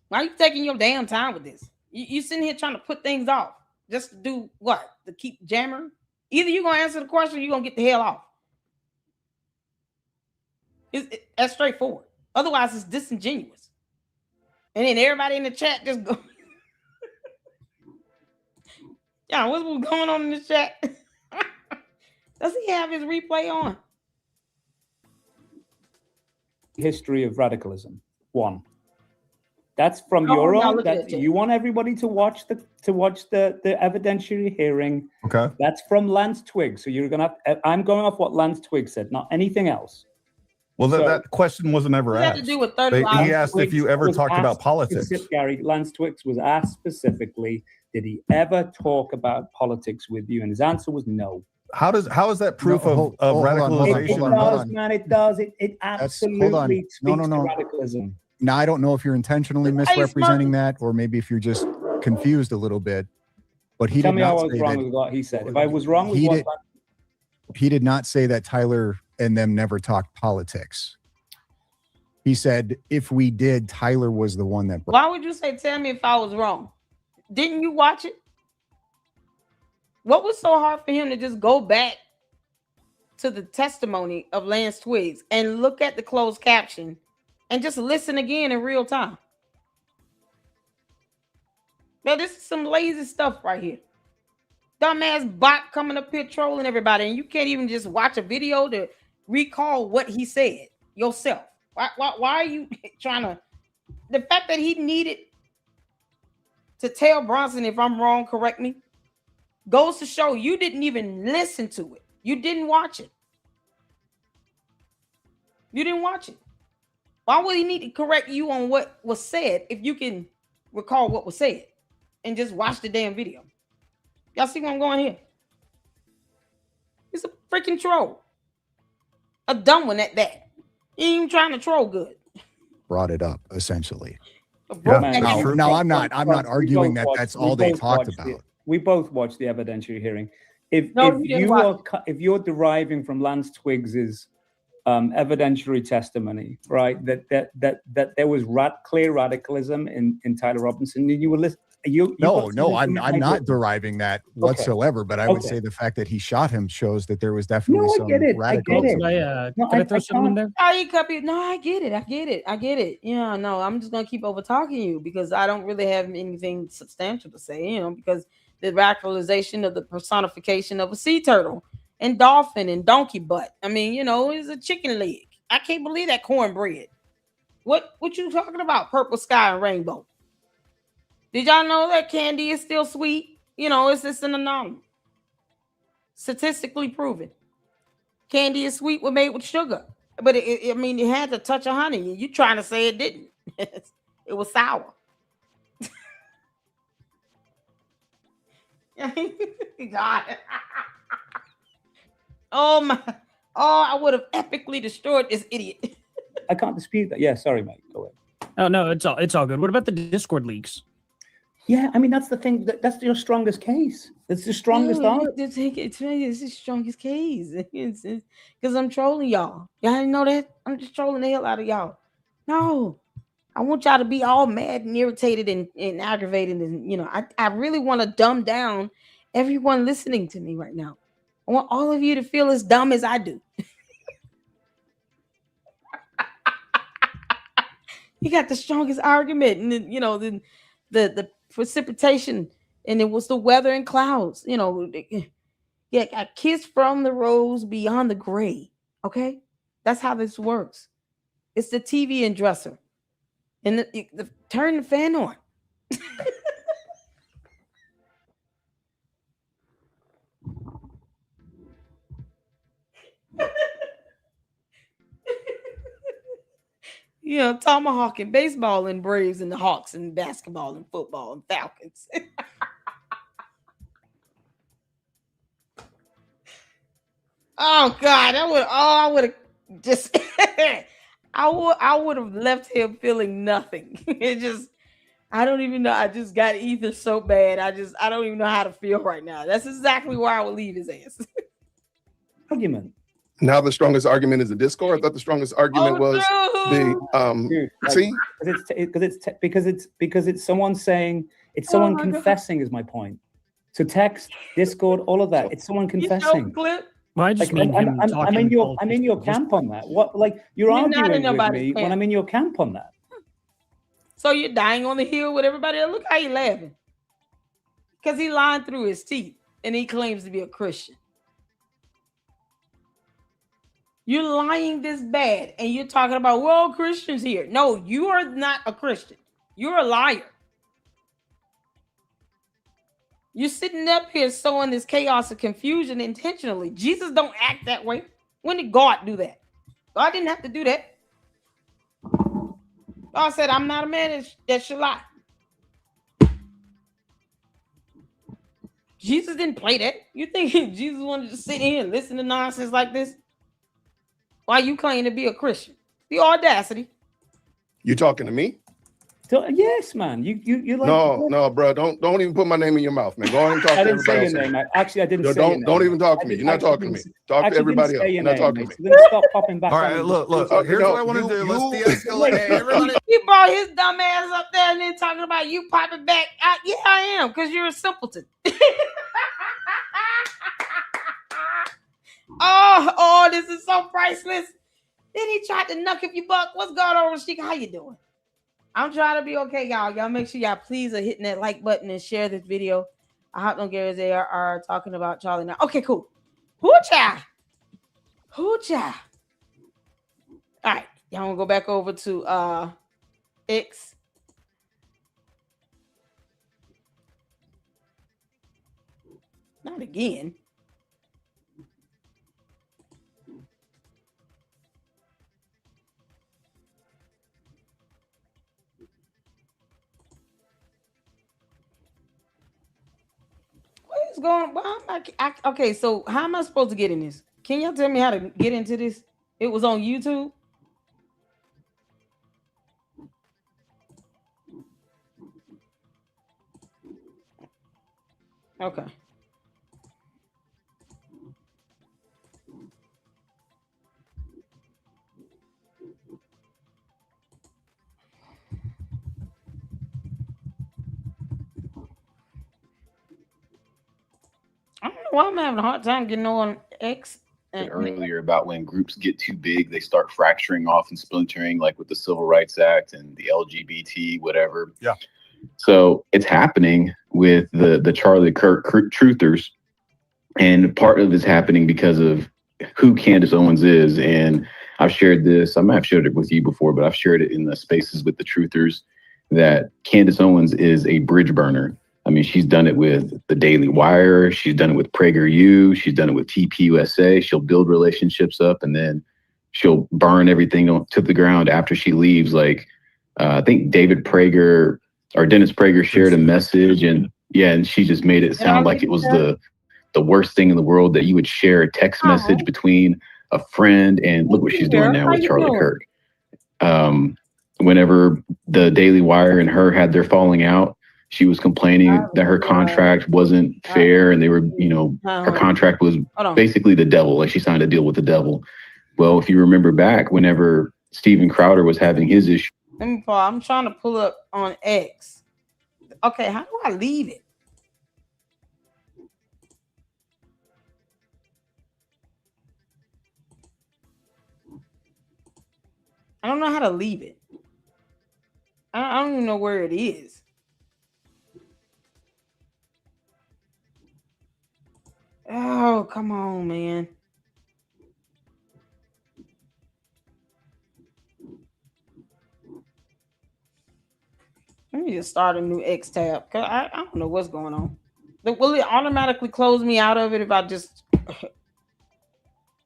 Why are you taking your damn time with this? You sitting here trying to put things off. Just to do what? To keep jammering? Either you're going to answer the question or you're going to get the hell off. That's straightforward. Otherwise, it's disingenuous. And then everybody in the chat just go. Yeah, what's going on in the chat? Does he have his replay on? history of radicalism. One. That's from Oh, your now own. look at That it. you want everybody to watch the evidentiary hearing. Okay. That's from Lance Twiggs. So you're gonna have. I'm going off what Lance Twiggs said, not anything else. Well, So- that question wasn't ever It had asked. to do with 30 He lives. asked if you ever was talked about asked politics. Gary, Lance Twiggs was asked specifically, did he ever talk about politics with you? And his answer was no. How is that proof No, hold of on, radicalization? hold on, hold on. Man, it does. It hold on. absolutely speaks No, to no. radicalism. Now, I don't know if you're intentionally Hey, misrepresenting Smurf. that, or maybe if you're just confused a little bit. But he Tell did me how not I was say wrong that. with what he said. If I was wrong with He what did- He did not say that Tyler and them never talked politics. He said if we did, Tyler was the one that. Why would you say, tell me if I was wrong? Didn't you watch it? What was so hard for him to just go back to the testimony of Lance Twiggs and look at the closed caption and just listen again in real time? Now, this is some lazy stuff right here. Dumbass bot coming up here trolling everybody, and you can't even just watch a video to recall what he said yourself. Why are you trying to? The fact that he needed to tell Bronson, if I'm wrong, correct me, goes to show you didn't even listen to it. You didn't watch it. You didn't watch it. Why would he need to correct you on what was said if you can recall what was said and just watch the damn video? Y'all see where I'm going here? He's a freaking troll. A dumb one at that. He ain't even trying to troll good. Brought it up essentially. A broke Man, ass- Now, I'm not arguing that that's all they talked about. We both watched the evidentiary hearing. If No, you didn't watch if you're deriving from Lance Twiggs's evidentiary testimony, right, that there was clear radicalism in Tyler Robinson, and you were listening. No, I'm not deriving that whatsoever. But I would say the fact that he shot him shows that there was definitely some radicalism. Can I throw something in there? Oh, you copy? No, I get it. Yeah, no, I'm just gonna keep over talking you because I don't really have anything substantial to say. Because the radicalization of the personification of a sea turtle and dolphin and donkey butt. I mean, it's a chicken leg. I can't believe that cornbread. What you talking about? Purple sky and rainbow. Did y'all know that candy is still sweet? It's just an anomaly. Statistically proven. Candy is sweet when made with sugar. But it had a touch of honey. You trying to say it didn't. It was sour. God. I would have epically destroyed this idiot. I can't dispute that. Yeah, sorry, mate. Go ahead. Oh no, it's all good. What about the Discord leaks? Yeah, I mean that's the thing. That's your strongest case. It's the strongest argument. It's the strongest case. Because I'm trolling y'all. Y'all didn't know that? I'm just trolling the hell out of y'all. No. I want y'all to be all mad and irritated and aggravated. And I really want to dumb down everyone listening to me right now. I want all of you to feel as dumb as I do. You got the strongest argument, and then, the precipitation, and it was the weather and clouds. Yeah, a kiss from the rose beyond the gray. Okay, that's how this works. It's the TV and dresser, and the turn the fan on. Tomahawk and baseball and Braves and the Hawks and basketball and football and Falcons. Oh God, I would have just I would have left him feeling nothing. I don't even know. I just got ether so bad. I don't even know how to feel right now. That's exactly where I would leave his ass. Argument. Now the strongest argument is the Discord. I thought the strongest argument was because it's someone saying it's someone confessing is my point. So text, Discord, all of that. It's someone confessing. Clip. Well, I just mean him I'm in your camp on that. What you're arguing with me camp. when I'm in your camp on that. So you're dying on the hill with everybody else. Look how you laughing. Because he lied through his teeth and he claims to be a Christian. You're lying this bad, and you're talking about, well, Christians here. No, you are not a Christian. You're a liar. You're sitting up here sowing this chaos and confusion intentionally. Jesus don't act that way. When did God do that? God didn't have to do that. God said, I'm not a man that should lie. Jesus didn't play that. You think Jesus wanted to sit here and listen to nonsense like this? Why you claim to be a Christian? The audacity. You talking to me? So, yes, man. You like no, bro. Don't even put my name in your mouth, man. Go ahead and talk I to didn't say everybody your else. name. Actually, I didn't No, say your name. don't even talk to me. You're not talking to me. Talk to everybody else. You're not talking to me. So then stop popping back. All right, look. Here's what I want to do. Let's de-escalate. Hey, everybody. He brought his dumb ass up there and then talking about you popping back. Yeah, I am, because you're a simpleton. oh, this is so priceless. Then he tried to knuck if you buck. What's going on, Rashika? How you doing? I'm trying to be okay, y'all. Y'all make sure y'all please are hitting that like button and share this video. I hopped on Gary's ARR talking about Charlie now. Okay, cool. Hoocha. Hoocha. All right. Y'all want to go back over to X. Not again. What is going on? Okay, so how am I supposed to get in this? Can y'all tell me how to get into this? It was on YouTube. Okay. I don't know why I'm having a hard time getting on X. Earlier about when groups get too big, they start fracturing off and splintering, like with the Civil Rights Act and the LGBT, whatever. Yeah. So it's happening with the Charlie Kirk truthers, and part of it's happening because of who Candace Owens is. And I've shared this. I might have shared it with you before, but I've shared it in the spaces with the truthers that Candace Owens is a bridge burner. I mean, she's done it with the Daily Wire. She's done it with PragerU. She's done it with TPUSA. She'll build relationships up and then she'll burn everything to the ground after she leaves. Like, I think David Prager or Dennis Prager shared a message, and she just made it sound like it was the worst thing in the world that you would share a text message between a friend. And look what she's doing now with Charlie Kirk. Whenever the Daily Wire and her had their falling out, she was complaining that her contract wasn't fair, and they were, her contract was basically the devil. Like, she signed a deal with the devil. Well, if you remember back, whenever Steven Crowder was having his issue. Let me pause. I'm trying to pull up on X. Okay, how do I leave it? I don't know how to leave it. I don't even know where it is. Oh, come on, man. Let me just start a new X tab. Cause I don't know what's going on. Will it automatically close me out of it if I just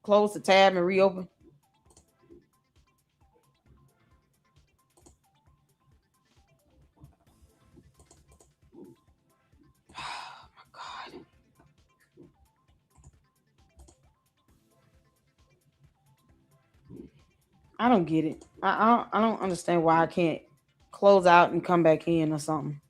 close the tab and reopen? I don't get it. I don't understand why I can't close out and come back in or something.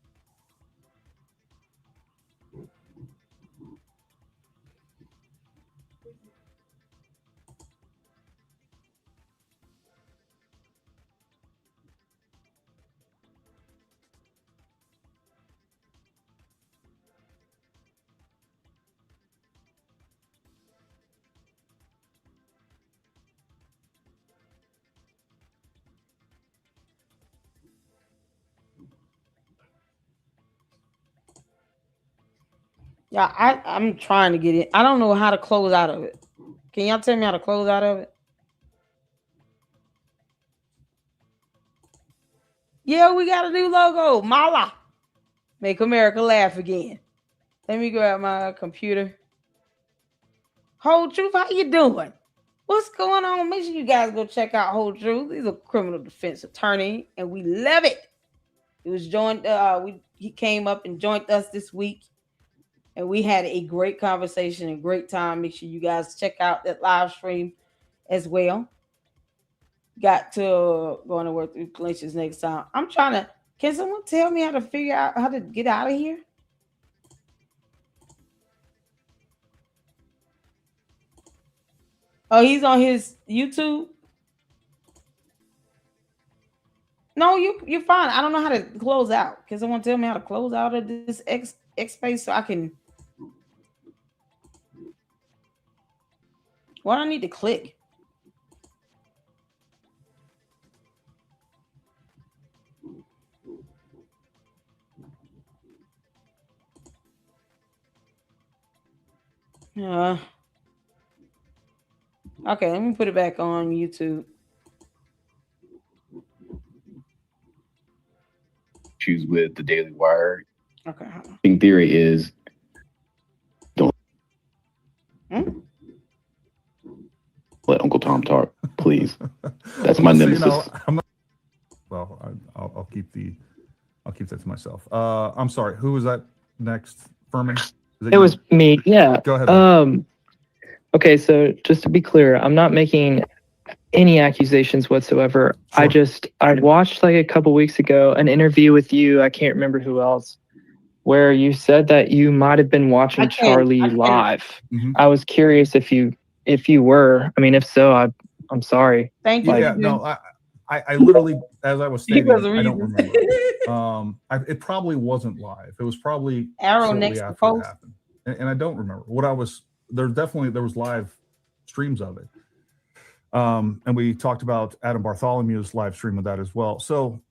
Yeah, I'm trying to get it. I don't know how to close out of it. Can y'all tell me how to close out of it? Yeah, we got a new logo. Mala. Make America laugh again. Let me grab my computer. Whole Truth, how you doing? What's going on? Make sure you guys go check out Whole Truth. He's a criminal defense attorney, and we love it. He was joined. He came up and joined us this week, and we had a great conversation and great time. Make sure you guys check out that live stream as well. Got to going to work through Galatians next time. I'm trying to. Can someone tell me how to figure out how to get out of here? Oh, he's on his YouTube. No, you're fine. I don't know how to close out. Can someone tell me how to close out of this X space so I can? What do I need to click? Okay, let me put it back on YouTube. Issues with the Daily Wire. Okay. In theory is don't let Uncle Tom talk, please. That's my nemesis. I'll keep that to myself. I'm sorry. Who was that next, Furman? It was me. Yeah. Go ahead. Okay, so just to be clear, I'm not making any accusations whatsoever. Sure. I watched like a couple weeks ago an interview with you. I can't remember who else, where you said that you might have been watching Charlie live. Mm-hmm. I was curious if you were. I mean, if so, I'm sorry. Thank you. Yeah, no, I literally, as I was stating, I don't remember. It probably wasn't live. It was probably arrow shortly next to after it post. happened. And I don't remember what I was. There was live streams of it. And we talked about Adam Bartholomew's live stream of that as well. So,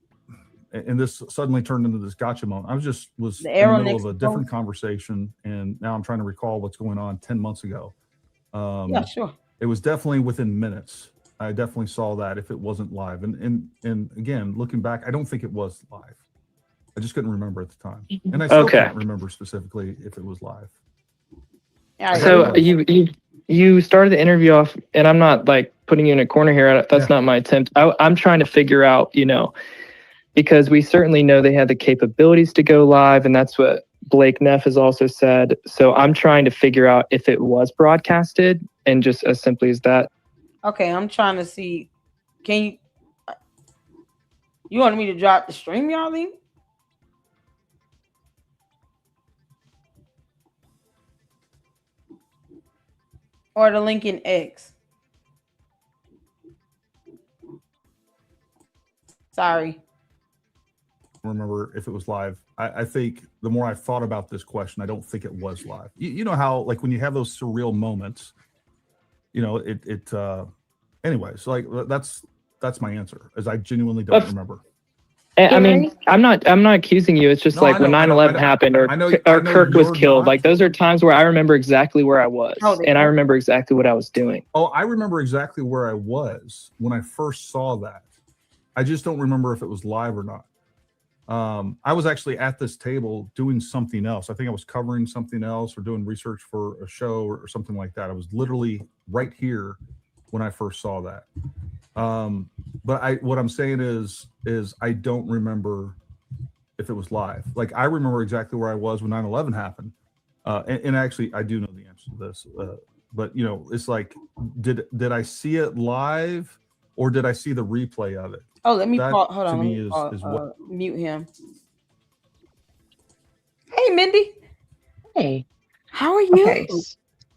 and this suddenly turned into this gotcha moment. I was in the middle of a different conversation, and now I'm trying to recall what's going on 10 months ago. Yeah, sure. It was definitely within minutes. I definitely saw that if it wasn't live. And again, looking back, I don't think it was live. I just couldn't remember at the time. And I still can't remember specifically if it was live. So you started the interview off, and I'm not like putting you in a corner here. That's not my attempt. I'm trying to figure out, because we certainly know they had the capabilities to go live, and that's what Blake Neff has also said. So I'm trying to figure out if it was broadcasted, and just as simply as that. Okay, I'm trying to see. Can you wanted me to drop the stream, y'all? Or the link in X? Sorry. Remember if it was live. I think the more I've thought about this question, I don't think it was live. You know how, like, when you have those surreal moments, anyways, like that's my answer, as I genuinely don't remember. I mean, I'm not accusing you. It's just when 9/11 happened or Kirk was killed. Like, those are times where I remember exactly where I was, and I remember exactly what I was doing. Oh, I remember exactly where I was when I first saw that. I just don't remember if it was live or not. I was actually at this table doing something else. I think I was covering something else or doing research for a show or something like that. I was literally right here when I first saw that. But what I'm saying is I don't remember if it was live. Like, I remember exactly where I was when 9/11 happened. And actually, I do know the answer to this. But it's like, did I see it live, or did I see the replay of it? Oh, let me That, hold on. to Let me, me is what. mute him. Hey, Mindy. Hey. How are you? Okay.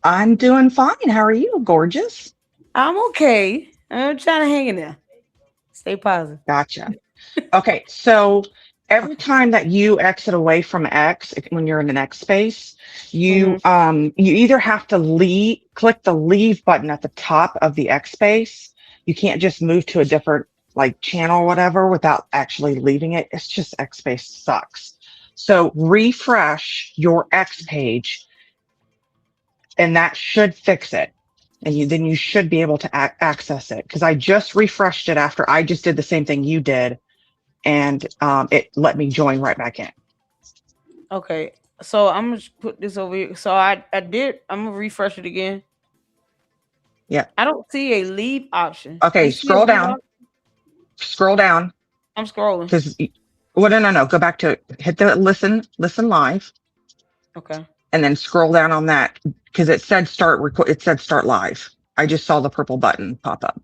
I'm doing fine. How are you? Gorgeous. I'm okay. I'm trying to hang in there. Stay positive. Gotcha. Okay, so every time that you exit away from X, when you're in the X space, you either have to click the leave button at the top of the X space. You can't just move to a different channel or whatever without actually leaving it. It's just X space sucks. So refresh your X page, and that should fix it. And then you should be able to access it, because I just refreshed it after I just did the same thing you did, and it let me join right back in. Okay, so I'm gonna put this over here. So I did. I'm gonna refresh it again. Yeah. I don't see a leave option. Okay, You see a scroll leave down. option? Scroll down. I'm scrolling. Because well, no. Go back to hit the listen live, Okay. and then scroll down on that because it said start record. It said start live. I just saw the purple button pop up.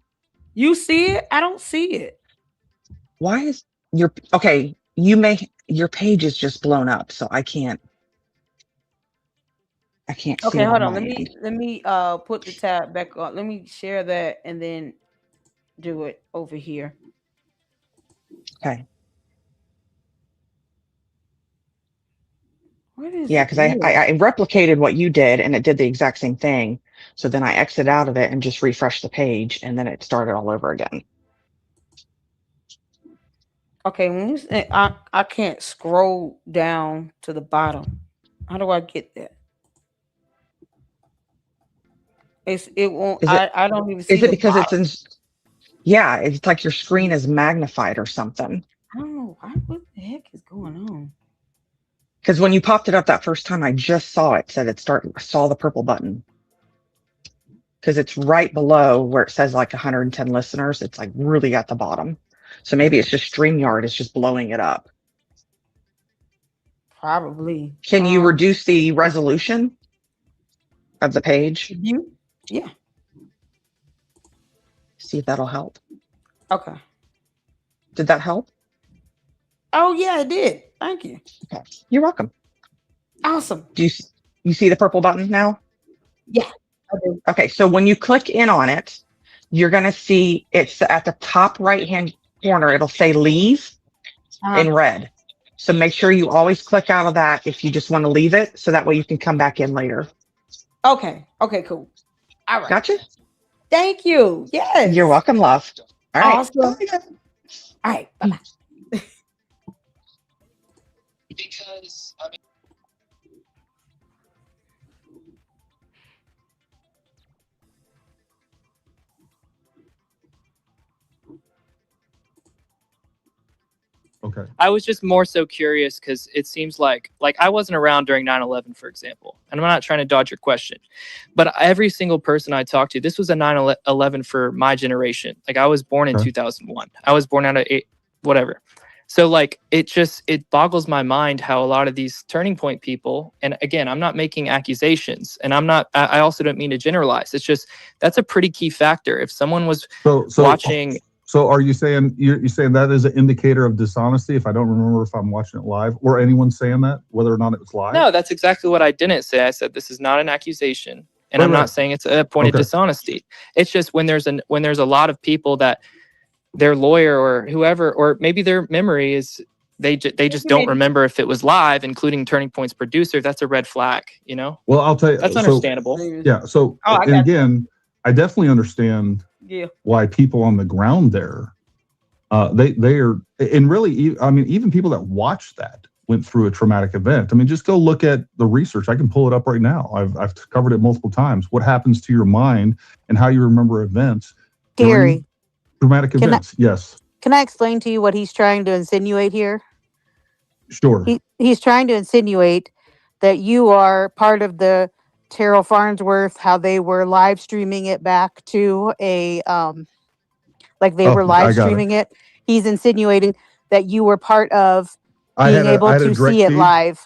You see it? I don't see it. Why is your okay? Your page is just blown up, so I can't see Okay, it hold on on. my Let end. me put the tab back on. Let me share that and then do it over here. Okay. What is Yeah, it because I doing? replicated what you did and it did the exact same thing. So then I exit out of it and just refresh the page and then it started all over again. Okay, when you say I can't scroll down to the bottom. How do I get that? It won't. Is it I don't even see is it the because it's bottom. in yeah, it's like your screen is magnified or something. I don't know what the heck is going on. Because when you popped it up that first time, I just saw it said saw the purple button. Because it's right below where it says like 110 listeners. It's like really at the bottom. So maybe it's just StreamYard is just blowing it up. Probably. Can you reduce the resolution of the page? Yeah. See if that'll help. Okay. Did that help? Oh yeah, it did. Thank you. Okay. You're welcome. Awesome. Do you see the purple button now? Yeah. I do. Okay, so when you click in on it, you're going to see it's at the top right-hand corner. It'll say leave in red. So make sure you always click out of that if you just want to leave it. So that way you can come back in later. Okay. Okay, cool. All right. Gotcha. Thank you. Yes. You're welcome, love. All right. Awesome. All right. Bye-bye. Because I mean, Okay. I was just more so curious because it seems like I wasn't around during 9/11, for example, and I'm not trying to dodge your question, but every single person I talked to, this was a 9/11 for my generation. Like I was born in 2001. I was born out of whatever. So like it boggles my mind how a lot of these turning point people, and again, I'm not making accusations, and I also don't mean to generalize. It's just that's a pretty key factor. If someone was watching. So are you saying you're saying that is an indicator of dishonesty if I don't remember if I'm watching it live? Or anyone saying that, whether or not it was live? No, that's exactly what I didn't say. I said this is not an accusation, and I'm not saying it's a point of dishonesty. It's just when there's a lot of people that their lawyer or whoever, or maybe their memory is they just don't remember if it was live, including Turning Point's producer. That's a red flag, you know. Well, I'll tell you. That's understandable. Yeah. So and again, I definitely understand. Yeah. Why people on the ground there, they are, and really, I mean, even people that watched that went through a traumatic event. I mean, just go look at the research. I can pull it up right now. I've covered it multiple times. What happens to your mind and how you remember events? Gary, traumatic events. Yes. Can I explain to you what he's trying to insinuate here? Sure. He's trying to insinuate that you are part of the Terrell Farnsworth, how they were live streaming it back to a like they were live streaming it. He's insinuating that you were part of being able to see it live.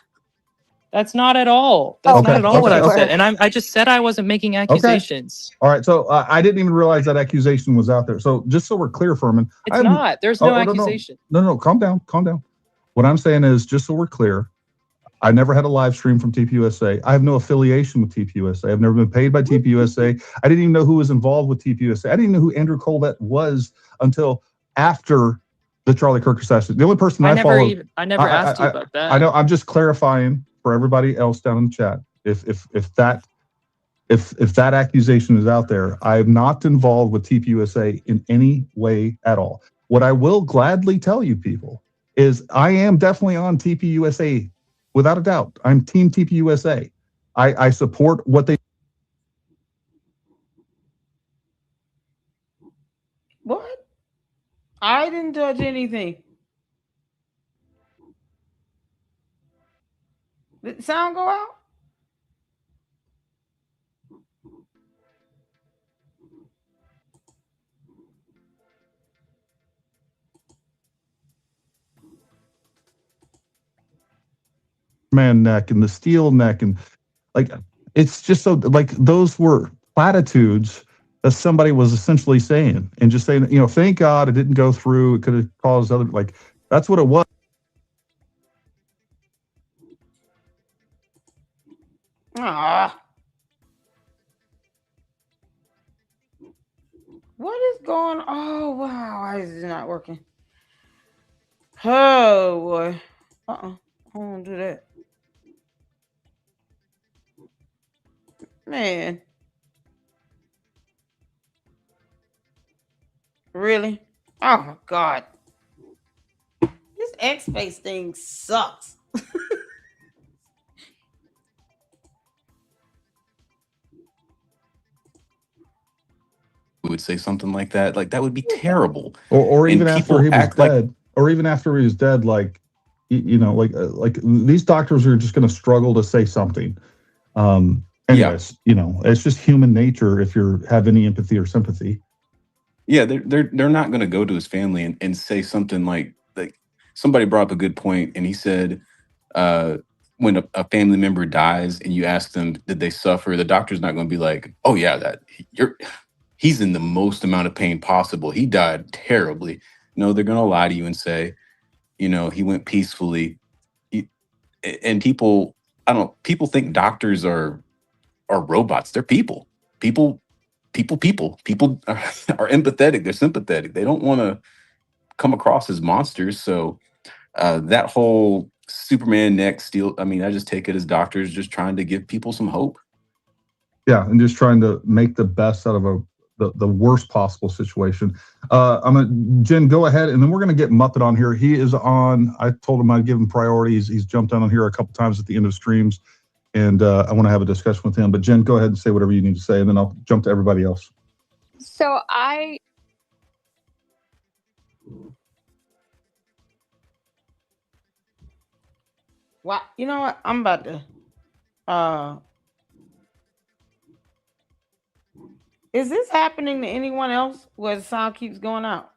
That's not at all. That's not at all what I said. And I just said I wasn't making accusations. All right. So I didn't even realize that accusation was out there. So just so we're clear, Furman. It's not. There's no accusation. No. Calm down. Calm down. What I'm saying is, just so we're clear, I never had a live stream from TPUSA. I have no affiliation with TPUSA. I've never been paid by TPUSA. I didn't even know who was involved with TPUSA. I didn't even know who Andrew Colvett was until after the Charlie Kirk assassination. The only person I followed. I never asked you about that. I know. I'm just clarifying for everybody else down in the chat. If that accusation is out there, I am not involved with TPUSA in any way at all. What I will gladly tell you people is I am definitely on TPUSA. Without a doubt, I'm Team TPUSA. I support what they. What? I didn't touch anything. Did the sound go out? Man neck and the steel neck, and like it's just so like those were platitudes that somebody was essentially saying, and just saying, thank God it didn't go through. It could have caused other, like, that's what it was. Ah. What is going on? Oh, wow. Why is it not working? Oh, boy. I don't want to do that. Man. Really? Oh, my God. This X-Face thing sucks. would say something like that. Like that would be terrible. Or And even after people he was act like- dead, like these doctors are just going to struggle to say something. Anyways, it's just human nature if you have any empathy or sympathy. Yeah, they're not going to go to his family and say something like somebody brought up a good point, and he said when a family member dies and you ask them did they suffer, the doctor's not going to be like, oh yeah, he's in the most amount of pain possible, he died terribly. No, they're going to lie to you and say, he went peacefully. And people think doctors are robots. They're people. People are empathetic. They're sympathetic. They don't want to come across as monsters. So that whole Superman neck steel, I just take it as doctors just trying to give people some hope. Yeah, and just trying to make the best out of the worst possible situation. Jen, go ahead, and then we're going to get Muppet on here. He is on. I told him I'd give him priorities. He's jumped on here a couple times at the end of streams, and I want to have a discussion with him. But Jen, go ahead and say whatever you need to say, and then I'll jump to everybody else. So Wow, you know what? I'm about to. Is this happening to anyone else where the sound keeps going out?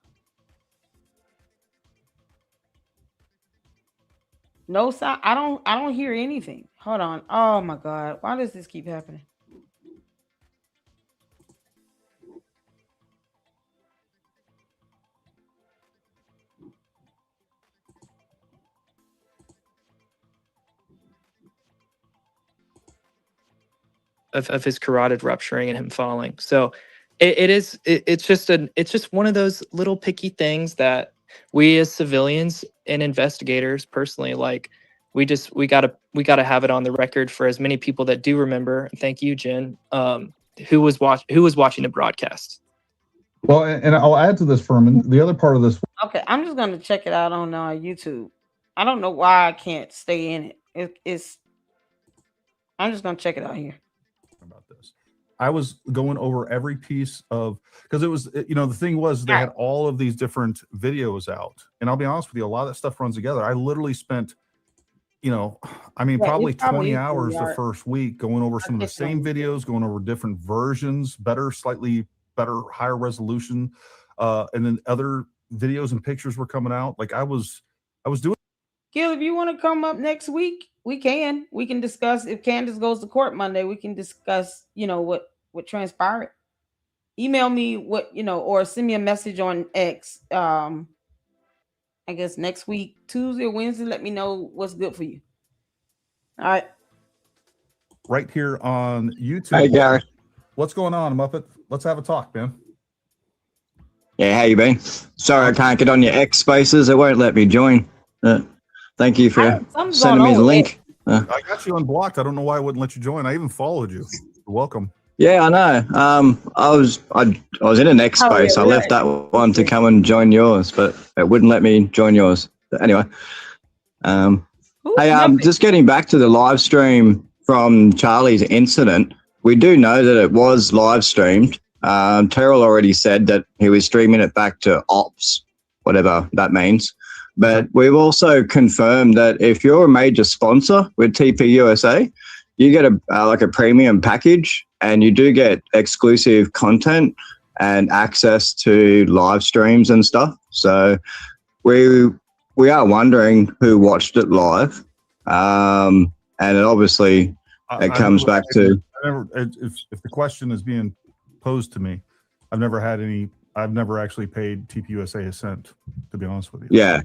No sound. I don't hear anything. Hold on. Oh my God. Why does this keep happening? Of his carotid rupturing and him falling. So it's just one of those little picky things that we as civilians and investigators personally, like we gotta have it on the record for as many people that do remember. Thank you, Jen, who was watching the broadcast. Well, and I'll add to this, Furman. The other part of this. Okay, I'm just gonna check it out on YouTube. I don't know why I can't stay in it. I'm just gonna check it out here. About this, I was going over every piece of, because it was, the thing was they had all of these different videos out, and I'll be honest with you, a lot of that stuff runs together. I literally spent, probably 20 hours the first week going over some of the same videos, going over different versions, slightly better, higher resolution, and then other videos and pictures were coming out. Like I was doing. Gil, if you want to come up next week, we can discuss. If Candace goes to court Monday, we can discuss, what transpired. Email me or send me a message on X. I guess next week, Tuesday or Wednesday, let me know what's good for you. All right. Right here on YouTube. Hey, Gary. What's going on, Muppet? Let's have a talk, man. Yeah, how you been? Sorry, I can't get on your X Spaces. It won't let me join. Thank you for sending me the link. I got you unblocked. I don't know why I wouldn't let you join. I even followed you. You're welcome. Yeah, I know. I was in an X Space. I left that one to come and join yours, but it wouldn't let me join yours. But anyway, just getting back to the live stream from Charlie's incident. We do know that it was live streamed. Terrell already said that he was streaming it back to ops, whatever that means. But we've also confirmed that if you're a major sponsor with TPUSA, you get a premium package, and you do get exclusive content and access to live streams and stuff. So we are wondering who watched it live, and it obviously comes back to. If the question is being posed to me, I've never actually paid TPUSA a cent, to be honest with you. Yeah,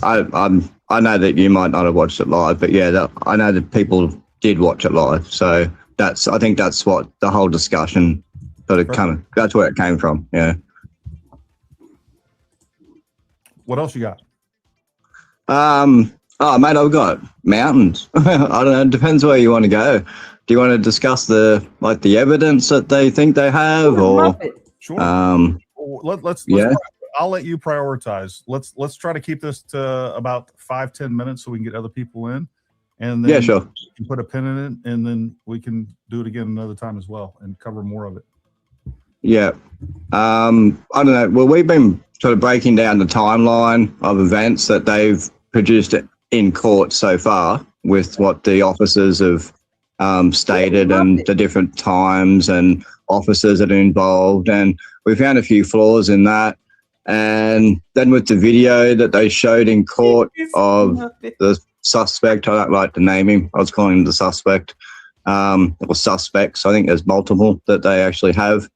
I know that you might not have watched it live, but yeah, I know that people did watch it live. So I think that's what the whole discussion that's where it came from. Yeah. What else you got? Oh, mate, I've got mountains. I don't know. It depends where you want to go. Do you want to discuss the evidence that they think they have, or? Sure. Let's yeah. I'll let you prioritize. Let's try to keep this to about 5-10 minutes so we can get other people in, and then yeah, sure. You can put a pin in it, and then we can do it again another time as well and cover more of it. Yeah. I don't know. Well, we've been sort of breaking down the timeline of events that they've produced in court so far with what the officers have stated and the different times and officers that are involved. And we found a few flaws in that. And then with the video that they showed in court of the suspect, I don't like to name him. I was calling him the suspect, or suspects. I think there's multiple that they actually have.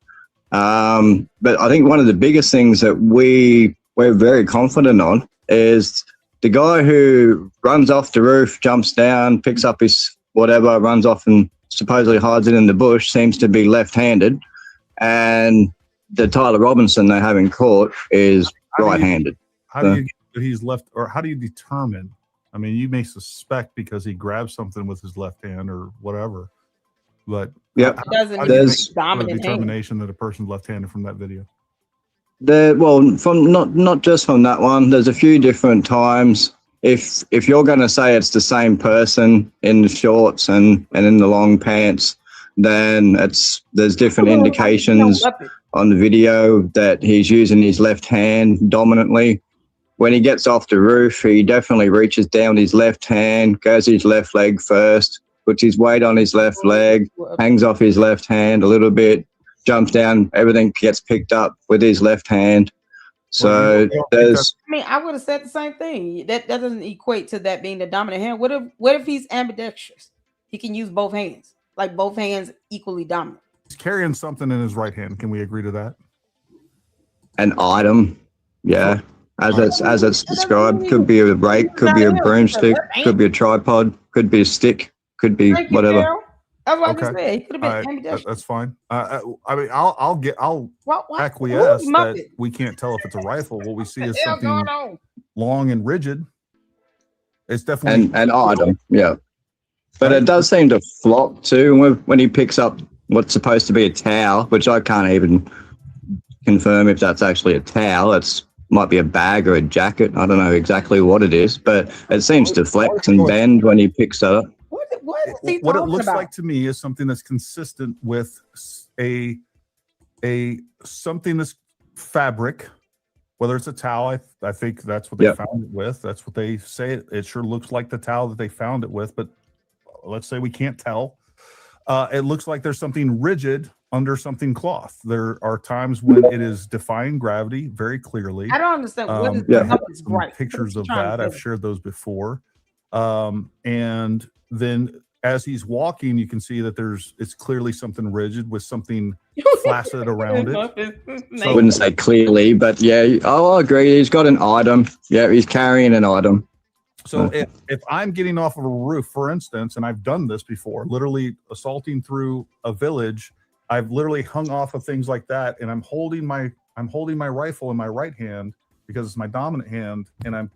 But I think one of the biggest things that we're very confident on is the guy who runs off the roof, jumps down, picks up his whatever, runs off and supposedly hides it in the bush, seems to be left-handed. And the Tyler Robinson they have in court is right-handed. How do you get that he's left, or how do you determine? I mean, you may suspect because he grabbed something with his left hand or whatever, but yeah, there's a determination that a person's left-handed from that video. From not just from that one. There's a few different times. If you're going to say it's the same person in the shorts and in the long pants, then there's different indications on the video that he's using his left hand dominantly. When he gets off the roof, he definitely reaches down his left hand, goes his left leg first, puts his weight on his left leg, hangs off his left hand a little bit, jumps down, everything gets picked up with his left hand. So there's. I mean, I would have said the same thing. That doesn't equate to that being the dominant hand. What if he's ambidextrous? He can use both hands, like both hands equally dominant. He's carrying something in his right hand. Can we agree to that? An item, yeah. As it's described, could be a rake, could be a broomstick, could be a tripod, could be a stick, could be whatever. That's what I just said. He could have been ambidextrous. That's fine. I mean, I'll acquiesce that we can't tell if it's a rifle. What we see is something long and rigid. It's definitely an item, yeah. But it does seem to flop too when he picks up what's supposed to be a towel, which I can't even confirm if that's actually a towel. It's might be a bag or a jacket. I don't know exactly what it is, but it seems to flex and bend when he picks it up. What it looks like to me is something that's consistent with a something that's fabric, whether it's a towel. I think that's what they found it with. That's what they say. It sure looks like the towel that they found it with, but let's say we can't tell. It looks like there's something rigid under something cloth. There are times when it is defying gravity very clearly. I don't understand what is right. Pictures of that. I've shared those before. And then as he's walking, you can see that it's clearly something rigid with something flaccid around it. I wouldn't say clearly, but yeah, I'll agree. He's got an item. Yeah, he's carrying an item. So if I'm getting off of a roof, for instance, and I've done this before, literally assaulting through a village, I've literally hung off of things like that, and I'm holding my rifle in my right hand because it's my dominant hand, and I'm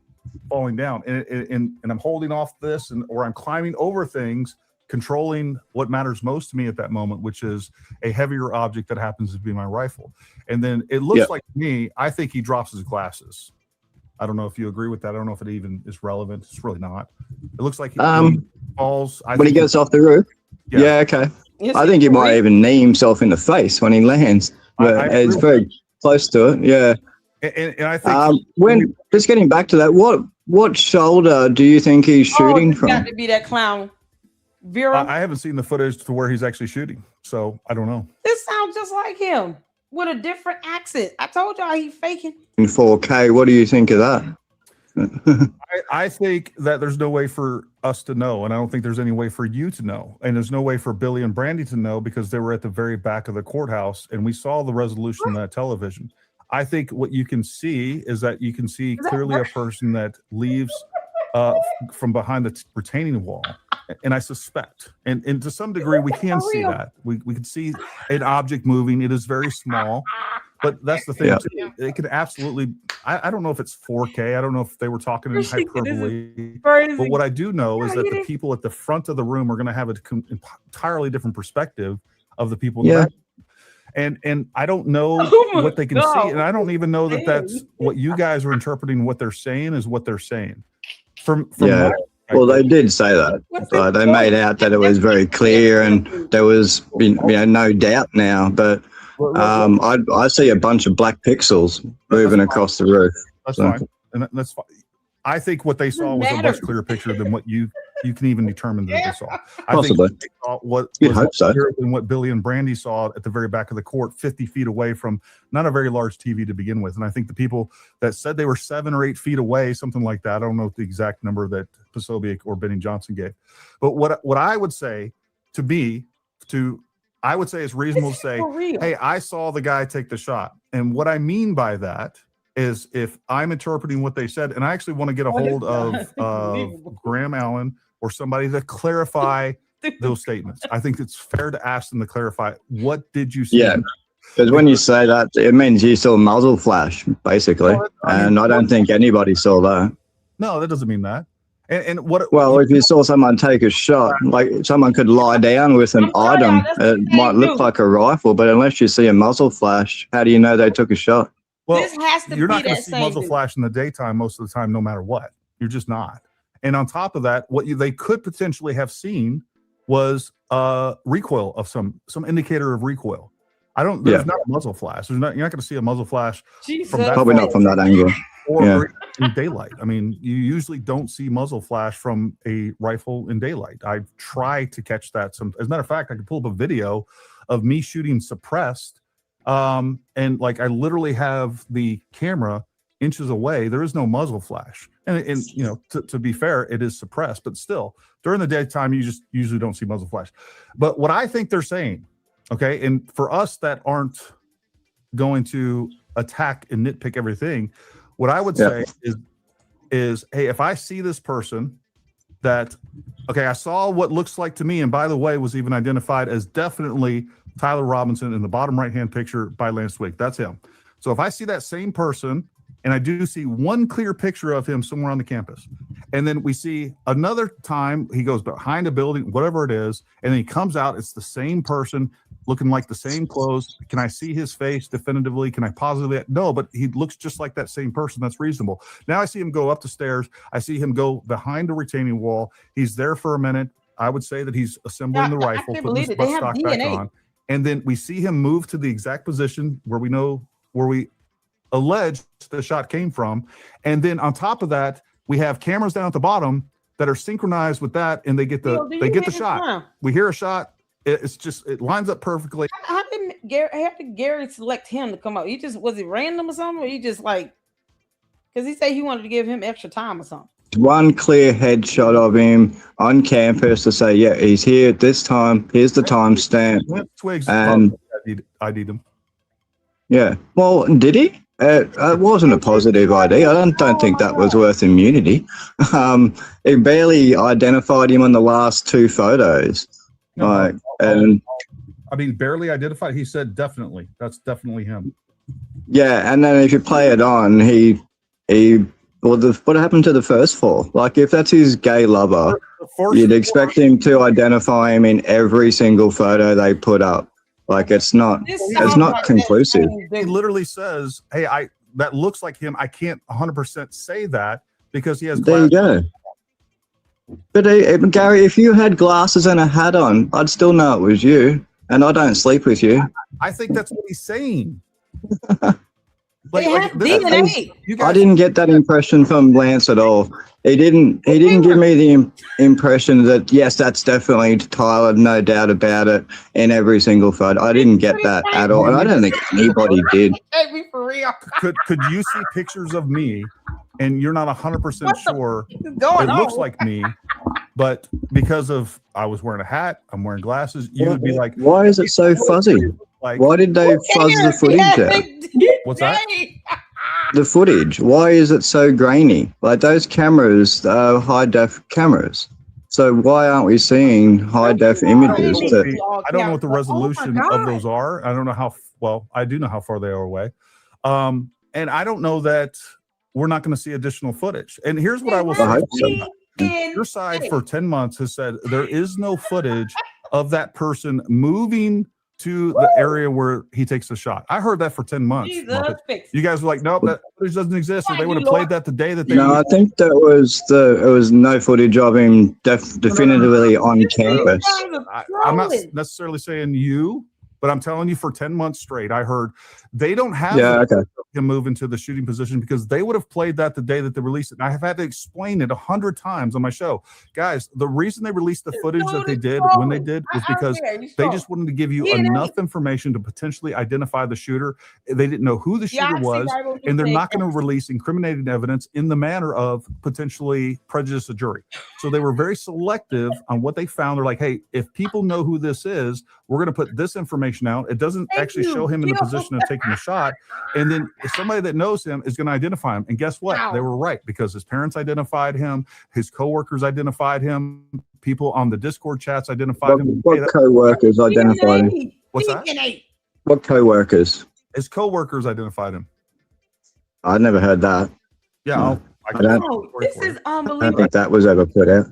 falling down, and I'm holding off this, or I'm climbing over things, controlling what matters most to me at that moment, which is a heavier object that happens to be my rifle. And then it looks like to me, I think he drops his glasses. I don't know if you agree with that. I don't know if it even is relevant. It's really not. It looks like he falls. When he gets off the roof? Yeah, okay. I think he might even knee himself in the face when he lands. But it's very close to it, yeah. And I think when just getting back to that, what shoulder do you think he's shooting it's from? got to be that clown. Vera. I haven't seen the footage to where he's actually shooting, so I don't know. This sounds just like him with a different accent. I told y'all he faking. In 4K, what do you think of that? I think that there's no way for us to know, and I don't think there's any way for you to know, and there's no way for Billy and Brandy to know because they were at the very back of the courthouse, and we saw the resolution on that television. I think what you can see is that you can see clearly a person that leaves from behind the retaining wall, and I suspect, and to some degree, we can see that. We can see an object moving. It is very small. But that's the thing. Yeah. Too. It could absolutely. I don't know if it's 4K. I don't know if they were talking in hyperbole. But what I do know is that the people at the front of the room are going to have an entirely different perspective of the people in the back. And I don't know what they can see, and I don't even know that that's what you guys are interpreting. What they're saying is what they're saying. From well, they did say that. They made out that it was very clear, and there was no doubt now. But I see a bunch of black pixels moving across the roof. That's fine, and that's fine. I think what they saw was a much clearer picture than what you can even determine that they saw. I think they saw what was clearer than what Billy and Brandy saw at the very back of the court, 50 feet away from not a very large TV to begin with. And I think the people that said they were 7 or 8 feet away, something like that, I don't know the exact number that Posobiec or Benny Johnson gave. But what I would say I would say it's reasonable to say, hey, I saw the guy take the shot. And what I mean by that is if I'm interpreting what they said, and I actually want to get a hold of Graham Allen or somebody to clarify those statements. I think it's fair to ask them to clarify, what did you see? Yeah, because when you say that, it means you saw muzzle flash, basically. And I don't think anybody saw that. No, that doesn't mean that. And what? Well, if you saw someone take a shot, like someone could lie down with an item, it might look like a rifle, but unless you see a muzzle flash, how do you know they took a shot? Well, you're not going to see muzzle flash in the daytime most of the time, no matter what. You're just not. And on top of that, what they could potentially have seen was recoil of some indicator of recoil. There's not a muzzle flash. You're not going to see a muzzle flash from that. Probably not from that angle. Or in daylight. I mean, you usually don't see muzzle flash from a rifle in daylight. I try to catch that. As a matter of fact, I could pull up a video of me shooting suppressed. And like I literally have the camera inches away. There is no muzzle flash. And to be fair, it is suppressed, but still during the daytime, you just usually don't see muzzle flash. But what I think they're saying, okay, and for us that aren't going to attack and nitpick everything, what I would say is, hey, if I see this person that, okay, I saw what looks like to me, and by the way, was even identified as definitely Tyler Robinson in the bottom right-hand picture by Lance Twigg. That's him. So if I see that same person, and I do see one clear picture of him somewhere on the campus, and then we see another time he goes behind a building, whatever it is, and then he comes out, it's the same person looking like the same clothes. Can I see his face definitively? Can I positively? No, but he looks just like that same person. That's reasonable. Now I see him go up the stairs. I see him go behind a retaining wall. He's there for a minute. I would say that he's assembling the rifle, putting his butt stock back on. And then we see him move to the exact position where we allege the shot came from. And then on top of that, we have cameras down at the bottom that are synchronized with that, and they get the shot. We hear a shot. It lines up perfectly. How did Gary select him to come out? Was it random or something? Or he just like, because he said he wanted to give him extra time or something. One clear headshot of him on campus to say, yeah, he's here at this time. Here's the timestamp. And ID'd him. Yeah. Well, did he? It wasn't a positive ID. I don't think that was worth immunity. He barely identified him on the last 2 photos. Barely identified. He said definitely. That's definitely him. Yeah, and then if you play it on, what happened to the first 4? Like, if that's his gay lover, you'd expect him to identify him in every single photo they put up. Like, it's not conclusive. He literally says, hey, that looks like him. I can't 100% say that because he has glasses. There you go. But Gary, if you had glasses and a hat on, I'd still know it was you. And I don't sleep with you. I think that's what he's saying. They have DNA. I didn't get that impression from Lance at all. He didn't give me the impression that, yes, that's definitely Tyler, no doubt about it, in every single photo. I didn't get that at all, and I don't think anybody did. For real. Could you see pictures of me and you're not 100% sure it going looks on? like me, but because of I was wearing a hat, I'm wearing glasses, you would be like, Why is it so fuzzy? Like, Why did they fuzz the footage out? What's that? The footage. Why is it so grainy? Like those cameras are high def cameras. So why aren't we seeing high def images? I don't know what the resolution of those are. I don't know how well. I do know how far they are away, and I don't know that we're not going to see additional footage. And here's what I will say: your side for 10 months has said there is no footage of that person moving to the area where he takes the shot. I heard that for 10 months. You guys were like, nope, that footage doesn't exist, or they would have played that the day that they. No, I think it was no footage of him definitively on campus. I'm not necessarily saying you, but I'm telling you, for 10 months straight, I heard they don't have him move into the shooting position because they would have played that the day that they released it. And I have had to explain it 100 times on my show. Guys, the reason they released the footage that they did when they did was because they just wanted to give you enough information to potentially identify the shooter. They didn't know who the shooter was, and they're not going to release incriminating evidence in the manner of potentially prejudice a jury. So they were very selective on what they found. They're like, hey, if people know who this is, we're going to put this information out. It doesn't actually show him in the position of taking the shot. And then somebody that knows him is going to identify him. And guess what? They were right, because his parents identified him. His coworkers identified him. People on the Discord chats identified him. What co-workers identified him? What's that? What co-workers? His co-workers identified him. I never heard that. Yeah. I don't This is I don't unbelievable. think that was ever put out.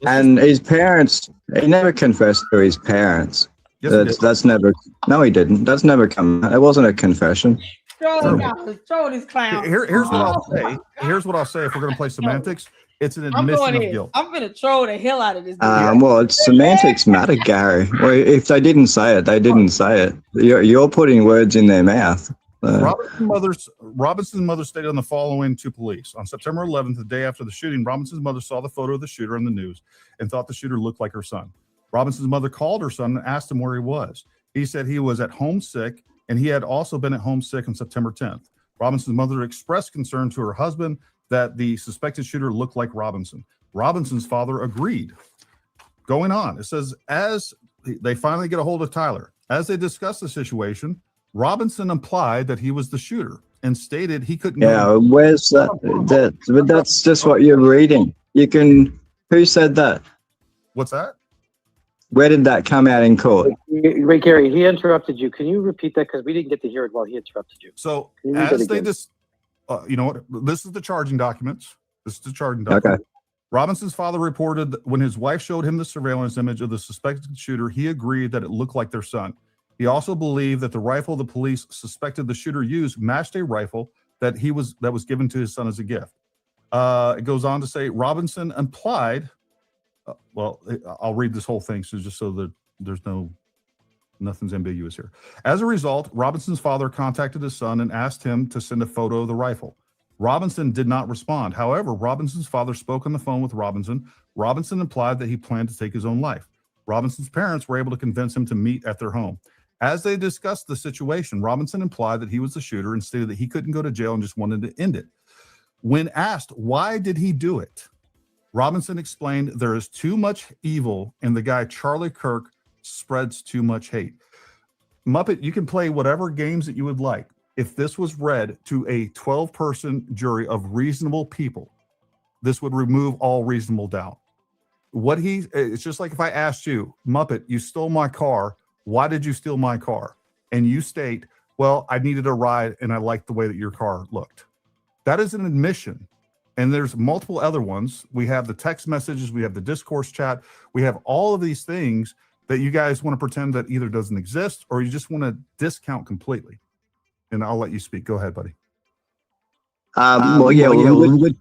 And his parents, he never confessed to his parents. That's never, no, he didn't. That's never come. It wasn't a confession. Throw this clown. Here's what I'll say. Here's what I'll say. If we're going to play semantics, it's an I'm admission going of in. guilt. I'm gonna throw the hell out of this. Well, it's semantics matter, Gary. Well, if they didn't say it, they didn't say it. You're putting words in their mouth. Robinson's mother stated on the following to police. On September 11th, the day after the shooting, Robinson's mother saw the photo of the shooter on the news and thought the shooter looked like her son. Robinson's mother called her son and asked him where he was. He said he was at home sick, and he had also been at home sick on September 10th. Robinson's mother expressed concern to her husband that the suspected shooter looked like Robinson. Robinson's father agreed. Going on, it says, as they finally get a hold of Tyler, as they discussed the situation, Robinson implied that he was the shooter and stated he couldn't. Yeah, where's that? But that's just what you're reading. You can. Who said that? What's that? Where did that come out in court? Wait, Gary, he interrupted you. Can you repeat that? Because we didn't get to hear it while he interrupted you. So Can you read that as they again? just, you know what? This is the charging documents. This is the charging document. Okay. Robinson's father reported that when his wife showed him the surveillance image of the suspected shooter, he agreed that it looked like their son. He also believed that the rifle the police suspected the shooter used matched a rifle that was given to his son as a gift. It goes on to say Robinson implied. Well, I'll read this whole thing just so that there's nothing's ambiguous here. As a result, Robinson's father contacted his son and asked him to send a photo of the rifle. Robinson did not respond. However, Robinson's father spoke on the phone with Robinson. Robinson implied that he planned to take his own life. Robinson's parents were able to convince him to meet at their home. As they discussed the situation, Robinson implied that he was the shooter and stated that he couldn't go to jail and just wanted to end it. When asked why did he do it, Robinson explained there is too much evil and the guy Charlie Kirk spreads too much hate. Muppet, you can play whatever games that you would like. If this was read to a 12-person jury of reasonable people, this would remove all reasonable doubt. It's just like if I asked you, Muppet, you stole my car. Why did you steal my car? And you state, well, I needed a ride and I liked the way that your car looked. That is an admission. And there's multiple other ones. We have the text messages, we have the discourse chat, we have all of these things that you guys want to pretend that either doesn't exist or you just want to discount completely. And I'll let you speak. Go ahead, buddy. The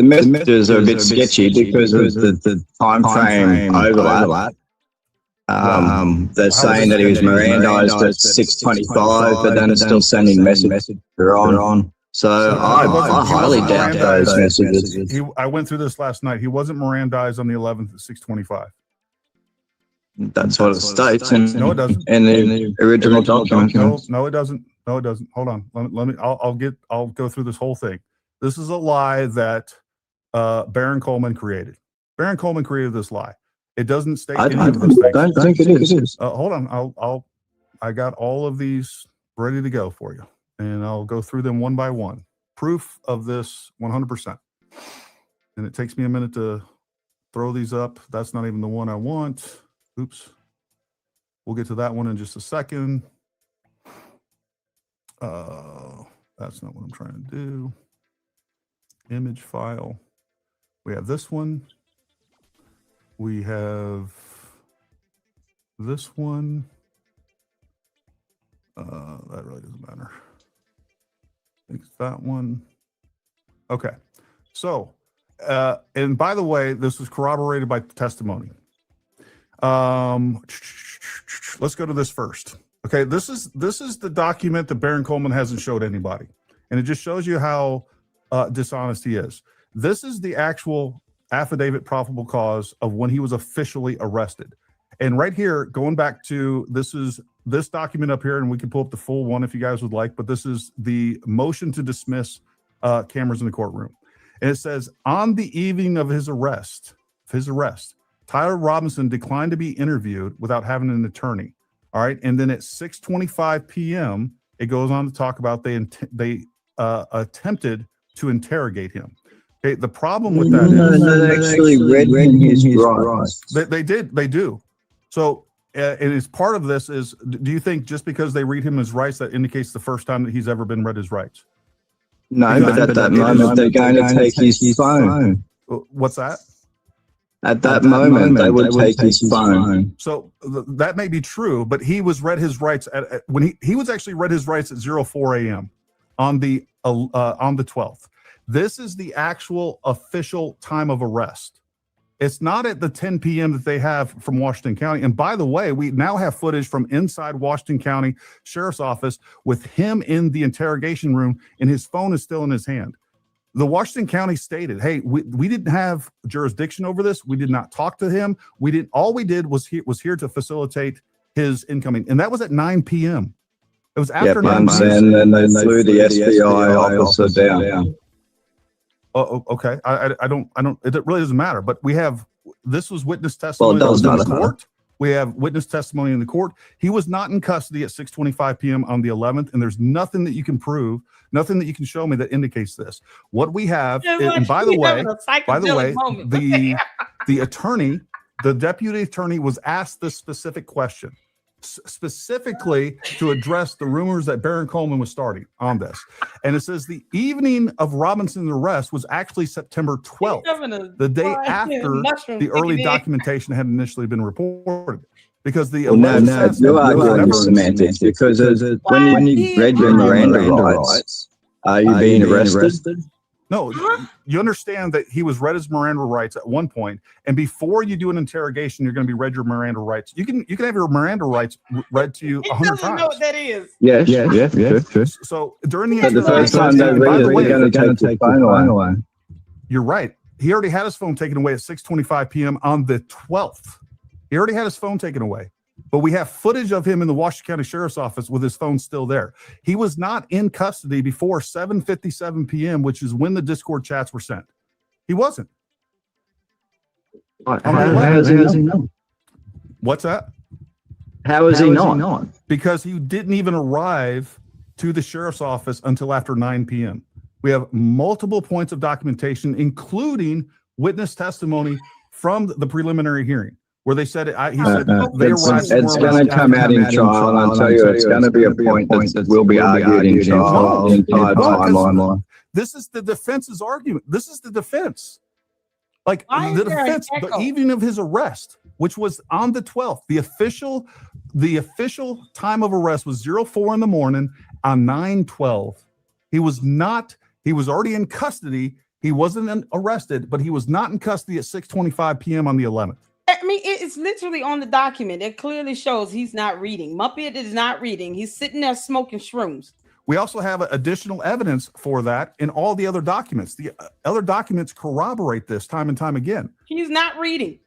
messages are a bit sketchy because of the time frame overlap. They're saying that he was Mirandized at 6:25, but then it's still sending messages on. So I highly doubt those messages. I went through this last night. He wasn't Mirandized on the 11th at 6:25. That's what it states. No, it doesn't. In the original document. No, it doesn't. No, it doesn't. Hold on. Let me. I'll go through this whole thing. This is a lie that Baron Coleman created. Baron Coleman created this lie. It doesn't state any of those things. I don't think it is. Hold on. I got all of these ready to go for you, and I'll go through them one by one. Proof of this 100%. And it takes me a minute to throw these up. That's not even the one I want. Oops. We'll get to that one in just a second. That's not what I'm trying to do. Image file. We have this one. We have this one. That really doesn't matter. I think it's that one. Okay. So, and by the way, this was corroborated by testimony. Let's go to this first. Okay, this is the document that Baron Coleman hasn't showed anybody, and it just shows you how dishonest he is. This is the actual affidavit probable cause of when he was officially arrested. And right here, going back to this document up here, and we can pull up the full one if you guys would like, but this is the motion to dismiss cameras in the courtroom. And it says, on the evening of his arrest, Tyler Robinson declined to be interviewed without having an attorney. All right. And then at 6:25 p.m., it goes on to talk about they attempted to interrogate him. Okay. The problem with that is they actually read him his rights. They do. So, and as part of this is, do you think just because they read him his rights, that indicates the first time that he's ever been read his rights? No, but at that moment, they're going to take his phone. What's that? At that moment, they would take his phone. So that may be true, but he was read his rights at when he was actually read his rights at 04 a.m. on the 12th. This is the actual official time of arrest. It's not at the 10 p.m. that they have from Washington County. And by the way, we now have footage from inside Washington County Sheriff's Office with him in the interrogation room, and his phone is still in his hand. The Washington County stated, hey, we didn't have jurisdiction over this. We did not talk to him. All we did was here to facilitate his incoming. And that was at 9 p.m. It was after 9 p.m. And then they flew the SBI officer down. Oh, okay. I don't, it really doesn't matter, but this was witness testimony in the court. We have witness testimony in the court. He was not in custody at 6:25 p.m. on the 11th, and there's nothing that you can prove, nothing that you can show me that indicates this. What we have, and by the way, the attorney, the deputy attorney was asked this specific question, specifically to address the rumors that Baron Coleman was starting on this. And it says the evening of Robinson's arrest was actually September 12th, the day after the early documentation had initially been reported. Because the you're arguing semantics, because when you read your Miranda rights, are you being arrested? No, you understand that he was read his Miranda rights at one point, and before you do an interrogation, you're going to be read your Miranda rights. You can have your Miranda rights read to you 100 times. Know what that is. Yes. So during the first time they read it, they're going to take your phone away. You're right. He already had his phone taken away at 6:25 p.m. on the 12th. He already had his phone taken away. But we have footage of him in the Washington County Sheriff's Office with his phone still there. He was not in custody before 7:57 p.m., which is when the Discord chats were sent. He wasn't. How does he know? What's that? How is he not? Because he didn't even arrive to the Sheriff's Office until after 9 p.m. We have multiple points of documentation, including witness testimony from the preliminary hearing, where they said they arrived. It's going to come out in trial, and I'll tell you, it's going to be a point that will be argued in trial. This is the defense's argument. This is the defense. Like the defense, the evening of his arrest, which was on the 12th, the official time of arrest was 04 in the morning on 9/12. He was already in custody. He wasn't arrested, but he was not in custody at 6:25 p.m. on the 11th. I mean, it's literally on the document. It clearly shows he's not reading. Muppet is not reading. He's sitting there smoking shrooms. We also have additional evidence for that in all the other documents. The other documents corroborate this time and time again. He's not reading.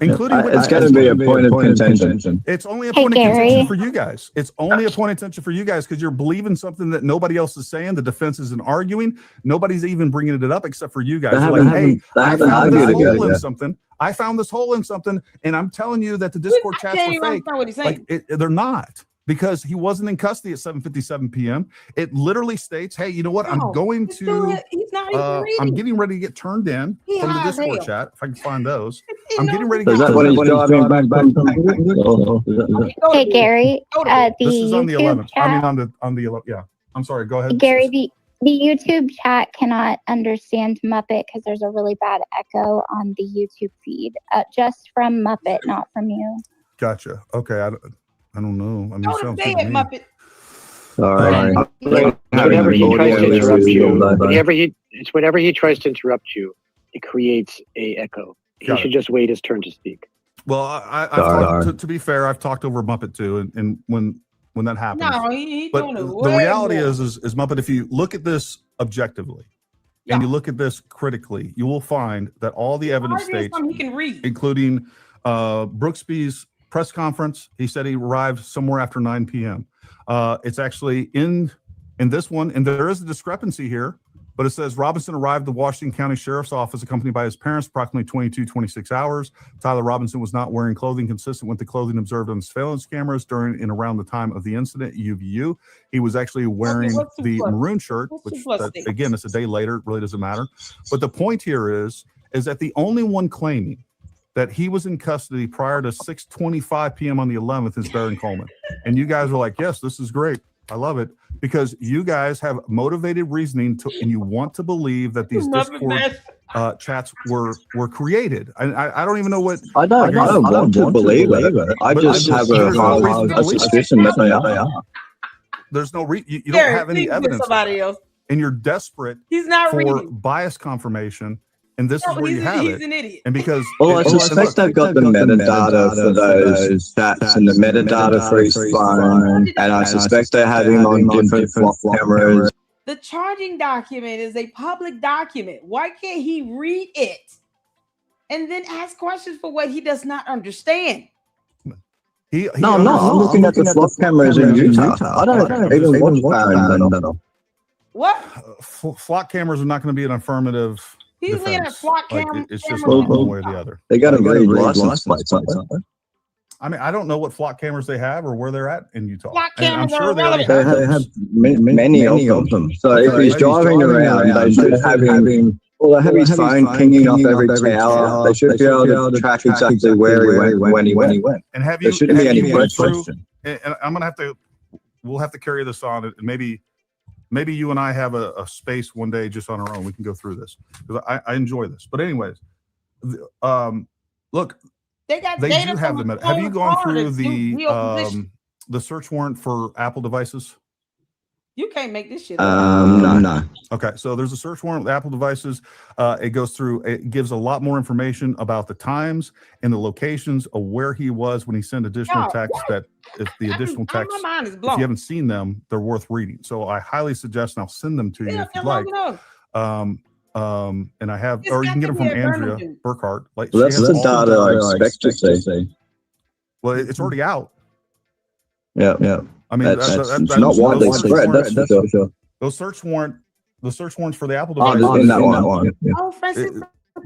Including it's going to be a point of contention. It's only a point of contention for you guys. It's only a point of contention for you guys because you're believing something that nobody else is saying. The defense isn't arguing. Nobody's even bringing it up except for you guys. You're like, hey, I found this hole in something. I found this hole in something, and I'm telling you that the Discord chats were fake. What he's saying. Like they're not. Because he wasn't in custody at 7:57 p.m. It literally states, "Hey, you know what? I'm going to. He's not even reading. I'm getting ready to get turned in from the Discord chat. If I can find those, I'm getting ready. Is that what he's driving back? Hey Gary, the this is on the YouTube 11th. chat. I mean on the 11th. Yeah, I'm sorry. Go ahead. Gary, the YouTube chat cannot understand Muppet because there's a really bad echo on the YouTube feed. Just from Muppet, not from you. Gotcha. Okay. I don't know. I mean, Go to sounds bed, good to me. Muppet. Whenever he tries to interrupt you, whenever he tries to interrupt you, it creates a echo. He Got should it. just wait his turn to speak. Well, I've talked, to be fair, I've talked over Muppet too, and when that happens. No, he But doing it the way reality more. is Muppet, if you look at this objectively and you look at this critically, you will find that all the evidence Why is states, something he can read? including Brooksby's press conference, he said he arrived somewhere after 9 p.m. It's actually in this one, and there is a discrepancy here, but it says Robinson arrived at the Washington County Sheriff's Office accompanied by his parents approximately 26 hours. Tyler Robinson was not wearing clothing consistent with the clothing observed on surveillance cameras during and around the time of the incident at UVU. He was actually wearing the maroon shirt, which again, it's a day later, it really doesn't matter. But the point here is that the only one claiming that he was in custody prior to 6:25 p.m. on the 11th is Baron Coleman. And you guys are like, yes, this is great. I love it because you guys have motivated reasoning and you want to believe that these Discord chats were created. I don't even know what. I don't want to believe it. I just have a suspicion that they are. There's no you don't Gary, have any please get evidence. somebody else. And you're desperate He's not for reading. bias confirmation. And this No, is where you have he's it. an idiot. And because Well, I suspect they've got the metadata for those chats and the metadata for his phone, and I suspect they have him on different flock cameras. The charging document is a public document. Why can't he read it and then ask questions for what he does not understand? No, I'm not. I'm looking at the flock cameras in Utah. I don't even watch Baron. What? Flock cameras are not going to be an affirmative. He's looking at defense. flock Like, camera. it's just camera. one way or the other. They got to read license plates, don't they? I mean, I don't know what flock cameras they have or where they're at in Utah. Flock And I'm cameras are sure they already irrelevant. They have have those. many of them. So if he's driving around, they should have him. Well, they have his phone pinging off every tower. They should be able to track exactly where he went when he went. And have There you? shouldn't be have any you went through- question. And I'm gonna have to. We'll have to carry this on, and maybe you and I have a space one day just on our own. We can go through this because I enjoy this. But anyways, look, They got they data do have from the. Have you gone through the the search warrant for Apple devices? You can't make this shit up. No. Okay, so there's a search warrant with Apple devices. It goes through, it gives a lot more information about the times and the locations of where he was when he sent additional Yo, texts. That if the additional My texts, mind is if blown. you haven't seen them, they're worth reading. So I highly suggest, and I'll send them to you Yeah, if you'd long like. enough. And I have, It's or you got can get to them from be a Burnham Andrea dude. Burkhart. Like Well, she that's has the all data I expect to see. Well, it's already out. Yeah. I mean, It's not widely spread. That's for sure. Those search warrants for the Apple Oh, devices. in that one. Yeah. Oh, Francis,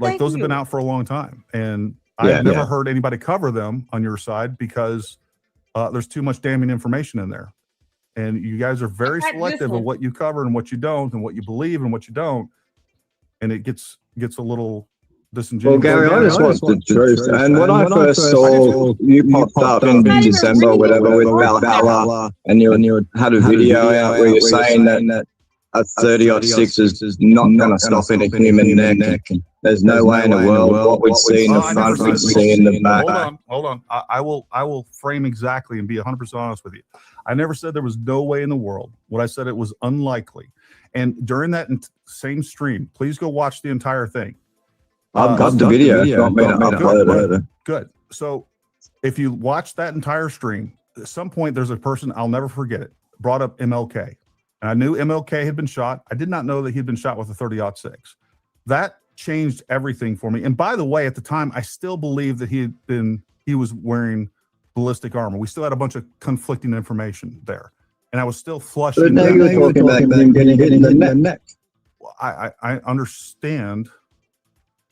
like thank those have you. been out for a long time, and Yeah, I've never yeah. heard anybody cover them on your side because there's too much damning information in there, and you guys are very Like this selective of one. what you cover and what you don't, and what you believe and what you don't, and it gets a little Well, disingenuous. Gary, I just want the truth. And when I first saw you popped up in December or whatever with Valhalla, and you had a video out where you're saying that a 30-06 is not going to stop in a human neck. There's no way in the world what we'd see in the front, we'd see in the back. Hold on. I will frame exactly and be 100% honest with you. I never said there was no way in the world. What I said, it was unlikely. And during that same stream, please go watch the entire thing. I've got the video. Got me to upload it. Good. So if you watch that entire stream, at some point there's a person, I'll never forget it, brought up MLK. And I knew MLK had been shot. I did not know that he'd been shot with a 30-06. That changed everything for me. And by the way, at the time, I still believed that he was wearing ballistic armor. We still had a bunch of conflicting information there. And I was still flushing. But now you were talking about him getting hit in the neck. I understand.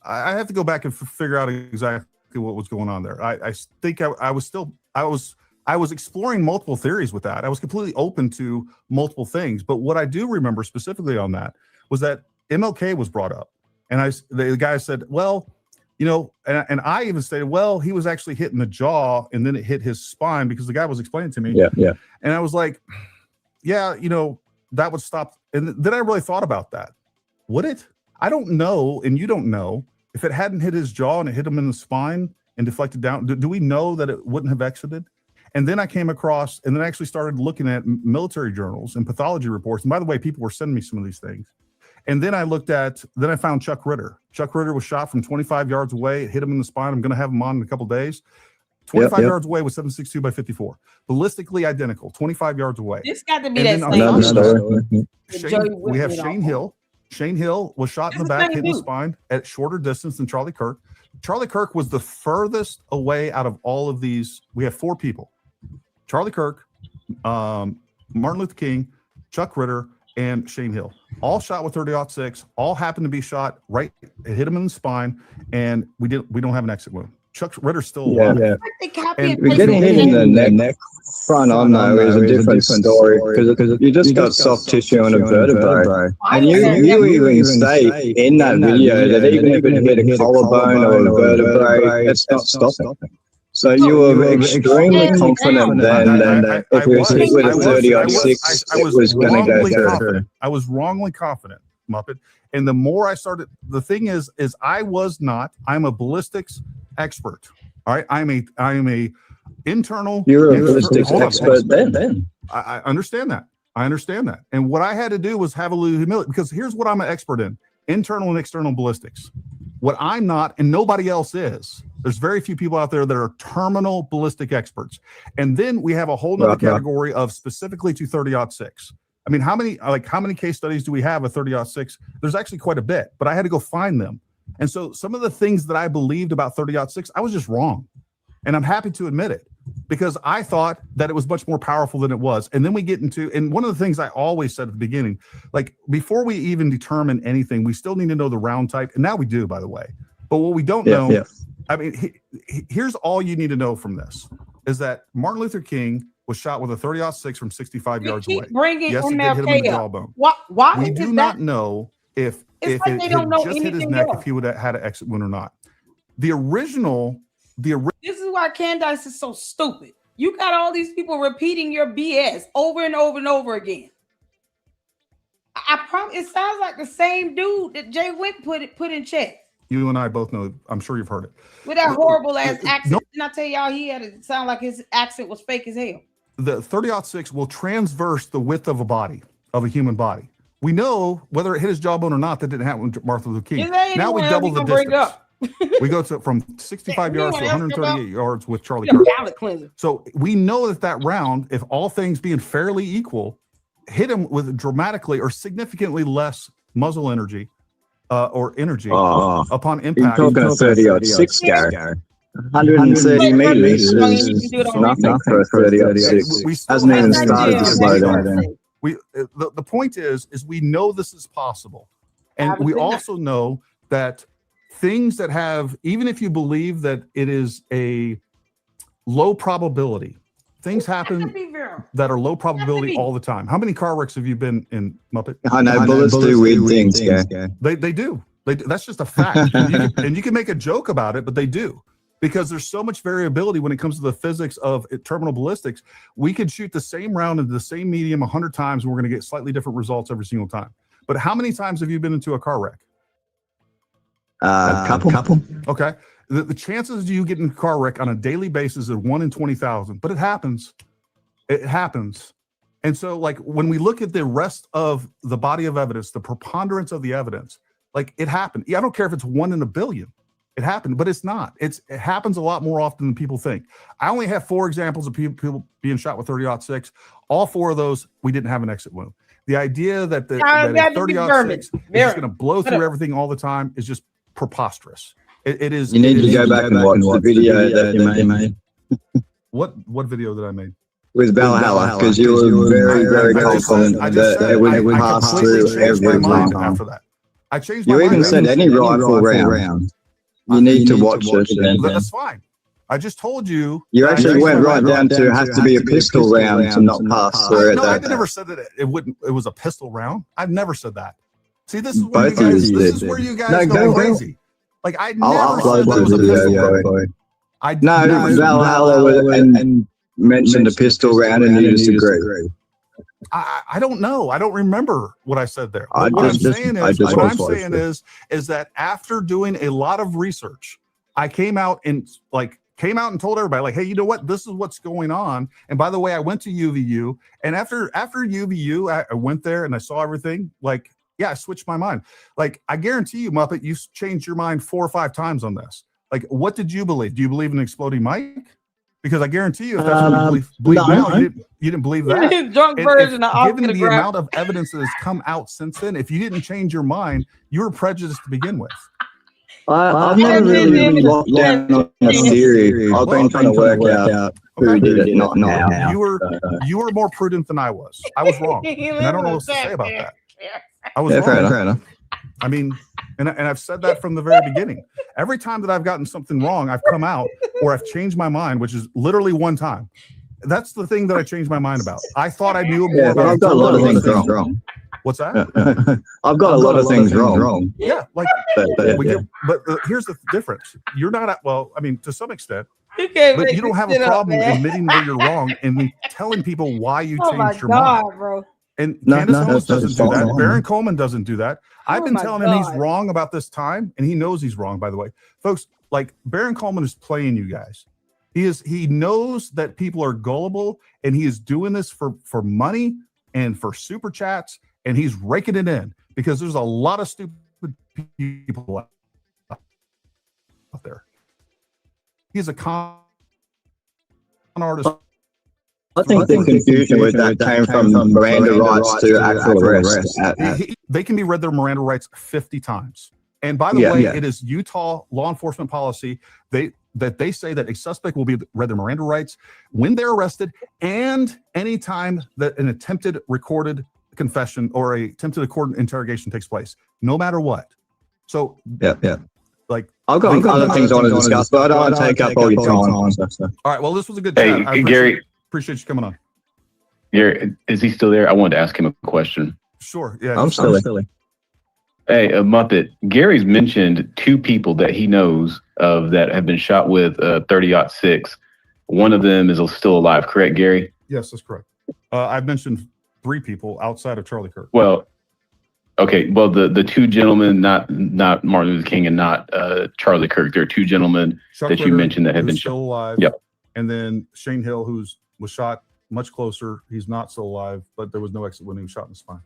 I have to go back and figure out exactly what was going on there. I think I was exploring multiple theories with that. I was completely open to multiple things. But what I do remember specifically on that was that MLK was brought up. And the guy said, well, you know, and I even stated, well, he was actually hit in the jaw and then it hit his spine, because the guy was explaining to me. Yeah. And I was like, yeah, you know, that would stop. And then I really thought about that. Would it? I don't know. And you don't know if it hadn't hit his jaw and it hit him in the spine and deflected down. Do we know that it wouldn't have exited? And then I came across, and then I actually started looking at military journals and pathology reports. And by the way, people were sending me some of these things. And then I found Chuck Ritter. Chuck Ritter was shot from 25 yards away. It hit him in the spine. I'm going to have him on in a couple days. 25 yards away with 7.62 by 54. Ballistically identical, 25 yards away. It's got to be that same. We have Shane Hill. Shane Hill was shot in the back, hit in the spine at shorter distance than Charlie Kirk. Charlie Kirk was the furthest away out of all of these. We have 4 people. Charlie Kirk, Martin Luther King, Chuck Ritter, and Shane Hill. All shot with 30-06. All happened to be shot right. It hit him in the spine, and we don't have an exit wound. Chuck Ritter's still alive. Yeah. And we're getting hit in the neck front on though is a different story, because you just got soft tissue on a vertebrae. And you even say in that video that even if it hit a collarbone or a vertebrae, it's not stopping. So you were extremely confident then that if it was hit with a 30-06, it was going to go through. I was wrongly confident, Muppet. And the more I started, the thing is I'm a ballistics expert. All right. I am a internal. You're a ballistics expert then. I understand that. And what I had to do was have a little humility, because here's what I'm an expert in: internal and external ballistics. What I'm not, and nobody else is, there's very few people out there that are terminal ballistic experts. And then we have a whole nother category of specifically to 30-06. I mean, how many case studies do we have of 30-06? There's actually quite a bit, but I had to go find them. And so some of the things that I believed about 30-06, I was just wrong. And I'm happy to admit it, because I thought that it was much more powerful than it was. And then we get into, and one of the things I always said at the beginning, like before we even determine anything, we still need to know the round type. And now we do, by the way. But what we don't know, I mean, here's all you need to know from this, is that Martin Luther King was shot with a 30-06 from 65 yards away. Yes, it did hit him in the jawbone. Why we do not know if it like had just hit his neck, if he would have had an exit wound or not. This is why Candace is so stupid. You got all these people repeating your BS over and over and over again. I promise it sounds like the same dude that Jay Wink put in check. You and I both know, I'm sure you've heard it. With that horrible ass accent. Didn't I tell y'all he had it sound like his accent was fake as hell? The 30-06 will transverse the width of a human body. We know whether it hit his jawbone or not, that didn't happen with Martin Luther King. Now we double the distance. We go from 65 yards to 138 yards with Charlie Kirk. So we know that round, if all things being fairly equal, hit him with dramatically or significantly less muzzle energy upon impact. You're talking a 30-06, Gary. 130 meters is nothing for a 30-06. Hasn't even started to slow down. The point is we know this is possible. And we also know that things that have, even if you believe that it is a low probability, things happen that are low probability all the time. How many car wrecks have you been in, Muppet? I know, bullets do weird things, yeah. They do. That's just a fact. and you can make a joke about it, but they do. Because there's so much variability when it comes to the physics of terminal ballistics. We could shoot the same round into the same medium 100 times, and we're going to get slightly different results every single time. But how many times have you been into a car wreck? A couple. Okay. The chances of you getting a car wreck on a daily basis is 1 in 20,000, but it happens. It happens. And so, like, when we look at the rest of the body of evidence, the preponderance of the evidence, Like it happened. I don't care if it's 1 in a billion. It happened, but it's not. It happens a lot more often than people think. I only have 4 examples of people being shot with 30-06. All 4 of those, we didn't have an exit wound. The idea that the 30-06 is just going to blow through everything all the time is just preposterous. It is. You need to go back and watch the video that you made. What video did I make? With Valhalla, because you were very, very confident that it would pass through every time. After that, I changed my You mind. even said any rifle round. You need to watch it. That's fine. I just told you. You actually went right down to it has to be a pistol round to not pass through it. No, I never said that it wouldn't. It was a pistol round. I've never said that. See, this is Both where you of guys. you This is did. where you guys No, go go. crazy. Like I I'll never upload said that was the a pistol video. round. I No, never said Valhalla and mentioned a pistol round and you disagree. I don't know. I don't remember what I said there. I What I'm just- saying I is, just what I'm watched saying it. is that after doing a lot of research, I came out and told everybody, like, hey, you know what? This is what's going on. And by the way, I went to UVU, and after UVU, I went there and I saw everything. Like, yeah, I switched my mind. Like, I guarantee you, Muppet, you've changed your mind 4 or 5 times on this. Like, what did you believe? Do you believe in an exploding mic? Because I guarantee you, if that's what you believe no. now, you didn't believe that. Drunk And version of given the autograph. amount of evidence that has come out since then, if you didn't change your mind, you were prejudiced to begin with. I've never really locked down on a theory. I've been trying to work out who did it, not how. You were more prudent than I was. I was wrong, and I don't know what to say about that. I was Yeah, wrong. fair enough. I mean, and I've said that from the very beginning. Every time that I've gotten something wrong, I've come out or I've changed my mind, which is literally one time. That's the thing that I changed my mind about. I thought I knew more Yeah, but about I've got a lot of things wrong. wrong. What's that? I've got a lot of things wrong. Yeah, like, but here's the difference. You're not, well, I mean, to some extent, You can't but make you don't this have a shit up, problem man. admitting where you're wrong and then telling people why you Oh my changed your God, mind. bro. And No, Candace no, Owens that's doesn't do that. fine. Baron Coleman doesn't do that. I've Oh been my telling him he's God. wrong about this time, and he knows he's wrong, by the way. Folks, like Baron Coleman is playing you guys. He knows that people are gullible, and he is doing this for money and for super chats, and he's raking it in because there's a lot of stupid people out there. He's a con artist. I think the confusion with that came from Miranda rights to actual arrest. They can be read their Miranda rights 50 times. And by the way, it is Utah law enforcement policy that they say that a suspect will be read their Miranda rights when they're arrested and anytime that an attempted recorded confession or a attempted recorded interrogation takes place, no matter what. So like I've got other things I want to discuss, but I don't want to take up all your time. all right, well, this was a good Hey, chat. I Gary. appreciate you coming on. Gary, is he still there? I wanted to ask him a question. Sure. Yeah. I'm still. Hey, Muppet. Gary's mentioned 2 people that he knows of that have been shot with 30-06. One of them is still alive, correct, Gary? Yes, that's correct. I've mentioned 3 people outside of Charlie Kirk. Well, okay. Well, the 2 gentlemen, not Martin Luther King and not Charlie Kirk. There are 2 gentlemen Chuck that you Ritter, mentioned that have who's been still shot. alive. Yep. And then Shane Hill, was shot much closer. He's not still alive, but there was no exit when he was shot in the spine.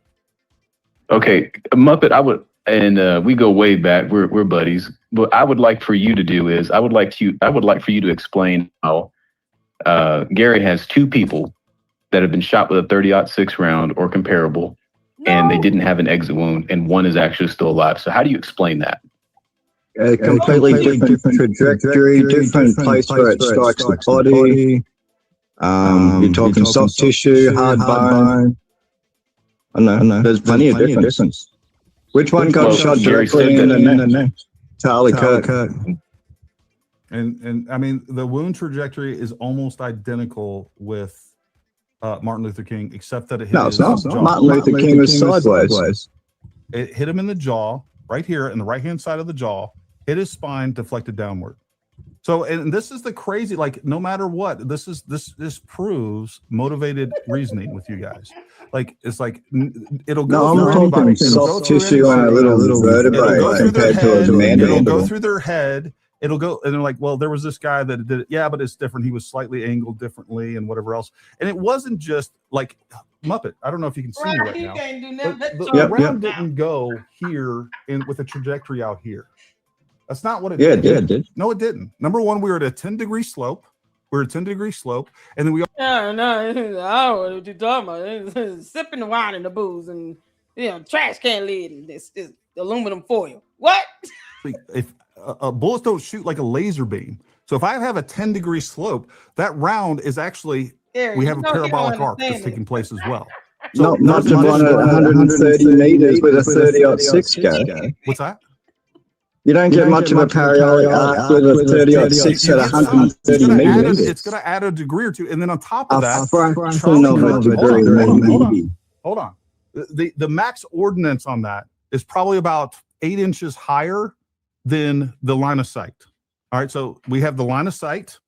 Okay, Muppet, I would, and we go way back. We're buddies. What I would like for you to do is, I would like for you to explain how Gary has 2 people that have been shot with a 30-06 round or comparable, and they didn't have an exit wound, and one is actually still alive. So how do you explain that? A completely different trajectory, different place where it strikes the body. You're talking soft tissue, hard bone. I know. There's plenty of difference. Which one got shot Gary directly said in the neck? Charlie Kirk. And I mean, the wound trajectory is almost identical with Martin Luther King, except that it hit No, his it's not. jaw. Martin Luther King was sideways. It hit him in the jaw, right here in the right-hand side of the jaw, hit his spine, deflected downward. So, and this is the crazy, like, no matter what, this proves motivated reasoning with you guys. Like, it's like, it'll go No, through I'm anybody. talking It'll go soft through tissue on a anybody. little It'll vertebrae go through their compared to a head, it'll mandible. go through their head, it'll go, and they're like, well, there was this guy that did it. Yeah, but it's different. He was slightly angled differently and whatever else. And it wasn't just like Muppet. I don't know if you can see me right you now. can't do But nothing. the round didn't go here with a trajectory out here. That's not what it did. Yeah, it did. No, it didn't. Number one, we were at a 10-degree slope. We were at a 10-degree slope, and then we No, I don't know what you're talking about. Sipping the wine and the booze and trash can lid and this aluminum foil. What? if bullets don't shoot like a laser beam. So if I have a 10-degree slope, that round is actually we have a parabolic arc that's taking place as well. So Not to run at 130 meters with a 30-06 go. What's that? You don't get much of a parabolic arc with a 30-06 at 130 meters. It's going to add a degree or two, and then on top of that, hold on. The max ordnance on that is probably about 8 inches higher than the line of sight. All right, so we have the line of sight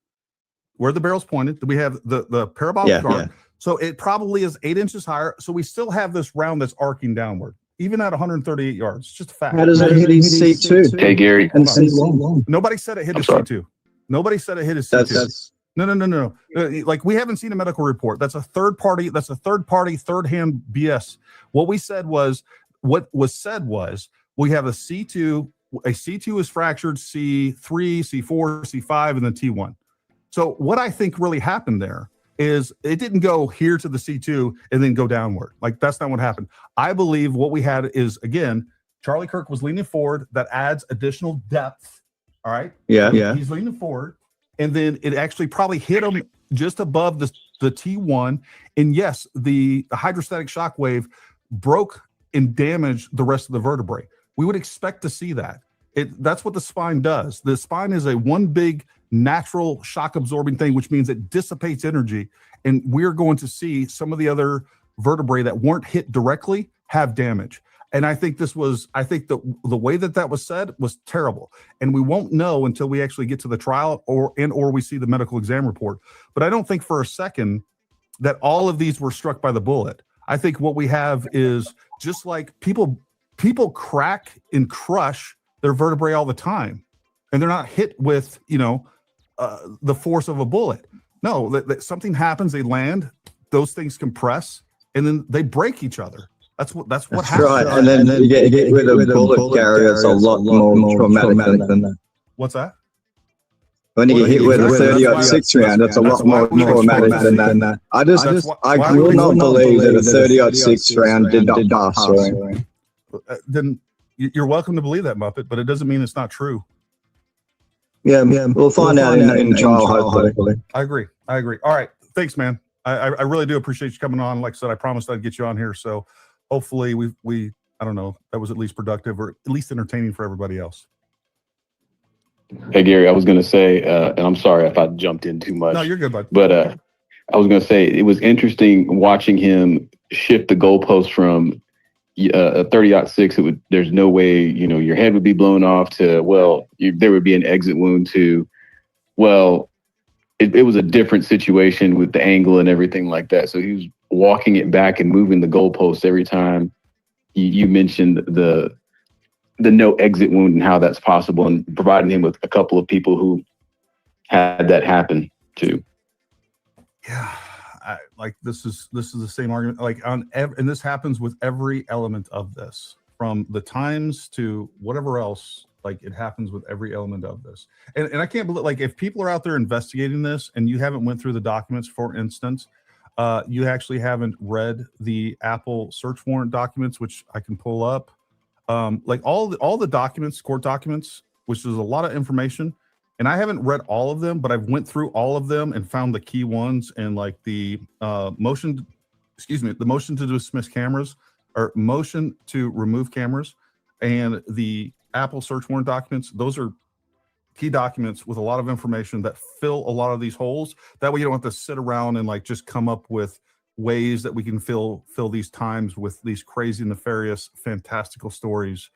where the barrel's pointed. We have the parabolic arc. So it probably is 8 inches higher. So we still have this round that's arcing downward, even at 138 yards. It's just a fact. How does it hit his C2? Hey, Gary. Nobody said it hit his C2. Nobody said it hit his C2. No. Like, we haven't seen a medical report. That's a third party, third-hand BS. What was said was we have a C2. A C2 is fractured, C3, C4, C5, and then T1. So what I think really happened there is it didn't go here to the C2 and then go downward. Like, that's not what happened. I believe what we had is, again, Charlie Kirk was leaning forward. That adds additional depth. All right? Yeah. He's leaning forward. And then it actually probably hit him just above the T1. And yes, the hydrostatic shock wave broke and damaged the rest of the vertebrae. We would expect to see that. That's what the spine does. The spine is a one big natural shock absorbing thing, which means it dissipates energy. And we're going to see some of the other vertebrae that weren't hit directly have damage. And I think the way that was said was terrible. And we won't know until we actually get to the trial or we see the medical exam report. But I don't think for a second that all of these were struck by the bullet. I think what we have is just like people crack and crush their vertebrae all the time, and they're not hit with the force of a bullet. No, that something happens, they land, those things compress, and then they break each other. That's what happens. Right, and then you get hit with a bullet carrier. It's a lot more traumatic than that. What's that? When you get hit with a 30-06 round, it's a lot more traumatic than that. I will not believe that a 30-06 round did not pass. Then you're welcome to believe that, Muppet, but it doesn't mean it's not true. Yeah, we'll find out in trial, hopefully. I agree. All right, thanks, man. I really do appreciate you coming on. Like I said, I promised I'd get you on here, so hopefully we I don't know, that was at least productive or at least entertaining for everybody else. Hey, Gary, I was going to say, and I'm sorry if I jumped in too much. No, you're good, bud. But I was going to say it was interesting watching him shift the goalpost from a 30-06. There's no way, your head would be blown off to, there would be an exit wound to, it was a different situation with the angle and everything like that. So he was walking it back and moving the goalpost every time you mentioned the no exit wound and how that's possible, and providing him with a couple of people who had that happen too. Yeah. This is the same argument, and this happens with every element of this, from the times to whatever else. It happens with every element of this, and I can't believe, if people are out there investigating this and you haven't went through the documents, for instance, you actually haven't read the Apple search warrant documents, which I can pull up, all the documents, court documents, which is a lot of information. And I haven't read all of them, but I've went through all of them and found the key ones, and the motion to dismiss cameras, or motion to remove cameras, and the Apple search warrant documents. Those are key documents with a lot of information that fill a lot of these holes. That way you don't have to sit around and just come up with ways that we can fill these times with these crazy, nefarious, fantastical stories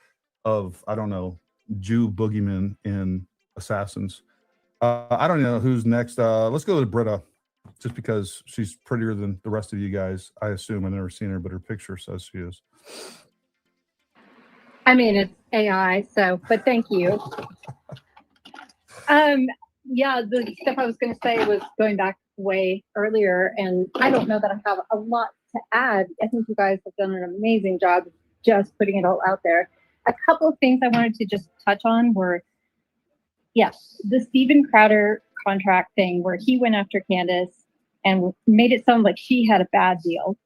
of, I don't know, Jew boogeymen and assassins. I don't know who's next. Let's go to Britta, just because she's prettier than the rest of you guys. I assume. I've never seen her, but her picture says she is. I mean, it's AI, but thank you. Yeah, the stuff I was going to say was going back way earlier, and I don't know that I have a lot to add. I think you guys have done an amazing job just putting it all out there. A couple of things I wanted to just touch on were, yes, the Steven Crowder contract thing where he went after Candace and made it sound like she had a bad deal.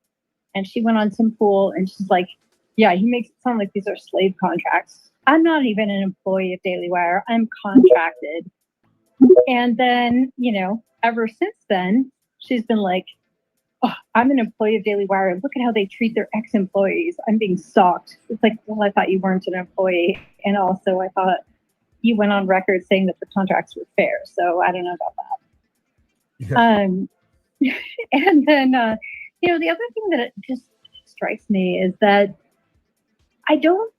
And she went on Tim Pool and she's like, yeah, he makes it sound like these are slave contracts. I'm not even an employee of Daily Wire. I'm contracted. And then, ever since then, she's been like, oh, I'm an employee of Daily Wire. Look at how they treat their ex-employees. I'm being stalked. It's like, well, I thought you weren't an employee. And also I thought you went on record saying that the contracts were fair. So I don't know about that. Yeah. And then, the other thing that it just strikes me is that I don't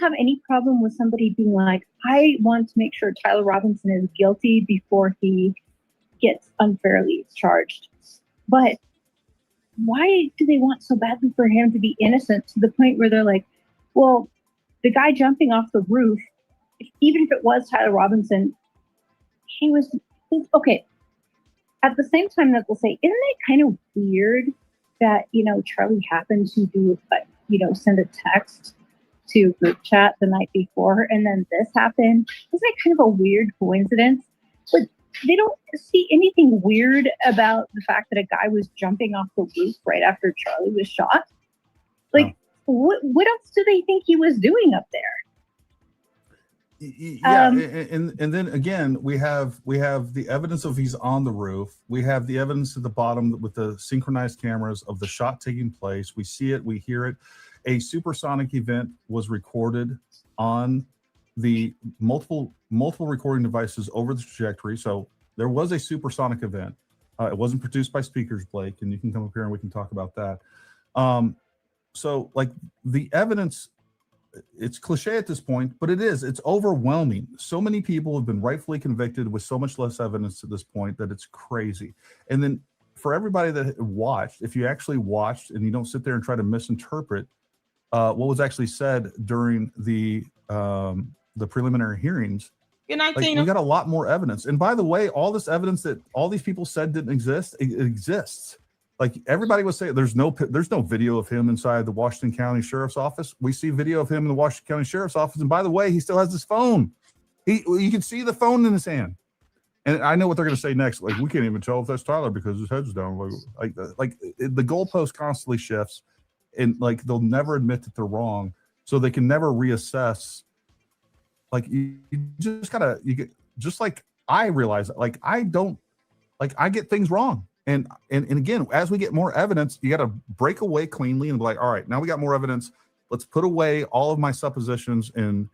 have any problem with somebody being like, I want to make sure Tyler Robinson is guilty before he gets unfairly charged. But why do they want so badly for him to be innocent to the point where they're like, well, the guy jumping off the roof, even if it was Tyler Robinson, he was okay. At the same time that they'll say, isn't it kind of weird that, Charlie happened to send a text to group chat the night before and then this happened? Isn't that kind of a weird coincidence? But they don't see anything weird about the fact that a guy was jumping off the roof right after Charlie was shot. Like, what else do they think he was doing up there? Yeah, and then again, we have the evidence of he's on the roof. We have the evidence at the bottom with the synchronized cameras of the shot taking place. We see it, we hear it. A supersonic event was recorded on the multiple recording devices over the trajectory. So there was a supersonic event. It wasn't produced by speakers, Blake, and you can come up here and we can talk about that. So like the evidence, it's cliche at this point, but it's overwhelming. So many people have been rightfully convicted with so much less evidence at this point that it's crazy. And then for everybody that watched, if you actually watched and you don't sit there and try to misinterpret what was actually said during the preliminary hearings, Good night, like, Tina. we got a lot more evidence. And by the way, all this evidence that all these people said didn't exist, it exists. Like everybody was saying, there's no video of him inside the Washington County Sheriff's Office. We see video of him in the Washington County Sheriff's Office, and by the way, he still has his phone. You can see the phone in his hand. And I know what they're going to say next. Like, we can't even tell if that's Tyler because his head's down. Like the goalpost constantly shifts, and like they'll never admit that they're wrong, so they can never reassess. Like you just gotta, just like I realize that, like I get things wrong. And again, as we get more evidence, you got to break away cleanly and be like, all right, now we got more evidence. Let's put away all of my suppositions and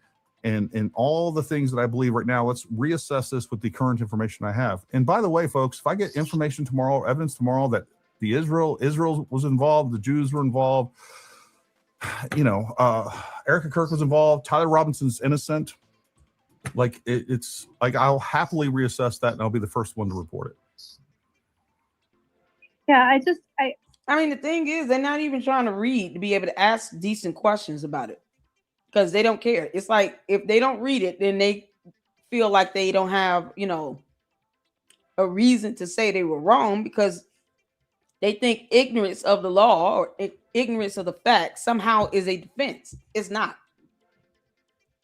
all the things that I believe right now. Let's reassess this with the current information I have. And by the way, folks, if I get information tomorrow, evidence tomorrow that Israel was involved, the Jews were involved, Erica Kirk was involved, Tyler Robinson's innocent, like it's like I'll happily reassess that and I'll be the first one to report it. Yeah, I mean, the thing is, they're not even trying to read to be able to ask decent questions about it because they don't care. It's like if they don't read it, then they feel like they don't have, a reason to say they were wrong because they think ignorance of the law or ignorance of the facts somehow is a defense. It's not.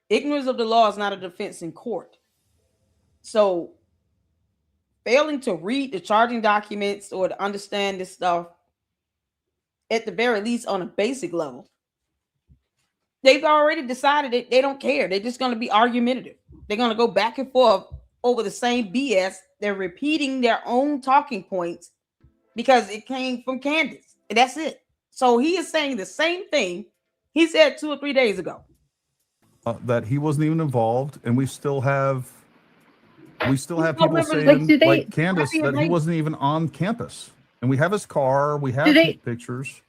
Ignorance of the law is not a defense in court. So failing to read the charging documents or to understand this stuff, at the very least on a basic level, they've already decided that they don't care. They're just going to be argumentative. They're going to go back and forth over the same BS. They're repeating their own talking points because it came from Candace. And that's it. So he is saying the same thing he said 2 or 3 days ago. That he wasn't even involved, and we still have people saying, like Candace, that he wasn't even on campus. And we have his car, we have pictures.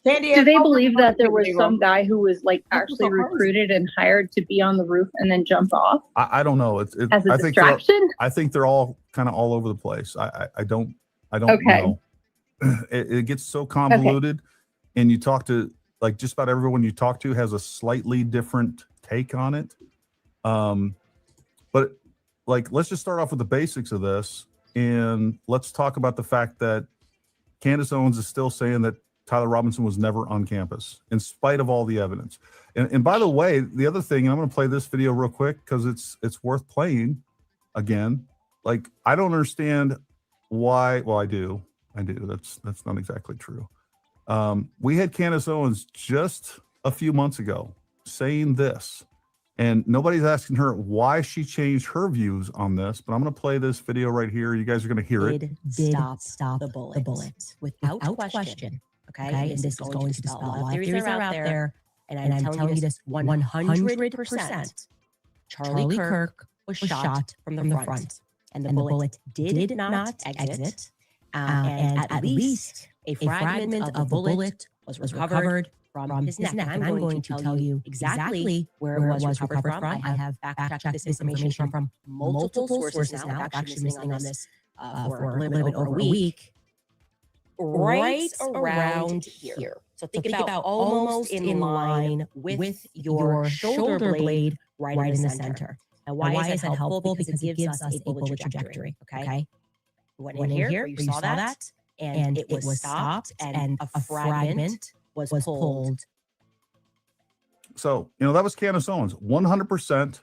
Do they believe that there was some guy who was like actually recruited and hired to be on the roof and then jump off? I don't know. As a distraction? I think they're all kind of all over the place. I don't know. It gets so convoluted, and you talk to like just about everyone you talk to has a slightly different take on it. But like, let's just start off with the basics of this, and let's talk about the fact that Candace Owens is still saying that Tyler Robinson was never on campus, in spite of all the evidence. And by the way, the other thing, and I'm going to play this video real quick because it's worth playing again. Like, I don't understand why. Well, I do. That's not exactly true. We had Candace Owens just a few months ago saying this, and nobody's asking her why she changed her views on this. But I'm going to play this video right here. You guys are going to hear it. Did stop the bullet without question. Okay, and this is going to dispel a lot of theories that are out there. And I'm telling you this 100%. Charlie Kirk was shot from the front. And the bullet did not exit. And at least a fragment of the bullet was recovered from his neck. And I'm going to tell you exactly where it was recovered from. I have fact-checked this information from multiple sources now. I've actually been listening on this for a little bit over a week. Right around here. So think about almost in line with your shoulder blade right in the center. Now, why is that helpful? Because it gives us a bullet trajectory. Okay. We went in here, you saw that, and it was stopped, and a fragment was pulled. So, that was Candace Owens. 100%.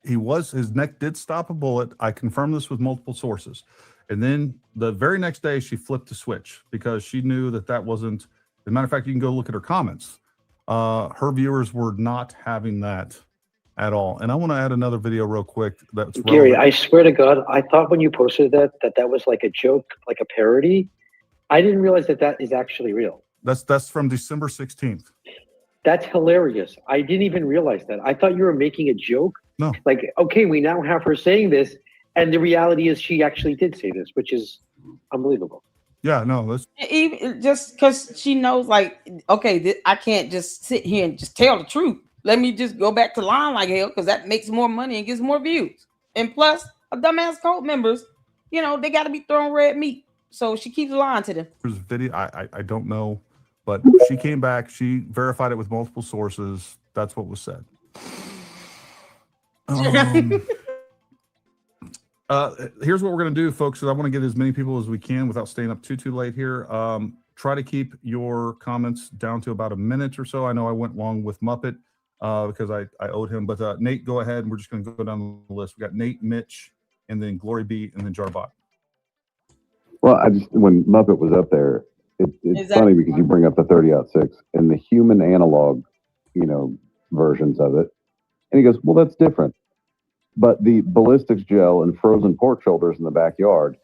His neck did stop a bullet. I confirmed this with multiple sources. And then the very next day, she flipped the switch because she knew that wasn't. As a matter of fact, you can go look at her comments. Her viewers were not having that at all. And I want to add another video real quick. That's Gary, relevant. I swear to God, I thought when you posted that was like a joke, like a parody. I didn't realize that is actually real. That's from December 16th. That's hilarious. I didn't even realize that. I thought you were making a joke. No. Like, okay, we now have her saying this. And the reality is she actually did say this, which is unbelievable. Yeah, no, that's even just because she knows, like, okay, I can't just sit here and just tell the truth. Let me just go back to lying like hell because that makes more money and gets more views. And plus, dumbass cult members, they got to be throwing red meat. So she keeps lying to them. there's a video. I don't know, but she came back. She verified it with multiple sources. That's what was said. Here's what we're going to do, folks, because I want to get as many people as we can without staying up too late here. Try to keep your comments down to about a minute or so. I know I went long with Muppet because I owed him. But Nate, go ahead, and we're just going to go down the list. We got Nate, Mitch, and then Glory B, and then Jarbot. Well, when Muppet was up there, it's funny because you bring up the 30-06 and the human analog, versions of it. And he goes, well, that's different. But the ballistics gel and frozen pork shoulders in the backyard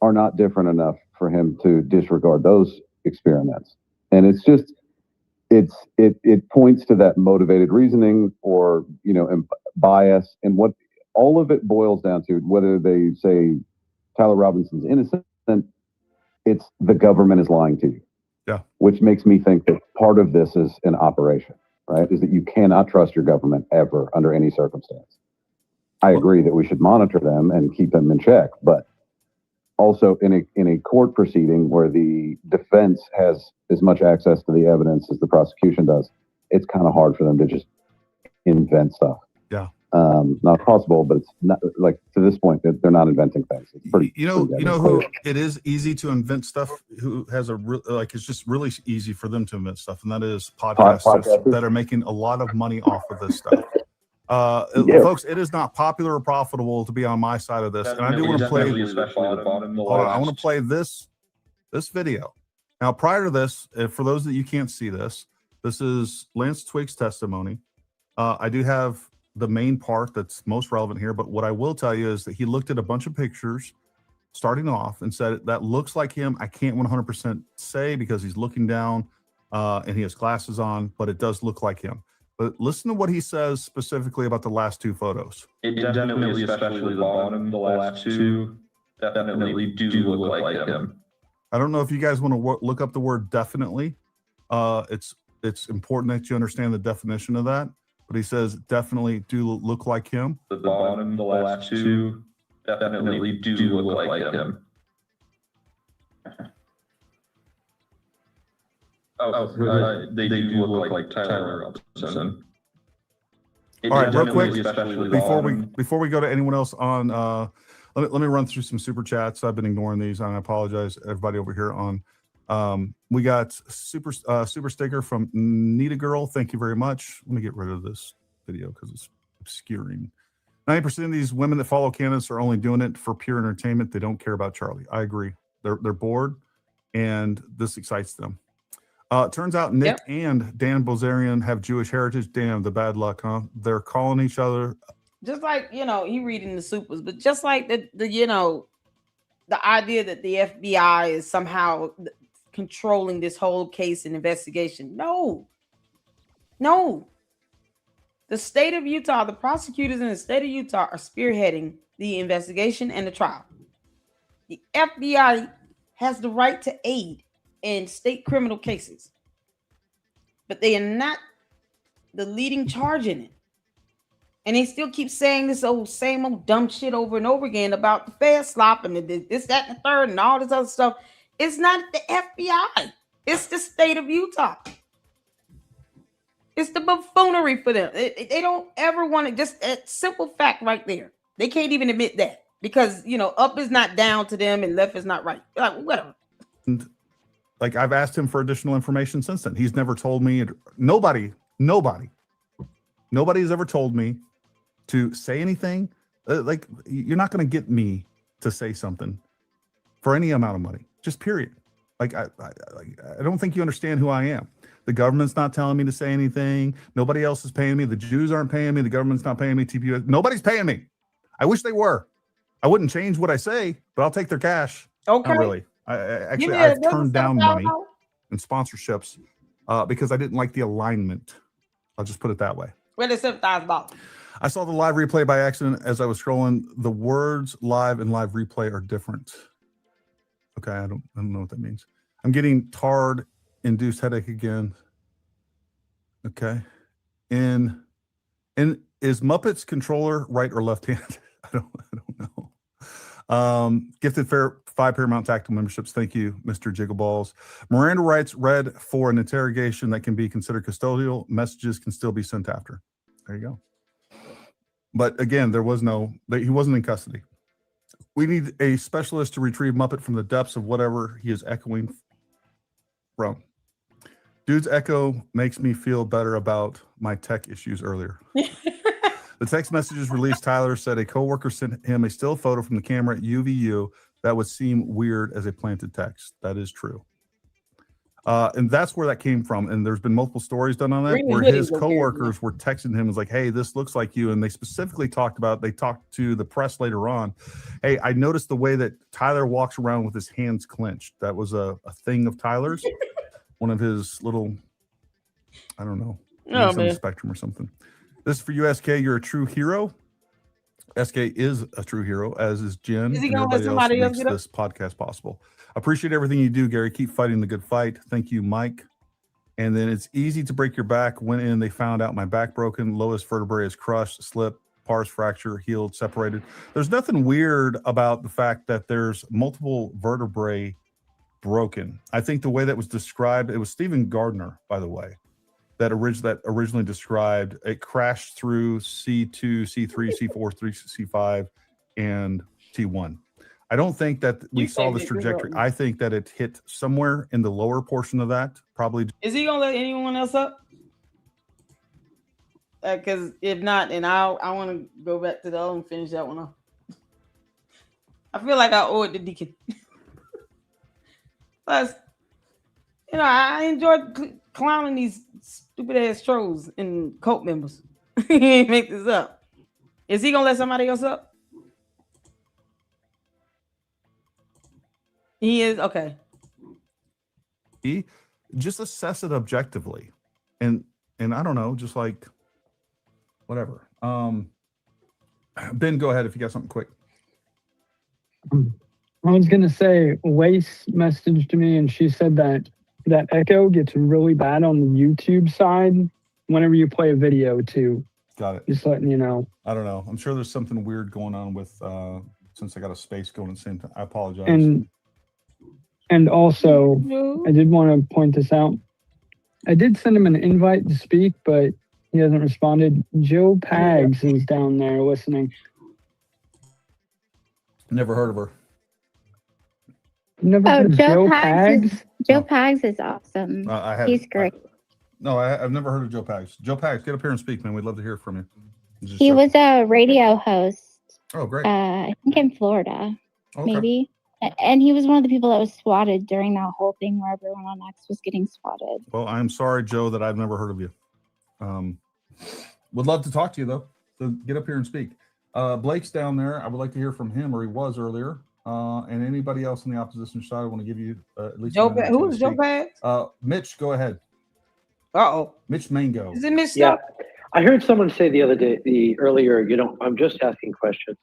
are not different enough for him to disregard those experiments. And it's just, it points to that motivated reasoning or, bias. And what all of it boils down to, whether they say Tyler Robinson's innocent, it's the government is lying to you. Yeah. Which makes me think that part of this is an operation, right? Is that you cannot trust your government ever under any circumstance. I agree that we should monitor them and keep them in check, but also in a court proceeding where the defense has as much access to the evidence as the prosecution does, it's kind of hard for them to just invent stuff. Yeah. Not possible, but it's not like to this point that they're not inventing things. It's pretty. Who it is easy to invent stuff. Who has it's just really easy for them to invent stuff, and that is podcasters that are making a lot of money off of this stuff. Folks, it is not popular or profitable to be on my side of this, and I do want to play. I want to play this video. Now, prior to this, for those that you can't see this is Lance Twig's testimony. I do have the main part that's most relevant here, but what I will tell you is that he looked at a bunch of pictures starting off and said that looks like him. I can't 100% say because he's looking down and he has glasses on, but it does look like him. But listen to what he says specifically about the last two photos. It definitely, especially the bottom, the last two, definitely do look like him. I don't know if you guys want to look up the word definitely. It's important that you understand the definition of that. But he says definitely do look like him. The bottom, the last two, definitely do look like him. They do look like Tyler Robinson. All right, real quick, before we go to anyone else on, let me run through some super chats. I've been ignoring these, and I apologize, everybody over here on. We got super sticker from Nita Girl. Thank you very much. Let me get rid of this video because it's obscuring. 90% of these women that follow candidates are only doing it for pure entertainment. They don't care about Charlie. I agree. They're bored, and this excites them. Turns out Nick and Dan Bilzerian have Jewish heritage. Damn, the bad luck, huh? They're calling each other. Just like, he reading the supers, but just like the idea that the FBI is somehow controlling this whole case and investigation. No. The state of Utah, the prosecutors in the state of Utah are spearheading the investigation and the trial. The FBI has the right to aid in state criminal cases, but they are not the leading charge in it. And they still keep saying this same old dumb shit over and over again about the fair slop and this, that, and the third, and all this other stuff. It's not the FBI. It's the state of Utah. It's the buffoonery for them. They don't ever want to, just a simple fact right there. They can't even admit that because, up is not down to them and left is not right. Like, whatever. And like, I've asked him for additional information since then. He's never told me. Nobody has ever told me to say anything. Like, you're not going to get me to say something for any amount of money, just period. Like, I don't think you understand who I am. The government's not telling me to say anything. Nobody else is paying me. The Jews aren't paying me. The government's not paying me. TPUS, nobody's paying me. I wish they were. I wouldn't change what I say, but I'll take their cash. Okay. Not really. I've turned down money and sponsorships because I didn't like the alignment. I'll just put it that way. Where the $7,000? I saw the live replay by accident as I was scrolling. The words live and live replay are different. Okay, I don't know what that means. I'm getting TARD induced headache again. Okay. And is Muppets controller right or left-handed? I don't know. Gifted 5 Paramount Tactical memberships. Thank you, Mr. Jiggleballs. Miranda writes, read for an interrogation that can be considered custodial. Messages can still be sent after. There you go. But again, he wasn't in custody. We need a specialist to retrieve Muppet from the depths of whatever he is echoing from. Dude's echo makes me feel better about my tech issues earlier. The text messages released, Tyler said a coworker sent him a still photo from the camera at UVU that would seem weird as a planted text. That is true. And that's where that came from. And there's been multiple stories done on that where his coworkers were texting him, was like, hey, this looks like you. And they specifically talked to the press later on. Hey, I noticed the way that Tyler walks around with his hands clenched. That was a thing of Tyler's. One of his little, I don't know, on the spectrum or something. This is for you, SK. You're a true hero. SK is a true hero, as is Jen. Is he and gonna let everybody somebody else else makes this podcast possible. Appreciate everything you do, Gary. Keep fighting the good fight. Thank you, Mike. And then it's easy to break your back. Went in, they found out my back broken. Lowest vertebrae is crushed, slip, pars fracture, healed, separated. There's nothing weird about the fact that there's multiple vertebrae broken. I think the way that was described, it was Stephen Gardner, by the way, that originally described it crashed through C2, C3, C4, 3, C5, and T1. I don't think that we saw this trajectory. I think that it hit somewhere in the lower portion of that. Probably. Is he gonna let anyone else up? Because if not, then I want to go back to the other and finish that one off. I feel like I owe it to Deacon. Plus, I enjoy clowning these stupid ass trolls and cult members. He ain't make this up. Is he gonna let somebody else up? He is okay. He just assess it objectively, and I don't know, just like whatever. Ben, go ahead if you got something quick. I was gonna say, Lace messaged me and she said that echo gets really bad on the YouTube side whenever you play a video too. Got it. Just letting you know. I don't know. I'm sure there's something weird going on with since I got a space going at the same time. I apologize. And also, I did want to point this out. I did send him an invite to speak, but He hasn't responded. Joe Pags is down there listening. Never heard of her. Never Oh, heard of Joe Joe Pags. Joe No. Pags is awesome. I have. He's great. I've never heard of Joe Pags. Joe Pags, get up here and speak, man. We'd love to hear from you. Just He joking. was a radio host. Oh, great. I think in Florida, Okay. maybe. And he was one of the people that was swatted during that whole thing where everyone on X was getting swatted. Well, I'm sorry, Joe, that I've never heard of you. Would love to talk to you though. So get up here and speak. Blake's down there. I would like to hear from him, or he was earlier. And anybody else on the opposition side, I want to give you at least. Joe, who is Joe Pags? Mitch, go ahead. Uh-oh. Mitch Mango. Is it Mitch? Yeah, I heard someone say earlier, I'm just asking questions,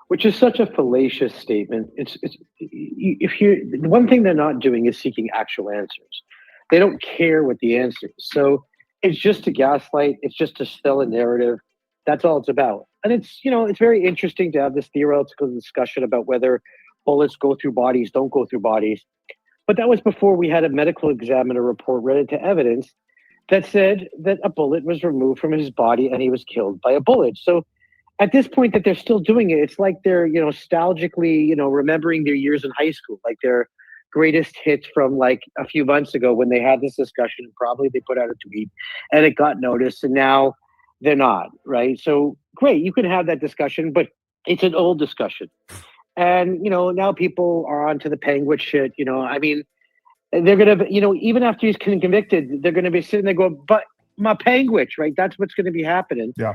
which is such a fallacious statement. The one thing they're not doing is seeking actual answers. They don't care what the answer is. So it's just to gaslight. It's just to sell a narrative. That's all it's about. And it's very interesting to have this theoretical discussion about whether bullets go through bodies, don't go through bodies. But that was before we had a medical examiner report read into evidence that said that a bullet was removed from his body and he was killed by a bullet. So at this point that they're still doing it, it's like they're, nostalgically, remembering their years in high school, like their greatest hits from like a few months ago when they had this discussion. Probably they put out a tweet and it got noticed, and now they're not, right? So great, you can have that discussion, but it's an old discussion. And, now people are onto the Panguitch shit, I mean, they're going to, even after he's convicted, they're going to be sitting there going, but my Panguitch, right? That's what's going to be happening. Yeah.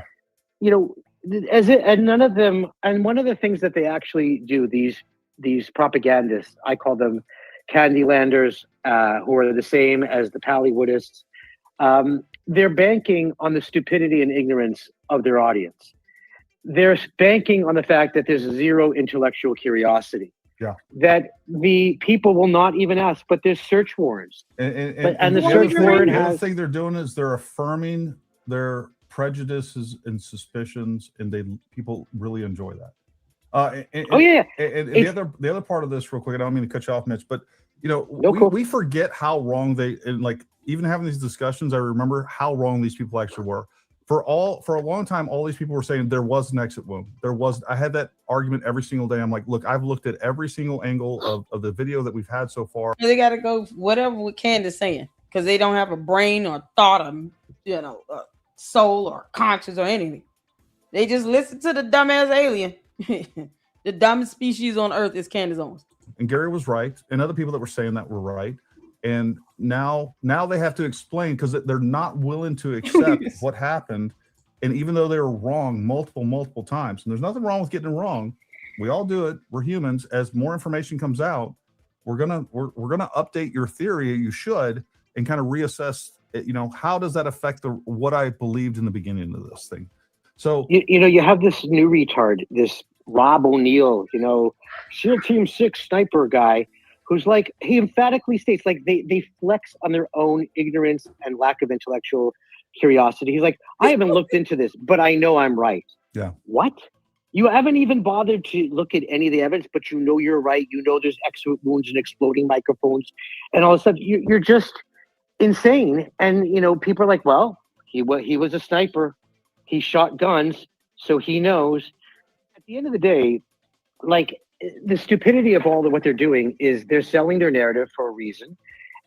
And none of them, and one of the things that they actually do, these propagandists, I call them Candylanders, who are the same as the Pallywoodists, they're banking on the stupidity and ignorance of their audience. They're banking on the fact that there's zero intellectual curiosity. Yeah. That the people will not even ask, but there's search warrants. And the search warrant the other has. thing they're doing is they're affirming their prejudices and suspicions, and people really enjoy that. And the other part of this, real quick, I don't mean to cut you off, Mitch, but we forget how wrong even having these discussions, I remember how wrong these people actually were. For a long time, all these people were saying there was an exit wound. I had that argument every single day. I'm like, look, I've looked at every single angle of the video that we've had so far. They got to go whatever what Candace saying, because they don't have a brain or thought or soul or conscience or anything. They just listen to the dumbass alien. The dumbest species on earth is Candace Owens. And Gary was right, and other people that were saying that were right. And now they have to explain, because they're not willing to accept what happened. And even though they were wrong multiple times, and there's nothing wrong with getting it wrong, we all do it. We're humans. As more information comes out, we're gonna update your theory. You should, and kind of reassess it, how does that affect what I believed in the beginning of this thing. So you have this new retard, this Rob O'Neill, SEAL Team 6 sniper guy, who's like, he emphatically states, like, they flex on their own ignorance and lack of intellectual curiosity. He's like, I haven't looked into this, but I know I'm right. Yeah. What? You haven't even bothered to look at any of the evidence, but you're right. There's exit wounds and exploding microphones, and all of a sudden you're just insane. And people are like, well, he was a sniper. He shot guns, so he knows. At the end of the day, like, the stupidity of what they're doing is they're selling their narrative for a reason,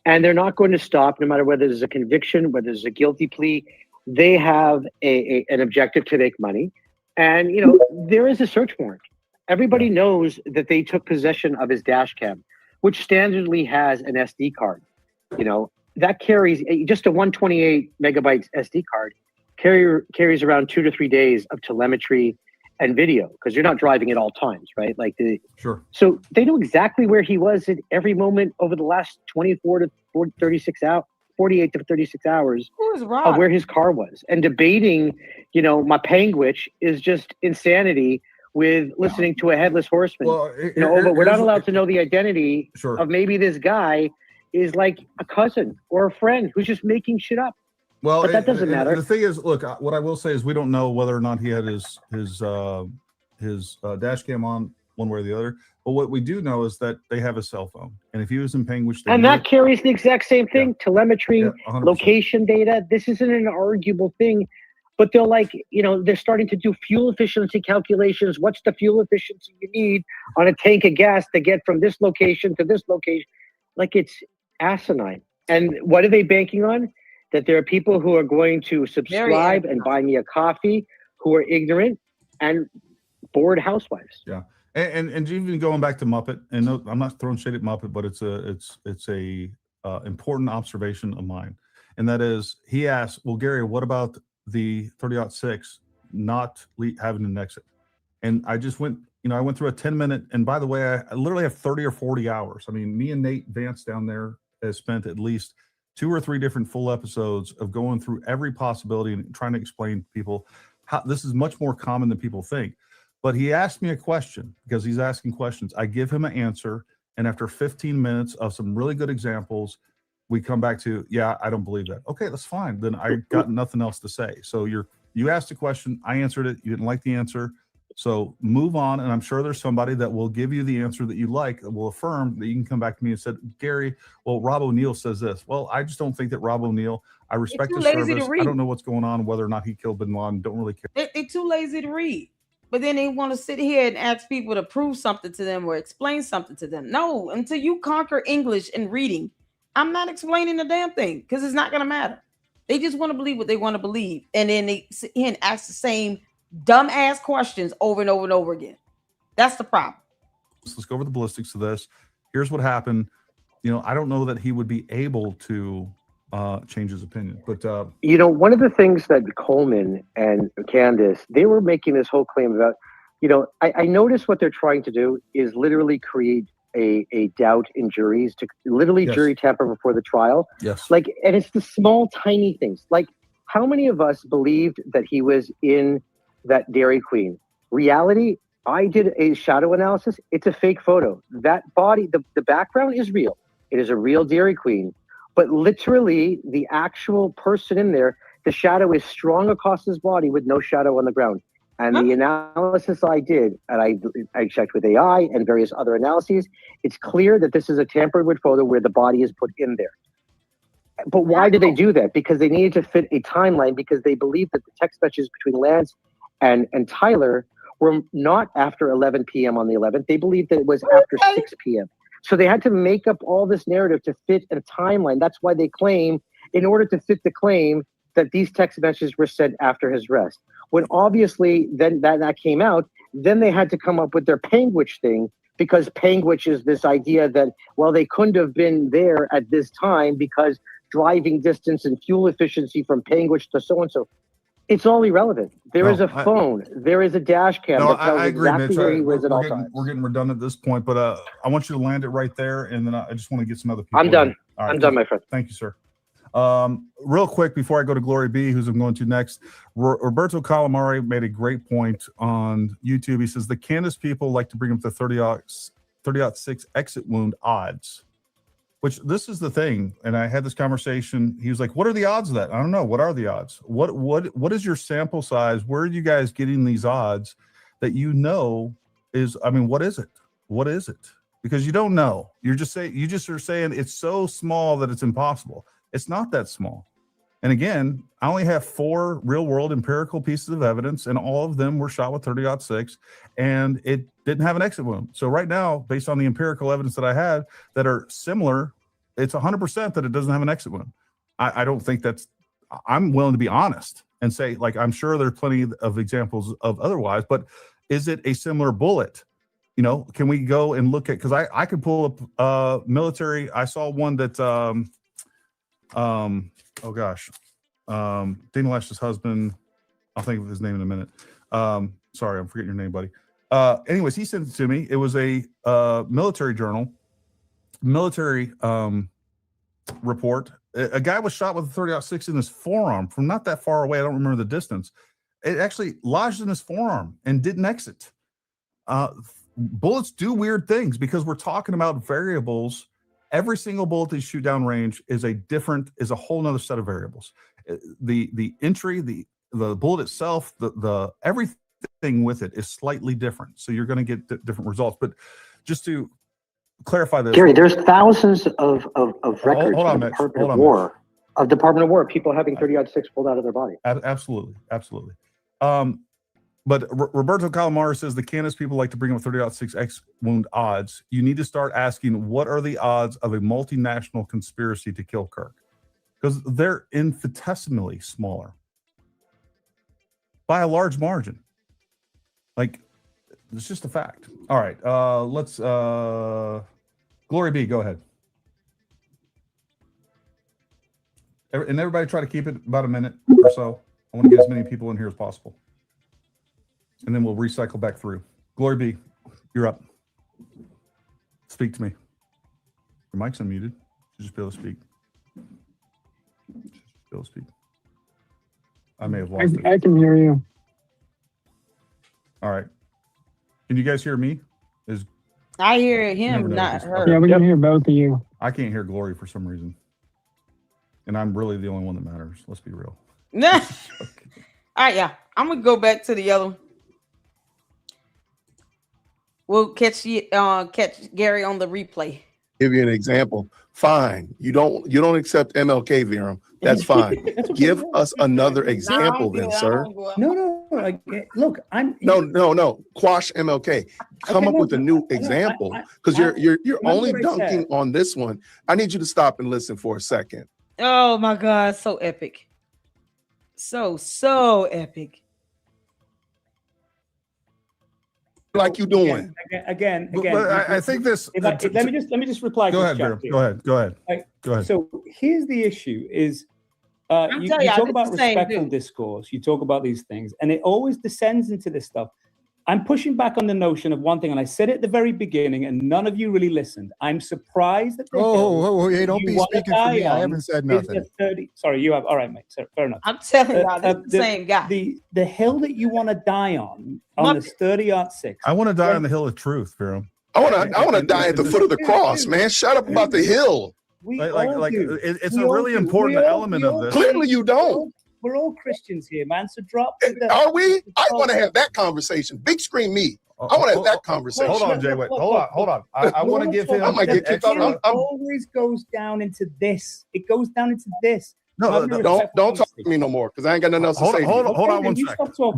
and they're not going to stop no matter whether there's a conviction, whether there's a guilty plea. They have an objective to make money, and there is a search warrant. Everybody knows that they took possession of his dash cam, which standardly has an SD card. That carries just a 128 megabytes SD card carries around 2 to 3 days of telemetry and video, because you're not driving at all times, right? Sure. So they know exactly where he was at every moment over the last 24 to 36 hours, 48 to 36 hours of where his car was. And debating, my Panguitch is just insanity with listening to a headless horseman. But we're not allowed to know the identity of maybe this guy is like a cousin or a friend who's just making shit up. Well, but that doesn't matter. The thing is, look, what I will say is we don't know whether or not he had his dash cam on one way or the other. But what we do know is that they have a cell phone, and if he was in Panguitch, and that carries the exact same thing: telemetry, location data. This isn't an arguable thing but they'll like, they're starting to do fuel efficiency calculations. What's the fuel efficiency you need on a tank of gas to get from this location to this location? Like, it's asinine. And what are they banking on? That there are people who are going to subscribe and buy me a coffee who are ignorant and bored housewives. Yeah. And even going back to Muppet, and no, I'm not throwing shade at Muppet, but it's a important observation of mine. And that is, he asked, well, Gary, what about the 30-06 not having an exit? And I just went, I went through a 10-minute, and by the way, I literally have 30 or 40 hours. I mean, me and Nate Vance down there has spent at least 2 or 3 different full episodes of going through every possibility and trying to explain to people how this is much more common than people think. But he asked me a question because he's asking questions. I give him an answer. And after 15 minutes of some really good examples, we come back to, yeah, I don't believe that. Okay, that's fine. Then I got nothing else to say. So you asked a question, I answered it, you didn't like the answer. So move on. And I'm sure there's somebody that will give you the answer that you like, that will affirm that you can come back to me and said, Gary, well, Rob O'Neill says this. Well, I just don't think that Rob O'Neill, I respect his service. I don't know what's going on, whether or not he killed bin Laden. Don't really care. They're too lazy to read. But then they want to sit here and ask people to prove something to them or explain something to them. No, until you conquer English and reading, I'm not explaining the damn thing because it's not going to matter. They just want to believe what they want to believe. And then they sit here and ask the same dumbass questions over and over and over again. That's the problem. Let's go over the ballistics of this. Here's what happened. I don't know that he would be able to change his opinion. But one of the things that Coleman and Candace, they were making this whole claim about, I noticed what they're trying to do is literally create a doubt in juries, to literally jury tamper before the trial. Yes. And it's the small, tiny things. Like, how many of us believed that he was in that Dairy Queen? Reality, I did a shadow analysis. It's a fake photo. That body, the background is real. It is a real Dairy Queen. But literally, the actual person in there, the shadow is strong across his body with no shadow on the ground. And the analysis I did, and I checked with AI and various other analyses, it's clear that this is a tampered with photo where the body is put in there. But why did they do that? Because they needed to fit a timeline, because they believed that the text messages between Lance and Tyler were not after 11 p.m. on the 11th. They believed that it was after 6 p.m. So they had to make up all this narrative to fit a timeline. That's why they claim, in order to fit the claim, that these text messages were sent after his arrest. When obviously then that came out, then they had to come up with their Panguitch thing, because Panguitch is this idea that, well, they couldn't have been there at this time because driving distance and fuel efficiency from Panguitch to so-and-so. It's all irrelevant. There is a phone. There is a dash cam that tells I agree, exactly Mitch. where he was at all times. We're getting redundant at this point, but I want you to land it right there, and then I just want to get some other people. I'm done. All right, I'm done, my friend. Thank you, sir. Real quick, before I go to Glory B, who's I'm going to next, Roberto Calamari made a great point on YouTube. He says the Candace people like to bring up the 30-06 exit wound odds, which this is the thing. And I had this conversation. He was like, what are the odds of that? I don't know. What are the odds? What is your sample size? Where are you guys getting these odds that is, what is it? What is it? Because you don't know. You just are saying it's so small that it's impossible. It's not that small. And again, I only have 4 real world empirical pieces of evidence, and all of them were shot with 30-06, and it didn't have an exit wound. So right now, based on the empirical evidence that I have that are similar, it's 100% that it doesn't have an exit wound. I don't think I'm willing to be honest and say, I'm sure there's plenty of examples of otherwise, but is it a similar bullet? Can we go and look at, because I could pull up military. I saw one that, Dana Lash's husband, I'll think of his name in a minute. Sorry, I'm forgetting your name, buddy. Anyways, he sent it to me. It was a military journal, report. A guy was shot with a 30-06 in his forearm from not that far away. I don't remember the distance. It actually lodged in his forearm and didn't exit. Bullets do weird things because we're talking about variables. Every single bullet that you shoot down range is a whole nother set of variables. The entry, the bullet itself, the everything with it is slightly different. So you're going to get different results. But just to clarify this, Gary, there's thousands of records hold on, from the Mitch. Department Hold of on, War. of Department of War, people having 30-06 pulled out of their body. Absolutely. But Roberto Calamari says the Candace people like to bring up 30-06 X wound odds. You need to start asking, what are the odds of a multinational conspiracy to kill Kirk? Because they're infinitesimally smaller by a large margin. Like, it's just a fact. All right, let's Glory B, go ahead. And everybody try to keep it about a minute or so. I want to get as many people in here as possible. And then we'll recycle back through. Glory B, you're up. Speak to me. Your mic's unmuted. You just be able to speak. I may have lost it. I can hear you. All right. Can you guys hear me? I hear him, not her. Yeah, we can hear both of you. I can't hear Glory for some reason. And I'm really the only one that matters. Let's be real. All right, yeah. I'm gonna go back to the yellow. We'll catch Gary on the replay. Give you an example. Fine. You don't accept MLK, Viram. That's fine. Give us another example then, sir. No. Look, No. Quash MLK. Come up with a new example, because you're only dunking on this one. I need you to stop and listen for a second. Oh my God, so epic. So epic. Like you doing again. But I think this. Let me just reply. Go to ahead, this Viram. Go ahead. So here's the issue: is you talk about respectful discourse. You talk about these things, and it always descends into this stuff. I'm pushing back on the notion of one thing, and I said it at the very beginning, and none of you really listened. I'm surprised that. Hey, don't be speaking for me. I haven't said nothing. Sorry, you have. All right, mate. So, fair enough. I'm telling you, this is the same guy. The hill that you want to die on this 30-06. I want to die on the hill of truth, Viram. I want to die at the foot of the cross, man. Shut up about the hill. It's a really important element of this. Clearly, you don't. We're all Christians here, man. So drop. Are we? I want to have that conversation. Big screen me. I want to have that conversation. Hold on, Jay. Wait. Hold on. I want to give him. I might get kicked out. It always goes down into this. It goes down into this. No, don't talk to me no more, because I ain't got nothing else to say. Hold on one second.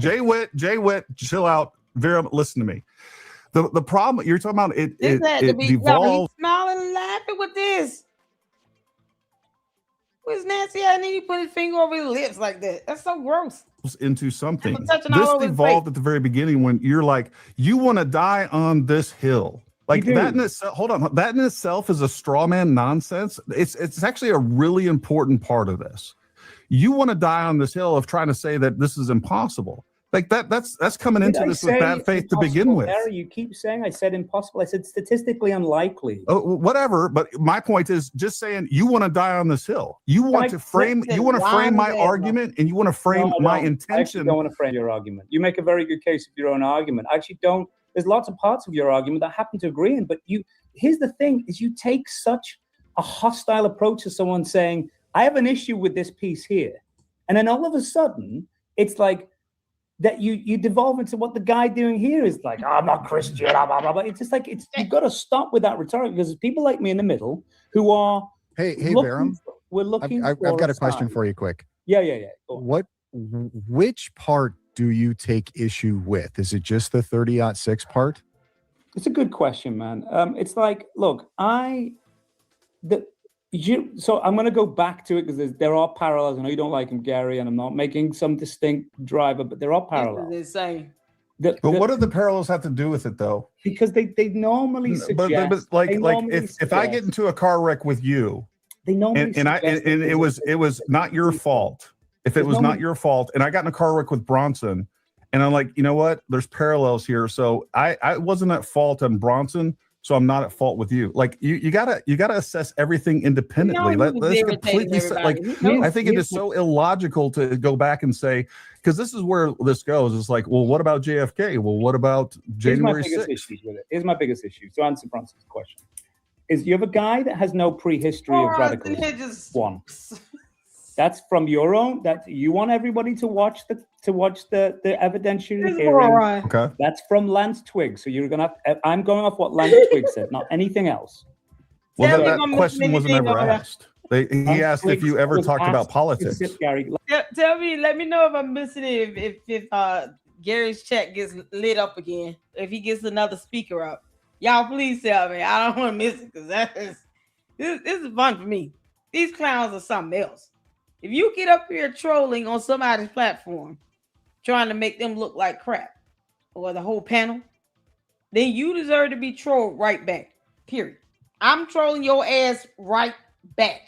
Jay Witt, chill out. Viram, listen to me. The problem you're talking about, it devolved. He's smiling and laughing with this. Where's Nancy? I need to put his finger over his lips like that. That's so gross. Into something. This devolved at the very beginning when you're like, you want to die on this hill. Like that in itself, hold on. That in itself is a straw man nonsense. It's actually a really important part of this. You want to die on this hill of trying to say that this is impossible. Like that's coming into this with bad faith to begin with. Larry, you keep saying I said impossible. I said statistically unlikely. Oh, whatever. But my point is just saying you want to die on this hill. You want to frame my argument, and you want to frame my intention. I actually don't want to frame your argument. You make a very good case of your own argument. I actually don't. There's lots of parts of your argument that I happen to agree in, but here's the thing: is you take such a hostile approach to someone saying, "I have an issue with this piece here," and then all of a sudden it's like. That you devolve into what the guy doing here is like, I'm not Christian, blah, blah, blah. It's just like you've got to stop with that rhetoric, because there's people like me in the middle who are Viram. I've got a question for you quick. Yeah. Which part do you take issue with? Is it just the 30-06 part? It's a good question, man. It's like, look, so I'm going to go back to it because there are parallels. I know you don't like him, Gary, and I'm not making some distinct driver, but there are parallels. Insane. But what do the parallels have to do with it, though? Because they normally suggest. But if I get into a car wreck with you, they normally and it was not your fault. If it was not your fault, and I got in a car wreck with Bronson, and I'm like, you know what? There's parallels here. So I wasn't at fault on Bronson. So I'm not at fault with you. Like you gotta assess everything independently. Let's completely I think it is so illogical to go back and say, because this is where this goes. It's like, well, what about JFK? Well, what about January 6th? Here's my biggest issue. To answer Bronson's question, is you have a guy that has no prehistory of radicalism. One. That's from your own. That you want everybody to watch the evidentiary hearing. Okay. That's from Lance Twigg. So you're gonna. I'm going off what Lance Twigg said, not anything else. Well, that question wasn't ever asked. He asked if you ever talked about politics. Gary. Tell me, let me know if I'm missing it. If Gary's chat gets lit up again, if he gets another speaker up, y'all please tell me. I don't want to miss it because this is fun for me. These clowns are something else. If you get up here trolling on somebody's platform, trying to make them look like crap, or the whole panel, then you deserve to be trolled right back. Period. I'm trolling your ass right back.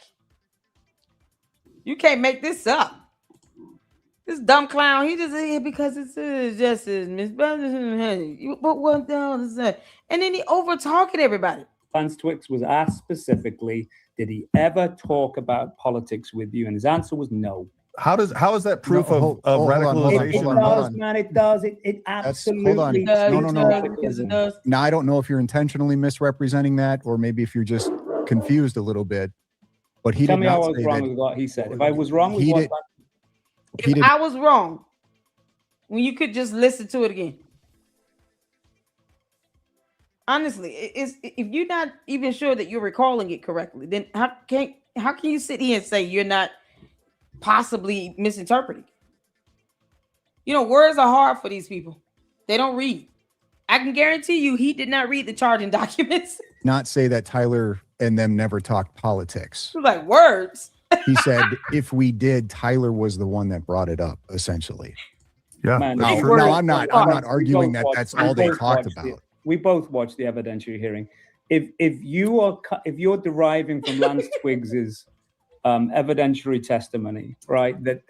You can't make this up. This dumb clown, he just here because it's justice, Miss. But what the hell is that? And then he over talking everybody. Lance Twix was asked specifically, did he ever talk about politics with you? And his answer was no. How is that proof of radicalization? It does, man. It does. It absolutely does. does. Now, I don't know if you're intentionally misrepresenting that, or maybe if you're just confused a little bit. But he Tell did me not how I was say wrong that. with what he said. If I was wrong with He what did- If I was wrong, when you could just listen to it again. Honestly, it's if you're not even sure that you're recalling it correctly, then how can you sit here and say you're not possibly misinterpreting? You know, words are hard for these people. They don't read. I can guarantee you he did not read the charging documents. Not say that Tyler and them never talked politics. It was like words. He said if we did, Tyler was the one that brought it up, essentially. Yeah. Man, Now, we I'm not both arguing that watched- that's we all they both talked watched the- about. We both watched the evidentiary hearing. If you're deriving from Lance Twiggs's evidentiary testimony, right, that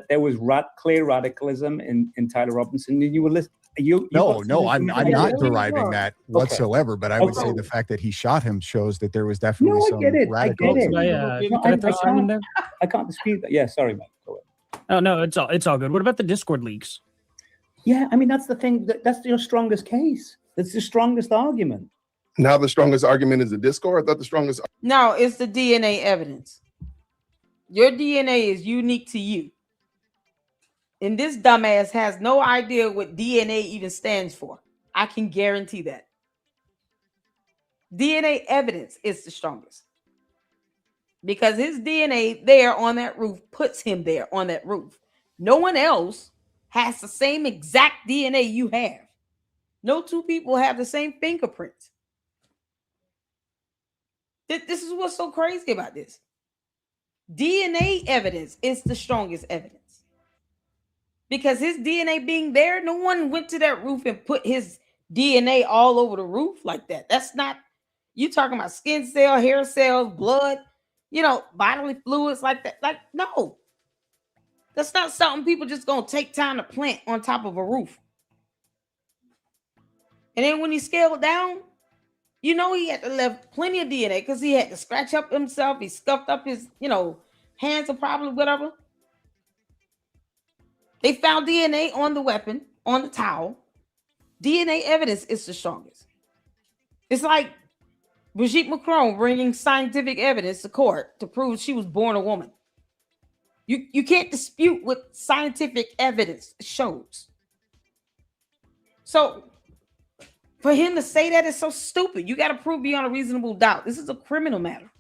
there was clear radicalism in Tyler Robinson, then you were listening. I'm not deriving that whatsoever. But I would say the fact that he shot him shows that there was definitely No, I some get it. radicalism. I can't dispute that. Yeah, sorry, Mike. Go ahead. Oh no, it's all good. What about the Discord leaks? Yeah, I mean that's the thing. That's your strongest case. That's the strongest argument. Now the strongest argument is the Discord. I thought the strongest. No, it's the DNA evidence. Your DNA is unique to you. And this dumbass has no idea what DNA even stands for. I can guarantee that. DNA evidence is the strongest. Because his DNA there on that roof puts him there on that roof. No one else has the same exact DNA you have. No two people have the same fingerprints. This is what's so crazy about this. DNA evidence is the strongest evidence. Because his DNA being there, no one went to that roof and put his DNA all over the roof like that. That's not, you talking about skin cell, hair cells, blood, bodily fluids like that. Like, no. That's not something people just gonna take time to plant on top of a roof. And then when he scaled down, he had to left plenty of DNA because he had to scratch up himself. He scuffed up his, hands or probably whatever. They found DNA on the weapon, on the towel. DNA evidence is the strongest. It's like Brigitte Macron bringing scientific evidence to court to prove she was born a woman. You can't dispute what scientific evidence shows. So for him to say that is so stupid. You got to prove beyond a reasonable doubt. This is a criminal matter.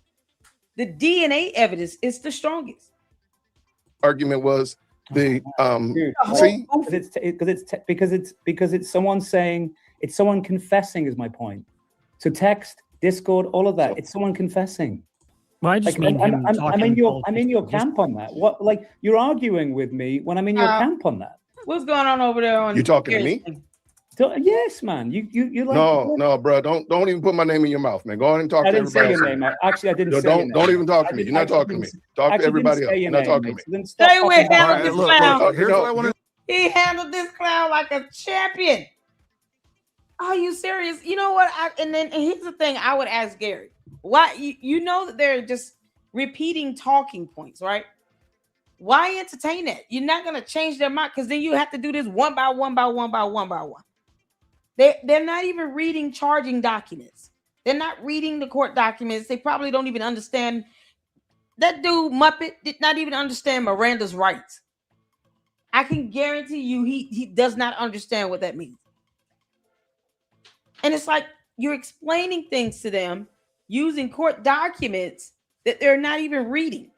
The DNA evidence is the strongest. Argument was the because it's someone saying, it's someone confessing is my point. So text, Discord, all of that. It's someone confessing. Well, I just mean him I'm in your camp on that. What, like, you're arguing with me when I'm in your camp on that. What's going on over there? You talking to me? Yes, man. You like no, bro. Don't even put my name in your mouth, man. Go ahead and talk to everybody. I didn't say your name. Actually, I didn't say your name. Don't even talk to me. You're not talking to me. Talk to everybody else. You're not talking to me. Stay with handle this clown. Here's what I want to. He handled this clown like a champion. Are you serious? You know what? And here's the thing I would ask Gary. Why you know that they're just repeating talking points, right? Why entertain that? You're not gonna change their mind because then you have to do this one by one. They're not even reading charging documents. They're not reading the court documents. They probably don't even understand. That dude Muppet did not even understand Miranda's rights. I can guarantee you he does not understand what that means. And it's like you're explaining things to them using court documents that they're not even reading.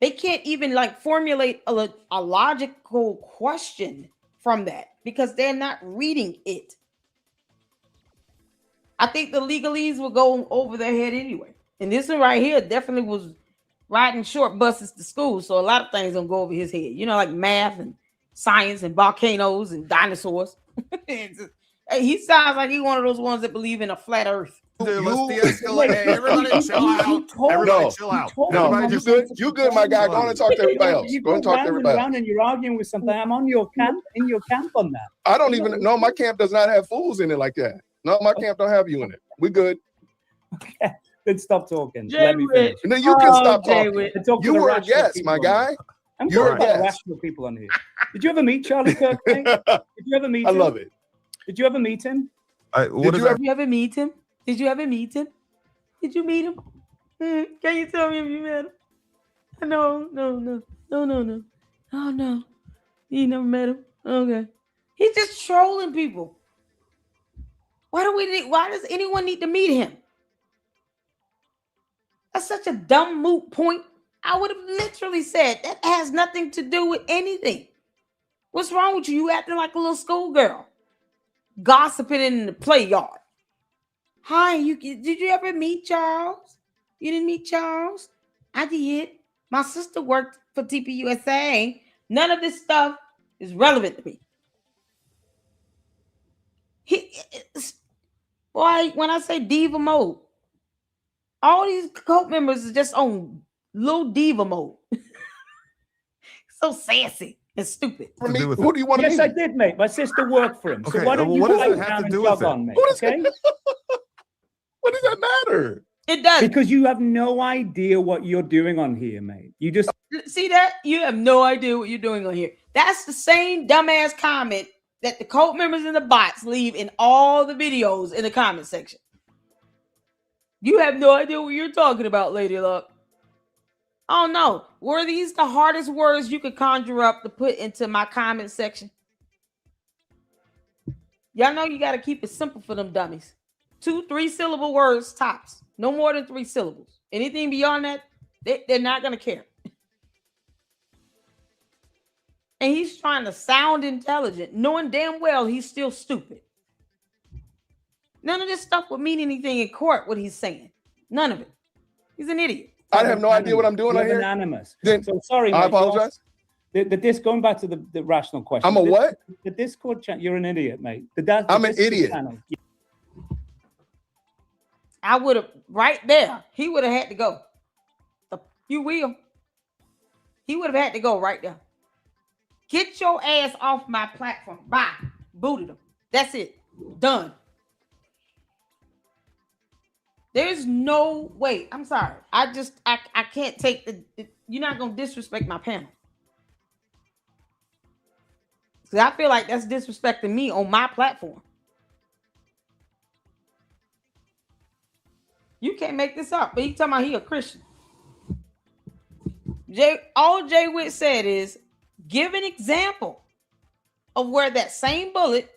They can't even like formulate a logical question from that because they're not reading it. I think the legalese will go over their head anyway. And this one right here definitely was riding short buses to school. So a lot of things don't go over his head. You know, like math and science and volcanoes and dinosaurs. He sounds like he's one of those ones that believe in a flat earth. Dude, let's de-escalate. Hey, everybody chill out. Everybody chill out. No, you good? You good, my guy? Go on and talk to everybody else. Go and talk to everybody else. And you're arguing with something. I'm on your camp, in your camp on that. I don't even know. My camp does not have fools in it like that. No, my camp don't have you in it. We good. Okay. Then stop talking. Let me finish. No, you can stop talking. You were a guest, my guy. I'm talking about rational people on here. Did you ever meet Charlie Kirk? Did you ever meet him? I love it. Did you ever meet him? Did you ever meet him? Did you ever meet him? Did you meet him? Can you tell me if you met him? No. Oh no. You never met him? Okay. He's just trolling people. Why does anyone need to meet him? That's such a dumb moot point. I would have literally said that has nothing to do with anything. What's wrong with you? You acting like a little schoolgirl, gossiping in the play yard. Hi, did you ever meet Charles? You didn't meet Charles? I did. My sister worked for TPUSA. None of this stuff is relevant to me. Boy, when I say diva mode, all these cult members are just on low diva mode. So sassy and stupid. Who do you want to meet? Yes, I did, mate. My sister worked for him. Okay, So why don't you what does write that have down to and do with jog it? on, mate? Okay? What does that matter? It does. Because you have no idea what you're doing on here, mate. You just see that? You have no idea what you're doing on here. That's the same dumbass comment that the cult members and the bots leave in all the videos in the comment section. You have no idea what you're talking about, Lady Luck. Oh no. Were these the hardest words you could conjure up to put into my comment section? Y'all know you got to keep it simple for them dummies. 2-3 syllable words tops. No more than 3 syllables. Anything beyond that, they're not going to care. And he's trying to sound intelligent, knowing damn well he's still stupid. None of this stuff would mean anything in court, what he's saying. None of it. He's an idiot. I have no idea what I'm doing on here. Anonymous. Then So sorry, I mate. apologize. Going back to the rational question. I'm a what? The Discord channel. You're an idiot, mate. I'm an idiot. I would have, right there, he would have had to go. You will. He would have had to go right there. Get your ass off my platform. Bye. Booted him. That's it. Done. There's no way. I'm sorry. I can't take you're not going to disrespect my panel. Because I feel like that's disrespecting me on my platform. You can't make this up. But he talking about he a Christian. All Jay Witt said is, give an example of where that same bullet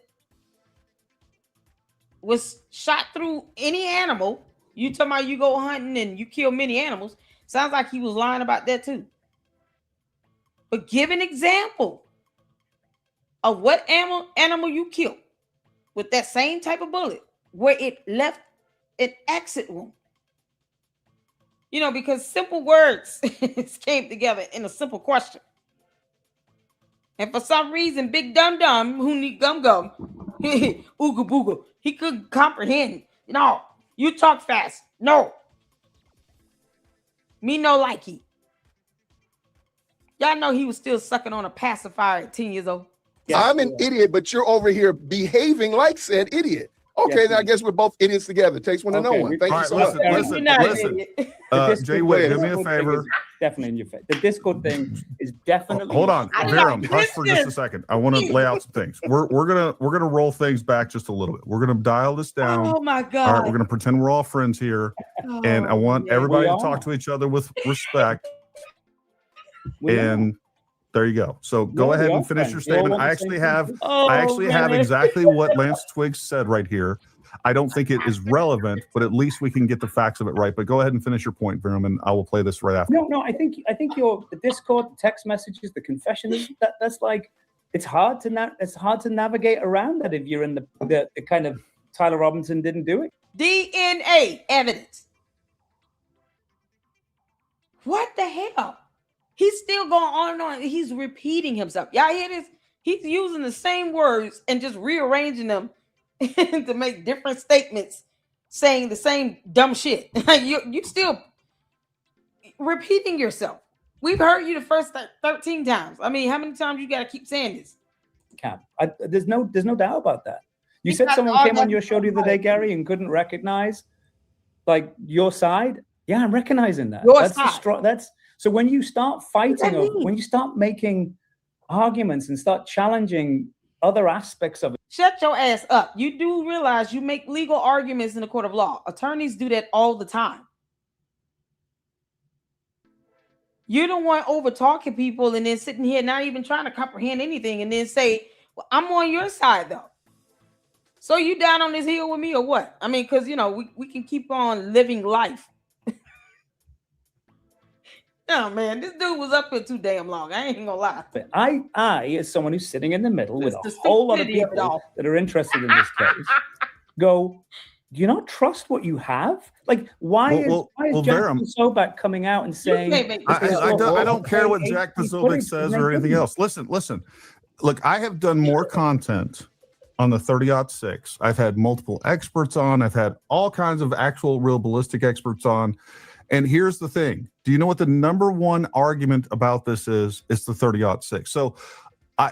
was shot through any animal. You talking about you go hunting and you kill many animals. Sounds like he was lying about that too. But give an example of what animal you killed with that same type of bullet where it left an exit wound. You know, because simple words came together in a simple question. And for some reason, Big Dum Dum, who need gum gum, ooga booga, he couldn't comprehend. No, you talk fast. No. Me no likey. Y'all know he was still sucking on a pacifier at 10 years old. I'm an idiot, but you're over here behaving like said idiot. Okay, then I guess we're both idiots together. Takes one to know one. Thank you so much. Listen. Jay Witt, do me a favor. Definitely in your face. The Discord thing is definitely. Hold on, Verum, hush for just a second. I want to lay out some things. We're gonna roll things back just a little bit. We're gonna dial this down. Oh my God! All right, we're gonna pretend we're all friends here, and I want everybody to talk to each other with respect. And there you go. So go ahead and finish your statement. I actually have exactly what Lance Twiggs said right here. I don't think it is relevant, but at least we can get the facts of it right. But go ahead and finish your point, Verum, and I will play this right after. No, I think the Discord, the text messages, the confessions, that's like, it's hard to navigate around that if you're in the kind of Tyler Robinson didn't do it. DNA evidence. What the hell? He's still going on and on. He's repeating himself. Y'all hear this? He's using the same words and just rearranging them to make different statements, saying the same dumb shit. You still repeating yourself. We've heard you the first 13 times. I mean, how many times you got to keep saying this? Cap. There's no doubt about that. You said someone came on your show the other day, Gary, and couldn't recognize like your side. Yeah, I'm recognizing that. That's so when you start fighting over, when you start making arguments and start challenging other aspects of it. Shut your ass up. You do realize you make legal arguments in the court of law. Attorneys do that all the time. You're the one over talking people and then sitting here not even trying to comprehend anything and then say, well, I'm on your side though. So you down on this hill with me or what? I mean, because, you know, we can keep on living life. Oh, man, this dude was up here too damn long. I ain't gonna lie. But I as someone who's sitting in the middle with a whole lot of people that are interested in this case, go, do you not trust what you have? Like, why is Jack Posobiec coming out and saying, I don't care what Jack Posobiec says or anything else. Listen. Look, I have done more content on the 30-06. I've had multiple experts on. I've had all kinds of actual real ballistic experts on. And here's the thing. Do you know what the number one argument about this is? It's the 30-06. So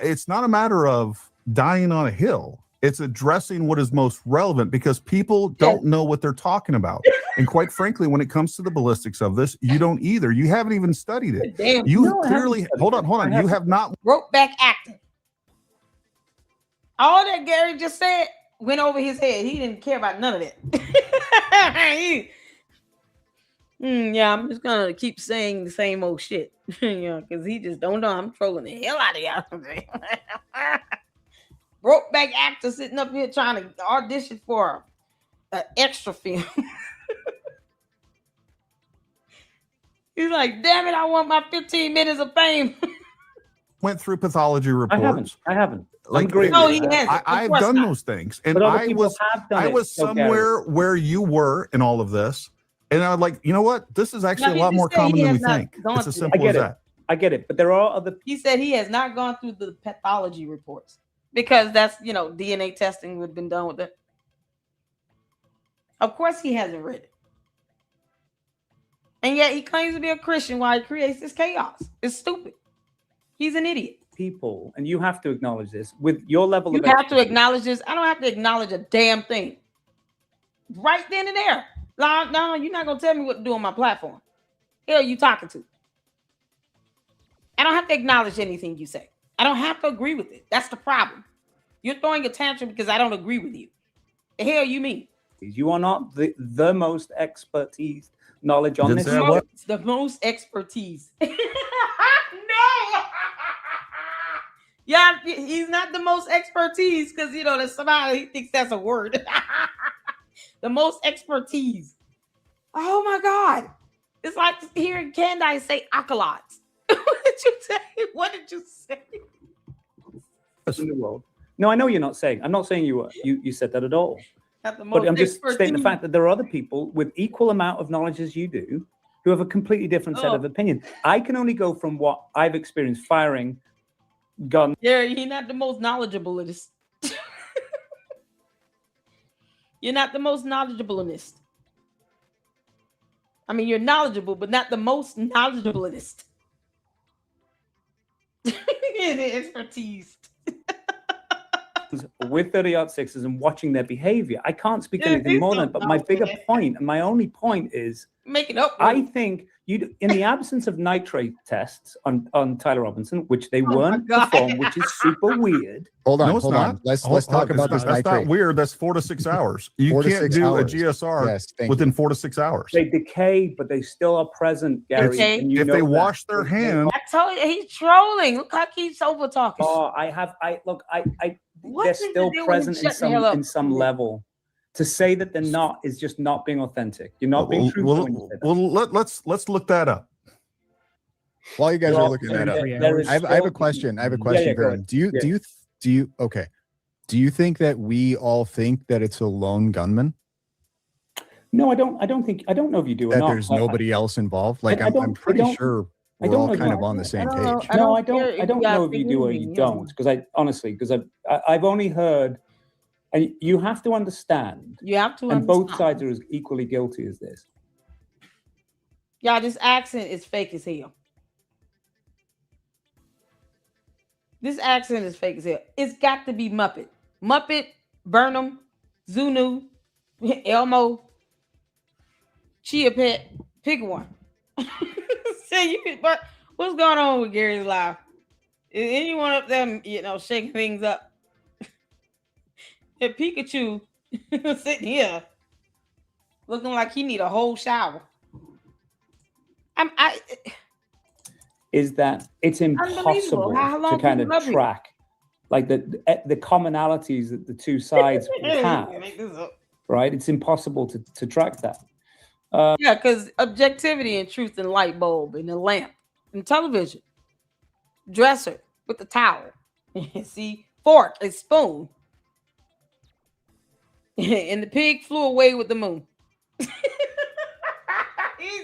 it's not a matter of dying on a hill. It's addressing what is most relevant because people don't know what they're talking about. And quite frankly, when it comes to the ballistics of this, you don't either. You haven't even studied it. Damn. You clearly, hold on. You have not. Broke back acting. All that Gary just said went over his head. He didn't care about none of that. Yeah, I'm just gonna keep saying the same old shit, because he just don't know. I'm trolling the hell out of y'all. Broke back actor sitting up here trying to audition for an extra film. He's like, damn it, I want my 15 minutes of fame. Went through pathology reports. I haven't. Like, no, he hasn't. I've done those things, and I was somewhere where you were in all of this. And I was like, you know what? This is actually a lot more common than we think. It's as simple as that. I get it, but there are other. He said he has not gone through the pathology reports because that's, DNA testing would have been done with it. Of course, he hasn't read it, and yet he claims to be a Christian while he creates this chaos. It's stupid. He's an idiot. People, and you have to acknowledge this with your level you of. You have to acknowledge this. I don't have to acknowledge a damn thing. Right then and there. No, you're not gonna tell me what to do on my platform. Who are you talking to? I don't have to acknowledge anything you say. I don't have to agree with it. That's the problem. You're throwing a tantrum because I don't agree with you. The hell you mean? You are not the most expertise knowledge on this. The most expertise. No. Yeah, he's not the most expertise because there's somebody he thinks that's a word. The most expertise. Oh my God. It's like hearing Candice say accolades. What did you say? What did you say? In the world. No, I know you're not saying. I'm not saying you said that at all. But I'm just stating the fact that there are other people with equal amount of knowledge as you do who have a completely different set of opinions. I can only go from what I've experienced firing guns. Yeah, you're not the most knowledgeable of this. You're not the most knowledgeable in this. I mean, you're knowledgeable, but not the most knowledgeable in this. Expertise. With 30-06s and watching their behavior, I can't speak anything more than. But my bigger point, and my only point is, make it up. I think in the absence of nitrate tests on Tyler Robinson, which they weren't performed, which is super weird. Hold on. Let's talk about this nitrate. That's not weird. That's 4 to 6 hours. You can't do a GSR within 4 to 6 hours. They decay, but they still are present, Gary. If they wash their hands. I told you, he's trolling. Look how he's over talking. Oh, they're still present in some level. To say that they're not is just not being authentic. You're not being truthful when you say that. Well, let's look that up. While you guys Well, are looking that up, there is I have a still- question. I have a Yeah, question, yeah, go Varen. ahead. Do you okay? Do you think that we all think that it's a lone gunman? No, I don't know if you do or That not. there's nobody else involved? Like I I'm don't- pretty I don't- sure I we're don't all know kind if- of on the same page. No, I don't know if you do or you don't, because I've only heard, and you have to understand. You have to and both understand. sides are as equally guilty as this. Y'all, this accent is fake as hell. This accent is fake as hell. It's got to be Muppet. Muppet, Burnham, Zunu, Elmo, Chia Pet. Pick one. So but what's going on with Gary's live? Is anyone up there, shaking things up? And Pikachu sitting here looking like he need a whole shower. Is that it's impossible How long to kind people of love you? track like the commonalities that the two sides have, Make this up. right? It's impossible to track that. Yeah, because objectivity and truth and light bulb and the lamp and television, dresser with the towel, see, fork and spoon, and the pig flew away with the moon. He's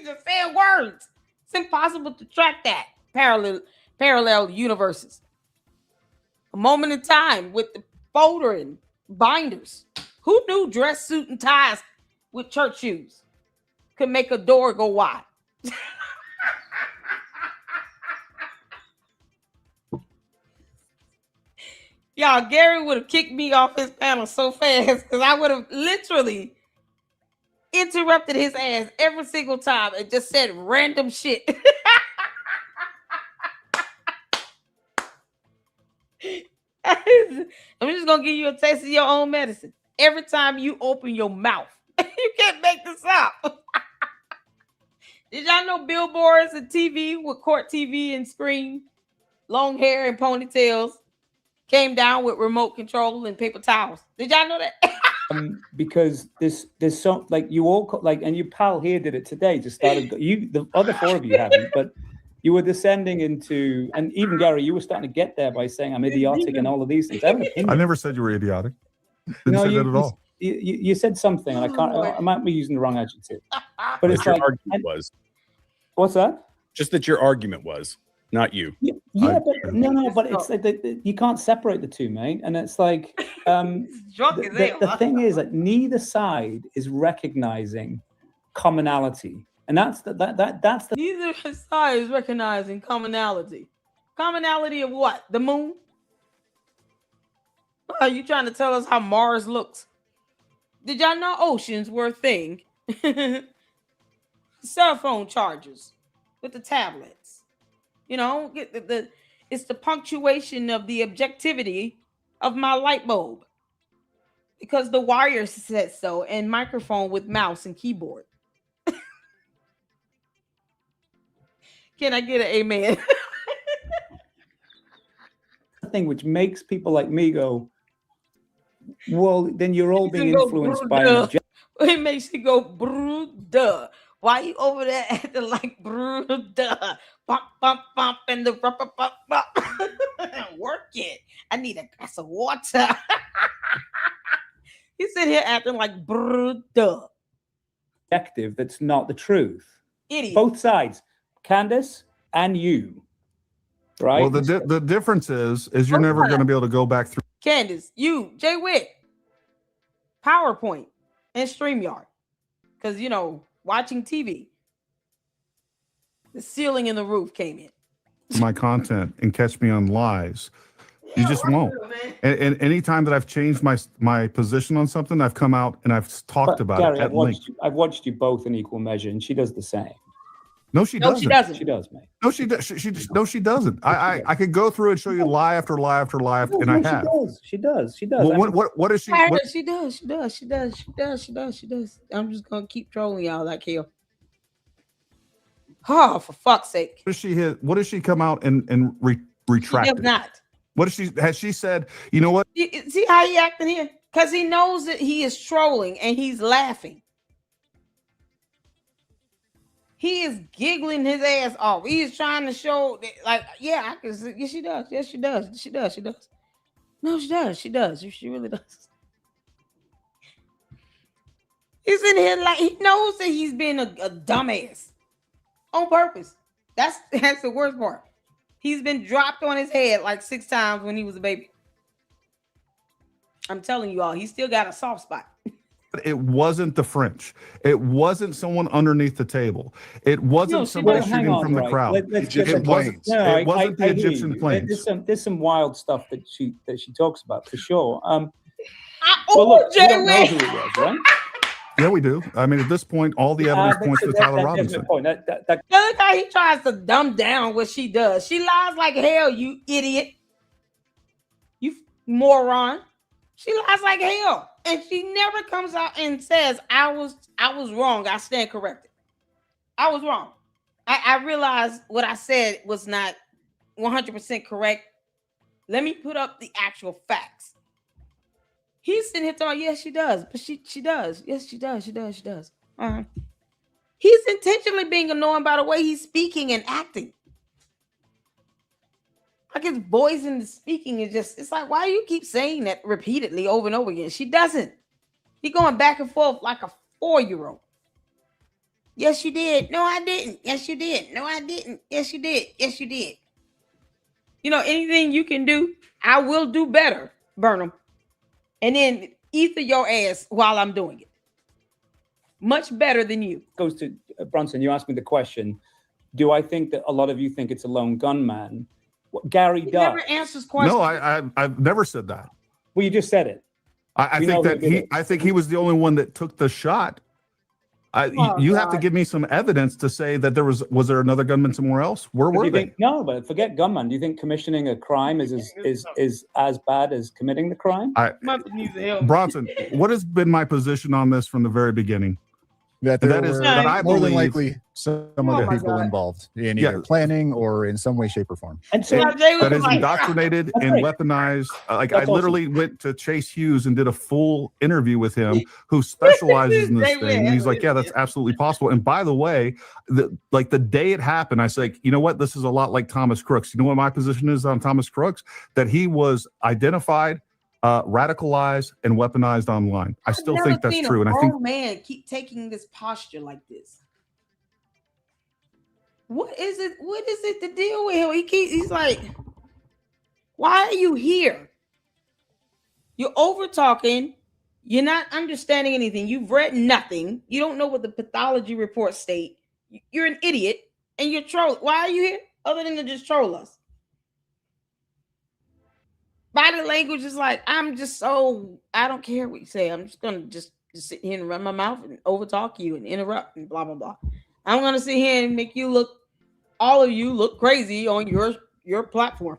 just saying words. It's impossible to track that. Parallel universes. A moment in time with the folder and binders. Who knew dress suit and ties with church shoes could make a door go wide? Y'all, Gary would have kicked me off his panel so fast because I would have literally interrupted his ass every single time and just said random shit. I'm just gonna give you a taste of your own medicine. Every time you open your mouth, you can't make this up. Did y'all know billboards and TV with court TV and screen, long hair and ponytails came down with remote control and paper towels? Did y'all know that? Because there's so like you all like, and your pal here did it today. Just started the other four of you haven't, but you were descending into, and even Gary, you were starting to get there by saying I'm idiotic and all of these things. I have an opinion. I never said you were idiotic. Didn't No, say you, that at all. you said something, and I can't. I might be using the wrong adjective. But What it's your like, argument was. What's that? Just that your argument was, not you. Yeah, but no, but it's like you can't separate the two, mate. And it's like the thing is that neither side is recognizing commonality, and that's the Neither side is recognizing commonality. Commonality of what? The moon? Are you trying to tell us how Mars looks? Did y'all know oceans were a thing? Cell phone chargers with the tablets. You know, get it's the punctuation of the objectivity of my light bulb. Because the wire said so, and microphone with mouse and keyboard. Can I get an amen? thing which makes people like me go, well, then you're all being Go, influenced by an "Bruh." agenda. It makes you go, "Bruh." Why you over there acting like "Bruh"? Bump, bump, bump, and the bump, bump, bump, bump. Work it. I need a glass of water. You sit here acting like "Bruh." Objective that's not the truth. Idiot. Both sides, Candace and you, right? Well, the difference is you're never going to be able to go back through. Candace, you, Jay Witt, PowerPoint, and StreamYard. Because, watching TV, the ceiling and the roof came in. my content and catch me on lies. You just won't. And anytime that I've changed my position on something, I've come out and I've talked about Gary, it at length. I've watched you both in equal measure, and she does the same. No, she doesn't. She doesn't. She does, mate. No, she does. No, she doesn't. I could go through and show you lie after lie after lie, and I have. She does. She does. Well, I mean, what is she? She What, does. I'm just gonna keep trolling y'all like hell. Oh, for fuck's sake. what does she hit? What does she come out and She retract? does not. What has she said? You know what? See how he acting here? Because he knows that he is trolling and he's laughing. He is giggling his ass off. He is trying to show that, like, yeah, I can see. Yes, she does. Yes, she does. She does. She does. No, she does. She does. She really does. He's in here like he knows that he's being a dumbass on purpose. That's the worst part. He's been dropped on his head like 6 times when he was a baby. I'm telling you all, he still got a soft spot. It wasn't the French. It wasn't someone underneath the table. It wasn't somebody shooting from the crowd. Egyptian planes. It wasn't the Egyptian planes. There's some wild stuff that she talks about for sure. Oh, look, we don't know who it was, right? Yeah, we do. I mean, at this point, all the evidence points to Tyler Robinson. Look how he tries to dumb down what she does. She lies like hell, you idiot. You moron. She lies like hell. And she never comes out and says, I was wrong. I stand corrected. I was wrong. I realized what I said was not 100% correct. Let me put up the actual facts. He's sitting here talking, yes, she does. But she does. Yes, she does. She does. She does. He's intentionally being annoying by the way he's speaking and acting. Like his voice and the speaking is just, it's like, why do you keep saying that repeatedly over and over again? She doesn't. He going back and forth like a 4-year-old. Yes, you did. No, I didn't. Yes, you did. No, I didn't. Yes, you did. Yes, you did. You know, anything you can do, I will do better, Burnham. And then ether your ass while I'm doing it. Much better than you. Goes to Bronson. You asked me the question. Do I think that a lot of you think it's a lone gunman? Gary does. Never answers questions. No, I've never said that. Well, you just said it. I think he was the only one that took the shot. You have to give me some evidence to say that was there another gunman somewhere else? Where were they? No, but forget gunman. Do you think commissioning a crime is as bad as committing the crime? Bronson, what has been my position on this from the very beginning? That I more than likely some of the people involved in either planning or in some way, shape, or form. And so that is indoctrinated and weaponized. I literally went to Chase Hughes and did a full interview with him, who specializes in this thing. And he's like, "Yeah, that's absolutely possible." And by the way, the day it happened, I said, "You know what? This is a lot like Thomas Crooks." You know what my position is on Thomas Crooks? That he was identified, radicalized, and weaponized online. I still think that's true. And I think man keep taking this posture like this. What is it? What is it to deal with him? He's like, why are you here? You're over talking. You're not understanding anything. You've read nothing. You don't know what the pathology reports state. You're an idiot and you're trolling. Why are you here? Other than to just troll us. Body language is like, I don't care what you say. I'm just going to just sit here and run my mouth and overtalk you and interrupt and blah, blah, blah. I'm going to sit here and make all of you look crazy on your platform.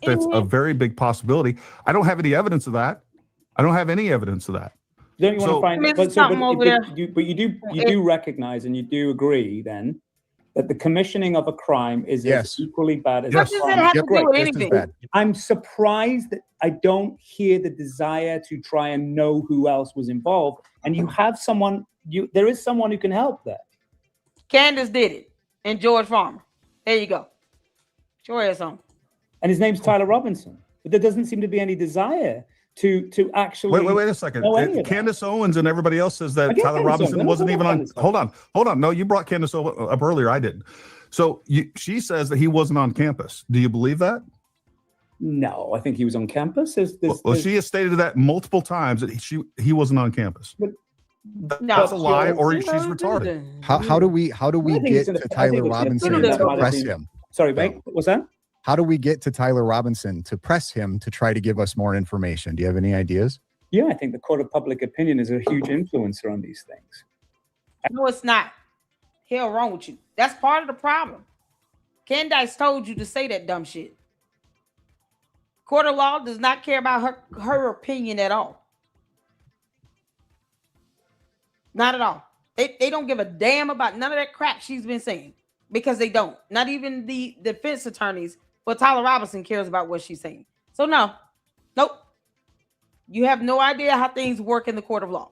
That's a very big possibility. I don't have any evidence of that. I don't have any evidence of that. Don't you want to find but you do recognize and you do agree then that the commissioning of a crime is as equally bad as a crime. I'm surprised that I don't hear the desire to try and know who else was involved. And you have someone, there is someone who can help there. Candace did it, and George Farmer. There you go. Show your song. And his name's Tyler Robinson. But there doesn't seem to be any desire to actually. Wait a second. Candace Owens and everybody else says that Tyler Robinson wasn't even on. Hold on. No, you brought Candace up earlier. I didn't. So she says that he wasn't on campus. Do you believe that? No, I think he was on campus. She has stated that multiple times that he wasn't on campus. That's a lie, or she's retarded. How do we get to Tyler Robinson to press him? Sorry, mate. What was that? How do we get to Tyler Robinson to press him to try to give us more information? Do you have any ideas? Yeah, I think the court of public opinion is a huge influencer on these things. No, it's not. Hell wrong with you. That's part of the problem. Candace told you to say that dumb shit. Court of law does not care about her opinion at all. Not at all. They don't give a damn about none of that crap she's been saying, because they don't. Not even the defense attorneys. But Tyler Robinson cares about what she's saying. So no, Nope. You have no idea how things work in the court of law.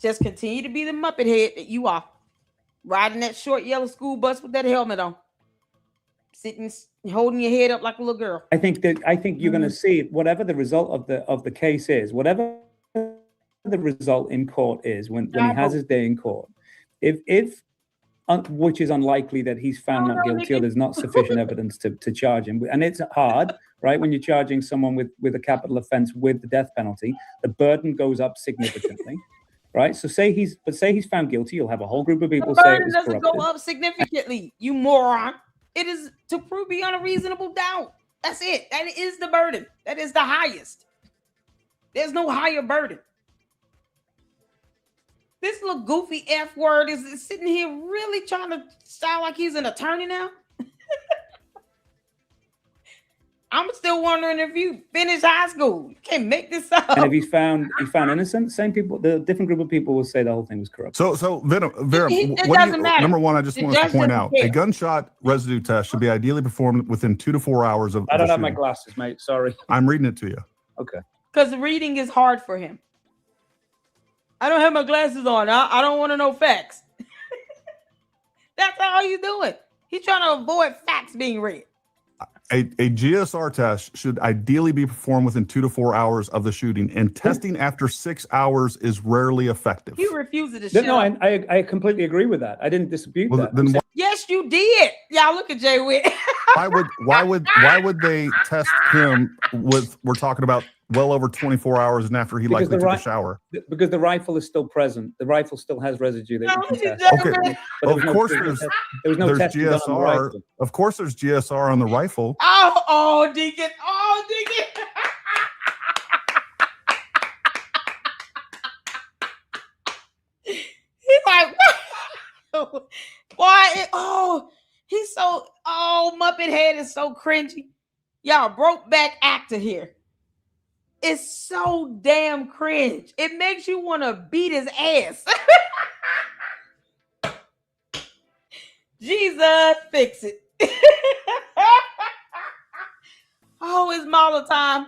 Just continue to be the Muppet head that you are. Riding that short yellow school bus with that helmet on. Sitting, holding your head up like a little girl. I think you're going to see whatever the result of the case is, whatever the result in court is when he has his day in court. If which is unlikely that he's found not guilty or there's not sufficient evidence to charge him. And it's hard, right? When you're charging someone with a capital offense with the death penalty, the burden goes up significantly, right? So say he's found guilty, you'll have a whole group of people The say it burden was doesn't corrupted. go up significantly, you moron. It is to prove beyond a reasonable doubt. That's it. That is the burden. That is the highest. There's no higher burden. This little goofy F word is sitting here really trying to sound like he's an attorney now. I'm still wondering if you finished high school. You can't make this up. And if he's found innocent, same people, the different group of people will say the whole thing was corrupt. So Vera, It what do doesn't matter. number one, I just The want to judge point doesn't out care. a gunshot residue test should be ideally performed within 2 to 4 hours of. I of don't the have my shooting. glasses, mate. Sorry. I'm reading it to you. Okay. Because reading is hard for him. I don't have my glasses on. I don't want to know facts. That's all you doing. He's trying to avoid facts being read. A GSR test should ideally be performed within 2 to 4 hours of the shooting, and testing after 6 hours is rarely effective. He refuses to No, shut no, up. I completely agree with that. I didn't dispute Well, that. then why, Yes, you did. Y'all look at Jay Witt. why would they test him with? We're talking about well over 24 hours, and after he Because likely the took a right- shower. Because the rifle is still present. The rifle still has residue that we can test. Okay, But there of was no course treatment there's test- there was no there's testing done on the GSR. rifle. Of course, there's GSR on the rifle. Oh, Deacon. Oh, Deacon. He's like, why? He's so, Muppet Head is so cringy. Y'all, broke back actor here. It's so damn cringe. It makes you want to beat his ass. Jesus, fix it. Oh, it's Mala time.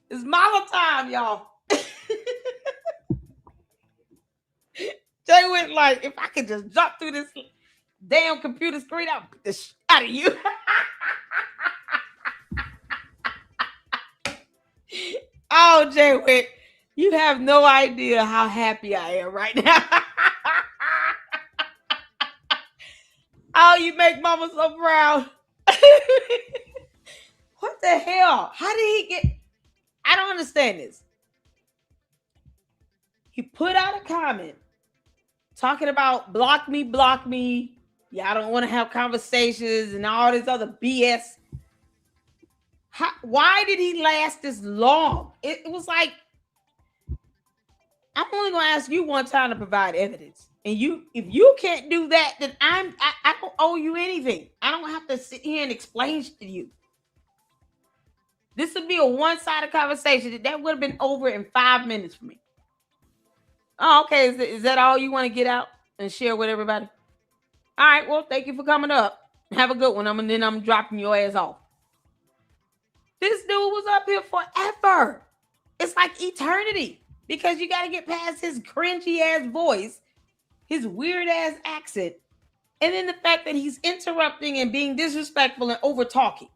It's Mala time, y'all. Jay went like, if I could just jump through this damn computer screen, I'll beat the shit out of you. Oh, Jay Witt, you have no idea how happy I am right now. Oh, you make mama so proud. What the hell? How did he get? I don't understand this. He put out a comment talking about block me. Yeah, I don't want to have conversations and all this other BS. Why did he last this long? It was like, I'm only going to ask you one time to provide evidence. And if you can't do that, then I don't owe you anything. I don't have to sit here and explain shit to you. This would be a one-sided conversation. That would have been over in 5 minutes for me. Oh, okay. Is that all you want to get out and share with everybody? All right. Well, thank you for coming up. Have a good one. Then I'm dropping your ass off. This dude was up here forever. It's like eternity because you got to get past his cringy ass voice, his weird ass accent, and then the fact that he's interrupting and being disrespectful and over talking.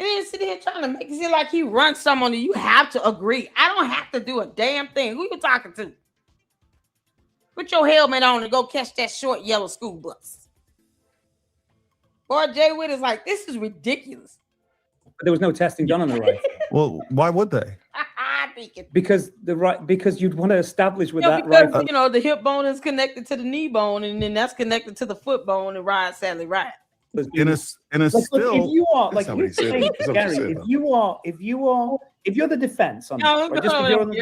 And then sitting here trying to make it seem like he runs someone and you have to agree. I don't have to do a damn thing. Who you talking to? Put your helmet on and go catch that short yellow school bus. Boy, Jay Witt is like, this is ridiculous. But there was no testing done on the rifle. Well, why would they? Because you'd want to establish with that because, rifle. the hip bone is connected to the knee bone, and then that's connected to the foot bone, and Ryan Sally Ryan. And it's Look, still. if you are like That's not what he here's said. the thing, That's not what he Gary, said. if you're the defense on No, this, right? Just if you're on the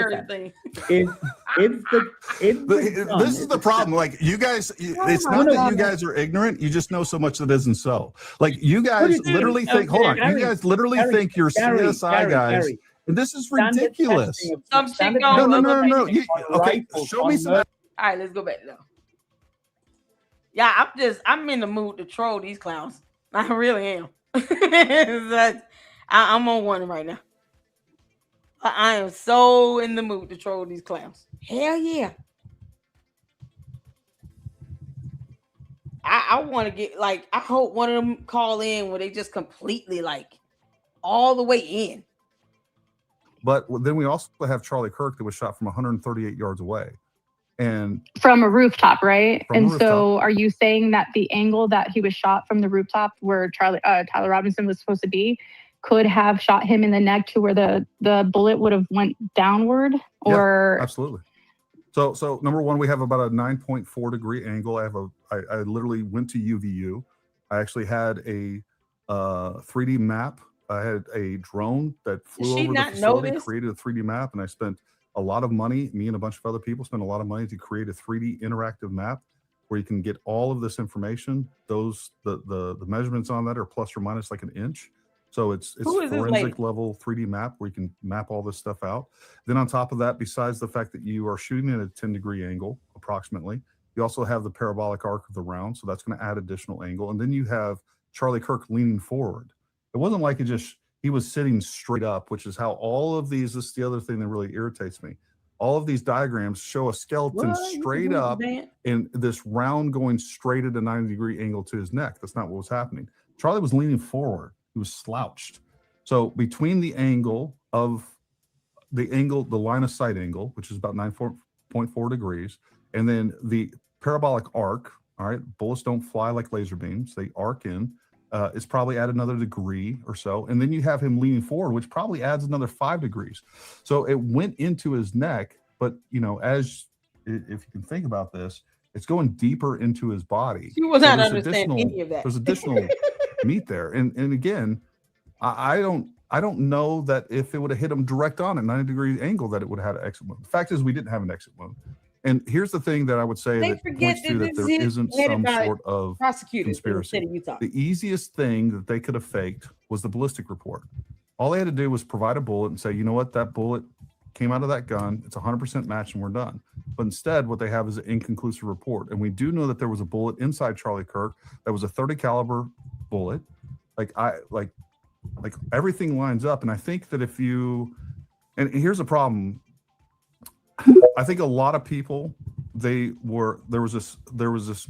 defense, This is the problem. Like you guys, it's not that you guys are ignorant. You just know so much that isn't so. Like you guys literally think. Hold on, you guys literally think you're CSI guys, and this is ridiculous. Some shit No, going no. Okay, show me some. All right, let's go back now. Yeah, I'm in the mood to troll these clowns. I really am. I'm on one right now. I am so in the mood to troll these clowns. Hell yeah. I want to get like, I hope one of them call in where they just completely like all the way in. But then we also have Charlie Kirk that was shot from 138 yards away. And from a rooftop, right? From a And rooftop. so are you saying that the angle that he was shot from the rooftop where Tyler Robinson was supposed to be could have shot him in the neck to where the bullet would have went downward? Or yeah, absolutely. So number one, we have about a 9.4 degree angle. I literally went to UVU. I actually had a 3D map. I had a drone that flew over the facility, created a 3D map, and I spent a lot of money. Me and a bunch of other people spent a lot of money to create a 3D interactive map where you can get all of this information. The measurements on that are plus or minus like an inch. So it's forensic level 3D map where you can map all this stuff out. Then on top of that, besides the fact that you are shooting at a 10-degree angle approximately, you also have the parabolic arc of the round. So that's going to add additional angle. And then you have Charlie Kirk leaning forward. It wasn't like he was sitting straight up, which is how all of these, this is the other thing that really irritates me. All of these diagrams show a skeleton straight up and this round going straight at a 90-degree angle to his neck. That's not what was happening. Charlie was leaning forward. He was slouched. So between the line of sight angle, which is about 9.4 degrees, and then the parabolic arc, all right, bullets don't fly like laser beams. They arc in. It's probably at another degree or so. And then you have him leaning forward, which probably adds another 5 degrees. So it went into his neck, but if you can think about this, it's going deeper into his body. You will not understand any of that. There's additional meat there. And again, I don't know that if it would have hit him direct on at 90-degree angle that it would have had an exit wound. The fact is we didn't have an exit wound. And here's the thing that I would say that points to that there isn't some sort of conspiracy. The easiest thing that they could have faked was the ballistic report. All they had to do was provide a bullet and say, you know what, that bullet came out of that gun. It's 100% match and we're done. But instead, what they have is an inconclusive report. And we do know that there was a bullet inside Charlie Kirk that was a 30 caliber bullet. Like everything lines up. And I think that and here's the problem. I think a lot of people, there was this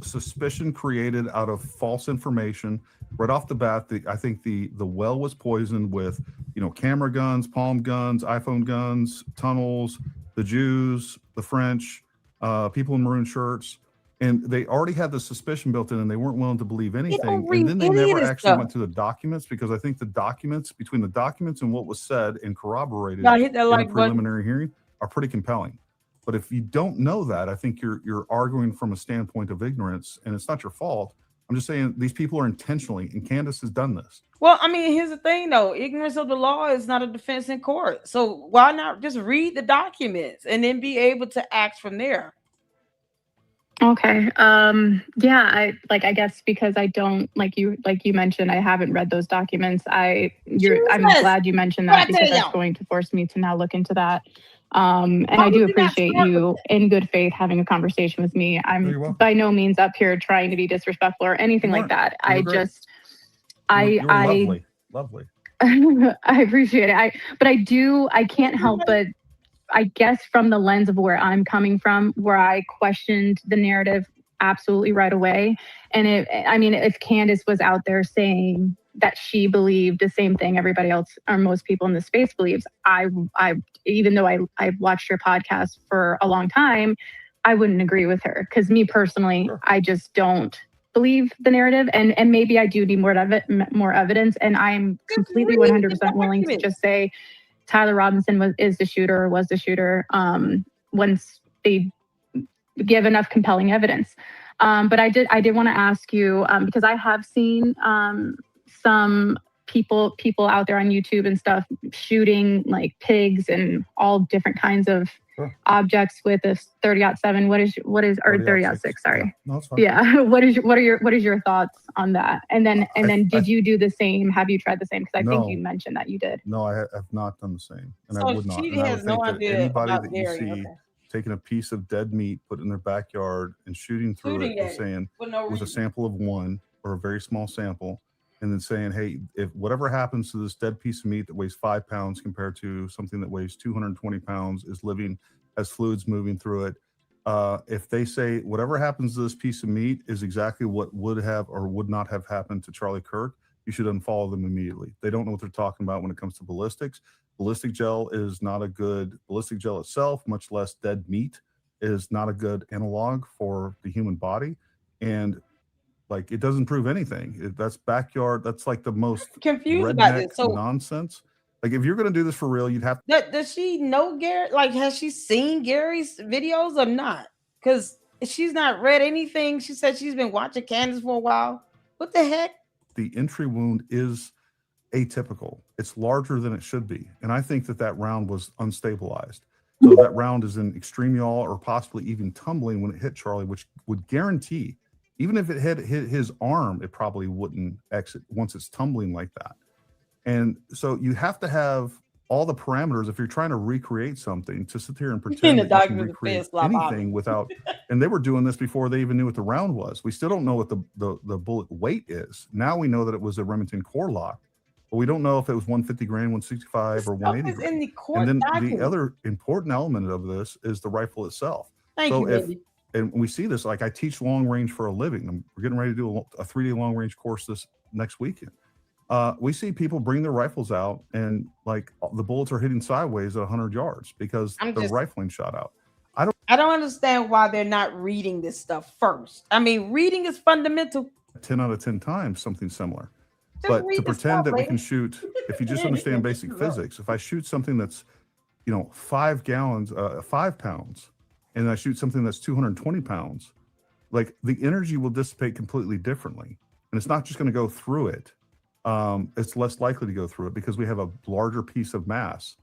suspicion created out of false information right off the bat. I think the well was poisoned with, camera guns, palm guns, iPhone guns, tunnels, the Jews, the French, people in maroon shirts. And they already had the suspicion built in and they weren't willing to believe anything. And then they never actually went to the documents, because I think between the documents and what was said and corroborated in the preliminary hearing are pretty compelling. But if you don't know that, I think you're arguing from a standpoint of ignorance, and it's not your fault. I'm just saying these people are intentionally, and Candace has done this. Well, I mean, here's the thing though. Ignorance of the law is not a defense in court. So why not just read the documents and then be able to act from there? Okay. Yeah, I guess because I don't, like you mentioned, I haven't read those documents. I'm glad you mentioned that, because that's going to force me to now look into that. And I do appreciate you in good faith having a conversation with me. I'm by no means up here trying to be disrespectful or anything like that. Lovely. I appreciate it. I can't help but, I guess, from the lens of where I'm coming from, where I questioned the narrative absolutely right away. And if Candace was out there saying that she believed the same thing everybody else or most people in the space believes, I even though I've watched your podcast for a long time, I wouldn't agree with her, because me personally, I just don't believe the narrative, and maybe I do need more evidence, and I'm completely 100% willing to just say Tyler Robinson was the shooter once they give enough compelling evidence. But I did want to ask you, because I have seen some people out there on YouTube and stuff shooting like pigs and all different kinds of objects with a 30-07. What is or 30-06? Sorry. No, it's fine. Yeah. What is your thoughts on that? And then did you do the same? Have you tried the same? Because I think you mentioned that you did. No, I have not done the same, and I would not. And I would think that anybody that you see taking a piece of dead meat, put it in their backyard, and shooting through it, and saying with a sample of 1 or a very small sample, and then saying, hey, if whatever happens to this dead piece of meat that weighs 5 pounds compared to something that weighs 220 pounds is living, has fluids moving through it. If they say whatever happens to this piece of meat is exactly what would have or would not have happened to Charlie Kirk, you should unfollow them immediately. They don't know what they're talking about when it comes to ballistics. Ballistic gel is not a good, ballistic gel itself, much less dead meat, is not a good analog for the human body. And like, it doesn't prove anything. That's backyard. That's like the most Confused about this. So nonsense. Like, if you're going to do this for real, you'd have does she know Gary? Like, has she seen Gary's videos or not? Because she's not read anything. She said she's been watching Candace for a while. What the heck? the entry wound is atypical. It's larger than it should be. And I think that that round was unstabilized. So that round is in extreme yaw or possibly even tumbling when it hit Charlie, which would guarantee, even if it hit his arm, it probably wouldn't exit once it's tumbling like that. And so you have to have all the parameters if you're trying to recreate something, to sit here and pretend that you can recreate anything without. And they were doing this before they even knew what the round was. We still don't know what the bullet weight is. Now we know that it was a Remington core lock, but we don't know if it was 150 grain, 165, or 180 grain. In the court and then document. the other important element of this is the rifle itself. Thank So you, if Randy. and we see this, like I teach long range for a living. We're getting ready to do a 3-day long range course this next weekend. We see people bring their rifles out and like the bullets are hitting sideways at 100 yards because the rifling shot out. I don't understand why they're not reading this stuff first. I mean, reading is fundamental. 10 out of 10 times something similar. Just But read to the pretend stuff, that we lady. can shoot, if you just understand basic physics, if I shoot something that's, 5 gallons, 5 pounds, and I shoot something that's 220 pounds, like the energy will dissipate completely differently. And it's not just going to go through it. It's less likely to go through it because we have a larger piece of mass.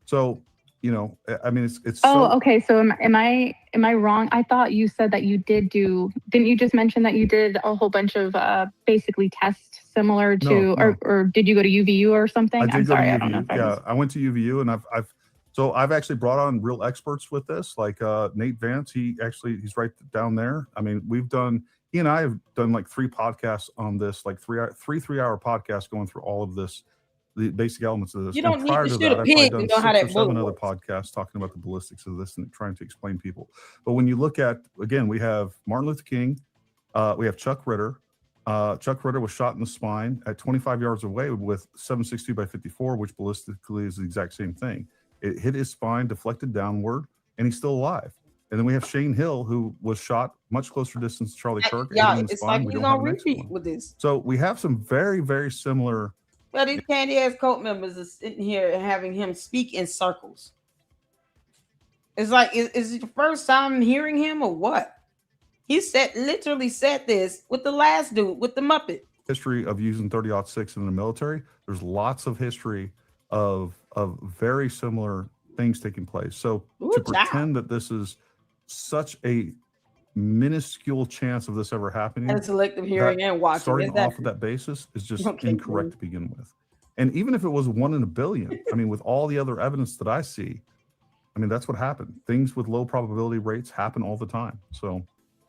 So, I mean, it's Oh, so, okay. So am I wrong? I thought you said that you didn't you just mention that you did a whole bunch of basically tests similar to, No. or did you go to UVU or something? I did I'm go sorry, to I don't know UVU. if I Yeah, was. I went to UVU, and I've actually brought on real experts with this, like Nate Vance. He's right down there. I mean, he and I have done like 3 podcasts on this, like 3-hour podcasts going through all of this, the basic elements of this. You And don't need prior to to shoot that, a I've pig probably to done know how 6 that or 7 bullet other podcasts talking about the ballistics of this and trying to explain people. But when you look at, again, we have Martin Luther King, we have Chuck Ritter. Chuck Ritter was shot in the spine at 25 yards away with 7.62 by 54, which ballistically is the exact same thing. It hit his spine, deflected downward, and he's still alive. And then we have Shane Hill, who was shot much closer distance to Charlie Kirk. hit him Yeah, in the it's spine. like We he's don't have on an expert repeat on. with this. So we have some very, very similar. Well, these candy ass cult members are sitting here and having him speak in circles. It's like, is it the first time hearing him or what? He literally said this with the last dude, with the Muppet. History of using 30-06 in the military. There's lots of history of very similar things taking place. So Ooh, to child. pretend that this is such a minuscule chance of this ever happening, And selective hearing and watching, starting is that off with that basis is just Okay, incorrect to begin with. And even if it was 1 in a billion, I mean, with all the other evidence that I see, I mean, that's what happened. Things with low probability rates happen all the time. So,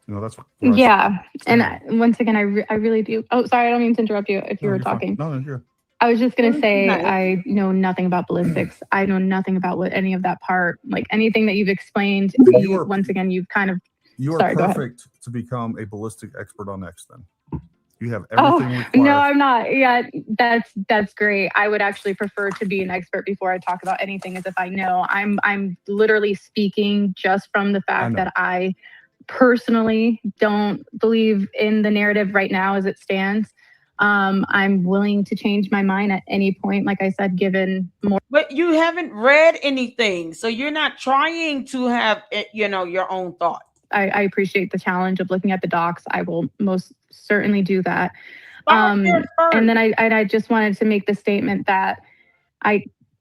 that's what. Yeah. And once again, I really do. Oh, sorry, I don't mean to interrupt you if you were talking. No, you're. I was just going to say, Nice. I know nothing about ballistics. I know nothing about what any of that part, like anything that you've explained. Once again, you've kind of. You are Sorry, go ahead. perfect to become a ballistic expert on X. Then you have Oh, everything required. no, I'm not. Yeah, that's great. I would actually prefer to be an expert before I talk about anything, as if I know. I'm literally speaking just from the fact that I personally don't believe in the narrative right now as it stands. I'm willing to change my mind at any point, like I said, given more. But you haven't read anything, so you're not trying to have your own thought. I appreciate the challenge of looking at the docs. I will most certainly do that. And then I just wanted to make the statement that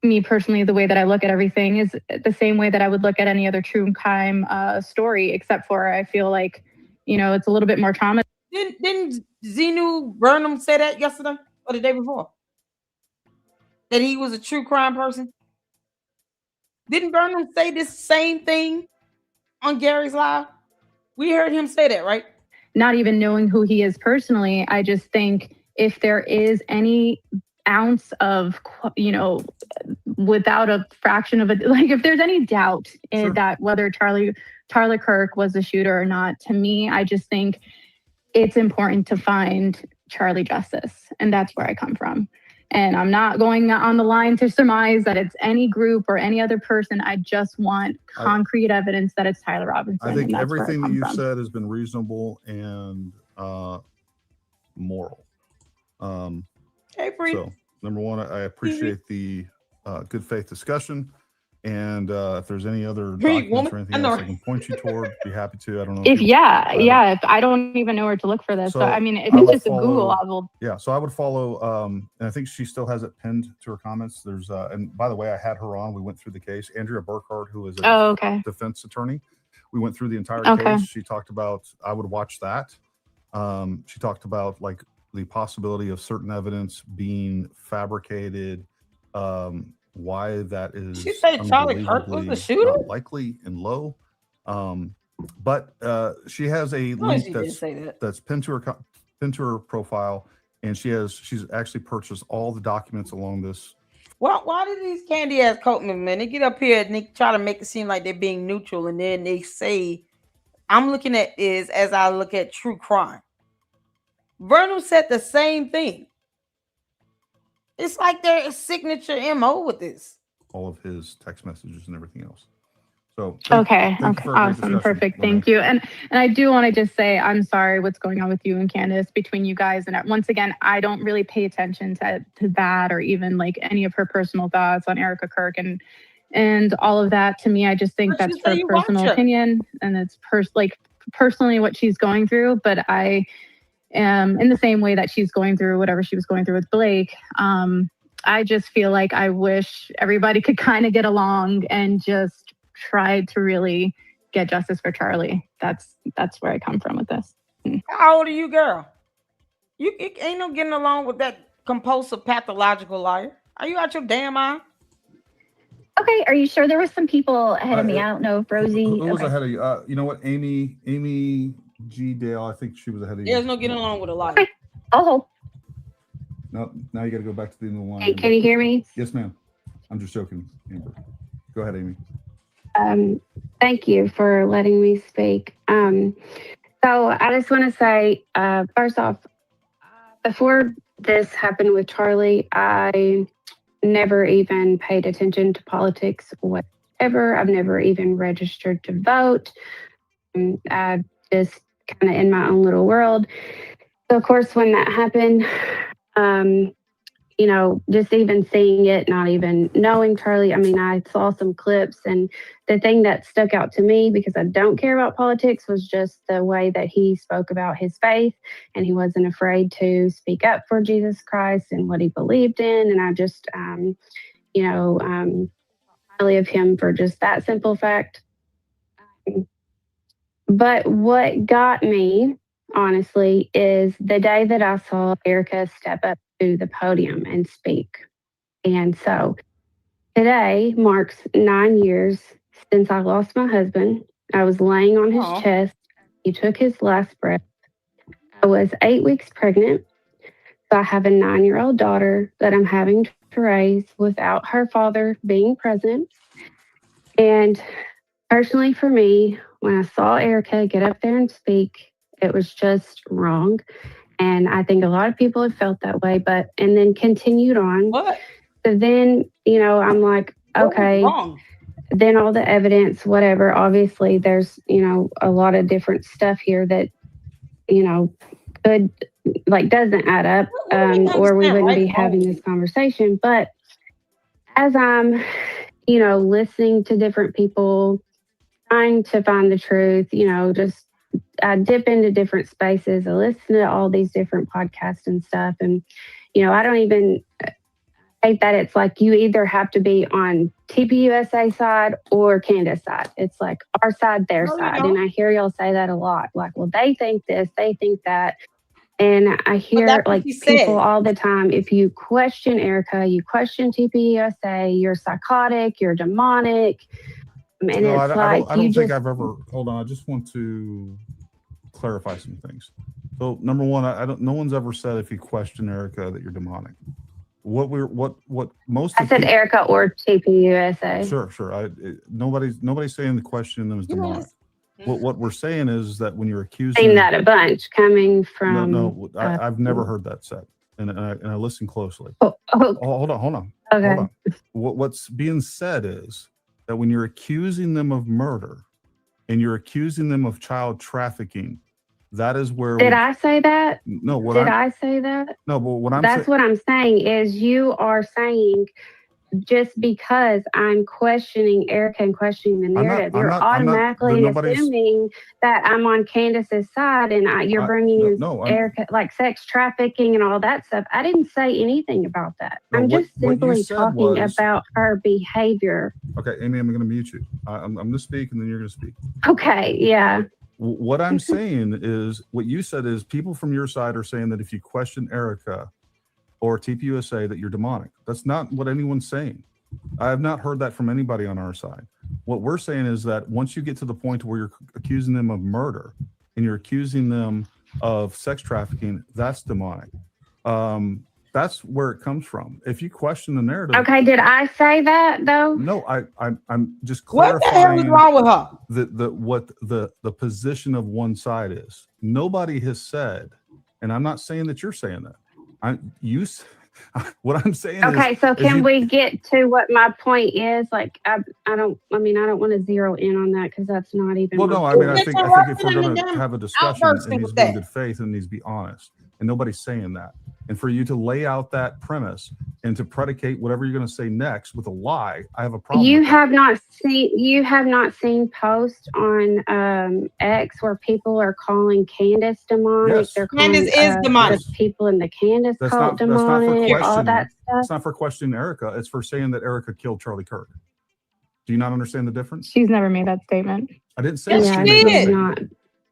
me personally, the way that I look at everything is the same way that I would look at any other true crime story, except for I feel like, it's a little bit more trauma. Didn't Zenu Burnham say that yesterday or the day before? That he was a true crime person? Didn't Burnham say this same thing on Gary's Live? We heard him say that, right? Not even knowing who he is personally, I just think if there is any ounce of, without a fraction of it, like if there's any doubt in that whether Charlie Kirk was the shooter or not, to me, I just think it's important to find Charlie justice. And that's where I come from. And I'm not going on the line to surmise that it's any group or any other person. I just want concrete evidence that it's Tyler Robinson. I think and that's everything where I that you've come from. said has been reasonable and moral. Hey, Bree. So, number one, I appreciate the good faith discussion. And if there's any other documents or anything else I can point you toward, be happy to. I don't know. If I don't even know where to look for this. So I mean, if it's just a Google, I will. Yeah, so I would follow, and I think she still has it pinned to her comments. There's, and by the way, I had her on. We went through the case. Andrea Burkhardt, who is a defense attorney. We went through the entire case. She talked about, I would watch that. She talked about like the possibility of certain evidence being fabricated. Why that is She said Charlie Kirk was the shooter? not likely and low. But she has a link that's pinned to her profile, and she's actually purchased all the documents along this. Why do these candy ass Coatman, man? They get up here and they try to make it seem like they're being neutral, and then they say, I'm looking at is as I look at true crime. Vernon said the same thing. It's like their signature MO with this. All of his text messages and everything else. So okay, awesome, perfect, thank you. And I do want to just say I'm sorry what's going on with you and Candace, between you guys. And once again, I don't really pay attention to that or even like any of her personal thoughts on Erica Kirk and all of that. To me, I just think that's her personal opinion, and it's personally what she's going through. But I in the same way that she's going through whatever she was going through with Blake. I just feel like I wish everybody could kind of get along and just try to really get justice for Charlie. That's where I come from with this. How old are you, girl? You ain't no getting along with that compulsive pathological liar. Are you out your damn mind? Okay, are you sure there was some people ahead of me? I don't know if Rosie. Who was ahead of you? You know what? Amy G. Dale, I think she was ahead of you. There's no getting along with a liar. Okay. Oh. No, now you got to go back to the end of the line. Hey, can you hear me? Yes, ma'am. I'm just joking, Amber. Go ahead, Amy. Thank you for letting me speak. So I just want to say, first off, before this happened with Charlie, I never even paid attention to politics whatever. I've never even registered to vote. I just kind of in my own little world. So of course, when that happened, just even seeing it, not even knowing Charlie, I mean, I saw some clips, and the thing that stuck out to me, because I don't care about politics, was just the way that he spoke about his faith, and he wasn't afraid to speak up for Jesus Christ and what he believed in. And I just, highly of him for just that simple fact. But what got me, honestly, is the day that I saw Erica step up to the podium and speak. And so today marks 9 years since I lost my husband. I was laying on his chest. He took his last breath. I was 8 weeks pregnant. So I have a 9-year-old daughter that I'm having to raise without her father being present. And personally for me, when I saw Erica get up there and speak, it was just wrong. And I think a lot of people have felt that way, and then continued on. What? So then, I'm like, okay, then all the evidence, whatever, obviously there's, a lot of different stuff here that, doesn't add up, or we wouldn't be having this conversation. But as I'm, listening to different people, trying to find the truth, I dip into different spaces. I listen to all these different podcasts and stuff. And, I don't even hate that it's like you either have to be on TPUSA side or Candace side. It's like our side, their side. And I hear y'all say that a lot. Like, well, they think this, they think that. And I hear people all the time, if you question Erica, you question TPUSA, you're psychotic, you're demonic. And I don't think I've ever, hold on, I just want to clarify some things. So number one, I don't. No one's ever said if you question Erica that you're demonic. What most I said Erica or TPUSA. Sure. Nobody's saying the question them is demonic. What we're saying is that when you're accusing, Seen that a bunch coming from. No, I've never heard that said, and I listen closely. Oh, hold on. Okay. Hold on. What's being said is that when you're accusing them of murder, and you're accusing them of child trafficking, that is where. Did I say that? No. I say that? No, but what I'm. That's what I'm saying is you are saying. Just because I'm questioning Erica and questioning the narrative, you're automatically assuming that I'm on Candace's side, and you're bringing in Erica, like sex trafficking and all that stuff. I didn't say anything about that. I'm just simply talking about her behavior. Okay, Amy, I'm going to mute you. I'm going to speak, and then you're going to speak. Okay, yeah. What I'm saying is, what you said is people from your side are saying that if you question Erica or TPUSA that you're demonic. That's not what anyone's saying. I have not heard that from anybody on our side. What we're saying is that once you get to the point where you're accusing them of murder and you're accusing them of sex trafficking, that's demonic. That's where it comes from. If you question the narrative. Okay, did I say that though? No, I'm just clarifying. What the hell is wrong with her? What the position of one side is. Nobody has said, and I'm not saying that you're saying that. What I'm saying okay, so can we get to what my point is? Like, I don't want to zero in on that because that's not even. Well, no, I mean, I think if we're going to have a discussion, it needs to be in good faith and needs to be honest. And nobody's saying that. And for you to lay out that premise and to predicate whatever you're going to say next with a lie, I have a problem. You have not seen posts on X where people are calling Candace demonic. Yes. They're calling Candace is demonic. the people in the Candace cult demonic. All that stuff. It's not for questioning Erica. It's for saying that Erica killed Charlie Kirk. Do you not understand the difference? She's never made that statement. I didn't say she did not.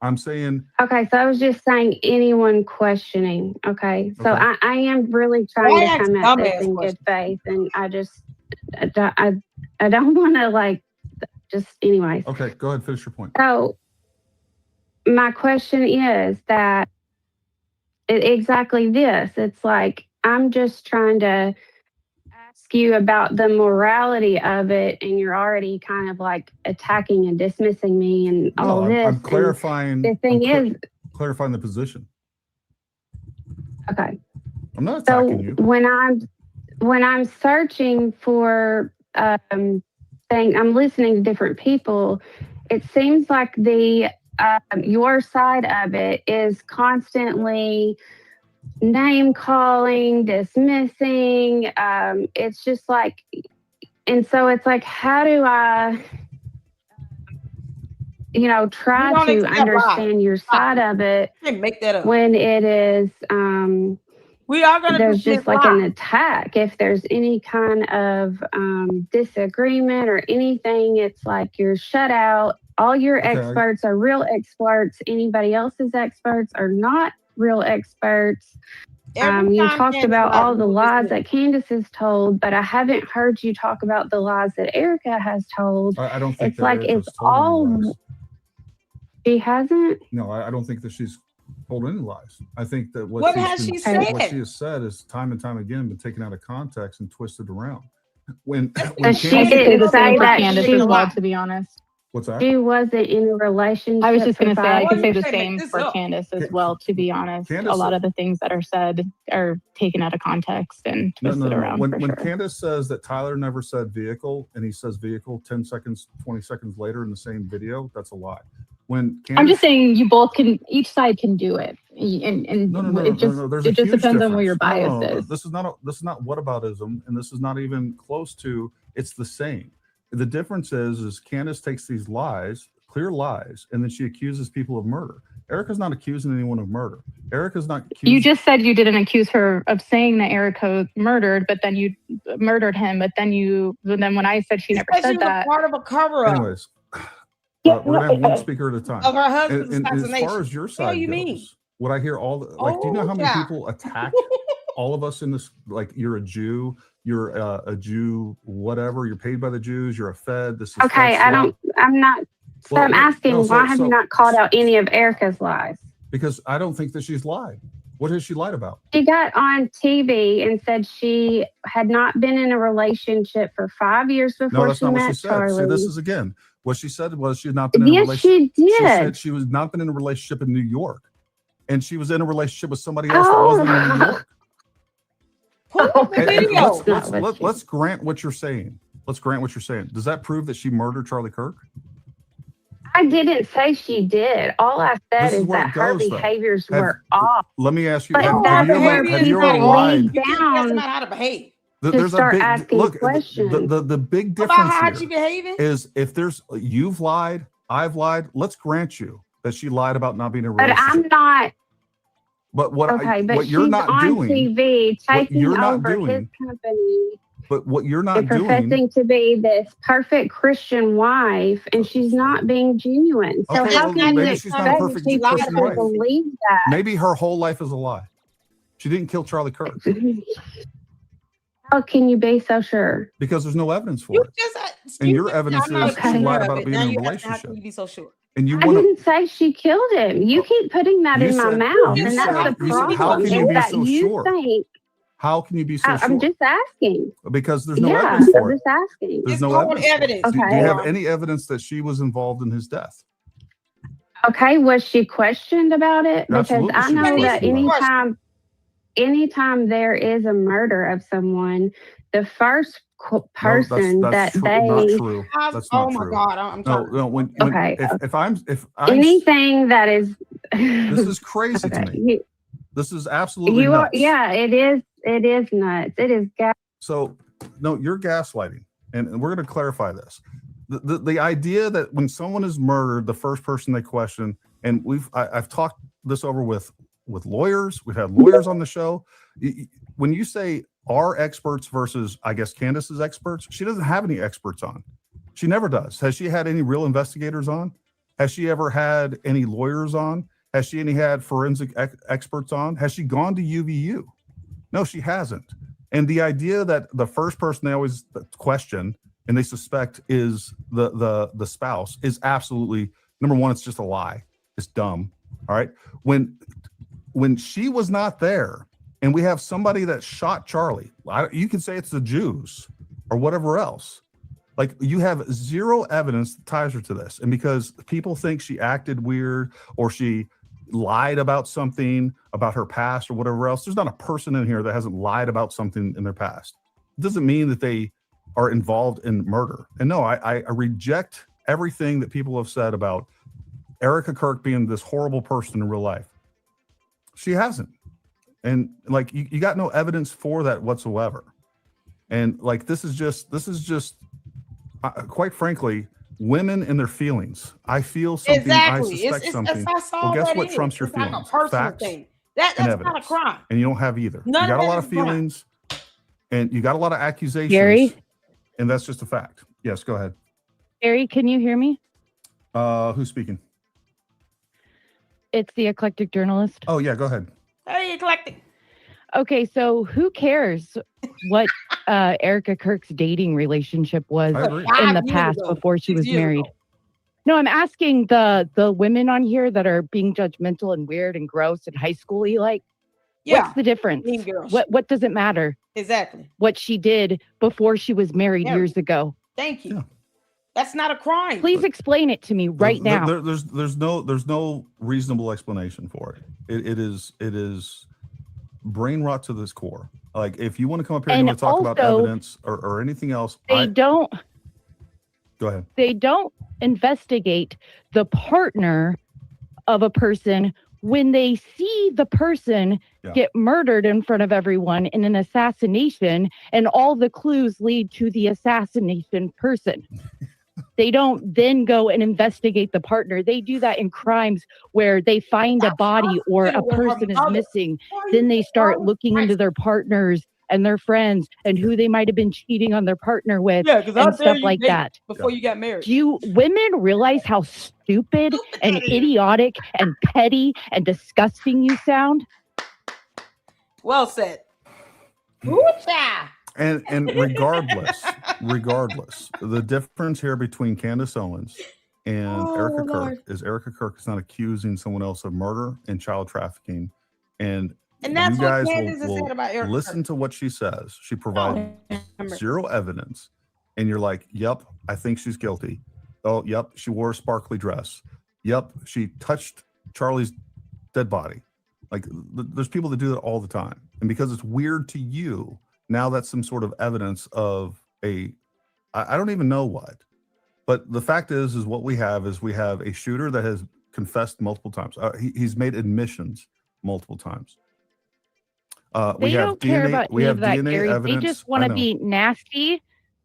I'm saying. Okay, so I was just saying anyone questioning. Okay, so I am really trying to come at this in good faith, and I don't want to just anyways. Okay, go ahead, finish your point. So my question is that exactly this. It's like I'm just trying to ask you about the morality of it, and you're already kind of like attacking and dismissing me and all this. I'm clarifying. The thing is, clarifying the position. Okay. I'm not attacking you. When I'm searching for saying I'm listening to different people, it seems like your side of it is constantly name calling, dismissing. It's just like, and so it's like, how do I, try to understand your side of it make that up. when it is, we are going to there's just like an attack. If there's any kind of disagreement or anything, it's like you're shut out. All your experts are real experts. Anybody else's experts are not real experts. You talked about all the lies that Candace has told, but I haven't heard you talk about the lies that Erica has told. I don't think it's like it's all. She hasn't. No, I don't think that she's told any lies. I think that what she has said is time and time again been taken out of context and twisted around. When she didn't say that Candace as well, to be honest. What's that? She wasn't in a relationship. I was just going to say, I could say the say same this for up. Candace as well, to be honest. Candace, a lot of the things that are said are taken out of context and twisted around. When Candace says that Tyler never said vehicle and he says vehicle 10 seconds, 20 seconds later in the same video, that's a lie. When Candace, I'm just saying you both can, each side can do it. And it just depends on where your bias is. This is not whataboutism, and this is not even close to, it's the same. The difference is Candace takes these lies, clear lies, and then she accuses people of murder. Erica's not accusing anyone of murder. Erica's not accusing. You just said you didn't accuse her of saying that Erica murdered, but then you murdered him. But then when I said she never said that, part of a cover-up. Anyways, we're gonna have one speaker at a time. Of her husband's and assassination. as far as your side What do you goes, mean? what I hear all do you know how many people attack all of us in this? Like, you're a Jew. You're a Jew, whatever. You're paid by the Jews. You're a Fed. This is okay. I'm not. So I'm asking, why have you not called out any of Erica's lies? because I don't think that she's lied. What has she lied about? She got on TV and said she had not been in a relationship for 5 years No, before that's she not what met she said. Charlie. See, this is again what she said was she had not been in a Yes, relationship. she She said did. she was not been in a relationship in New York, and she was in a relationship with somebody else that wasn't in New York. And let's grant what you're saying. Let's grant what you're saying. Does that prove that she murdered Charlie Kirk? I didn't say she did. All I said This is is where that it her goes, though. behaviors Have- were off. Let me ask you: But Have that's you where ever people lied? lead You can't ask them down how to behave. to There's a start big asking look. questions. The big About difference how here she behaving? is if there's you've lied, I've lied. Let's grant you that she lied about not being in a But relationship. I'm not. But what Okay, but what you're she's not on doing, TV what taking you're not over his doing, company but what you're and not doing. professing to be this perfect Christian wife, and she's not being genuine. So Okay, how well, can you maybe she's not a expect perfect people Christian to wife. believe that? Maybe her whole life is a lie. She didn't kill Charlie Kirk How can you be so sure? because there's no evidence for it. And your evidence is she lied about being in a How relationship. can you be so sure? And you I want to. didn't say she killed him. You keep putting that You in my said- mouth, you and said- that's the you said, how problem. can you Is be that so you sure? think? How can you be so sure? I'm just asking. Because there's no Yeah, evidence for I'm it. just asking. There's no evidence. for it. Do you Okay. have any evidence that she was involved in his death? Okay, was she questioned about it? Because Absolutely, I she was know that questioned about it. anytime there is a murder of someone, the first person that's that true, they not true. That's not Oh my true. God, I'm No, sorry. no. When Okay, if I'm anything that is this is crazy to me. This is absolutely you are nuts. yeah, it is nuts. It is So no, you're gaslighting, and we're going to clarify this. The idea that when someone is murdered, the first person they question, and I've talked this over with lawyers. We've had lawyers on the show. When you say our experts versus, I guess, Candace's experts, she doesn't have any experts on. She never does. Has she had any real investigators on? Has she ever had any lawyers on? Has she had forensic experts on? Has she gone to UVU? No, she hasn't. And the idea that the first person they always question and they suspect is the spouse is absolutely, number one, it's just a lie. It's dumb. All right. When she was not there, and we have somebody that shot Charlie, you can say it's the Jews or whatever else. Like, you have zero evidence that ties her to this. And because people think she acted weird or she lied about something about her past or whatever else, there's not a person in here that hasn't lied about something in their past. It doesn't mean that they are involved in murder. And no, I reject everything that people have said about Erica Kirk being this horrible person in real life. She hasn't. And like, you got no evidence for that whatsoever. And like, this is just quite frankly, women and their feelings. I feel something. Exactly. I suspect something. Well, guess what trumps your feelings? Like a personal Facts thing. and That's not a evidence. crime. And you don't have either. None You got of a lot that of is a crime. feelings, and you got a lot of accusations. Gary? And that's just a fact. Yes, go ahead. Gary, can you hear me? Who's speaking? It's the eclectic journalist. Oh yeah, go ahead. Hey, eclectic. Okay, so who cares what Erica Kirk's dating relationship was I agree. in the 5 years past ago, before she 6 was years married? ago. No, I'm asking the women on here that are being judgmental and weird and gross and high schooly like. Yeah. What's the difference? Mean girls. What does it matter? Exactly. What she did before she was married Yeah. years ago? Thank you. That's not a crime. Please explain it to me right now. There's no reasonable explanation for it. It is brain rot to this core. Like, if you want to come up here and you want to talk about also, evidence or anything else, Go ahead. They don't investigate the partner of a person when they see the person get murdered in front of everyone in an assassination, and all the clues lead to the assassination person. They don't then go and investigate the partner. They do that in crimes where they find a body or a person is missing. Then they start looking into their partners and their friends and who they might have been cheating on their partner with and stuff like that. Before you got married. Do you women realize how stupid and idiotic and petty and disgusting you sound? Well said. Ooh-cha. And regardless, the difference here between Candace Owens And Oh, Erica Lord. Kirk is not accusing someone else of murder and child trafficking. And that's you what guys Candace has will said about Erica listen Kirk. to what she says. She provides Oh, zero evidence. And you're like, yep, I think she's guilty. Oh, yep, she wore a sparkly dress. Yep, she touched Charlie's dead body. Like, there's people that do that all the time. And because it's weird to you, now that's some sort of evidence of I don't even know what. But the fact is what we have a shooter that has confessed multiple times. He's made admissions multiple times. They don't care about any of that, Gary. Evidence. They just want to be nasty.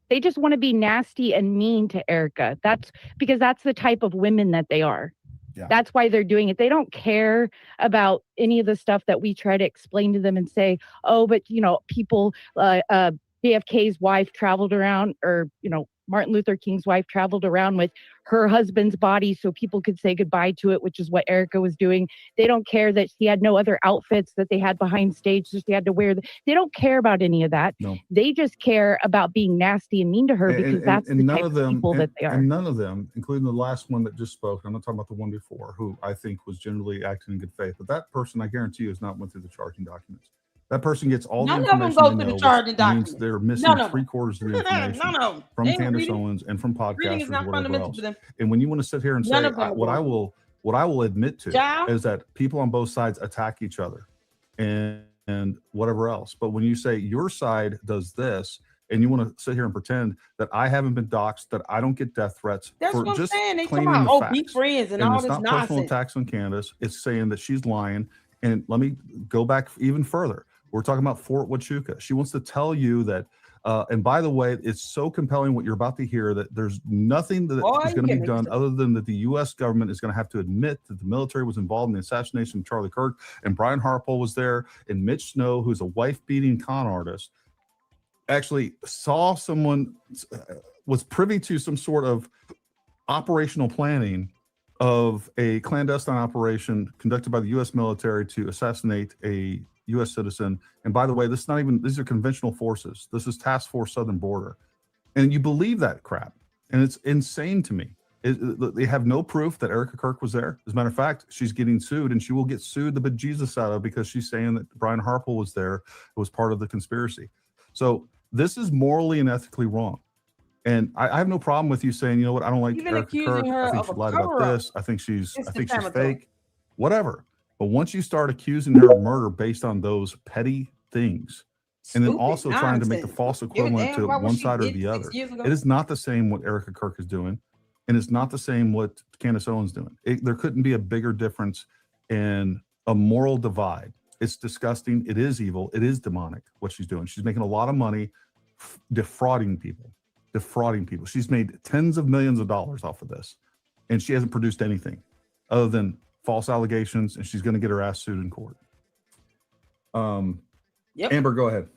They just want to be nasty and mean to Erica. That's because that's the type of women that they are. Yeah. That's why they're doing it. They don't care about any of the stuff that we try to explain to them and say, oh, but people, JFK's wife traveled around, or Martin Luther King's wife traveled around with her husband's body so people could say goodbye to it, which is what Erica was doing. They don't care that she had no other outfits that they had behind stage, so she had to wear. They don't care about any of that. No. They just care about being nasty and mean to her because that's the type of people that they are. And none of them, including the last one that just spoke, I'm not talking about the one before, who I think was generally acting in good faith, but that person, I guarantee you, has not went through the charging documents. That person gets all None the of them information go they through know, the charging which documents. means they're missing None of them. 3/4 of the information None of them. from They ain't Candace reading. Owens and from Reading is podcasters, not whatever fundamental else. to them. And when you want to sit here and None say of them what I will admit to Child. is that people on both sides attack each other and whatever else. But when you say your side does this, and you want to sit here and pretend that I haven't been doxxed, that I don't get death threats That's for what I'm just saying. They talking claiming about, the be facts. friends and all it's this not personal nonsense. attacks on Candace. It's saying that she's lying. And let me go back even further. We're talking about Fort Huachuca. She wants to tell you that, and by the way, it's so compelling what you're about to hear that there's nothing that is going to be done other than that the U.S. government is going to have to admit that the military was involved in the assassination of Charlie Kirk, and Brian Harpole was there, and Mitch Snow, who's a wife-beating con artist, actually saw someone, was privy to some sort of operational planning of a clandestine operation conducted by the U.S. military to assassinate a U.S. citizen. And by the way, this is not even, these are conventional forces. This is Task Force Southern Border. And you believe that crap. And it's insane to me. They have no proof that Erica Kirk was there. As a matter of fact, she's getting sued, and she will get sued the bejesus out of because she's saying that Brian Harpole was there, it was part of the conspiracy. So this is morally and ethically wrong. And I have no problem with you saying, you know what, I don't like Even Erica accusing Kirk. her I think of she a lied about cover-up. this. I think she's It's fake. Whatever. But once you start accusing her of murder based on those petty things, and then Stupid also trying to make the nonsense. false Give a equivalent damn to about what one she side or did the 6 other, years ago. it is not the same what Erica Kirk is doing, and it's not the same what Candace Owens doing. There couldn't be a bigger difference in a moral divide. It's disgusting. It is evil. It is demonic what she's doing. She's making a lot of money defrauding people. She's made tens of millions of dollars off of this, and she hasn't produced anything other than false allegations, and she's going to get her ass sued in court. Amber, go ahead.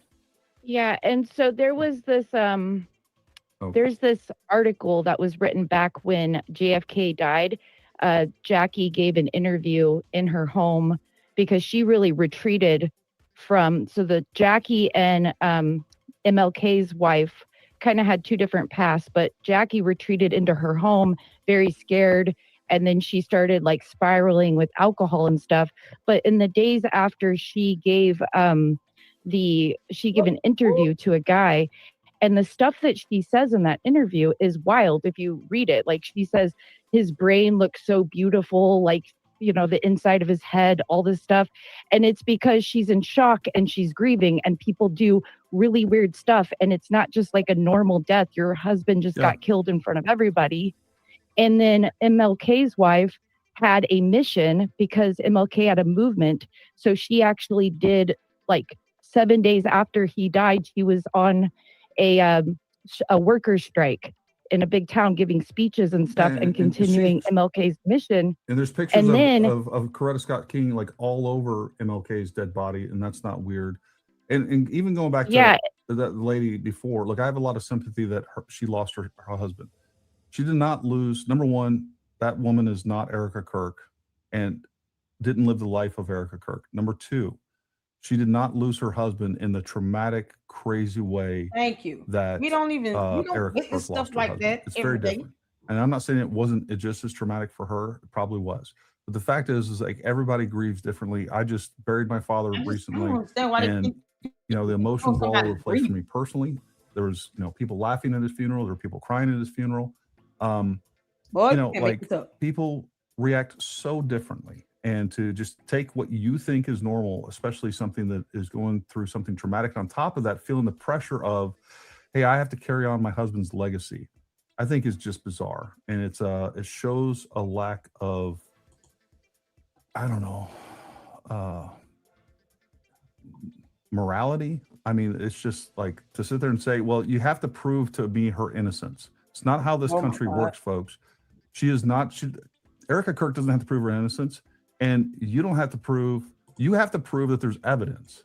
Yeah, and so there was this there's this article that was written back when JFK died. Jackie gave an interview in her home because she really retreated from, so the Jackie and MLK's wife kind of had two different paths, but Jackie retreated into her home very scared, and then she started like spiraling with alcohol and stuff. But in the days after, she gave an interview to a guy, and the stuff that she says in that interview is wild if you read it. Like, she says his brain looks so beautiful, like, you know, the inside of his head, all this stuff. And it's because she's in shock and she's grieving, and people do really weird stuff. And it's not just like a normal death. Your husband just got killed in front of everybody. And then MLK's wife had a mission because MLK had a movement. So she actually did, like 7 days after he died, she was on a workers' strike in a big town giving speeches and stuff, and continuing MLK's mission. And there's pictures of Coretta Scott King like all over MLK's dead body, and that's not weird. And even going back to that lady before, look, I have a lot of sympathy that she lost her husband. She did not lose. Number one, that woman is not Erica Kirk and didn't live the life of Erica Kirk. Number two, she did not lose her husband in the traumatic, crazy way. Thank you. That we don't Erica witness Kirk lost stuff her like husband. that It's every very day. different. And I'm not saying it wasn't just as traumatic for her. It probably was. But the fact is like everybody grieves differently. I just buried my father recently, and the emotions were all over the place for me personally. There was, people laughing at his funeral. There were people crying at his funeral. People react so differently, and to just take what you think is normal, especially something that is going through something traumatic. On top of that, feeling the pressure of, hey, I have to carry on my husband's legacy, I think is just bizarre. And it shows a lack of, I don't know, morality. I mean, it's just like to sit there and say, well, you have to prove to me her innocence. It's not how this country works, folks. Erica Kirk doesn't have to prove her innocence, and you don't have to prove, you have to prove that there's evidence.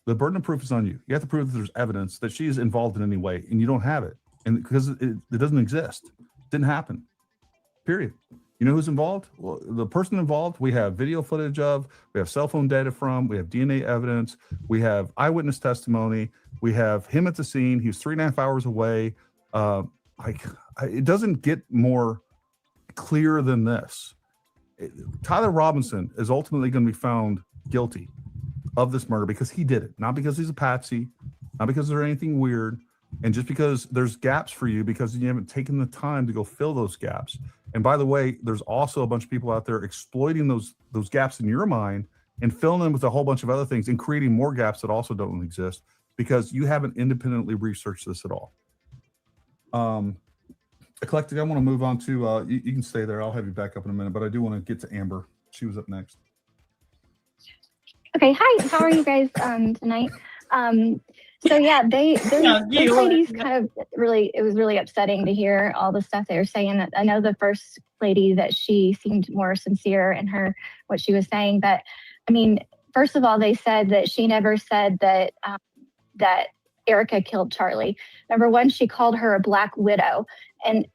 The burden of proof is on you. You have to prove that there's evidence that she is involved in any way, and you don't have it. And because it doesn't exist, it didn't happen, period. You know who's involved? Well, the person involved, we have video footage of, we have cell phone data from, we have DNA evidence, we have eyewitness testimony, we have him at the scene. He was 3.5 hours away. It doesn't get more clear than this. Tyler Robinson is ultimately going to be found guilty of this murder because he did it, not because he's a patsy, not because there's anything weird, and just because there's gaps for you because you haven't taken the time to go fill those gaps. And by the way, there's also a bunch of people out there exploiting those gaps in your mind and filling them with a whole bunch of other things and creating more gaps that also don't exist because you haven't independently researched this at all. Eclectic, I want to move on to, you can stay there. I'll have you back up in a minute, but I do want to get to Amber. She was up next. Okay, hi. How are you guys tonight? So yeah, those ladies kind of it was really upsetting to hear all the stuff they were saying. That I know the first lady that she seemed more sincere in what she was saying, but I mean, first of all, they said that she never said that that Erica killed Charlie. Number one, she called her a black widow and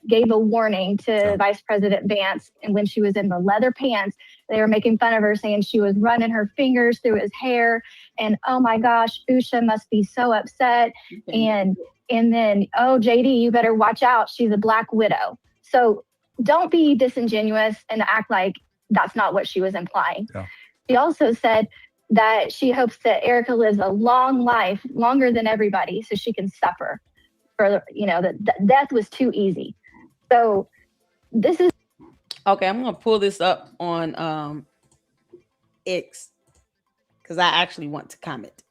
gave a warning to Vice President Vance. And when she was in the leather pants, they were making fun of her, saying she was running her fingers through his hair. And oh my gosh, Usha must be so upset. And then, oh, JD, you better watch out. She's a black widow. So don't be disingenuous and act like that's not what she was implying. Yeah. She also said that she hopes that Erica lives a long life, longer than everybody, so she can suffer. For that death was too easy. So this is okay. I'm gonna pull this up on X because I actually want to comment.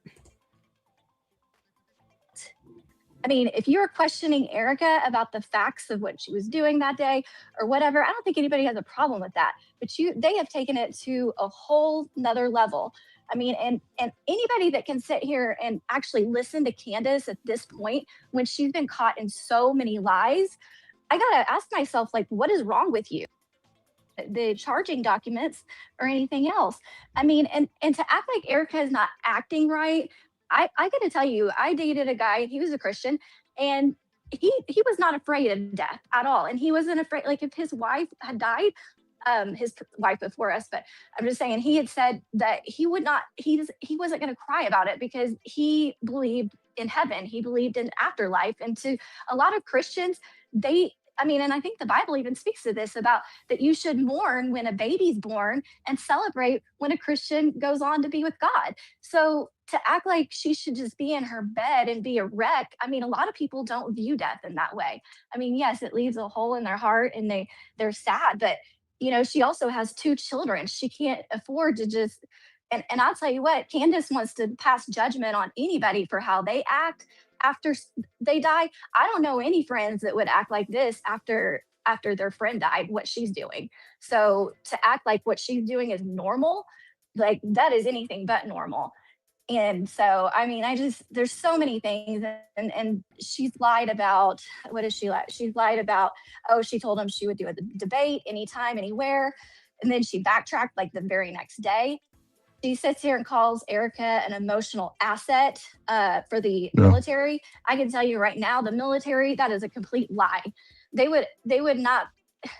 I mean, if you were questioning Erica about the facts of what she was doing that day or whatever, I don't think anybody has a problem with that. But they have taken it to a whole nother level. I mean, and anybody that can sit here and actually listen to Candace at this point, when she's been caught in so many lies, I gotta ask myself, like, what is wrong with you? The charging documents or anything else. I mean, and to act like Erica is not acting right, I gotta tell you, I dated a guy, he was a Christian, and he was not afraid of death at all. And he wasn't afraid, like if his wife had died, his wife before us, but I'm just saying, he had said that he wasn't going to cry about it because he believed in heaven. He believed in afterlife. And to a lot of Christians, and I think the Bible even speaks to this, about that you should mourn when a baby's born and celebrate when a Christian goes on to be with God. So to act like she should just be in her bed and be a wreck, I mean, a lot of people don't view death in that way. I mean, yes, it leaves a hole in their heart and they're sad, but she also has 2 children. She can't afford to just, and I'll tell you what, Candace wants to pass judgment on anybody for how they act after they die. I don't know any friends that would act like this after their friend died, what she's doing. So to act like what she's doing is normal, like that is anything but normal. And so, I mean, there's so many things, and she's lied about, what is she like? She's lied about, she told him she would do a debate anytime, anywhere. And then she backtracked like the very next day. She sits here and calls Erica an emotional asset for the military. I can tell you right now, the military, that is a complete lie. They would not.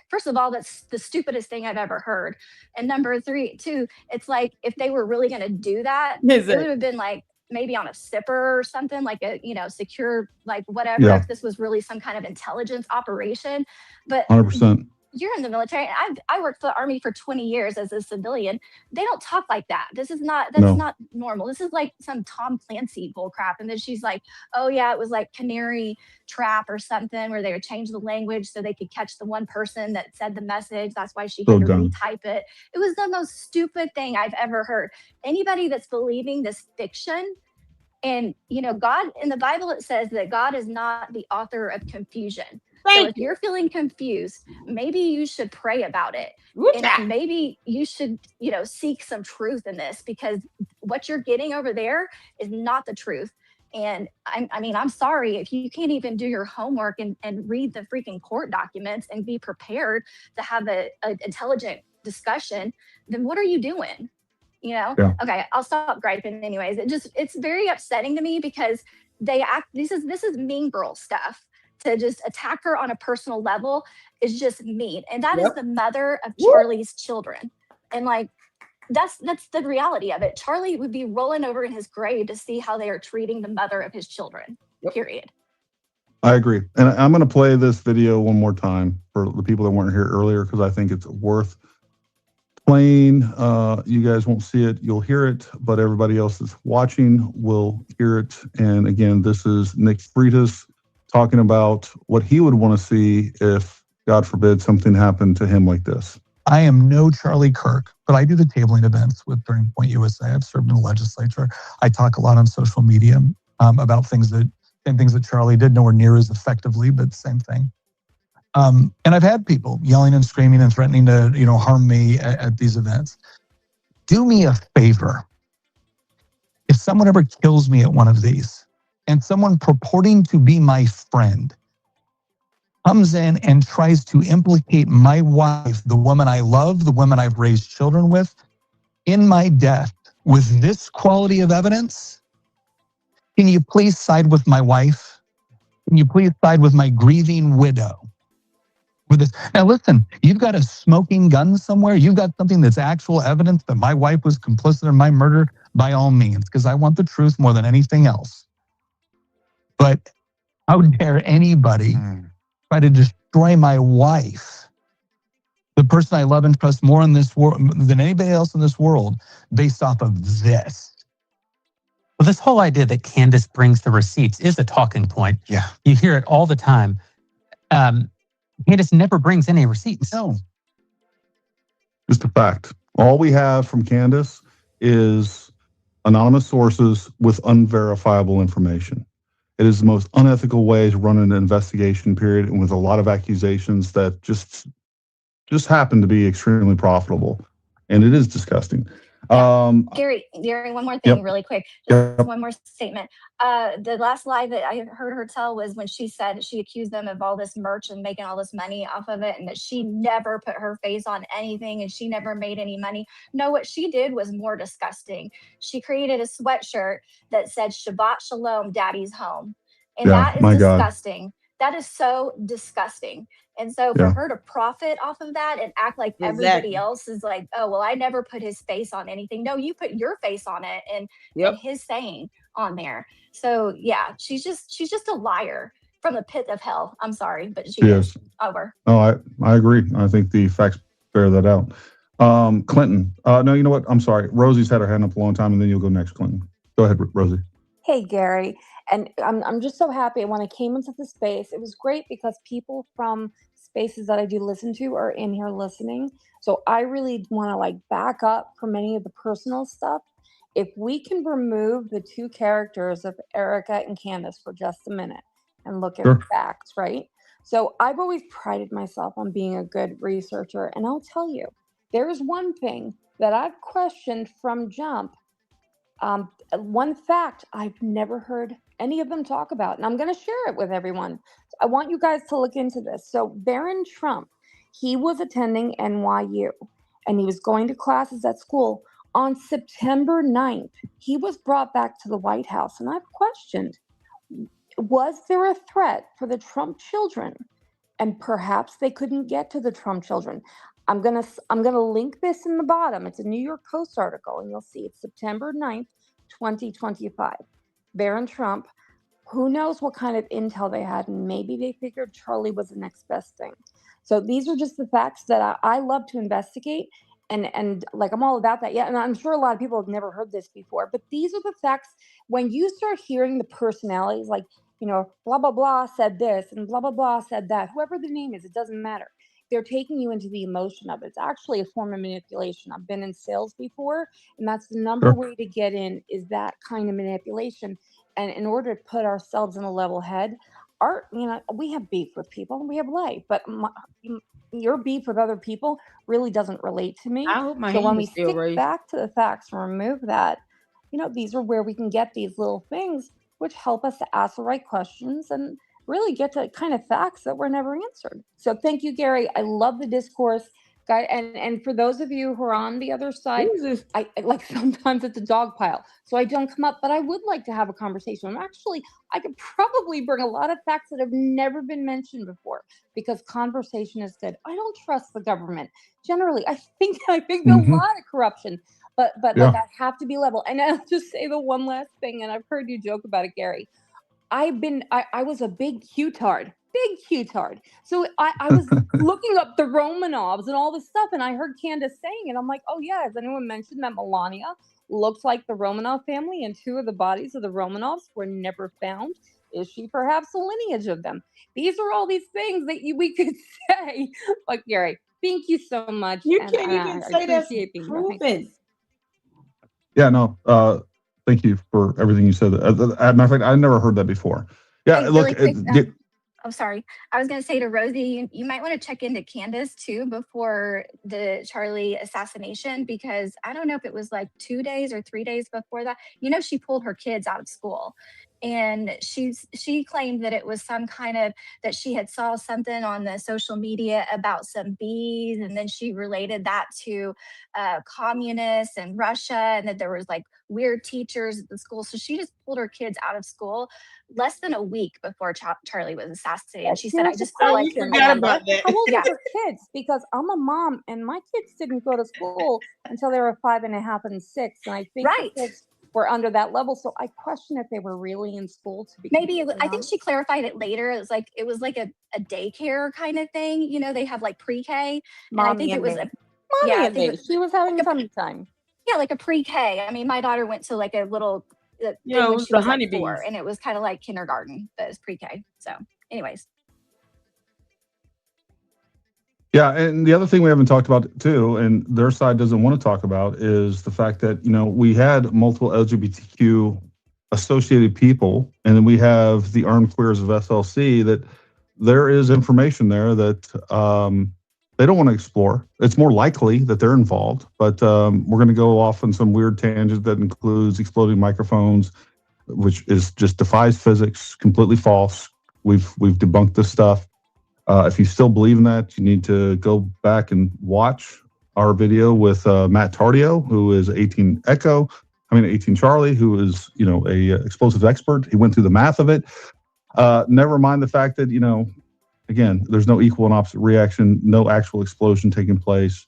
First of all, that's the stupidest thing I've ever heard. And number 2, it's like, if they were really going to do that, it would have been like maybe on a zipper or something, like a, secure, like whatever, Yeah. if this was really some kind of intelligence operation. But 100%. you're in the military. I worked for the Army for 20 years as a civilian. They don't talk like that. That's No. not normal. This is like some Tom Clancy bull crap. And then she's like, oh yeah, it was like Canary Trap or something where they would change the language so they could catch the one person that said the message. That's why she So had to dumb. retype it. It was the most stupid thing I've ever heard. Anybody that's believing this fiction, and God, in the Bible, it says that God is not the author of confusion. So if you're feeling confused, maybe you should pray about it. And maybe you should, seek some truth in this, because what you're getting over there is not the truth. And I'm sorry if you can't even do your homework and read the freaking court documents and be prepared to have an intelligent discussion, then what are you doing? Yeah. Okay, I'll stop griping anyways. It's very upsetting to me, because this is mean girl stuff. To just attack her on a personal level is just mean. And that is the mother of Charlie's children. And like, that's the reality of it. Charlie would be rolling over in his grave to see how they are treating the mother of his children, period. I agree. And I'm going to play this video one more time for the people that weren't here earlier, because I think it's worth playing. You guys won't see it. You'll hear it, but everybody else that's watching will hear it. And again, this is Nick Freitas talking about what he would want to see if, God forbid, something happened to him like this. I am no Charlie Kirk, but I do the tabling events with Turning Point USA. I've served in the legislature. I talk a lot on social media about same things that Charlie did, nowhere near as effectively, but same thing. And I've had people yelling and screaming and threatening to, harm me at these events. Do me a favor. If someone ever kills me at one of these, and someone purporting to be my friend comes in and tries to implicate my wife, the woman I love, the woman I've raised children with, in my death with this quality of evidence, can you please side with my wife? Can you please side with my grieving widow? With this. Now listen, you've got a smoking gun somewhere. You've got something that's actual evidence that my wife was complicit in my murder, by all means, because I want the truth more than anything else. But how dare anybody try to destroy my wife, the person I love and trust more in this world than anybody else in this world, based off of this? Well, this whole idea that Candace brings the receipts is a talking point. Yeah. You hear it all the time. Candace never brings any receipts. No. Just a fact. All we have from Candace is anonymous sources with unverifiable information. It is the most unethical way to run an investigation, period, and with a lot of accusations that just happen to be extremely profitable. And it is disgusting. Gary, one more thing really quick. Just Yep. one more statement. The last lie that I heard her tell was when she said she accused them of all this merch and making all this money off of it, and that she never put her face on anything and she never made any money. No, what she did was more disgusting. She created a sweatshirt that said Shabbat Shalom, Daddy's home. And Yeah, that is my God. disgusting. That is so disgusting. And so for her to profit off of that and act like everybody else is like, oh, well, I never put his face on anything. No, you put your face on it and his saying on there. So yeah, she's just a liar from the pit of hell. I'm sorry, but she is over. No, I agree. I think the facts bear that out. Clinton. No, you know what? I'm sorry. Rosie's had her hand up a long time, and then you'll go next, Clinton. Go ahead, Rosie. Hey, Gary. And I'm just so happy when I came into the space. It was great because people from spaces that I do listen to are in here listening. So I really want to back up from any of the personal stuff. If we can remove the two characters of Erica and Candace for just a minute and look at facts, right? So I've always prided myself on being a good researcher. And I'll tell you, there's one thing that I've questioned from jump. One fact I've never heard any of them talk about, and I'm going to share it with everyone. I want you guys to look into this. So Barron Trump, he was attending NYU, and he was going to classes at school. On September 9th, he was brought back to the White House, and I've questioned, was there a threat for the Trump children? And perhaps they couldn't get to the Trump children. I'm gonna link this in the bottom. It's a New York Post article, and you'll see it's September 9th, 2025. Barron Trump, who knows what kind of intel they had, and maybe they figured Charlie was the next best thing. So these are just the facts that I love to investigate. And like, I'm all about that. Yeah. And I'm sure a lot of people have never heard this before, but these are the facts. When you start hearing the personalities, like, you know, blah, blah, blah said this and blah, blah, blah said that, whoever the name is, it doesn't matter. They're taking you into the emotion of it. It's actually a form of manipulation. I've been in sales before, and that's the number way to get in, is that kind of manipulation. And in order to put ourselves in a level head, we have beef with people, we have life, but your beef with other people really doesn't relate to me. I hope my So when hand we is still stick raised. back to the facts and remove that, these are where we can get these little things which help us to ask the right questions and really get to kind of facts that were never answered. So thank you, Gary. I love the discourse. Guy, and for those of you who are on the other side, I like, sometimes it's a dog pile, so I don't come up, but I would like to have a conversation. And actually, I could probably bring a lot of facts that have never been mentioned before, because conversation is good. I don't trust the government generally. I think there's a lot of corruption, but like, I have to be level. And I'll just say the one last thing, and I've heard you joke about it, Gary. I was a big Q-tard. So I was looking up the Romanovs and all this stuff, and I heard Candace saying it. I'm like, oh yeah, has anyone mentioned that Melania looks like the Romanov family, and 2 of the bodies of the Romanovs were never found? Is she perhaps a lineage of them? These are all these things that we could say. Like, Gary, thank you so much. You can't even say that's proven. Yeah, no. Thank you for everything you said. As a matter of fact, I never heard that before. Yeah, Hey, look. really quick, oh, sorry. I was going to say to Rosie, you might want to check into Candace too before the Charlie assassination, because I don't know if it was like 2 days or 3 days before that. She pulled her kids out of school, and she claimed that it was some kind of, that she had saw something on the social media about some bees, and then she related that to communists and Russia, and that there was like weird teachers at the school. So she just pulled her kids out of school less than a week before Charlie was assassinated. And she said, I just feel like you forgot about that. How old are your kids? Because I'm a mom, and my kids didn't go to school until they were 5.5 and 6, and I think the kids were under that level. So I question if they were really in school to be. Maybe I think she clarified it later. It was like a daycare kind of thing. They have like pre-K, and I think it was she was having tummy time. Yeah, like a pre-K. I mean, my daughter went to like a little thing it when was she the was like honeybees. 4, and it was kind of like kindergarten, but it's pre-K. So, anyways. Yeah, and the other thing we haven't talked about too, and their side doesn't want to talk about, is the fact that we had multiple LGBTQ associated people, and then we have the armed queers of SLC. That there is information there that they don't want to explore. It's more likely that they're involved, but we're going to go off on some weird tangent that includes exploding microphones, which is just defies physics, completely false. We've debunked this stuff. If you still believe in that, you need to go back and watch our video with Matt Tardio, who is 18 Charlie, who is a explosives expert. He went through the math of it. Never mind the fact that again, there's no equal and opposite reaction, no actual explosion taking place.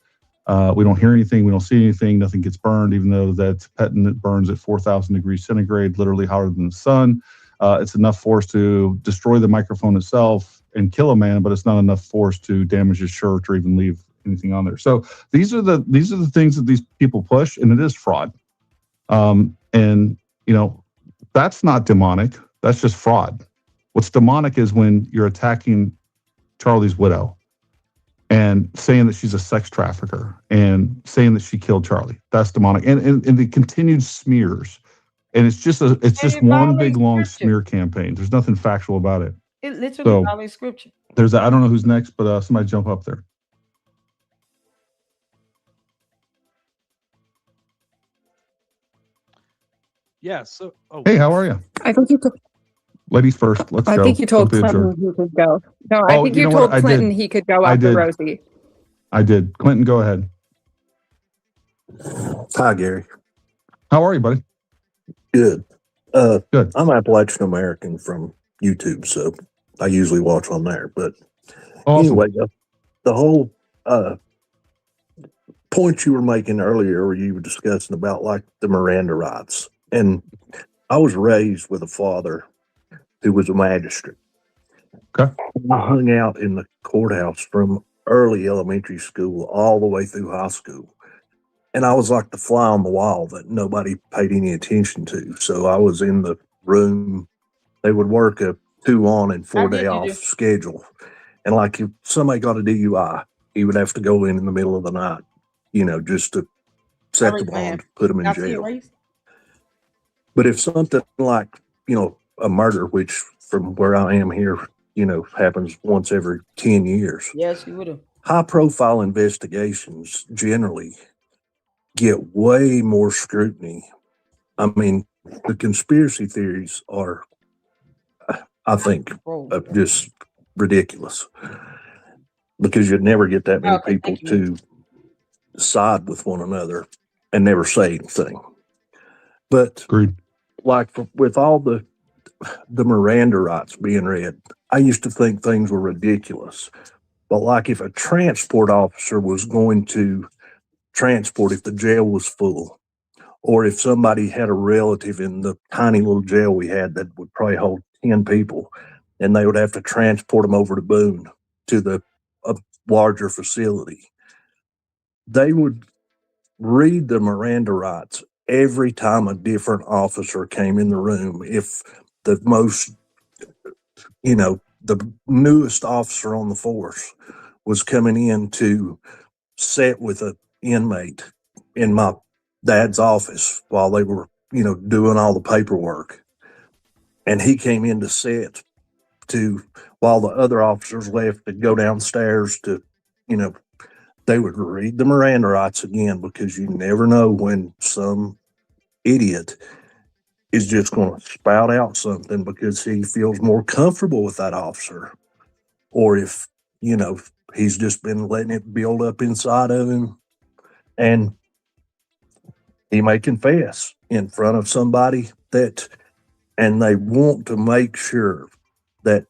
We don't hear anything, we don't see anything, nothing gets burned, even though that petant burns at 4,000 degrees centigrade, literally hotter than the sun. It's enough force to destroy the microphone itself and kill a man, but it's not enough force to damage his shirt or even leave anything on there. So these are the things that these people push, and it is fraud. And that's not demonic. That's just fraud. What's demonic is when you're attacking Charlie's widow and saying that she's a sex trafficker and saying that she killed Charlie. That's demonic. And the continued smears. And it's just one big long smear campaign. There's nothing factual about it. It literally violates scripture. I don't know who's next, but somebody jump up there. Yeah. So, hey, how are you? I think you could. Ladies first. Let's go. I think you told Don't be Clinton absurd. he could go. No, I think you told Clinton he could go after Rosie. I did. Clinton, go ahead. Hi, Gary. How are you, buddy? Good. Good. I'm Appalachian American from YouTube, so I usually watch on there. But awesome. Anyway, the whole point you were making earlier, where you were discussing about like the Miranda rights, And I was raised with a father who was a magistrate. Okay. I hung out in the courthouse from early elementary school all the way through high school. And I was like the fly on the wall that nobody paid any attention to. So I was in the room. They would work a 2 on and 4 day off schedule. And like if somebody got a DUI, he would have to go in the middle of the night, just to set the bond, put them in jail. But if something like, a murder, which from where I am here, happens once every 10 years. Yes, you would have. High profile investigations generally get way more scrutiny. I mean, the conspiracy theories are, I think, just ridiculous because you'd never get that many people to side with one another and never say anything. But like with all the Miranda rights being read, I used to think things were ridiculous. But like if a transport officer was going to transport, if the jail was full, or if somebody had a relative in the tiny little jail we had that would probably hold 10 people, and they would have to transport them over to Boone to the larger facility, they would read the Miranda rights every time a different officer came in the room. If the most, the newest officer on the force was coming in to sit with an inmate in my dad's office while they were, doing all the paperwork, and he came in to sit while the other officers left to go downstairs to, they would read the Miranda rights again, because you never know when some idiot is just going to spout out something because he feels more comfortable with that officer, or if, he's just been letting it build up inside of him and he may confess in front of somebody and they want to make sure that,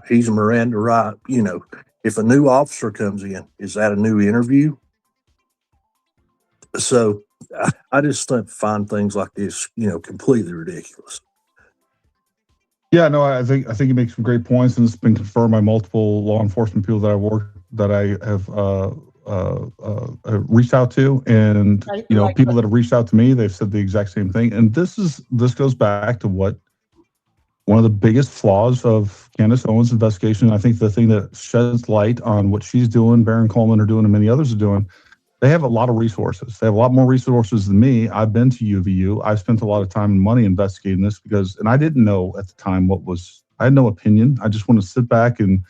he's a Miranda right. If a new officer comes in, is that a new interview? So I just find things like this, completely ridiculous. Yeah, no, I think you make some great points, and it's been confirmed by multiple law enforcement people that I have reached out to, and people that have reached out to me, they've said the exact same thing. And this goes back to what one of the biggest flaws of Candace Owens' investigation. I think the thing that sheds light on what she's doing, Baron Coleman are doing, and many others are doing. They have a lot of resources. They have a lot more resources than me. I've been to UVU. I've spent a lot of time and money investigating this and I didn't know at the time I had no opinion. I just want to sit back and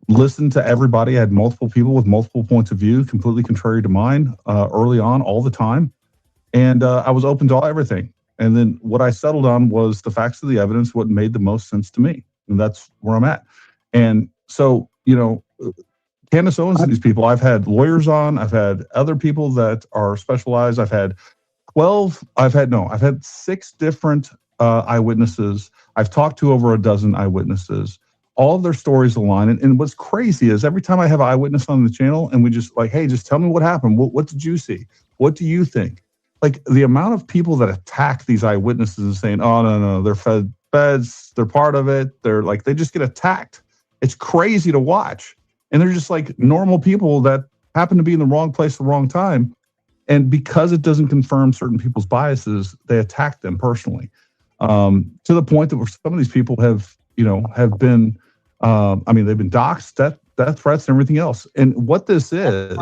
listen to everybody. I had multiple people with multiple points of view, completely contrary to mine, early on, all the time. And I was open to everything. And then what I settled on was the facts of the evidence, what made the most sense to me. And that's where I'm at. And so, Candace Owens and these people, I've had lawyers on, I've had other people that are specialized. I've had 6 different eyewitnesses. I've talked to over a dozen eyewitnesses. All of their stories align. And what's crazy is every time I have an eyewitness on the channel and we just like, hey, just tell me what happened. What did you see? What do you think? Like the amount of people that attack these eyewitnesses and saying, oh, no, they're fed beds, they're part of it. They just get attacked. It's crazy to watch. And they're just like normal people that happen to be in the wrong place at the wrong time. And because it doesn't confirm certain people's biases, they attack them personally. To the point that some of these people have been, they've been doxxed, death threats and everything else. And what this is,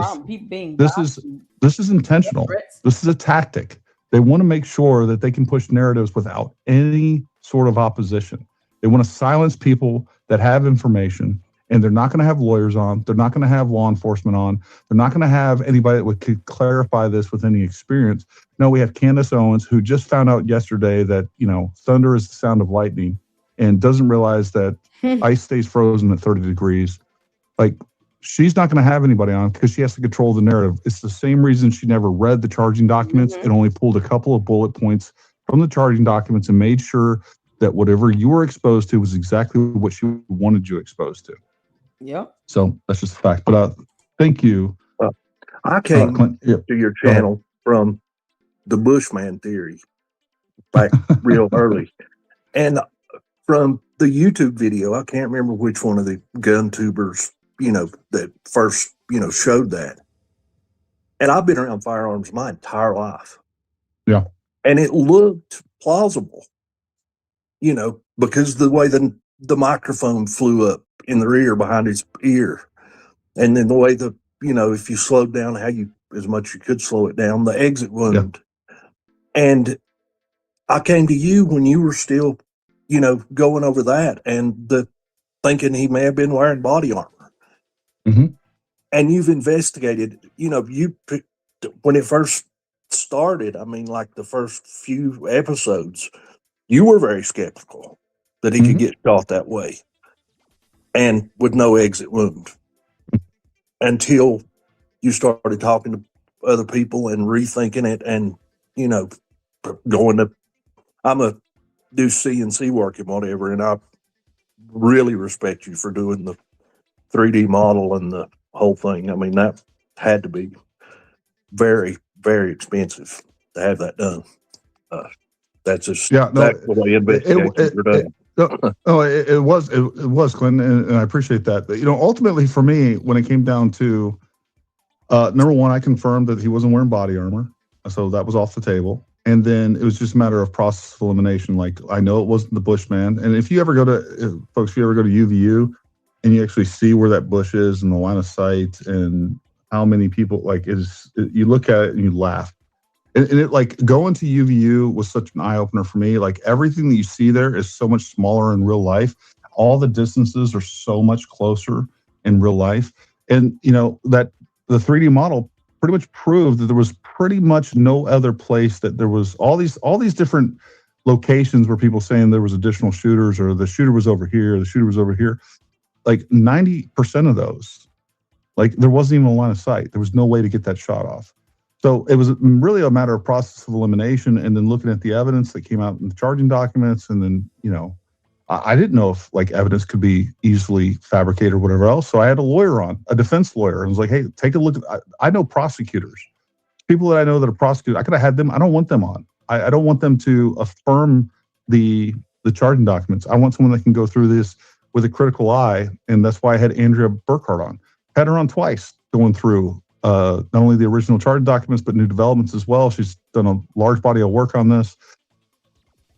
this is intentional. This is a tactic. They want to make sure that they can push narratives without any sort of opposition. They want to silence people that have information. And they're not going to have lawyers on. They're not going to have law enforcement on. They're not going to have anybody that could clarify this with any experience. No, we have Candace Owens, who just found out yesterday that, thunder is the sound of lightning and doesn't realize that ice stays frozen at 30 degrees. Like, she's not going to have anybody on because she has to control the narrative. It's the same reason she never read the charging documents and only pulled a couple of bullet points from the charging documents and made sure that whatever you were exposed to was exactly what she wanted you exposed to. Yeah. So that's just a fact. But thank you. I came to your channel from the Bushman theory. back real early. And from the YouTube video, I can't remember which one of the gun tubers, that first, showed that. And I've been around firearms my entire life. Yeah. And it looked plausible, because the way the microphone flew up in the rear behind his ear. And then the way if you slowed down as much you could slow it down, the exit wound. Yeah. And I came to you when you were still, going over that and thinking he may have been wearing body armor. Mm-hmm. And you've investigated, when it first started, like the first few episodes, you were very skeptical that he could get shot that way and with no exit wound until you started talking to other people and rethinking it and, I'm a do CNC work and whatever. And I really respect you for doing the 3D model and the whole thing. That had to be very, very expensive to have that done. That's just that's the way investigations are done. It was, Clinton, and I appreciate that. But, ultimately for me, when it came down to number one, I confirmed that he wasn't wearing body armor, so that was off the table. And then it was just a matter of process of elimination. Like, I know it wasn't the Bushman. And if you ever go to UVU and you actually see where that bush is in the line of sight and how many people, you look at it and you laugh. And it going to UVU was such an eye opener for me. Like, everything that you see there is so much smaller in real life. All the distances are so much closer in real life. And, that the 3D model pretty much proved that there was pretty much no other place that there was all these different locations where people saying there was additional shooters or the shooter was over here, the shooter was over here. Like 90% of those, there wasn't even a line of sight. There was no way to get that shot off. So it was really a matter of process of elimination and then looking at the evidence that came out in the charging documents. And then, I didn't know if evidence could be easily fabricated or whatever else. So I had a defense lawyer, and was like, hey, take a look at, I know prosecutors, people that I know that are prosecutors. I could have had them. I don't want them on. I don't want them to affirm the charging documents. I want someone that can go through this with a critical eye. And that's why I had Andrea Burkhart on. Had her on twice going through not only the original charging documents, but new developments as well. She's done a large body of work on this.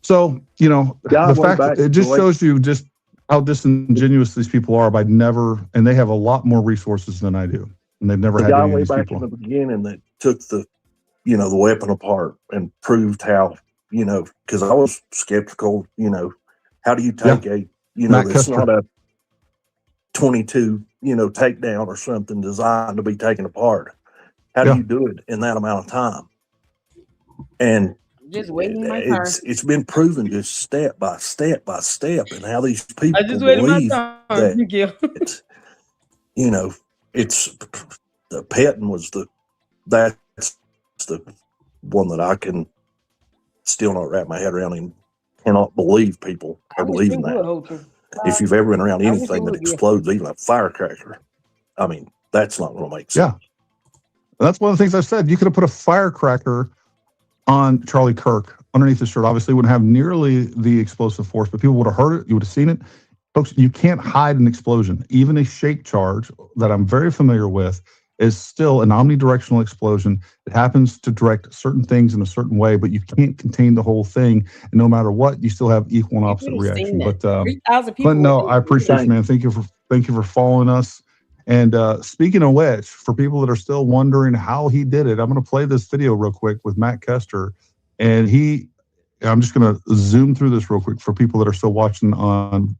So, the fact it just shows you just how disingenuous these people are and they have a lot more resources than I do. And they've never had any of these people. In the beginning that took the weapon apart and proved how, because I was skeptical, how do you take it's not a 22, takedown or something designed to be taken apart. How do you do it in that amount of time? And just waiting in my car. It's been proven just step by step by step, and how these people I just waited believe my time. Thank you. It's the Patton was that's the one that I can still not wrap my head around and cannot believe people are believing that. If you've ever been around anything that explodes, even a firecracker, that's not going to make sense. Yeah, that's one of the things I said. You could have put a firecracker on Charlie Kirk underneath the shirt. Obviously, wouldn't have nearly the explosive force, but people would have heard it. You would have seen it. Folks, you can't hide an explosion. Even a shake charge that I'm very familiar with is still an omnidirectional explosion. It happens to direct certain things in a certain way, but you can't contain the whole thing. And no matter what, you still have equal and opposite reaction. But Clinton, no, I appreciate you, man. Thank you for following us. And speaking of which, for people that are still wondering how he did it, I'm going to play this video real quick with Matt Kester. And I'm just going to zoom through this real quick for people that are still watching on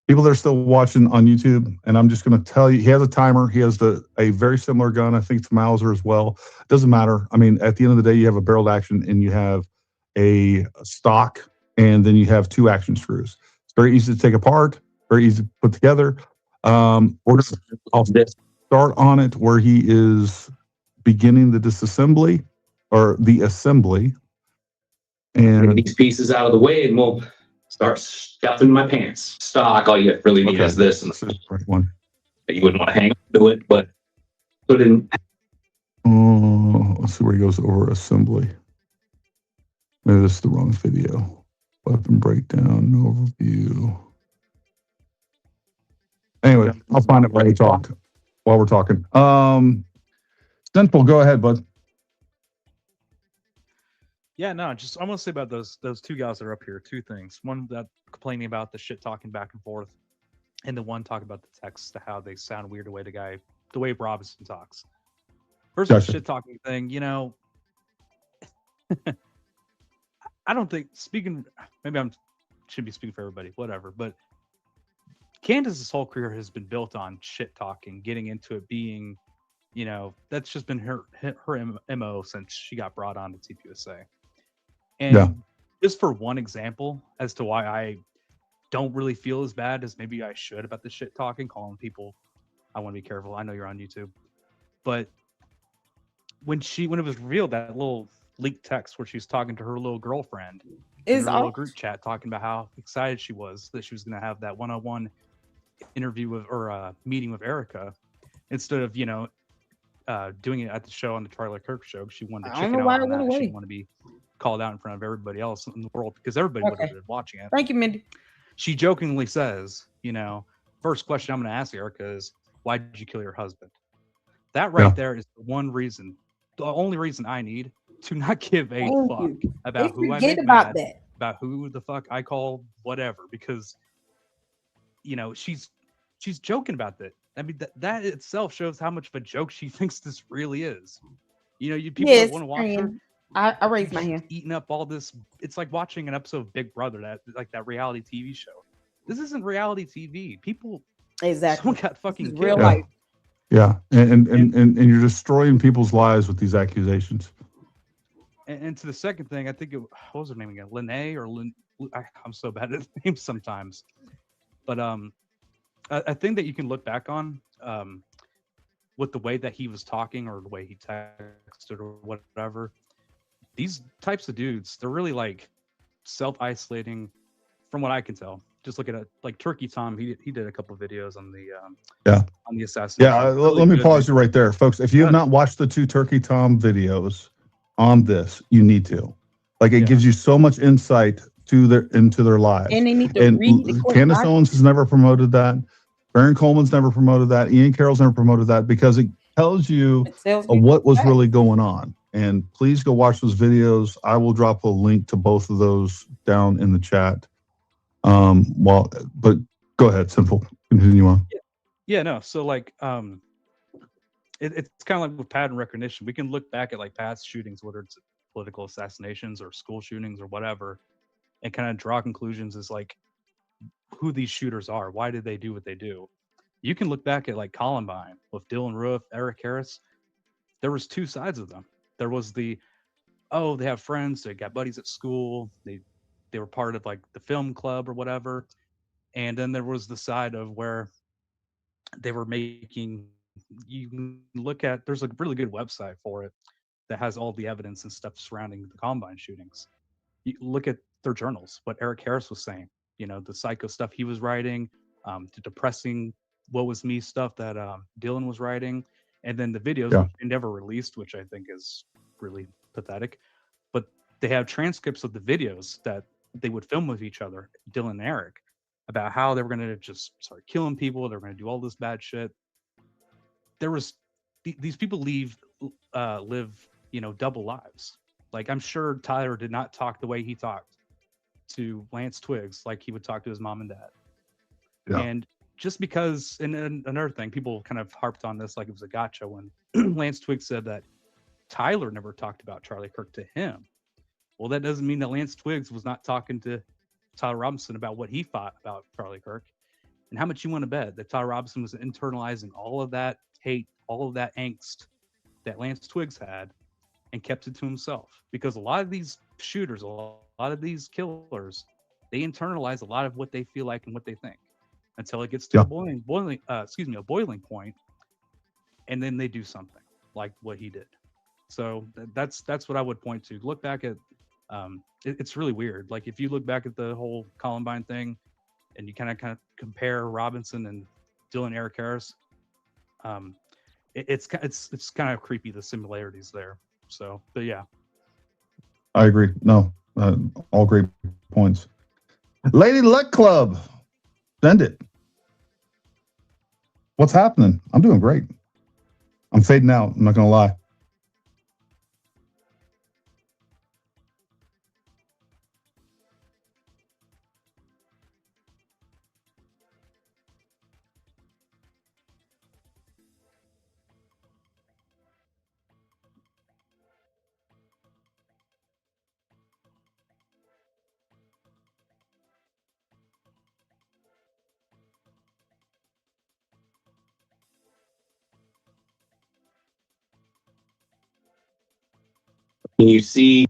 people that are still watching on YouTube. And I'm just going to tell you, he has a timer. He has a very similar gun. I think it's Mauser as well. Doesn't matter. At the end of the day, you have a barreled action and you have a stock, and then you have two action screws. It's very easy to take apart. Very easy to put together. I'll start on it where he is beginning the disassembly or the assembly. And these pieces out of the way, and we'll start stuffing my pants. Stock, all you really need is this. And the right one. You wouldn't want to hang to it, but put in. Let's see where he goes over assembly. Maybe this is the wrong video. Weapon breakdown overview. Anyway, I'll find it while we talk. While we're talking. Simple, go ahead, bud. Yeah, no, just I'm gonna say about those two guys that are up here. Two things. One that complaining about the shit talking back and forth, and the one talking about the text to how they sound weird the way Robinson talks. First, the shit talking thing. You know, I don't think maybe should be speaking for everybody, whatever. But Candace's whole career has been built on shit talking, getting into it, being, you know, that's just been her MO since she got brought on to TPUSA. And just for one example as to why I don't really feel as bad as maybe I should about the shit talking, calling people, I want to be careful. I know you're on YouTube, but when it was revealed that little leaked text where she was talking to her little girlfriend in a little group chat, talking about how excited she was that she was going to have that one-on-one interview with or meeting with Erica instead of, you know, doing it at the show on the Charlie Kirk show. She wanted to chicken out on that. She didn't want to be called out in front of everybody else in the world because everybody would have been watching it. Thank you, Mindy. She jokingly says, you know, first question I'm going to ask Erica is, why did you kill your husband? That right there is the only reason I need to not give a fuck about who I make mad, about who the fuck I call whatever, because, you know, she's joking about that. I mean, that itself shows how much of a joke she thinks this really is. You know, people that want to watch her. I raised my hand. Eating up all this. It's like watching an episode of Big Brother, that reality TV show. This isn't reality TV. People, someone got fucking killed. Real life. Yeah, and you're destroying people's lives with these accusations. And to the second thing, I think what was her name again? Lene or Lynn? I'm so bad at names sometimes. But a thing that you can look back on with the way that he was talking or the way he texted or whatever, these types of dudes, they're really like self-isolating from what I can tell. Just look at it, like Turkey Tom, he did a couple of videos on the on the assassination. Yeah, let me pause you right there, folks. If you have not watched the 2 Turkey Tom videos on this, you need to. Like, it gives you so much insight into their lives. And they need to read the Candace Owens has never promoted that. Baron Coleman's never promoted that. Ian Carroll's never promoted that, because it tells you what was really going on. And please go watch those videos. I will drop a link to both of those down in the chat. But go ahead, Simple. Continue on. Yeah, no. So like, it's kind of like with pattern recognition. We can look back at like past shootings, whether it's political assassinations or school shootings or whatever, and kind of draw conclusions as like who these shooters are. Why did they do what they do? You can look back at like Columbine with Dylan Roof, Eric Harris. There was 2 sides of them. There was they have friends, they got buddies at school, they were part of like the film club or whatever. And then there was the side of where they were making, you can look at, there's a really good website for it that has all the evidence and stuff surrounding the Columbine shootings. You look at their journals, what Eric Harris was saying, you know, the psycho stuff he was writing, the depressing woe was me stuff that Dylan was writing, and then the videos they never released, which I think is really pathetic. But they have transcripts of the videos that they would film with each other, Dylan and Eric, about how they were going to just start killing people. They were going to do all this bad shit. There was these people live, you know, double lives. Like, I'm sure Tyler did not talk the way he talked to Lance Twiggs, like he would talk to his mom and dad. Yeah. And just because, and another thing, people kind of harped on this like it was a gotcha when Lance Twiggs said that Tyler never talked about Charlie Kirk to him. Well, that doesn't mean that Lance Twiggs was not talking to Tyler Robinson about what he thought about Charlie Kirk. And how much you want to bet that Tyler Robinson was internalizing all of that hate, all of that angst that Lance Twiggs had, and kept it to himself? Because a lot of these shooters, a lot of these killers, they internalize a lot of what they feel like and what they think until it gets to a boiling point, and then they do something like what he did. So that's what I would point to. Look back at it's really weird. Like, if you look back at the whole Columbine thing, and you kind of compare Robinson and Dylan Eric Harris, it's kind of creepy, the similarities there. So, but yeah, I agree. No, All great points. Lady Luck Club, send it. What's happening? I'm doing great. I'm fading out. I'm not going to lie. Can you see?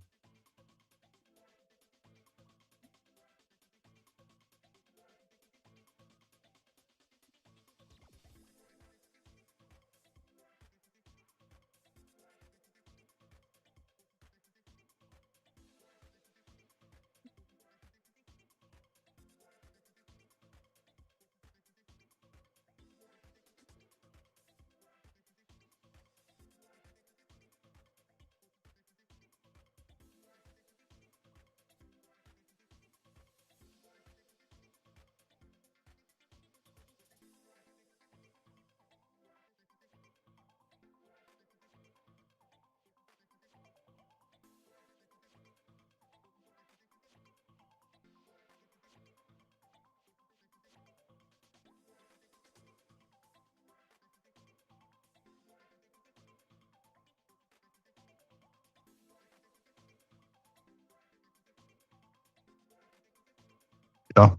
Yeah.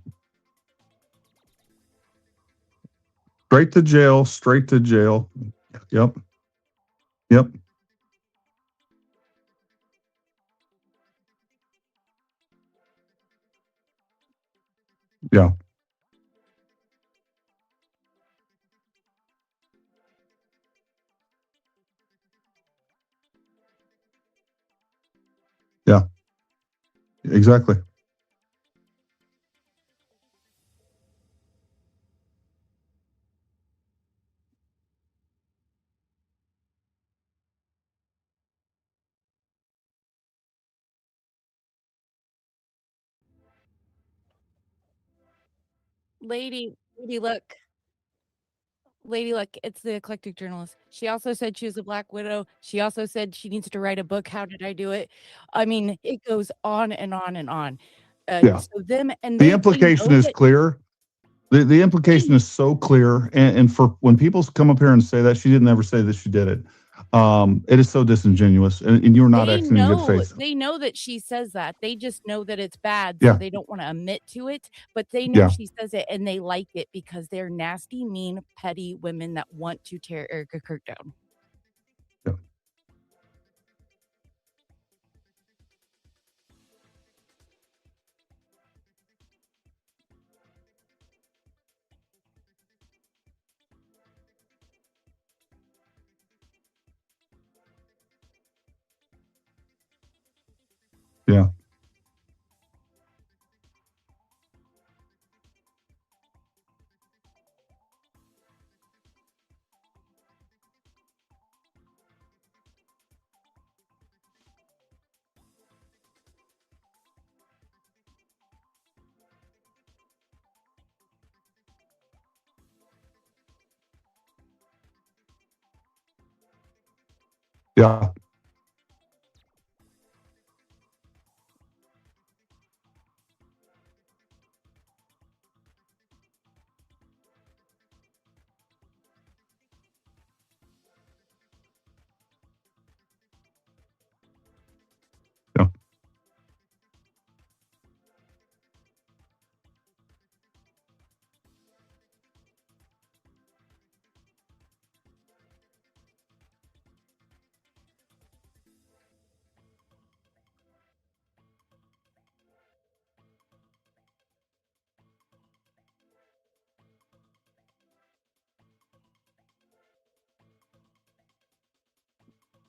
Straight to jail, straight to jail. Yep. Yep. Yeah. Yeah. Exactly. Lady Luck, it's the eclectic journalist. She also said she was a Black Widow. She also said she needs to write a book. How did I do it? I mean, it goes on and on and on. Yeah. So them and The they implication know is that clear. The implication is so clear. And for when people come up here and say that, she didn't ever say that she did it. It is so disingenuous. And you're not acting in good faith. they know that she says that. They just know that it's bad, so Yeah. they don't want to admit to it. But they know Yeah. she says it, and they like it because they're nasty, mean, petty women that want to tear Erica Kirk down. Yeah. Yeah. Yeah. Yeah.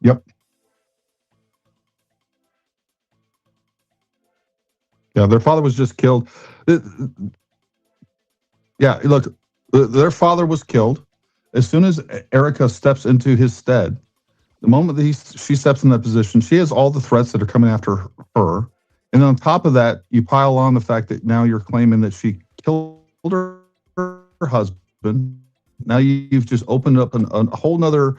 Yep. Yeah. Their father was just killed. Yeah. Look, their father was killed. As soon as Erica steps into his stead, the moment that she steps in that position, she has all the threats that are coming after her. And on top of that, you pile on the fact that now you're claiming that she killed her husband. Now you've just opened up a whole nother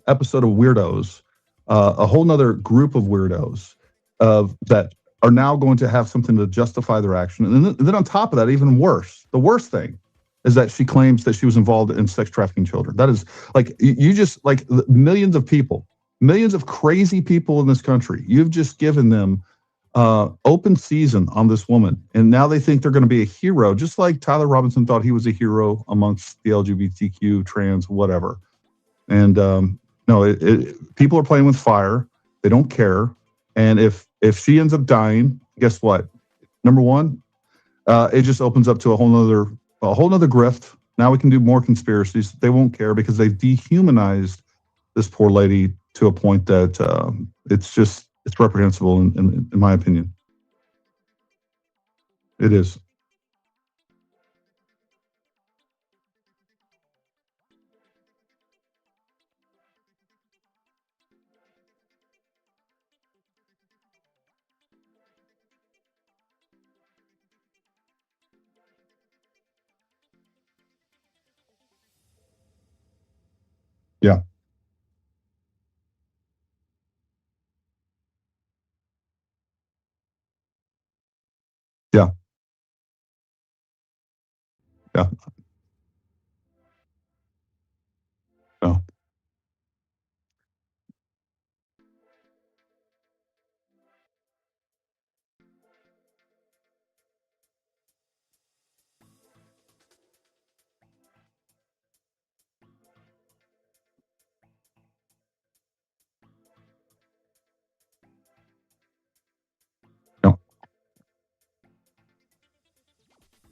episode of weirdos, a whole nother group of weirdos that are now going to have something to justify their action. And then on top of that, even worse, the worst thing is that she claims that she was involved in sex trafficking children. That is like, you just, like, millions of people, millions of crazy people in this country, you've just given them open season on this woman. And now they think they're going to be a hero, just like Tyler Robinson thought he was a hero amongst the LGBTQ, trans, whatever. And no, people are playing with fire. They don't care. And if she ends up dying, guess what? Number one, it just opens up to a whole nother grift. Now we can do more conspiracies. They won't care because they've dehumanized this poor lady to a point that it's reprehensible in my opinion. It is. Yeah. Yeah. Yeah. Yeah.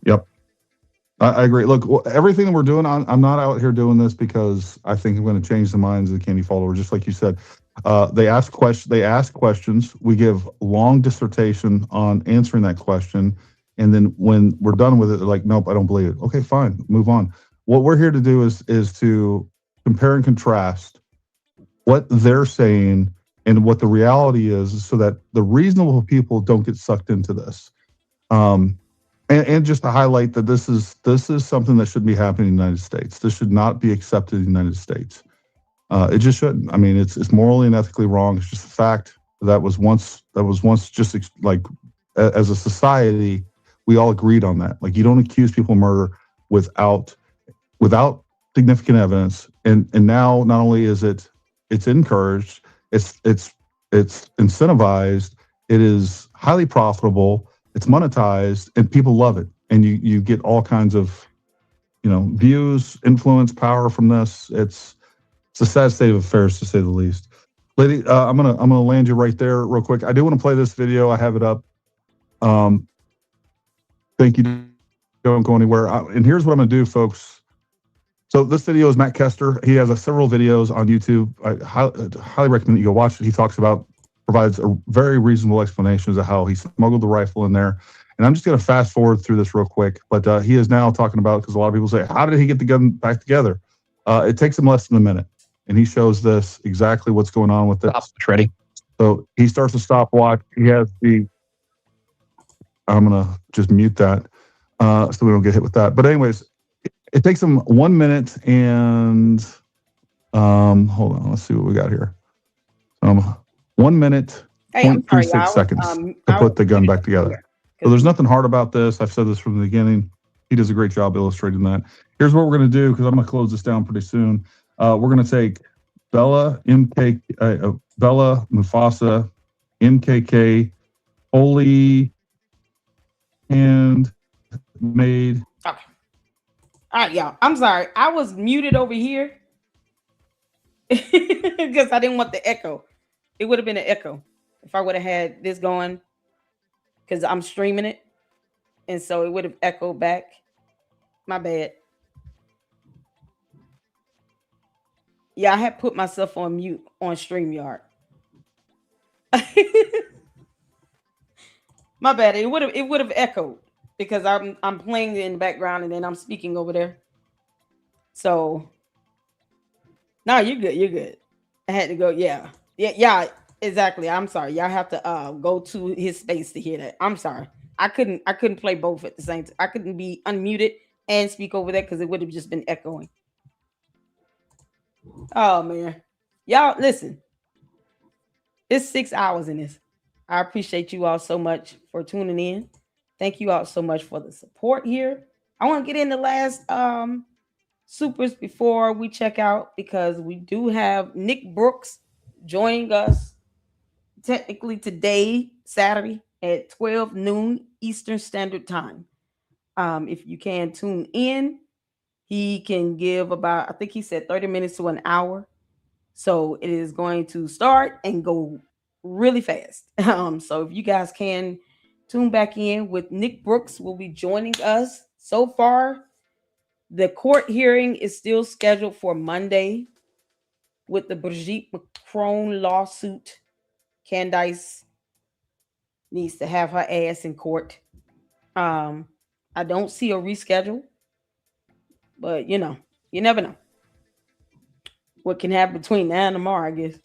Yep. I agree. Look, everything that we're doing, I'm not out here doing this because I think I'm going to change the minds of the Candy followers. Just like you said, they ask questions. We give long dissertation on answering that question, and then when we're done with it, they're like, "Nope, I don't believe it." Okay, fine, move on. What we're here to do is to compare and contrast what they're saying and what the reality is, so that the reasonable people don't get sucked into this. And just to highlight that this is something that shouldn't be happening in the United States. This should not be accepted in the United States. It just shouldn't. I mean, it's morally and ethically wrong. It's just a fact that was once just like, as a society, we all agreed on that. Like, you don't accuse people of murder without significant evidence. And now not only is it's encouraged, it's incentivized, it is highly profitable, it's monetized, and people love it. And you get all kinds of, views, influence, power from this. It's a sad state of affairs, to say the least. Lady, I'm gonna land you right there real quick. I do want to play this video. I have it up. Thank you. Don't go anywhere. And here's what I'm gonna do, folks. So this video is Matt Kester. He has several videos on YouTube. I highly recommend that you go watch it. He provides a very reasonable explanation as to how he smuggled the rifle in there. And I'm just going to fast forward through this real quick. But he is now talking about, because a lot of people say, how did he get the gun back together? It takes him less than a minute. And he shows this exactly what's going on with this. Ready. So he starts a stopwatch. He has I'm going to just mute that so we don't get hit with that. But anyways, it takes him 1 minute and hold on, let's see what we got here. 1 minute, 0.36 seconds to put the gun back together. So there's nothing hard about this. I've said this from the beginning. He does a great job illustrating that. Here's what we're going to do, because I'm going to close this down pretty soon. We're going to take Bella, Bella, Mufasa, MKK, Holy, and Made. Okay. All right, y'all. I'm sorry. I was muted over here because I didn't want the echo. It would have been an echo if I would have had this going, because I'm streaming it. And so it would have echoed back. My bad. Yeah, I had put myself on mute on StreamYard. My bad. It would have echoed because I'm playing it in the background and then I'm speaking over there. So no, you're good. You're good. I had to go. Yeah. Exactly. I'm sorry. Y'all have to go to his space to hear that. I'm sorry. I couldn't play both at the same time. I couldn't be unmuted and speak over that because it would have just been echoing. Oh man. Y'all listen. It's 6 hours in this. I appreciate you all so much for tuning in. Thank you all so much for the support here. I want to get in the last supers before we check out because we do have Nick Brooks joining us technically today, Saturday at 12 noon Eastern Standard Time. If you can tune in, he can give about, I think he said 30 minutes to an hour. So it is going to start and go really fast. So if you guys can tune back in with Nick Brooks will be joining us. So far, the court hearing is still scheduled for Monday with the Brigitte Macron lawsuit. Candice needs to have her ass in court. I don't see a reschedule, but you never know what can happen between now and tomorrow, I guess.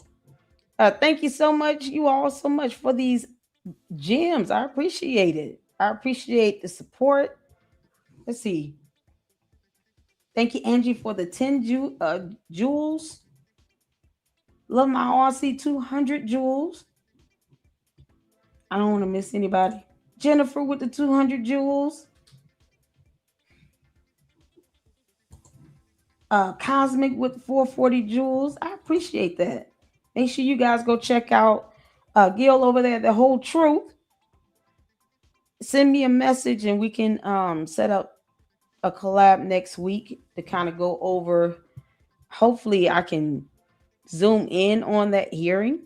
Thank you so much, you all, so much for these gems. I appreciate it. I appreciate the support. Let's see. Thank you, Angie, for the 10 jewels. Love my RC 200 jewels. I don't want to miss anybody. Jennifer with the 200 jewels. Cosmic with 440 jewels. I appreciate that. Make sure you guys go check out Gil over there, The Whole Truth. Send me a message and we can set up a collab next week to kind of go over. Hopefully I can zoom in on that hearing.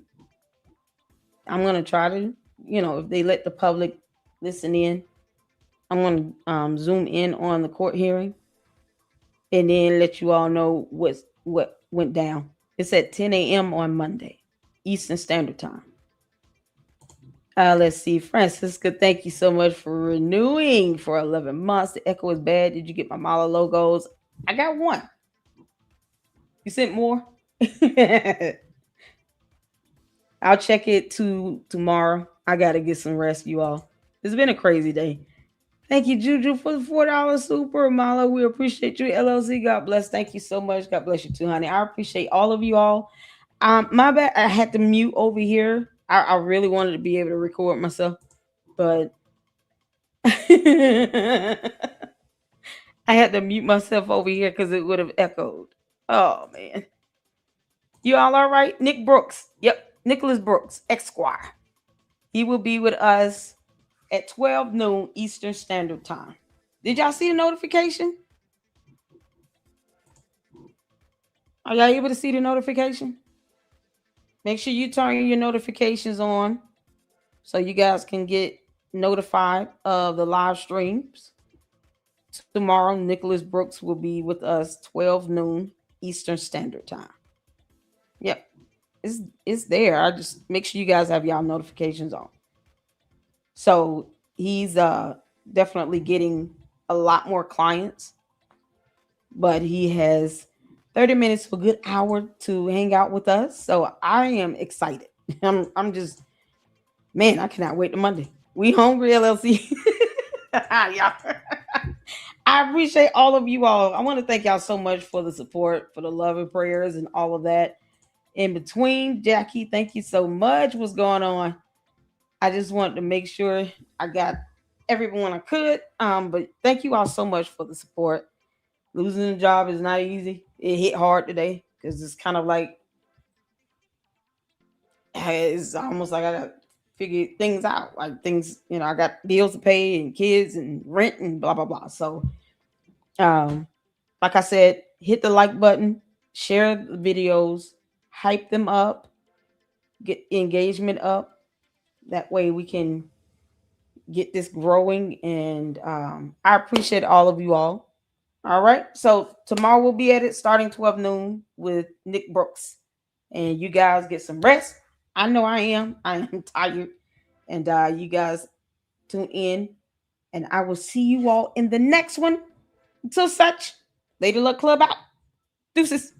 I'm going to try to, if they let the public listen in, I'm going to zoom in on the court hearing and then let you all know what went down. It's at 10 a.m. on Monday, Eastern Standard Time. Let's see. Francisca, thank you so much for renewing for 11 months. The echo is bad. Did you get my Mala logos? I got one. You sent more? I'll check it tomorrow. I got to get some rest, you all. It's been a crazy day. Thank you, Juju, for the $4 super. Mala, we appreciate you. LLC, God bless. Thank you so much. God bless you too, honey. I appreciate all of you all. My bad. I had to mute over here. I really wanted to be able to record myself, but I had to mute myself over here because it would have echoed. Oh, man. You all right? Nick Brooks. Yep. Nicholas Brooks, Esquire. He will be with us at 12 noon Eastern Standard Time. Did y'all see the notification? Are y'all able to see the notification? Make sure you turn your notifications on so you guys can get notified of the live streams. Tomorrow, Nicholas Brooks will be with us 12 noon Eastern Standard Time. Yep. It's there. I just make sure you guys have y'all notifications on. So he's definitely getting a lot more clients, but he has 30 minutes for a good hour to hang out with us. So I am excited. I'm just, man, I cannot wait to Monday. We hungry, LLC. I appreciate all of you all. I want to thank y'all so much for the support, for the love and prayers and all of that. In between, Jackie, thank you so much. What's going on? I just wanted to make sure I got everyone I could. But thank you all so much for the support. Losing a job is not easy. It hit hard today because it's kind of like it's almost like I got to figure things out. Like things, I got bills to pay and kids and rent and blah blah blah. So, like I said, hit the like button, share the videos, hype them up, get engagement up. That way we can get this growing. And I appreciate all of you all. All right. So tomorrow we'll be at it starting 12 noon with Nick Brooks. And you guys get some rest. I know I am. I am tired. And you guys tune in. And I will see you all in the next one. Until such, Lady Luck Club out. Deuces.